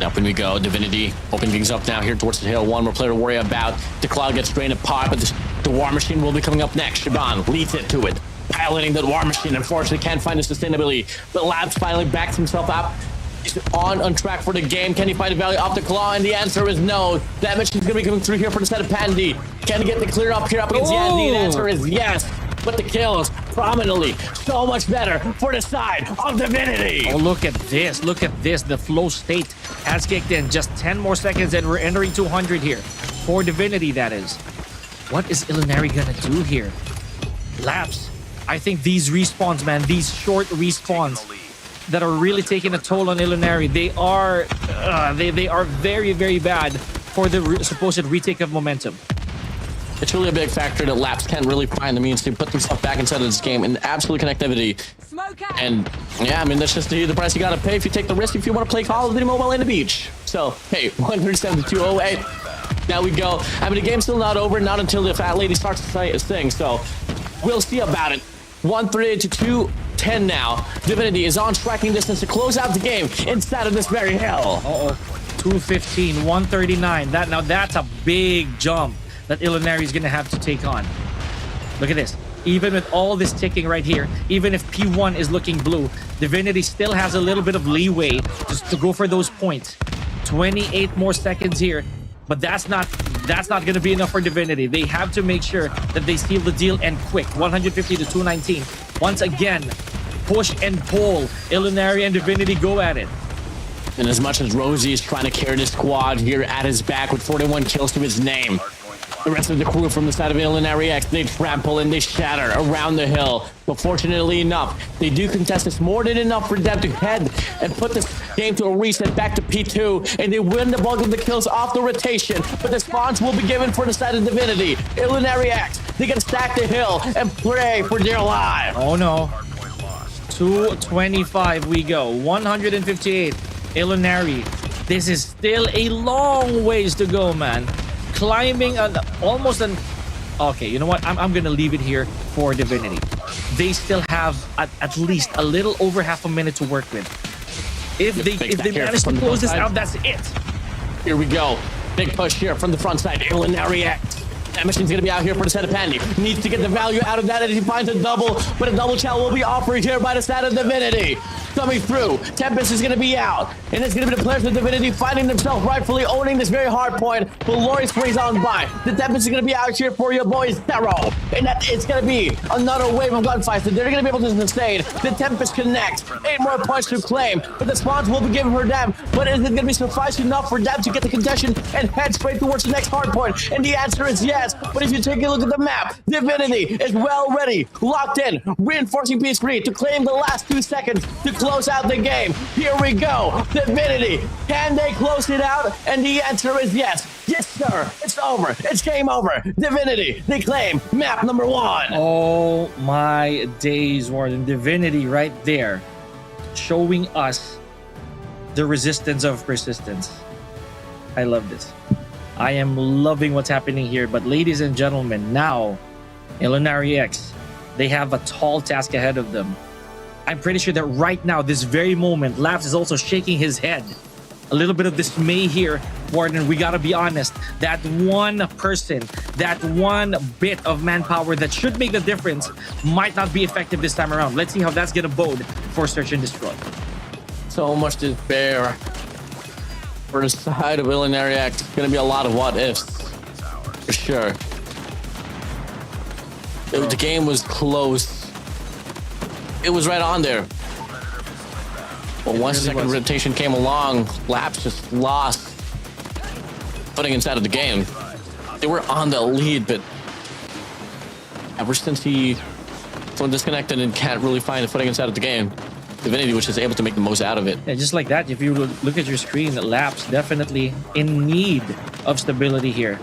Speaker 2: Up when we go, Divinity opening things up now here towards the hill. One more player to worry about. The cloud gets drained apart, but the War Machine will be coming up next. Shaban leads it to it. Piloting that War Machine, unfortunately can't find the sustainability. But Labs finally backs himself up. He's on track for the game. Can he find the value off the claw? And the answer is no. That machine's gonna be coming through here for the set of Pandy. Can he get the clear up here up against Yandy? The answer is yes. But the kills prominently so much better for the side of Divinity.
Speaker 1: Oh, look at this. Look at this. The flow state has kicked in. Just 10 more seconds and we're entering 200 here. For Divinity, that is. What is Illinary gonna do here? Laps. I think these respawns, man, these short respawns that are really taking a toll on Illinary, they are very, very bad for the supposed retake of momentum.
Speaker 2: It's really a big factor that Laps can't really find the means to put themselves back inside of this game in absolute connectivity. And yeah, I mean, that's just the price you gotta pay if you take the risk if you want to play Call of Duty Mobile in the beach. So, hey, 137 to 208. Now we go. I mean, the game's still not over, not until the fat lady starts to sing. So, we'll see about it. 138 to 210 now. Divinity is on striking distance to close out the game inside of this very hill.
Speaker 1: Uh-oh. 215, 139. Now that's a big jump that Illinary is going to have to take on. Look at this. Even with all this ticking right here, even if P1 is looking blue, Divinity still has a little bit of leeway just to go for those points. 28 more seconds here, but that's not going to be enough for Divinity. They have to make sure that they seal the deal and quick. 150 to 219. Once again, push and pull. Illinary and Divinity go at it.
Speaker 2: And as much as Rosie is trying to carry the squad here at his back with 41 kills to his name, the rest of the crew from the side of Illinary X, they trample and they shatter around the hill. But fortunately enough, they do contest this more than enough for them to head and put this game to a reset back to P2. And they win the bulk of the kills off the rotation. But the spawns will be given for the side of Divinity. Illinary X, they can stack the hill and pray for their lives.
Speaker 1: Oh no. 225 we go. 158. Illinary. This is still a long ways to go, man. Climbing okay, you know what, I'm gonna leave it here for Divinity. They still have at least a little over half a minute to work with. If they manage to close this out, that's it.
Speaker 2: Here we go, big push here from the front side. Illinary X, that machine's gonna be out here for the set of Pandy. Needs to get the value out of that as he finds a double, but a double chow will be offered here by the side of Divinity. coming through. Tempest is going to be out. And it's going to be the players of Divinity finding themselves rightfully owning this very hard point. But Lori swings on by. The Tempest is going to be out here for your boy Zero. And that is going to be another wave of gunfights that they're going to be able to sustain. The Tempest connects. 8 more points to claim. But the spawns will be given for them. But is it going to be suffice enough for them to get the contention and head straight towards the next hard point? And the answer is yes. But if you take a look at the map, Divinity is well ready, locked in, reinforcing P3 to claim the last 2 seconds to close out the game. Here we go. Divinity, can they close it out? And the answer is yes. Yes, sir. It's over. It's game over. Divinity, they claim map number 1.
Speaker 1: Oh my days, Warden. Divinity right there, showing us the resistance of persistence. I love this. I am loving what's happening here. But ladies and gentlemen, now Illinary X, they have a tall task ahead of them. I'm pretty sure that right now, this very moment, Labs is also shaking his head. A little bit of dismay here, Warden. We gotta be honest. That one person, that one bit of manpower that should make the difference might not be effective this time around. Let's see how that's gonna bode for Search and Destroy.
Speaker 2: So much despair for the side of Illinary X. It's gonna be a lot of what ifs, for sure. The game was close. It was right on there. But once the second rotation came along, Laps just lost footing inside of the game. They were on the lead, but ever since he disconnected and can't really find a footing inside of the game, Divinity was just able to make the most out of it.
Speaker 1: Yeah, just like that, if you look at your screen, Laps definitely in need of stability here.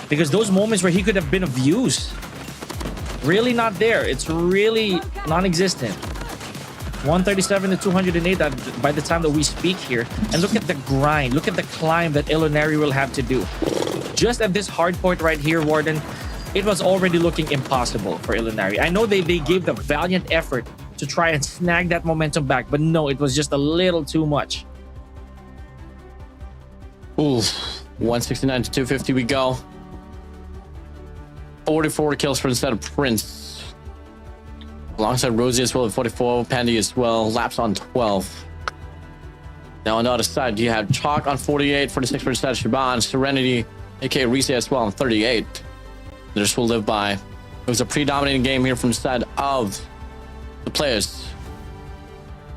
Speaker 1: Because those moments where he could have been of use, really not there. It's really non-existent. 137 to 208 by the time that we speak here. And look at the grind. Look at the climb that Illinary will have to do. Just at this hard point right here, Warden, it was already looking impossible for Illinary. I know they gave the valiant effort to try and snag that momentum back, but no, it was just a little too much.
Speaker 2: Ooh, 169 to 250 we go. 44 kills for instead of Prince. Alongside Rosie as well at 44, Pandy as well, Laps on 12. Now on the other side, you have Chalk on 48, 46 for instead of Shaban, Serenity, aka Reese as well on 38. This will live by. It was a predominating game here from the side of the players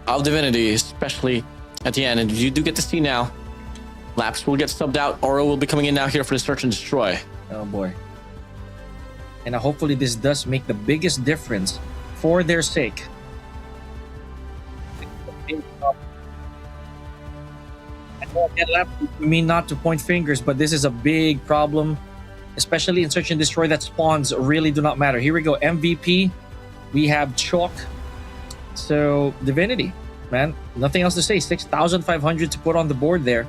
Speaker 2: of Divinity, especially at the end. And you do get to see now, Laps will get subbed out. Aura will be coming in now here for the Search and Destroy.
Speaker 1: Oh boy. And hopefully this does make the biggest difference for their sake. I mean, not to point fingers, but this is a big problem, especially in Search and Destroy, that spawns really do not matter. Here we go. MVP. We have Chalk. So Divinity, man, nothing else to say. 6,500 to put on the board there.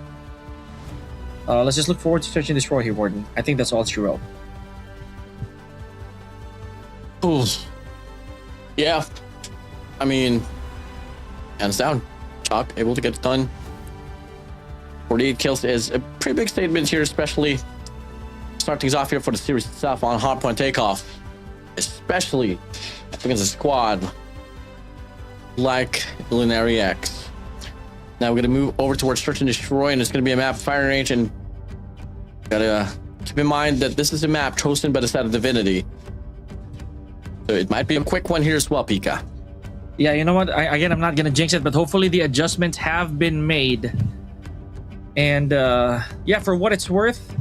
Speaker 1: Let's just look forward to Search and Destroy here, Warden. I think that's all she wrote.
Speaker 2: Ooh. Yeah, I mean, hands down, Chalk able to get it done. 48 kills is a pretty big statement here, especially start things off here for the series itself on Hardpoint takeoff, especially against a squad like Illinary X. Now we're gonna move over towards Search and Destroy, and it's gonna be a map firing range, and gotta keep in mind that this is a map chosen by the side of Divinity. So it might be a quick one here as well, Pika.
Speaker 1: Yeah, you know what? Again, I'm not going to jinx it, but hopefully the adjustments have been made. And yeah, for what it's worth,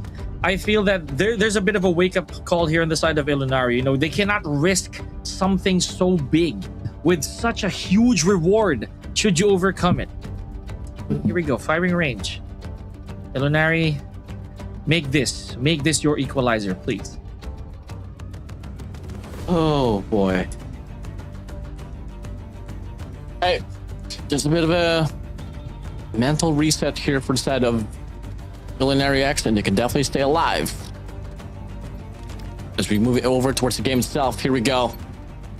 Speaker 1: I feel that there's a bit of a wake-up call here on the side of Illinary. You know, they cannot risk something so big with such a huge reward should you overcome it. Here we go, firing range. Illinary, make this your equalizer, please.
Speaker 2: Oh boy. Hey, just a bit of a mental reset here for the side of Illinary X, and they can definitely stay alive. As we move it over towards the game itself, here we go.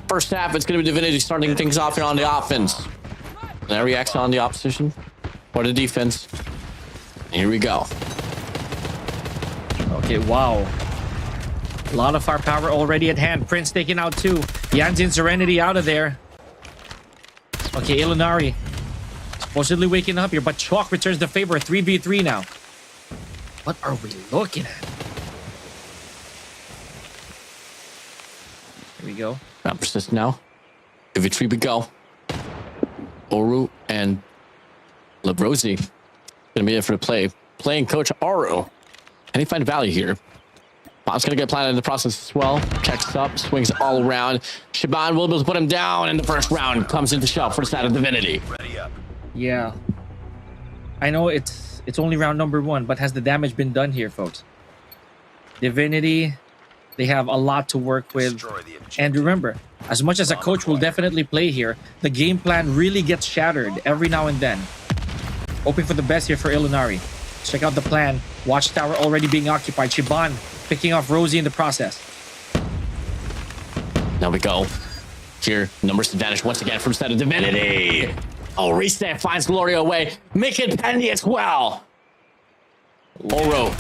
Speaker 2: First half, it's going to be Divinity starting things off here on the offense. Illinary X on the opposition for the defense. And here we go.
Speaker 1: Okay, wow. A lot of firepower already at hand. Prince taken out too. Yanzi and Serenity out of there. Okay, Illinary Supposedly waking up here, but Chalk returns the favor. 3v3 now. What are we looking at? Here we go.
Speaker 2: Not persist now. 2v3 we go. Oru and Labrosi gonna be there for the play. Playing coach Oru. Can he find value here? Bomb's gonna get planted in the process as well. Checks up, swings all around. Shaban will be able to put him down in the first round. Comes into shove for the side of Divinity.
Speaker 3: Ready up.
Speaker 1: Yeah. I know it's only round number 1, but has the damage been done here, folks? Divinity, they have a lot to work with.
Speaker 3: Destroy the objective.
Speaker 1: And remember, as much as a coach will definitely play here, the game plan really gets shattered every now and then. Hoping for the best here for Illinary. Check out the plan. Watchtower already being occupied. Shiban picking off Rosie in the process.
Speaker 2: Now we go. Here, numbers advantage once again from set of Divinity. Oh, reset finds Gloria away. Making Penny as well. Oro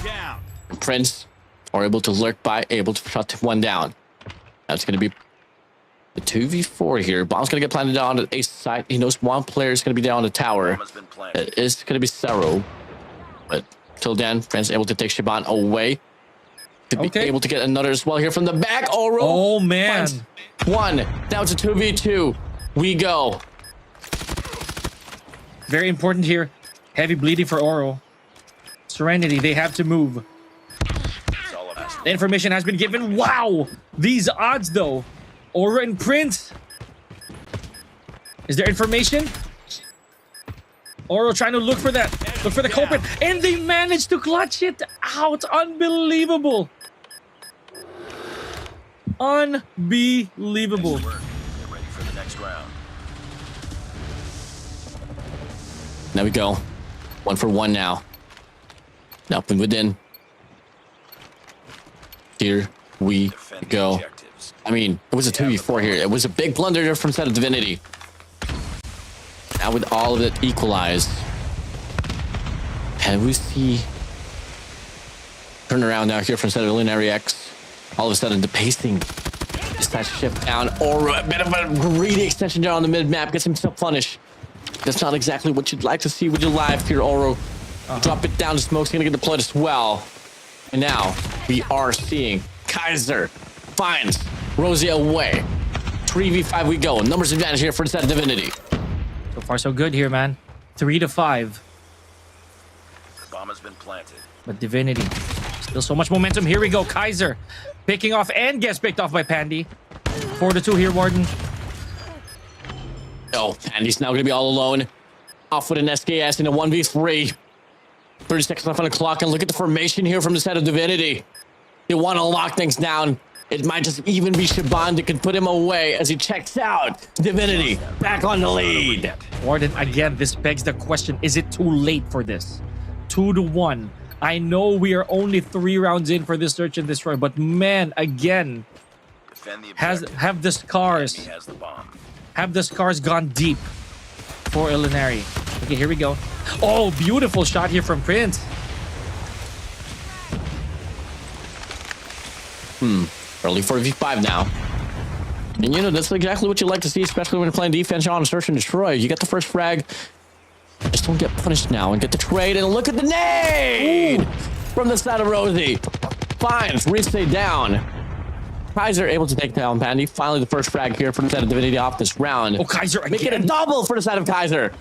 Speaker 2: and Prince are able to lurk by, able to shut one down. That's going to be the 2v4 here. Bomb's going to get planted down on the ace side. He knows one player is going to be down on the tower.
Speaker 3: Bomb has been planted.
Speaker 2: It is going to be Sero. But till then, Prince able to take Shaban away. To be able to get another as well here from the back. Oro.
Speaker 1: Oh, man.
Speaker 2: Finds one. Down to 2v2. We go.
Speaker 1: Very important here. Heavy bleeding for Oro. Serenity, they have to move.
Speaker 3: It's all of us.
Speaker 1: The information has been given. Wow! These odds, though. Oro and Prince. Is there information? Oro trying to look for that. Look for the culprit. And they managed to clutch it out. Unbelievable. Unbelievable.
Speaker 3: Nice work. Get ready for the next round.
Speaker 2: There we go. 1 for 1 now. Up and within. Here we
Speaker 3: Defend the
Speaker 2: go.
Speaker 3: objectives.
Speaker 2: I mean, it was a 2v4 here. It was a big blunder there from set of Divinity. Now with all of it equalized. And we see turn around now here from set of Illinary X. All of a sudden the pacing is that shift down. Or a bit of a greedy extension down on the mid map. Gets himself punished. That's not exactly what you'd like to see with your live here, Oro. Drop it down. The smoke's gonna get deployed as well. And now we are seeing Kaiser finds Rosie away. 3v5 we go. Numbers advantage here for the set of Divinity.
Speaker 1: So far, so good here, man. 3-5.
Speaker 3: The bomb has been planted.
Speaker 1: But Divinity, still so much momentum. Here we go. Kaiser picking off and gets picked off by Pandy. 4-2 here, Warden.
Speaker 2: Oh, and he's now going to be all alone. Off with an SKS in a 1v3. 30 seconds left on the clock. And look at the formation here from the set of Divinity. They want to lock things down. It might just even be Shaban that can put him away as he checks out. Divinity back on the lead.
Speaker 1: Warden, again, this begs the question, is it too late for this? 2-1. I know we are only 3 rounds in for this search and destroy, but man, again,
Speaker 3: Defend the objective.
Speaker 1: have the scars,
Speaker 3: He has the bomb.
Speaker 1: have the scars gone deep for Illinary. Okay, here we go. Oh, beautiful shot here from Prince.
Speaker 2: Early 4v5 now. And you know, that's exactly what you like to see, especially when you're playing defense on search and destroy. You get the first frag. Just don't get punished now and get the trade. And look at the nade from the side of Rosie. Finds, reset down. Kaiser able to take down Pandy. Finally, the first frag here for the side of Divinity off this round.
Speaker 1: Oh, Kaiser
Speaker 2: Make it a
Speaker 1: again.
Speaker 2: double for the side of Kaiser.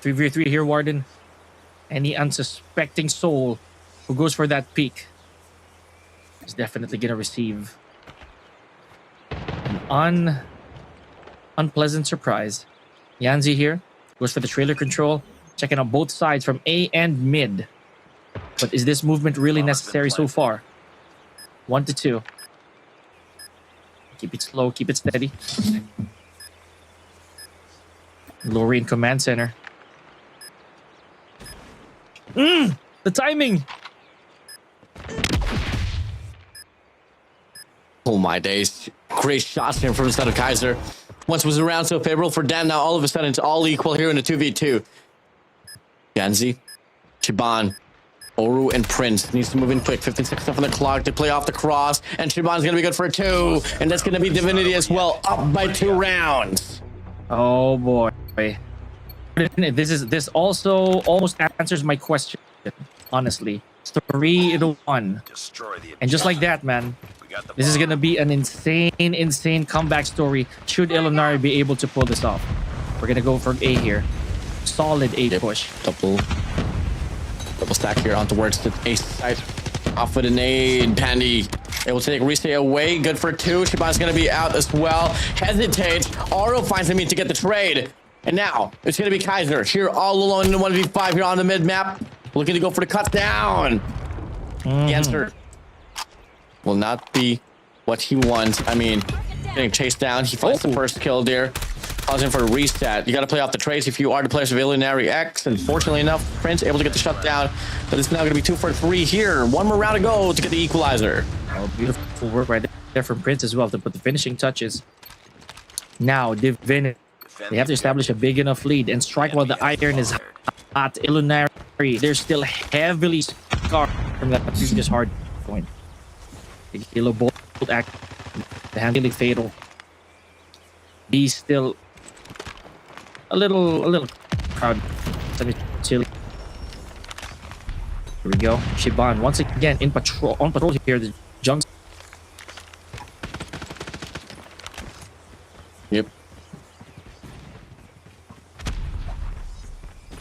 Speaker 1: 3v3 here, Warden. Any unsuspecting soul who goes for that peak is definitely gonna receive an unpleasant surprise. Yanzi here goes for the trailer control, checking on both sides from A and mid. But is this movement really necessary so far? 1-2. Keep it slow, keep it steady. Lori in command center. The timing.
Speaker 2: Oh my days. Great shots here from the side of Kaiser. Once was around so favorable for Dan, now all of a sudden it's all equal here in the 2v2. Ganzi, Chiban, Oru, and Prince needs to move in quick. 15 seconds left on the clock to play off the cross. And Chiban's going to be good for a 2. And that's going to be Divinity as well, up by 2 rounds.
Speaker 1: Oh boy. This also almost answers my question, honestly. 3-1.
Speaker 3: Destroy the
Speaker 1: And just like
Speaker 3: objective.
Speaker 1: that, man,
Speaker 3: We got the
Speaker 1: this is
Speaker 3: bomb.
Speaker 1: gonna be an insane comeback story. Should Illinary be able to pull this off? We're gonna go for A here. Solid A
Speaker 2: Yep.
Speaker 1: push.
Speaker 2: Double stack here on towards the ace side. Off with a nade. Pandy able to take Rise away. Good for 2. Shiban's gonna be out as well. Hesitates. Oro finds the means to get the trade. And now it's gonna be Kaiser here all alone in the 1v5 here on the mid map. Looking to go for the cut down. The answer will not be what he wants. I mean, getting chased down. He finds the first kill there. Pausing for a reset. You got to play off the trades if you are the players of Illinary X. And fortunately enough, Prince able to get the shutdown. But it's now going to be 2 for 3 here. One more round to go to get the equalizer.
Speaker 1: Oh, beautiful work right there from Prince as well to put the finishing touches. Now, Divinity.
Speaker 3: Defend
Speaker 1: They have to
Speaker 3: the
Speaker 1: establish a big enough lead and strike while the iron is hot. Illinary, they're still heavily scarred from that previous hard point. The Halo Bolt act, the handling fatal. He's still a little crowd. Let me chill. Here we go. Shiban once again on patrol here. The junks.
Speaker 2: Yep.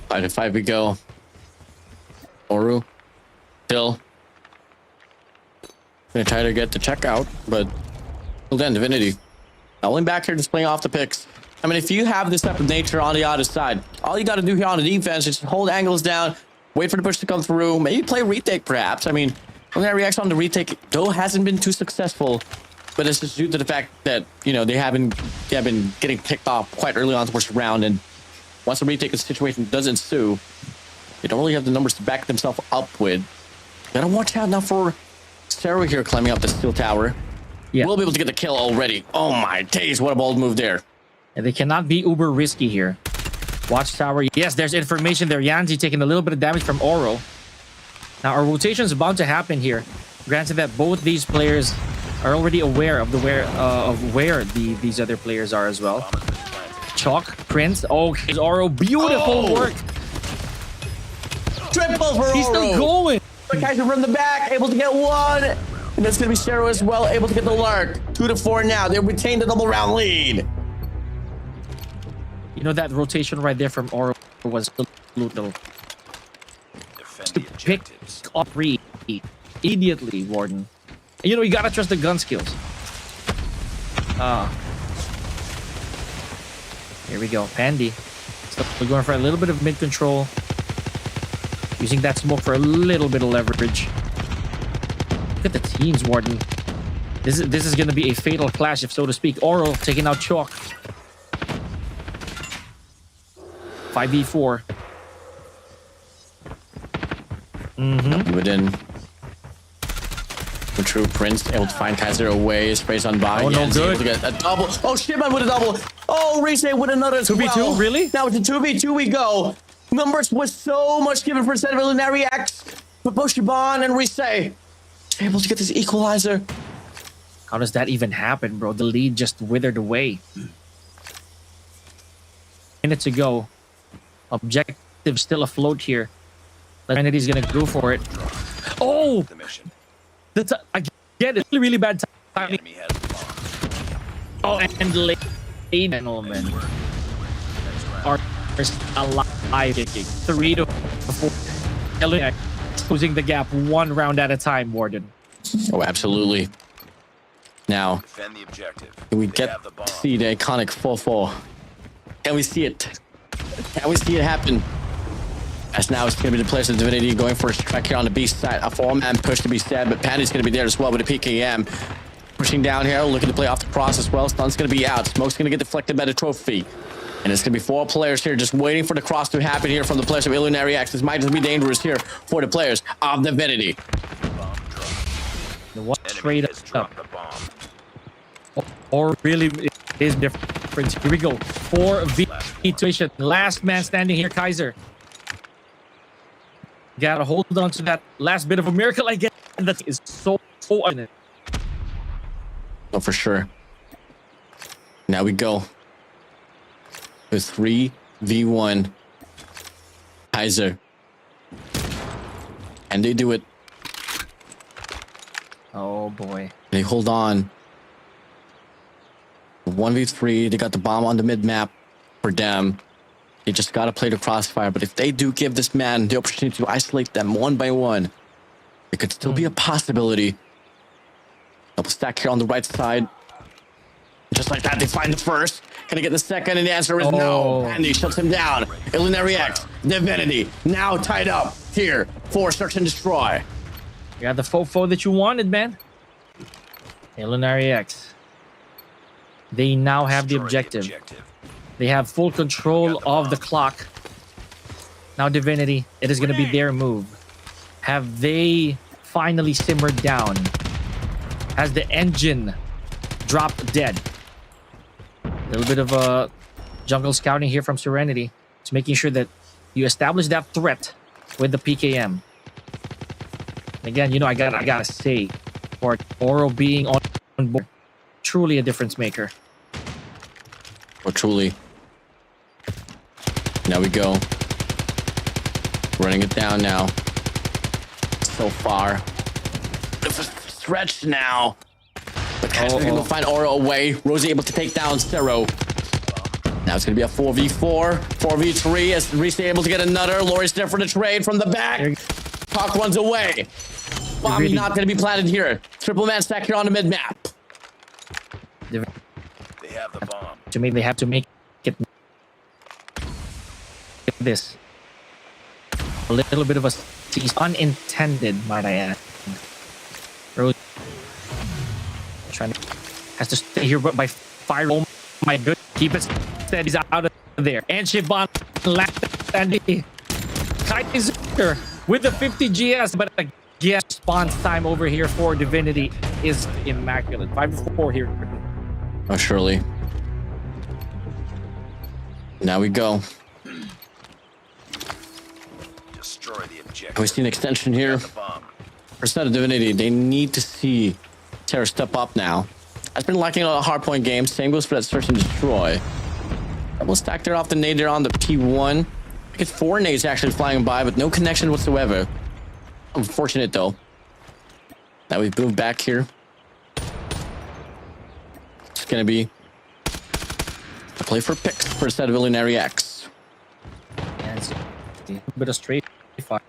Speaker 2: 5-5 we go. Oru. Still. Gonna try to get the checkout, but till then, Divinity. Only back here just playing off the picks. I mean, if you have this type of nature on the other side, all you got to do here on the defense is hold angles down, wait for the push to come through, maybe play retake perhaps. I mean, Illinary reaction on the retake, though, hasn't been too successful, but it's just due to the fact that, you know, they have been getting picked off quite early on towards the round, and once the retake situation does ensue, they don't really have the numbers to back themselves up with. Gotta watch out now for Sarah here climbing up the steel tower.
Speaker 1: Yeah.
Speaker 2: We'll be able to get the kill already. Oh my days, what a bold move there.
Speaker 1: And they cannot be uber risky here. Watchtower. Yes, there's information there. Yanzi taking a little bit of damage from Oro. Now, our rotation is bound to happen here. Granted that both these players are already aware of where these other players are as well. Chalk, Prince. Oh, here's Oro. Beautiful work.
Speaker 2: Triple for
Speaker 1: He's
Speaker 2: Oro.
Speaker 1: still going.
Speaker 2: The Kaiser from the back, able to get 1. And that's going to be Sarah as well, able to get the Lark. 2-4 now. They retain the double round lead.
Speaker 1: You know, that rotation right there from Oro was brutal.
Speaker 3: Defend
Speaker 1: To
Speaker 3: the
Speaker 1: pick
Speaker 3: objectives.
Speaker 1: up 3 immediately, Warden. And, you know, you gotta trust the gun skills. Here we go, Pandy. So we're going for a little bit of mid control, using that smoke for a little bit of leverage. Look at the teams, Warden. This is gonna be a fatal clash, if so to speak. Oro taking out Chalk. 5v4.
Speaker 2: Within the true Prince, able to find Kaiser away, sprays on by.
Speaker 1: Oh, no
Speaker 2: Yanzi
Speaker 1: good.
Speaker 2: able to get a double. Oh, Shipman with a double. Oh, Rise with another as
Speaker 1: 2v2,
Speaker 2: well.
Speaker 1: really?
Speaker 2: Now it's a 2v2 we go. Numbers was so much given for instead of Illinary X. But both Shiban and Rise able to get this equalizer.
Speaker 1: How does that even happen, bro? The lead just withered away. Minutes to go. Objective still afloat here. Divinity's gonna go for it. Oh!
Speaker 3: The mission.
Speaker 1: That's I get it. Really bad timing.
Speaker 3: Enemy has the bomb.
Speaker 1: Oh, and late gentlemen are alive. 3-4. Closing the gap 1 round at a time, Warden.
Speaker 2: Oh, absolutely. Now,
Speaker 3: Defend the objective.
Speaker 2: can we
Speaker 3: They
Speaker 2: get
Speaker 3: have the bomb.
Speaker 2: to see the iconic 4-4? Can we see it? Can we see it happen? As now it's going to be the players of Divinity going for a strike here on the B side. A 4-man push to be said, but Pandy's going to be there as well with a PKM. Pushing down here, looking to play off the cross as well. Stun's going to be out. Smoke's going to get deflected by the trophy. And it's going to be 4 players here just waiting for the cross to happen here from the players of Illinary X. This might just be dangerous here for the players of Divinity.
Speaker 3: Bomb dropped.
Speaker 1: The one
Speaker 3: Enemy
Speaker 1: straight
Speaker 3: has
Speaker 1: up.
Speaker 3: dropped the bomb.
Speaker 1: Or really it is different. Here we go. 4v situation. Last man standing here, Kaiser. Gotta hold on to that last bit of a miracle, I guess. And that is so unfortunate.
Speaker 2: Oh, for sure. Now we go with 3v1 Heiser. And they do it.
Speaker 1: Oh boy.
Speaker 2: They hold on. 1v3. They got the bomb on the mid map for them. They just gotta play the crossfire. But if they do give this man the opportunity to isolate them one by one, it could still be a possibility. Double stack here on the right side. Just like that, they find the first. Can I get the second? And the answer is no. Andy shuts him down. Illinary X, Divinity, now tied up here for search and destroy.
Speaker 1: You got the fofo that you wanted, man. Illinary X. They now have the objective. They have full control of the clock. Now Divinity, it is going to be their move. Have they finally simmered down? Has the engine dropped dead? A little bit of a jungle scouting here from Serenity. It's making sure that you establish that threat with the PKM. Again, you know, I gotta say, for Oro being on board, truly a difference maker.
Speaker 2: Oh, truly. Now we go. Running it down now. So far. It's a stretch now. But Casper's able to find Oro away. Rosie able to take down Zero. Now it's going to be a 4v4, 4v3 as Reese able to get another. Lori's there for the trade from the back. Hawk runs away. Bomb really not going to be planted here. Triple man stack here on the mid map.
Speaker 3: They have the bomb.
Speaker 1: They have to make it this. A little bit of a tease. Unintended, might I add. Rose trying to has to stay here by fire. Oh my good. Keep it steady. He's out of there. And Shivan last and Kaiser with the 50 GS, but again, response time over here for Divinity is immaculate. 5-4 here.
Speaker 2: Oh, surely. Now we go.
Speaker 3: Destroy the objective.
Speaker 2: We see an extension here. For Set of Divinity, they need to see Terra step up now. I've been lacking a lot of hardpoint games. Same goes for that search and destroy. Double stack there off the nade there on the P1. I get 4 nades actually flying by, but no connection whatsoever. Unfortunate though. Now we've moved back here. It's gonna be a play for picks for a set of Illinary X.
Speaker 1: And it's a bit of straight fire.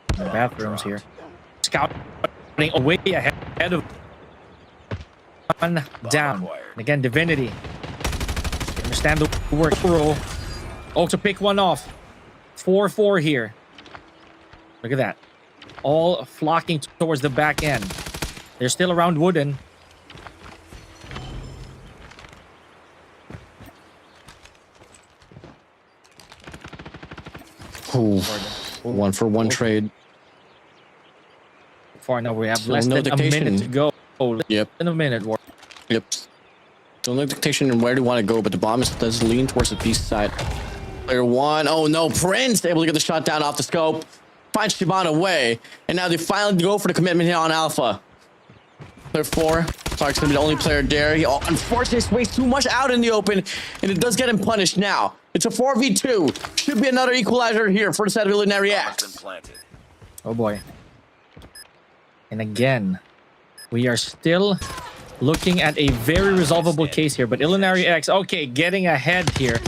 Speaker 1: The bathrooms here. Scouting away ahead of one down. And again, Divinity. Understand the work roll. Oh, to pick one off. 4-4 here. Look at that. All flocking towards the back end. They're still around wooden.
Speaker 2: Ooh, 1-for-1 trade.
Speaker 1: Far now we have
Speaker 2: Still
Speaker 1: less
Speaker 2: no
Speaker 1: than
Speaker 2: dictation.
Speaker 1: a minute to go.
Speaker 2: Yep.
Speaker 1: In a minute.
Speaker 2: Yep. Still no dictation on where they want to go, but the bomb does lean towards the east side. Player 1. Oh no, Prince able to get the shot down off the scope. Finds Shiban away. And now they finally go for the commitment here on Alpha. Player 4. Clark's gonna be the only player there. He unfortunately wastes too much out in the open, and it does get him punished now. It's a 4v2. Should be another equalizer here for the set of Illinary X.
Speaker 1: Oh boy. And again, we are still looking at a very resolvable case here, but Illinary X, okay, getting ahead here.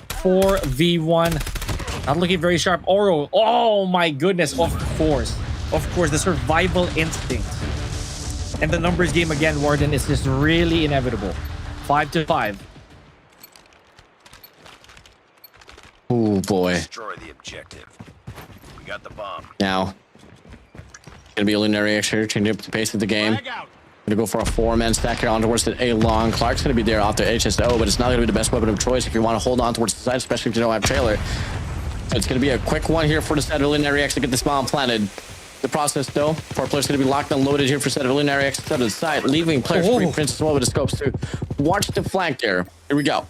Speaker 1: 4v1. Not looking very sharp. Oro, oh my goodness, of course. Of course, the survival instinct. And the numbers game again, Warden, is just really inevitable. 5-5.
Speaker 2: Oh boy.
Speaker 3: Destroy the objective. We got the bomb.
Speaker 2: Now, gonna be Illinary X here, changing up the pace of the game. Gonna go for a 4-man stack here on towards the A long. Clark's gonna be there off the HSO, but it's not gonna be the best weapon of choice if you want to hold on towards the side, especially if you don't have trailer. So it's gonna be a quick one here for the set of Illinary X to get this bomb planted. The process though, 4 players gonna be locked and loaded here for set of Illinary X to the side, leaving players free Prince as well with the scopes to watch the flank there. Here we go.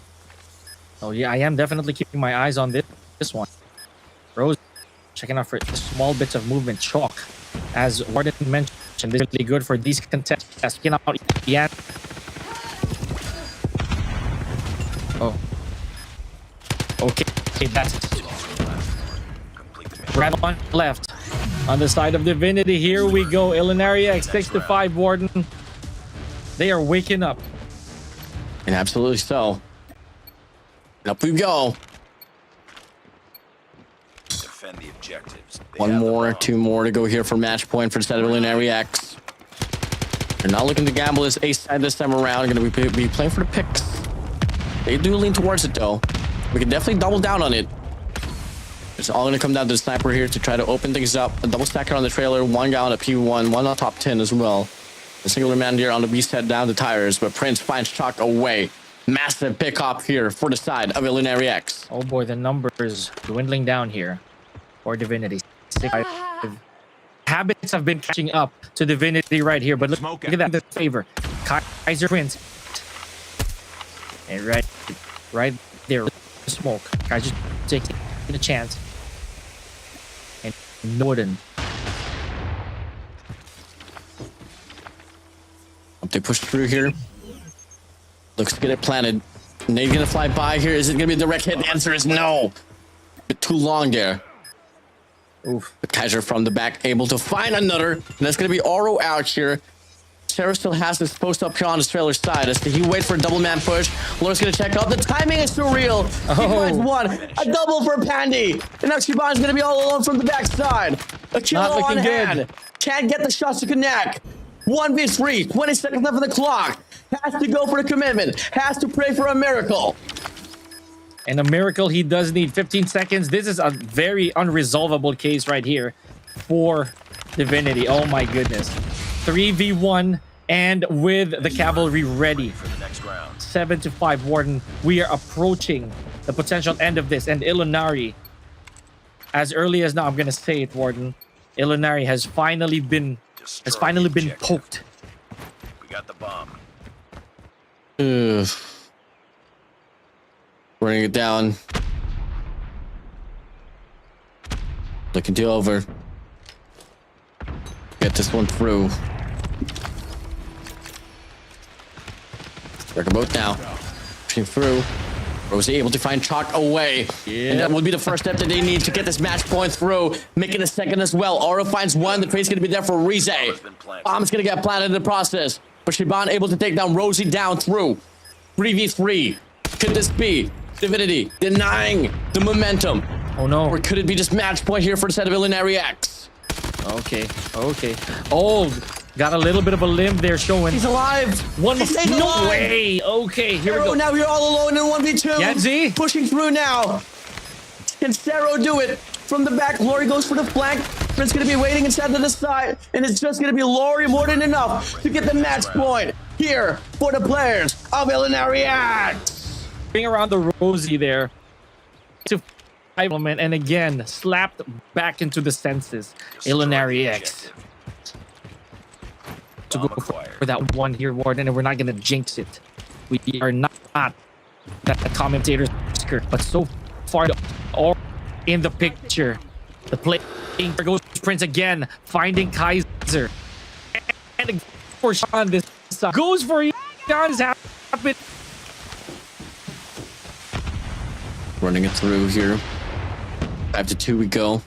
Speaker 1: Oh yeah, I am definitely keeping my eyes on this one. Rose checking out for small bits of movement. Chalk, as Warden mentioned, this is really good for these contests. Checking out Ian. Oh. Okay, that's Round one left. On the side of Divinity, here we go. Illinary X 6-5 Warden. They are waking up.
Speaker 2: And absolutely so. Up we go.
Speaker 3: Defend the objectives. They
Speaker 2: One
Speaker 3: have the
Speaker 2: more,
Speaker 3: bomb.
Speaker 2: two more to go here for match point for the set of Illinary X. They're not looking to gamble this ace side this time around. Going to be playing for the picks. They do lean towards it though. We can definitely double down on it. It's all going to come down to the sniper here to try to open things up. A double stacker on the trailer, one guy on a P1, one on top 10 as well. A singular man here on the beast head down the tires, but Prince finds Chalk away. Massive pick off here for the side of Illinary X.
Speaker 1: Oh boy, the numbers dwindling down here for Divinity. 6-5. Habits have been catching up to Divinity right here, but look at that in favor. Kaiser Prince. And right there, smoke. Kaiser taking a chance. And Norden.
Speaker 2: They push through here. Looks to get it planted. Nade gonna fly by here. Is it gonna be a direct hit? The answer is no. Bit too long there.
Speaker 1: Oof.
Speaker 2: But Kaiser from the back able to find another. And that's gonna be Oro out here. Sarah still has this post up here on his trailer side. As he waits for a double man push. Lord's gonna check out. The timing is surreal. He finds one. A double for Pandy. And now Shiban's gonna be all alone from the backside. A kill
Speaker 1: Not
Speaker 2: on
Speaker 1: looking
Speaker 2: hand.
Speaker 1: good.
Speaker 2: Can't get the shots to connect. 1v3, 20 seconds left on the clock. Has to go for the commitment. Has to pray for a miracle.
Speaker 1: And a miracle, he does need 15 seconds. This is a very unresolvable case right here for Divinity. Oh my goodness. 3v1 and with the cavalry ready.
Speaker 3: For the next round.
Speaker 1: 7-5 Warden. We are approaching the potential end of this. And Illinary, as early as now, I'm going to say it, Warden. Illinary has finally been poked.
Speaker 3: We got the bomb.
Speaker 2: Ugh. Running it down. Looking to over. Get this one through. Wreck both now. Pushing through. Rosie able to find Chalk away. And that would be the first step that they need to get this match point through. Making a second as well. Aura finds one. The trade's going to be there for Rize. Bomb's going to get planted in the process. But Shiban able to take down Rosie down through. 3v3. Could this be Divinity denying the momentum?
Speaker 1: Oh no.
Speaker 2: Or could it be just match point here for the set of Illinary X?
Speaker 1: Okay. Oh, got a little bit of a limb there showing.
Speaker 2: He's alive.
Speaker 1: One more.
Speaker 2: He's
Speaker 1: No
Speaker 2: alive.
Speaker 1: way. Okay, here we
Speaker 2: Sero
Speaker 1: go.
Speaker 2: now you're all alone in 1v2.
Speaker 1: Yanzi.
Speaker 2: Pushing through now. Can Sero do it? From the back, Lori goes for the flank. Prince gonna be waiting inside to the side. And it's just gonna be Lori more than enough to get the match point here for the players of Illinary X.
Speaker 1: Bring around the Rosie there to element and again slapped back into the senses. Illinary X to go for that one here, Warden, and we're not gonna jinx it. We are not that commentator's skirt, but so far all in the picture. The play goes Prince again, finding Kaiser. And for Sean this goes for Sean's happened.
Speaker 2: Running it through here. 5-2 we go.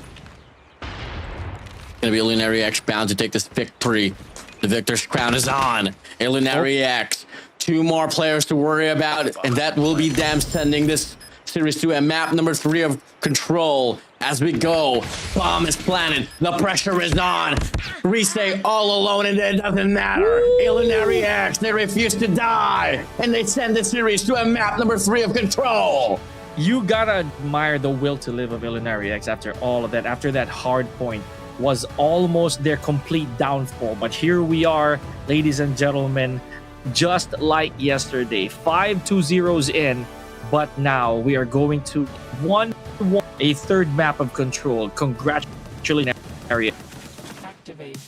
Speaker 2: Gonna be Illinary X bound to take this victory. The victor's crown is on. Illinary X. 2 more players to worry about, and that will be them sending this series to a map number 3 of control. As we go, bomb is planted. The pressure is on. Resay all alone, and it doesn't matter. Illinary X, they refuse to die, and they send the series to a map number 3 of control.
Speaker 1: You gotta admire the will to live of Illinary X after all of that. After that hard point was almost their complete downfall. But here we are, ladies and gentlemen, just like yesterday. 5-2-0s in, but now we are going to 1-1, a third map of control. Congratulations, Illinary X. Activate.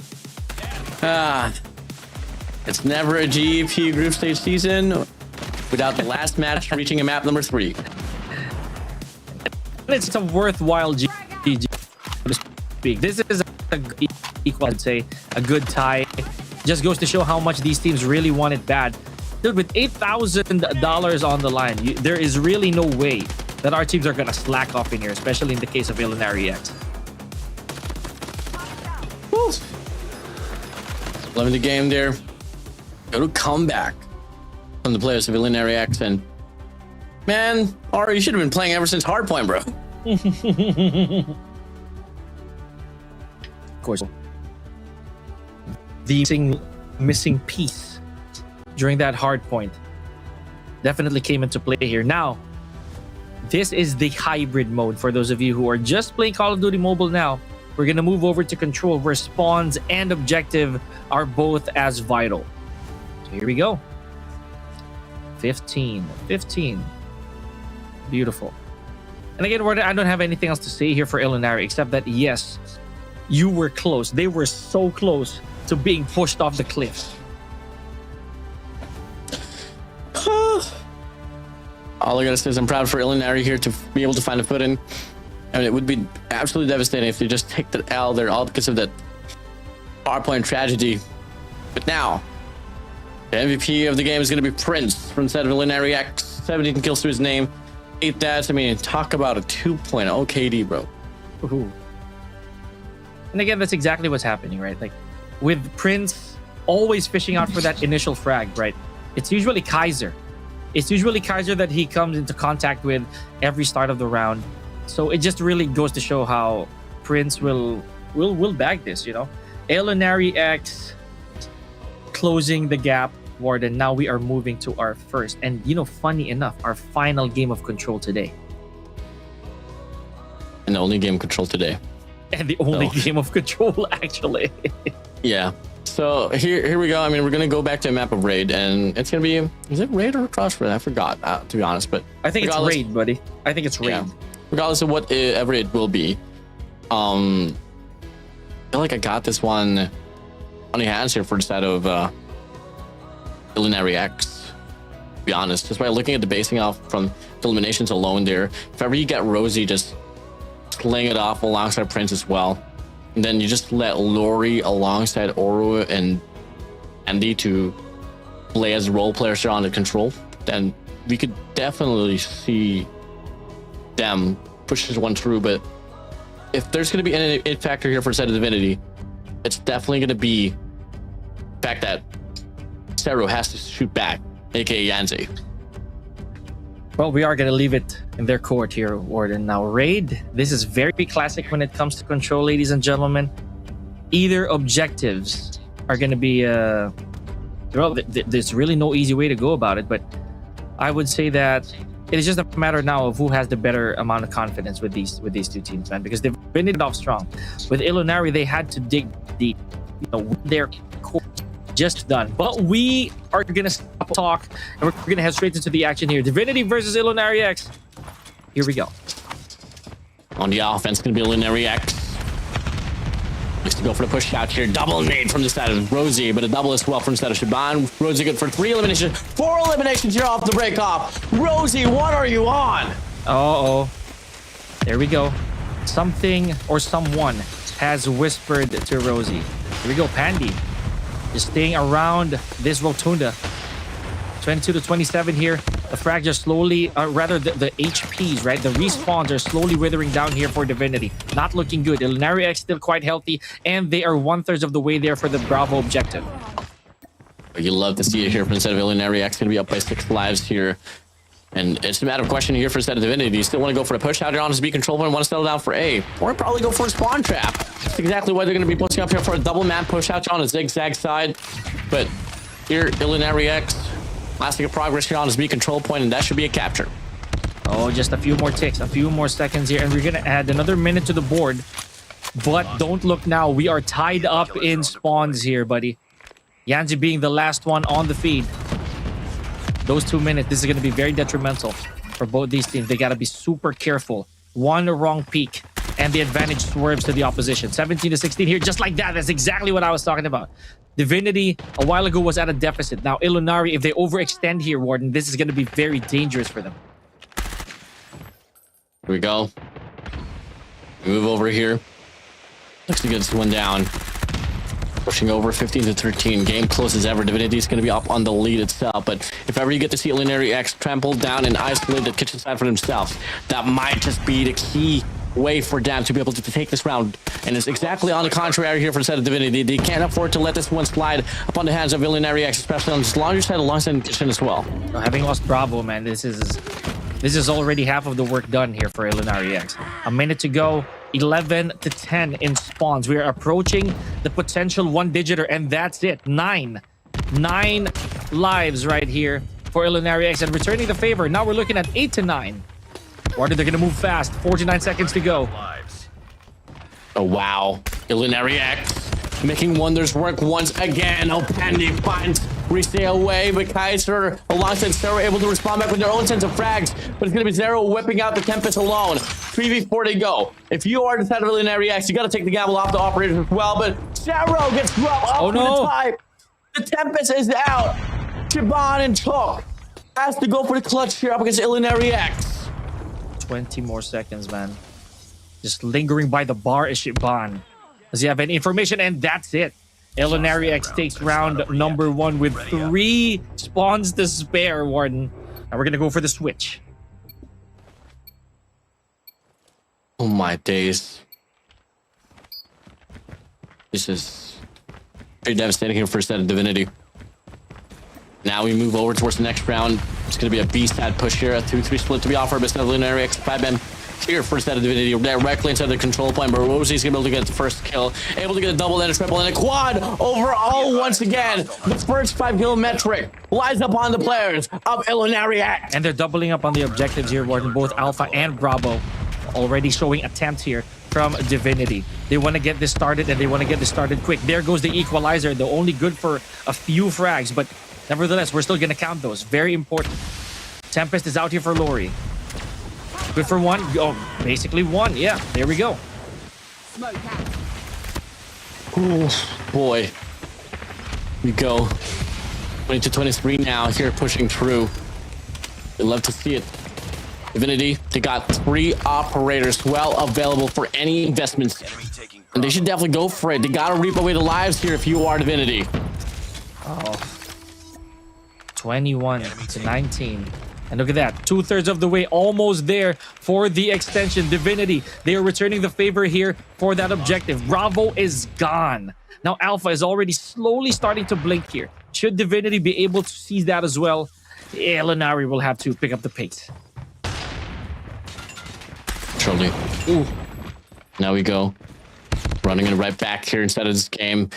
Speaker 2: It's never a GEP group stage season without the last match reaching a map number 3.
Speaker 1: It's a worthwhile GG to speak. This is equal, I'd say, a good tie. Just goes to show how much these teams really want it bad. Dude, with $8,000 on the line, there is really no way that our teams are gonna slack off in here, especially in the case of Illinary X.
Speaker 2: Woo. Loving the game there. Go to comeback from the players of Illinary X, and man, Aura, you should have been playing ever since Hardpoint, bro.
Speaker 1: Of course. The missing piece during that hard point definitely came into play here. Now, this is the hybrid mode for those of you who are just playing Call of Duty Mobile now. We're going to move over to control where spawns and objective are both as vital. So here we go. 15. Beautiful. And again, I don't have anything else to say here for Illinary except that, yes, you were close. They were so close to being pushed off the cliff.
Speaker 2: All I gotta say is I'm proud for Illinary here to be able to find a footing. I mean, it would be absolutely devastating if they just take the L there, all because of that Hardpoint tragedy. But now, the MVP of the game is going to be Prince from the set of Illinary X. 17 kills to his name. 8 deaths. I mean, talk about a 2.0 KD, bro.
Speaker 1: Ooh. And again, that's exactly what's happening, right? Like, with Prince always fishing out for that initial frag, right? It's usually Kaiser. It's usually Kaiser that he comes into contact with every start of the round. So it just really goes to show how Prince will bag this, you know? Illinary X closing the gap, Warden. Now we are moving to our first, and you know, funny enough, our final game of Control today.
Speaker 2: And the only game Control today.
Speaker 1: And the only game of Control, actually.
Speaker 2: Yeah. So here we go. I mean, we're going to go back to a map of Raid, and it's going to be... Is it Raid or Cross Raid? I forgot, to be honest. But
Speaker 1: I think it's Raid, buddy. I think it's Raid.
Speaker 2: Yeah. Regardless of whatever it will be. I feel like I got this one on the hands here for the side of Illinary X, to be honest. Just by looking at the basing off from eliminations alone there. If ever you get Rosie, just sling it off alongside Prince as well. And then you just let Lori alongside Oru and Andy to play as role players here on the Control. Then we could definitely see them push this one through. But if there's going to be an it factor here for Set of Divinity, it's definitely going to be the fact that Seru has to shoot back, aka Yanzi.
Speaker 1: Well, we are going to leave it in their court here, Warden. Now, Raid, this is very classic when it comes to Control, ladies and gentlemen. Either objectives are going to be... well, there's really no easy way to go about it, but I would say that it is just a matter now of who has the better amount of confidence with these two teams, man, because they've been it off strong. With Illinary, they had to dig deep. You know, their core just done. But we are gonna stop talk and we're gonna head straight into the action here. Divinity versus Illinary X. Here we go.
Speaker 2: On the offense, gonna be Illinary X. Looks to go for the push out here. Double nade from the side of Rosie, but a double as well from the side of Shaban. Rosie good for 3 eliminations. 4 eliminations here off the break off. Rosie, what are you on?
Speaker 1: Uh-oh. There we go. Something or someone has whispered to Rosie. Here we go, Pandy. Just staying around this rotunda. 22 to 27 here. The frags are slowly, the HPs, right? The respawns are slowly withering down here for Divinity. Not looking good. Illinary X still quite healthy, and they are 1/3 of the way there for the Bravo objective.
Speaker 2: You love to see it here from the set of Illinary X. Going to be up by 6 lives here. And it's a matter of question here for the set of Divinity. You still want to go for a push out here on his B control point, want to settle down for A, or probably go for a spawn trap. That's exactly why they're going to be pushing up here for a double man push out on a zigzag side. But here, Illinary X, last thing of progress here on his B control point, and that should be a capture.
Speaker 1: Oh, just a few more ticks, a few more seconds here, and we're going to add another minute to the board. But don't look now. We are tied up in spawns here, buddy. Yanzi being the last one on the feed. Those 2 minutes, this is going to be very detrimental for both these teams. They got to be super careful. One wrong peek, and the advantage swerves to the opposition. 17 to 16 here, just like that. That's exactly what I was talking about. Divinity, a while ago, was at a deficit. Now, Illinary, if they overextend here, Warden, this is going to be very dangerous for them.
Speaker 2: Here we go. Move over here. Looks to get this one down. Pushing over 15 to 13. Game close as ever. Divinity is going to be up on the lead itself. But if ever you get to see Illinary X trampled down and isolate the kitchen side for themselves, that might just be the key way for Dam to be able to take this round. And it's exactly on the contrary here for the set of Divinity. They can't afford to let this one slide upon the hands of Illinary X, especially on this launcher side alongside condition as well.
Speaker 1: Having lost Bravo, man, this is already half of the work done here for Illinary X. A minute to go. 11 to 10 in spawns. We are approaching the potential one-digiter, and that's it. 9 lives right here for Illinary X, and returning the favor. Now we're looking at 8 to 9. Warden, they're gonna move fast. 49 seconds to go.
Speaker 2: Oh wow, Illinary X making wonders work once again. Oh, Pandy finds Restay away, but Kaiser alongside Zero able to respond back with their own sense of frags, but it's gonna be Zero whipping out the Tempest alone. 3v4 to go. If you are the side of Illinary X, you gotta take the gamble off the operators as well, but Zero gets rubbed up to the type. The Tempest is out. Shaban and Chalk has to go for the clutch here up against Illinary X.
Speaker 1: 20 more seconds, man. Just lingering by the bar is Shaban. Does he have any information? And that's it. Illinary X takes round number 1 with 3 spawns to spare, Warden. And we're gonna go for the switch.
Speaker 2: Oh my days. This is pretty devastating here for a set of Divinity. Now we move over towards the next round. It's going to be a B-stat push here, a 2-3 split to be offered by set of Illinary X. 5M clear for set of Divinity directly inside the control point, but Rosie's going to be able to get the first kill. Able to get a double and a triple and a quad overall once again. The first 5-kill metric lies upon the players of Illinary X.
Speaker 1: And they're doubling up on the objectives here, Warden. Both Alpha and Bravo already showing attempts here from Divinity. They want to get this started, and they want to get this started quick. There goes the equalizer, though only good for a few frags, but nevertheless, we're still going to count those. Very important. Tempest is out here for Lori. Good for 1. Oh, basically 1. Yeah, there we go.
Speaker 5: Smoke out.
Speaker 2: Oh, boy. We go. 20-23 now here pushing through. We'd love to see it. Divinity, they got 3 operators well available for any investments. And they should definitely go for it. They got to reap away the lives here if you are Divinity.
Speaker 1: Oh. 21 to 19. And look at that. 2/3 of the way, almost there for the extension. Divinity, they are returning the favor here for that objective. Bravo is gone. Now Alpha is already slowly starting to blink here. Should Divinity be able to seize that as well, Illinary will have to pick up the pace.
Speaker 2: Truly. Ooh. Now we go. Running it right back here inside of this game.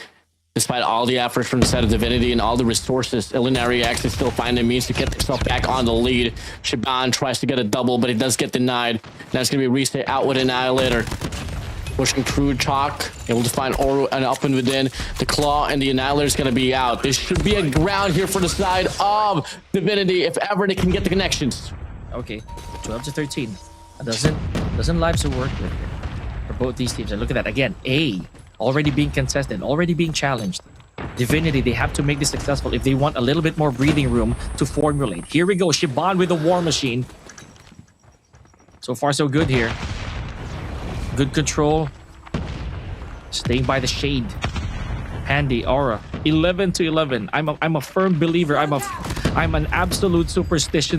Speaker 2: Despite all the efforts from the set of Divinity and all the resources, Illinary X is still finding means to get themselves back on the lead. Shaban tries to get a double, but he does get denied. Now it's going to be Reset out with Annihilator. Pushing through Chalk, able to find Oru and up and within. The Claw and the Annihilator is going to be out. There should be a ground here for the side of Divinity if ever they can get the connections.
Speaker 1: Okay, 12 to 13. Doesn't lives work with here for both these teams. And look at that again. A already being contested, already being challenged. Divinity, they have to make this successful if they want a little bit more breathing room to formulate. Here we go. Shaban with the War Machine. So far, so good here. Good control. Staying by the shade. Handy, Aura. 11 to 11. I'm a firm believer. I'm an absolute superstitious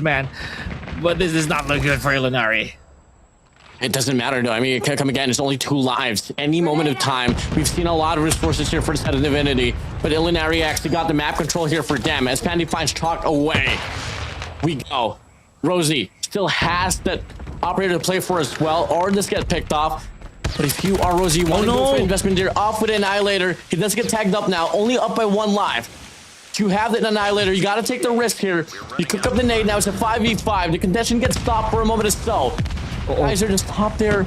Speaker 1: man. But this does not look good for Illinary.
Speaker 2: It doesn't matter, though. I mean, it can come again. It's only 2 lives. Any moment of time. We've seen a lot of resources here for the set of Divinity. But Illinary actually got the map control here for them as Pandy finds Chalk away. We go. Rosie still has that operator to play for as well, or just get picked off. But if you are Rosie, you want to go for investment here, off with Annihilator. He does get tagged up now, only up by 1 life. You have the Annihilator. You got to take the risk here. You cook up the nade. Now it's a 5v5. The contention gets stopped for a moment or so. Guys are just top there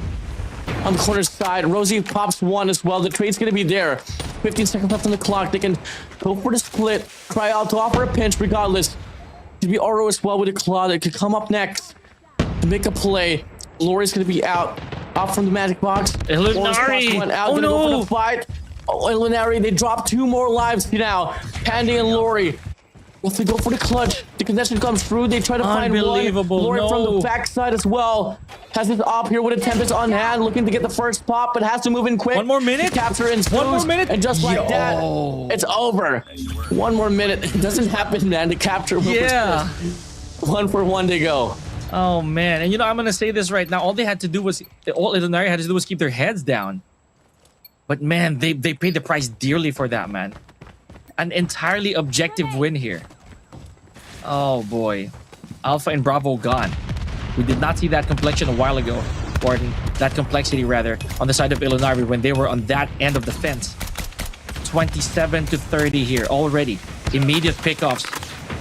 Speaker 2: on the corner side. Rosie pops 1 as well. The trade's going to be there. 15 seconds left on the clock. They can go for the split. Try out to offer a pinch regardless. To be Oro as well with a claw that could come up next to make a play. Lori's going to be out from the magic box.
Speaker 1: Illinary.
Speaker 2: Out. Gonna go for the fight. Oh, Illinary, they drop 2 more lives now. Pandy and Lori. If they go for the clutch, the contention comes through. They try to find one. Lori from the backside as well. Has his op here with a Tempest on hand, looking to get the first pop, but has to move in quick.
Speaker 1: 1 more minute.
Speaker 2: Capture and
Speaker 1: 1 more minute.
Speaker 2: And just like that, it's over. 1 more minute. It doesn't happen, man. The capture will persist. 1 for 1 to go.
Speaker 1: Oh man, and I'm gonna say this right now. All Illinary had to do was keep their heads down. But man, they paid the price dearly for that, man. An entirely objective win here. Oh boy, Alpha and Bravo gone. We did not see that complexion a while ago, Gordon. That complexity rather on the side of Illinary when they were on that end of the fence. 27-30 here already. Immediate pickoffs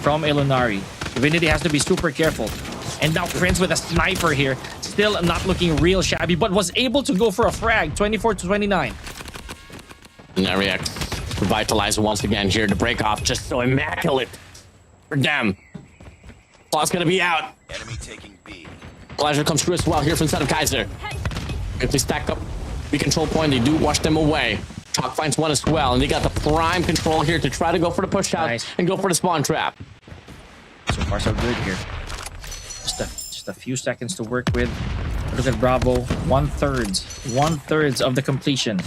Speaker 1: from Illinary. Divinity has to be super careful. And now Prince with a sniper here. Still not looking real shabby, but was able to go for a frag. 24-29.
Speaker 2: Illinary X revitalized once again here to break off. Just so immaculate for them. Claw's gonna be out.
Speaker 3: Enemy taking B.
Speaker 2: Elijah comes through as well here from the side of Kaiser. If they stack up the control point, they do wash them away. Chalk finds one as well, and they got the prime control here to try to go for the push out and go for the spawn trap.
Speaker 1: So far, so good here. Just a few seconds to work with. Look at Bravo. 1/3 of the completion.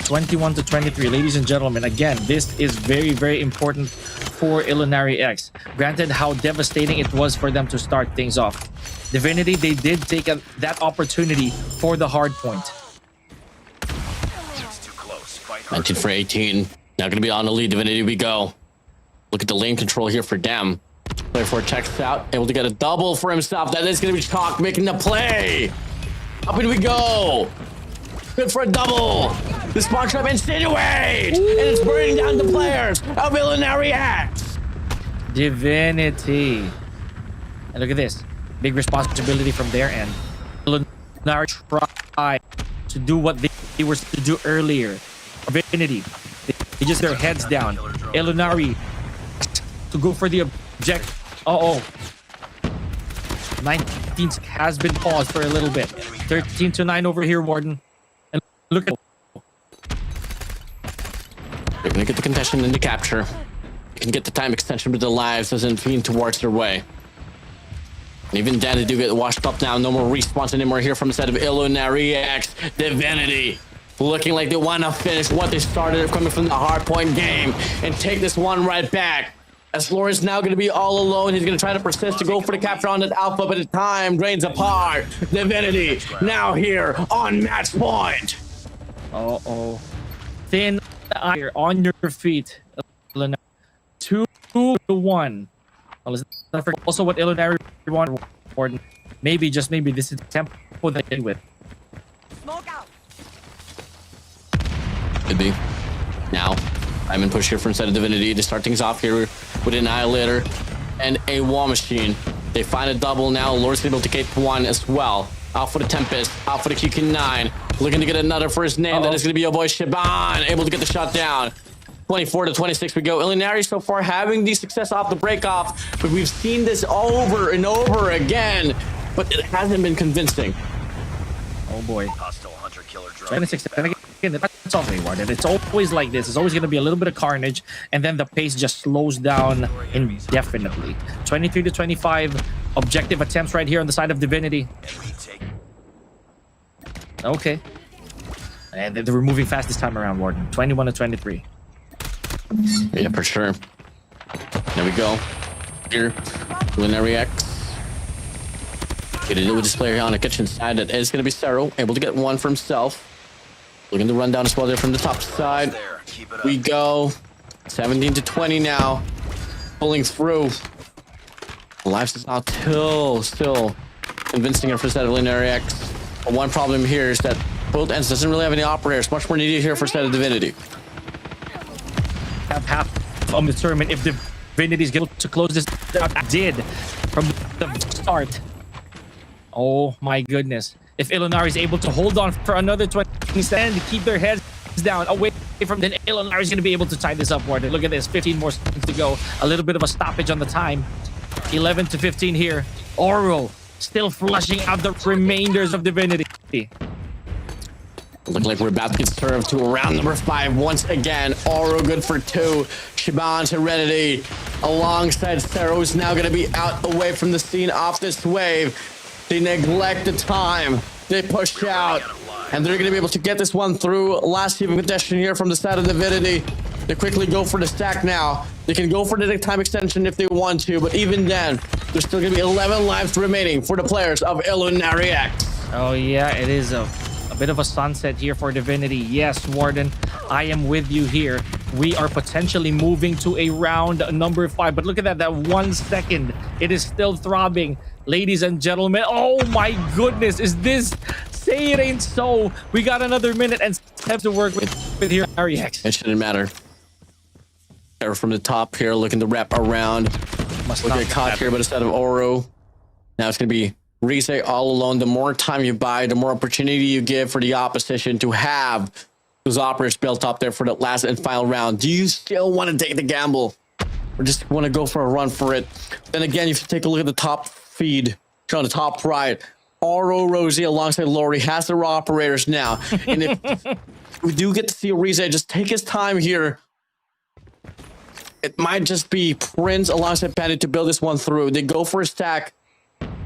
Speaker 1: 21-23. Ladies and gentlemen, again, this is very, very important for Illinary X. Granted how devastating it was for them to start things off. Divinity, they did take that opportunity for the hard point.
Speaker 3: It's too close. Fight hard.
Speaker 2: 19 for 18. Now going to be on the lead. Divinity we go. Look at the lane control here for them. Player 4 checks out. Able to get a double for himself. That is going to be Chalk making the play. Up in we go. Good for a double. The spawn trap insinuate. And it's burning down the players of Illinary X.
Speaker 1: Divinity. And look at this. Big responsibility from their end. Illinary tried to do what they were to do earlier. Divinity. They just their heads down. Illinary to go for the object. 19 has been paused for a little bit. 13-9 over here, Warden. And look at.
Speaker 2: They're going to get the contention and the capture. You can get the time extension, but the lives doesn't lean towards their way. And even then, they do get washed up now. No more respawns anymore here from the side of Illinary X. Divinity looking like they want to finish what they started coming from the hardpoint game and take this one right back. As Lawrence now going to be all alone. He's going to try to persist to go for the capture on that Alpha, but the time drains apart. Divinity now here on match point.
Speaker 1: Uh-oh. Thin iron on your feet. 2-1. Well, let's not forget also what Illinary wanted, Warden. Maybe, just maybe, this is the tempo they did with.
Speaker 5: Smoke out.
Speaker 2: Could be. Now, Diamond push here from inside of Divinity to start things off here with an Annihilator and a Wall Machine. They find a double now. Lord's able to take one as well. Out for the Tempest, out for the QQ9. Looking to get another first name. That is going to be your boy Shaban. Able to get the shot down. 24-26 we go. Illinary so far having the success off the break off, but we've seen this over and over again, but it hasn't been convincing.
Speaker 1: Oh boy.
Speaker 3: Hostile hunter-killer drone.
Speaker 1: 26. And again, that's all Warden. It's always like this. It's always going to be a little bit of carnage, and then the pace just slows down indefinitely. 23-25. Objective attempts right here on the side of Divinity.
Speaker 3: Enemy take.
Speaker 1: Okay. And they're moving fast this time around, Warden. 21-23.
Speaker 2: Yeah, for sure. There we go. Here, Illinary X. Get a new display here on the kitchen side. That is going to be Cero, able to get one for himself. Looking to run down as well there from the top side.
Speaker 3: There. Keep it up.
Speaker 2: We go. 17-20 now. Pulling through. Lives is out still convincing her for the set of Illinary X. But one problem here is that both ends doesn't really have any operators. Much more needed here for set of Divinity.
Speaker 1: Have half of the tournament if Divinity's able to close this out. Did from the start. Oh my goodness. If Illinary is able to hold on for another 20 seconds to keep their heads down away from, then Illinary is going to be able to tie this up, Warden. Look at this, 15 more seconds to go. A little bit of a stoppage on the time. 11-15 here. Oro still flushing out the remainders of Divinity.
Speaker 2: Look like we're about to get served to round number 5 once again. Oro good for 2. Shaban's Heredity alongside Cero is now going to be out away from the scene off this wave. They neglect the time. They push out. And they're going to be able to get this one through. Last heap of contention here from the side of Divinity. They quickly go for the stack now. They can go for the time extension if they want to, but even then, there's still going to be 11 lives remaining for the players of Illinary X.
Speaker 1: Oh yeah, it is a bit of a sunset here for Divinity. Yes, Warden, I am with you here. We are potentially moving to a round number 5, but look at that 1 second. It is still throbbing. Ladies and gentlemen, oh my goodness, is this... Say it ain't so. We got another minute and have to work with here. X.
Speaker 2: It shouldn't matter. They're from the top here, looking to wrap around. We'll get caught here, but instead of Oro, now it's going to be Rise all alone. The more time you buy, the more opportunity you give for the opposition to have those operators built up there for the last and final round. Do you still want to take the gamble, or just want to go for a run for it? Then again, if you take a look at the top feed, on the top right, Oro, Rosie alongside Lori has the raw operators now. And if we do get to see Rise just take his time here, it might just be Prince alongside Bandit to build this one through. They go for a stack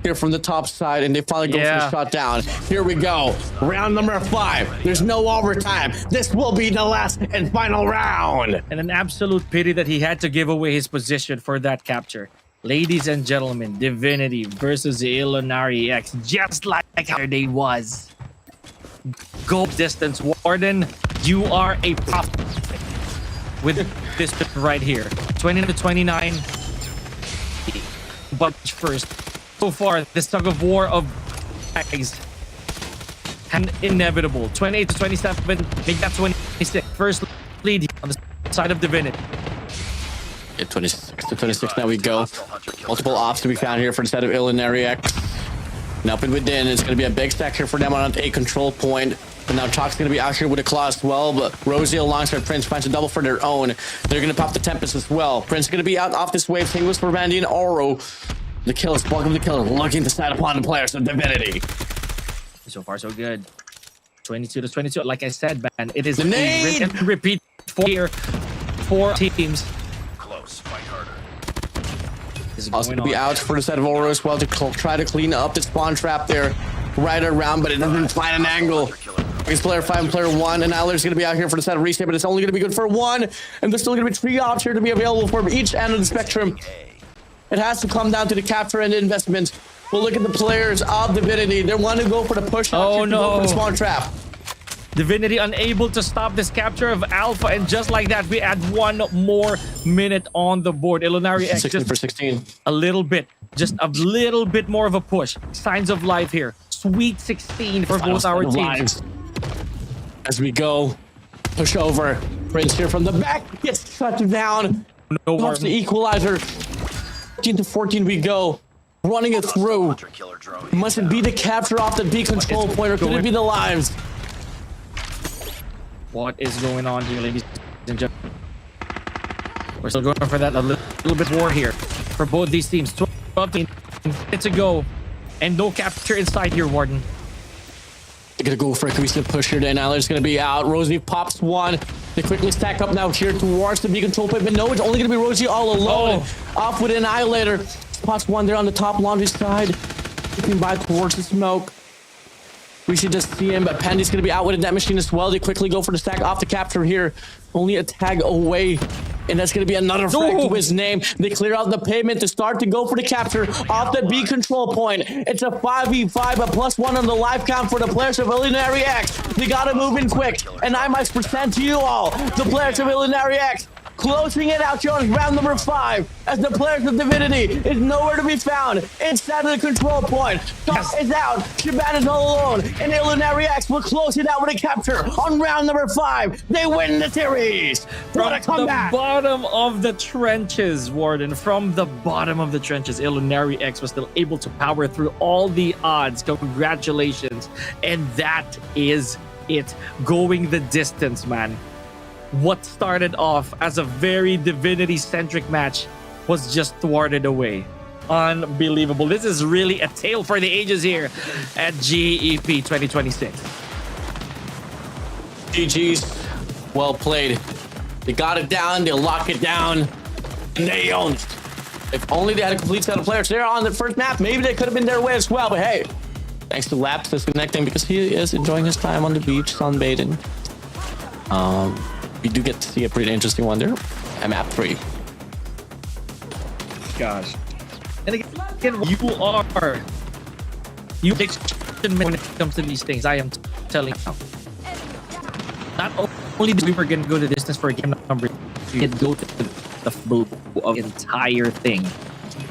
Speaker 2: here from the top side, and they finally go for the shot down. Here we go. Round number 5. There's no overtime. This will be the last and final round.
Speaker 1: And an absolute pity that he had to give away his position for that capture. Ladies and gentlemen, Divinity versus Illinary X, just like how they was. Go distance, Warden. You are a prophet with this right here. 20 to 29. But first, so far, this tug of war of eggs and inevitable. 28 to 27, make that 26. First lead on the side of Divinity.
Speaker 2: 26 to 26, now we go. Multiple ops to be found here for the side of Illinary X. And up and within, it's going to be a big stack here for them on a control point. And now Chalk's going to be out here with a claw as well, but Rosie alongside Prince finds a double for their own. They're going to pop the Tempest as well. Prince is going to be out off this wave. Same goes for Randy and Oro. The killers, welcome the killer, looking to side upon the players of Divinity.
Speaker 1: So far, so good. 22 to 22. Like I said, man, it is
Speaker 2: the
Speaker 1: a rip and repeat here for teams.
Speaker 3: Fight harder.
Speaker 2: Also to be out for the side of Oro as well to try to clean up the spawn trap there right around, but it doesn't find an angle. It's player 5 and player 1, and Aller's going to be out here for the side of Reset, but it's only going to be good for 1, and there's still going to be 3 ops here to be available for each end of the spectrum. It has to come down to the capture and the investment. We'll look at the players of Divinity. They want to go for the push.
Speaker 1: Oh no!
Speaker 2: For the spawn trap.
Speaker 1: Divinity unable to stop this capture of Alpha, and just like that, we add 1 more minute on the board. Illinary X
Speaker 2: 16 for 16.
Speaker 1: A little bit, just a little bit more of a push. Signs of life here. Sweet 16 for both our teams.
Speaker 2: As we go, push over. Prince here from the back gets shut down.
Speaker 1: No more.
Speaker 2: The equalizer. 14 to 14 we go. Running it through. Must it be the capture off the B control point, or could it be the lives?
Speaker 1: What is going on here, ladies and gentlemen? We're still going for that a little bit more here for both these teams. 12 minutes to go, and no capture inside here, Warden.
Speaker 2: They're gonna go for a cohesive push here. The Annihilator's gonna be out. Rosie pops 1. They quickly stack up now here towards the B control point, but no, it's only gonna be Rosie all alone. Off with Annihilator. Spots 1 there on the top laundry side. Looking by towards the smoke. We should just see him, but Pandy's going to be out with that machine as well. They quickly go for the stack off the capture here. Only a tag away, and that's going to be another frag to his name. They clear out the pavement to start to go for the capture off the B control point. It's a 5v5, but +1 on the life count for the players of Illinary X. They got to move in quick, and I must present to you all the players of Illinary X closing it out here on round number 5 as the players of Divinity is nowhere to be found inside of the control point. Top is out, Shaban is all alone, and Illinary X will close it out with a capture on round number 5. They win the series. What a comeback!
Speaker 1: From the bottom of the trenches, Warden, from the bottom of the trenches, Illinary X was still able to power through all the odds. Congratulations. And that is it. Going the distance, man. What started off as a very Divinity-centric match was just thwarted away. Unbelievable. This is really a tale for the ages here at GEP 2026.
Speaker 2: GG's. Well played. They got it down, they lock it down, and they own it. If only they had a complete set of players there on the first map, maybe they could have been their way as well. But hey, thanks to Laps disconnecting because he is enjoying his time on the beach sunbathing. we do get to see a pretty interesting one there. I'm at 3.
Speaker 1: Gosh. And again, you when it comes to these things. I am telling you. Not only we were going to go the distance for game number 3, you can go to the full of the entire thing.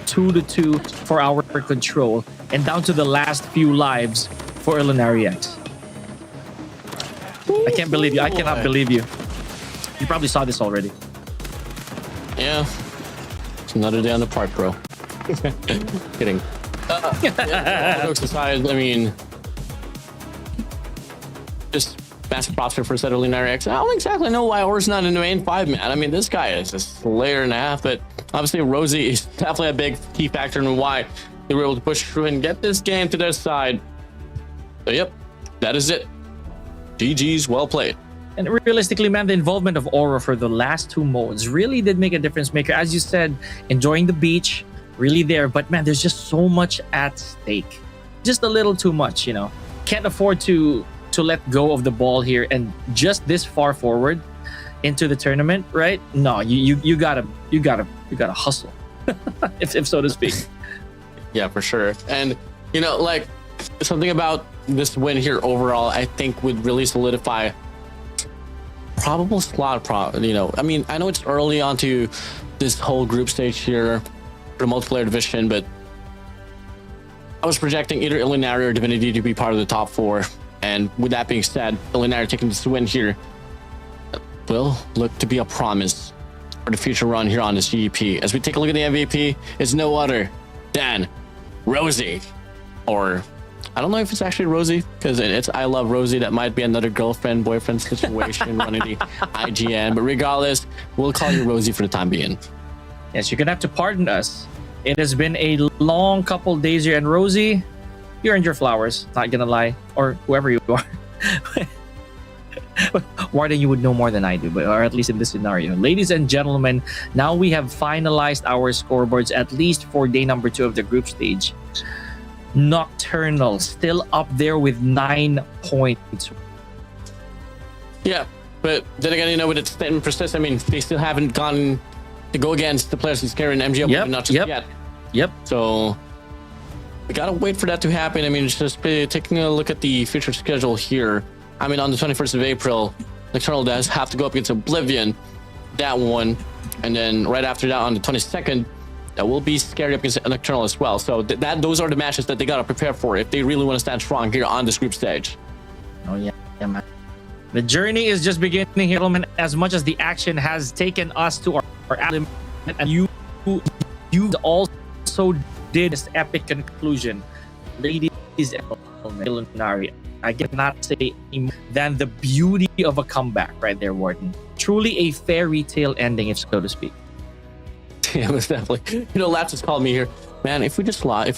Speaker 1: 2-2 for our control, and down to the last few lives for Illinary X. I can't believe you. I cannot believe you. You probably saw this already.
Speaker 2: Yeah. It's another day on the park, bro. Kidding. All jokes aside, I mean, just massive props here for a set of Illinary X. I don't exactly know why Aura's not in the main 5, man. I mean, this guy is a slayer and a half, but obviously Rosie is definitely a big key factor in why they were able to push through and get this game to their side. So, yep, that is it. GG's, well played.
Speaker 1: And realistically, man, the involvement of Aura for the last 2 modes really did make a difference maker. As you said, enjoying the beach, really there. But man, there's just so much at stake. Just a little too much, you know. Can't afford to let go of the ball here and just this far forward into the tournament, right? No, you gotta hustle, if so to speak.
Speaker 2: Yeah, for sure. And you know, like something about this win here overall, I think would really solidify probable slot. You know, I mean, I know it's early onto this whole group stage here for the multiplayer division, but I was projecting either Illinary or Divinity to be part of the top 4. And with that being said, Illinary taking this win here will look to be a promise for the future run here on this GEP. As we take a look at the MVP, it's no other than Rosie. Or I don't know if it's actually Rosie, because it's I Love Rosie. That might be another girlfriend, boyfriend situation running the IGN. But regardless, we'll call you Rosie for the time being.
Speaker 1: Yes, you're gonna have to pardon us. It has been a long couple days here, and Rosie, you earned your flowers, not gonna lie, or whoever you are. Warden, you would know more than I do, but or at least in this scenario. Ladies and gentlemen, now we have finalized our scoreboards, at least for day number 2 of the group stage. Nocturnal still up there with 9 points.
Speaker 2: Yeah, but then again, you know, with its statement persist, I mean, they still haven't gone to go against the players who's carrying MGO, not just yet.
Speaker 1: Yep.
Speaker 2: So we gotta wait for that to happen. I mean, it's just taking a look at the future schedule here. I mean, on the 21st of April, Nocturnal does have to go up against Oblivion, that one, and then right after that, on the 22nd, that will be scary up against Nocturnal as well. So those are the matches that they gotta prepare for if they really want to stand strong here on this group stage.
Speaker 1: Oh yeah, man. The journey is just beginning here, gentlemen. As much as the action has taken us to our limit, and you also did this epic conclusion, ladies and Illinary. I cannot say more than the beauty of a comeback right there, Warden. Truly a fairy tale ending, if so to speak.
Speaker 2: Yeah, it was definitely. You know, Laps has called me here, man. If we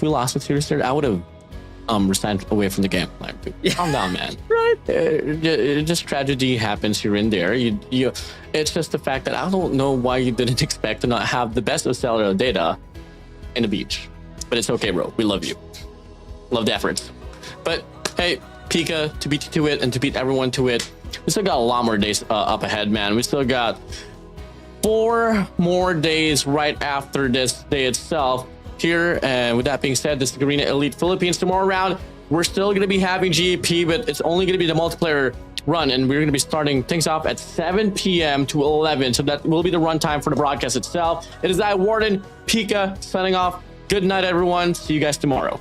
Speaker 2: lost the series there, I would have resigned away from the game. Like, calm down, man.
Speaker 1: Right.
Speaker 2: Just tragedy happens here and there. You. It's just the fact that I don't know why you didn't expect to not have the best of cellular data in the beach. But it's okay, bro. We love you. Love the efforts. But hey, Pika, to beat you to it and to beat everyone to it, we still got a lot more days up ahead, man. We still got 4 more days right after this day itself here. And with that being said, this is Garena Elite Philippines. Tomorrow round, we're still going to be having GEP, but it's only going to be the multiplayer run. And we're going to be starting things off at 7 p.m. to 11. So that will be the runtime for the broadcast itself. It is I, Warden, Pika, signing off. Good night, everyone. See you guys tomorrow.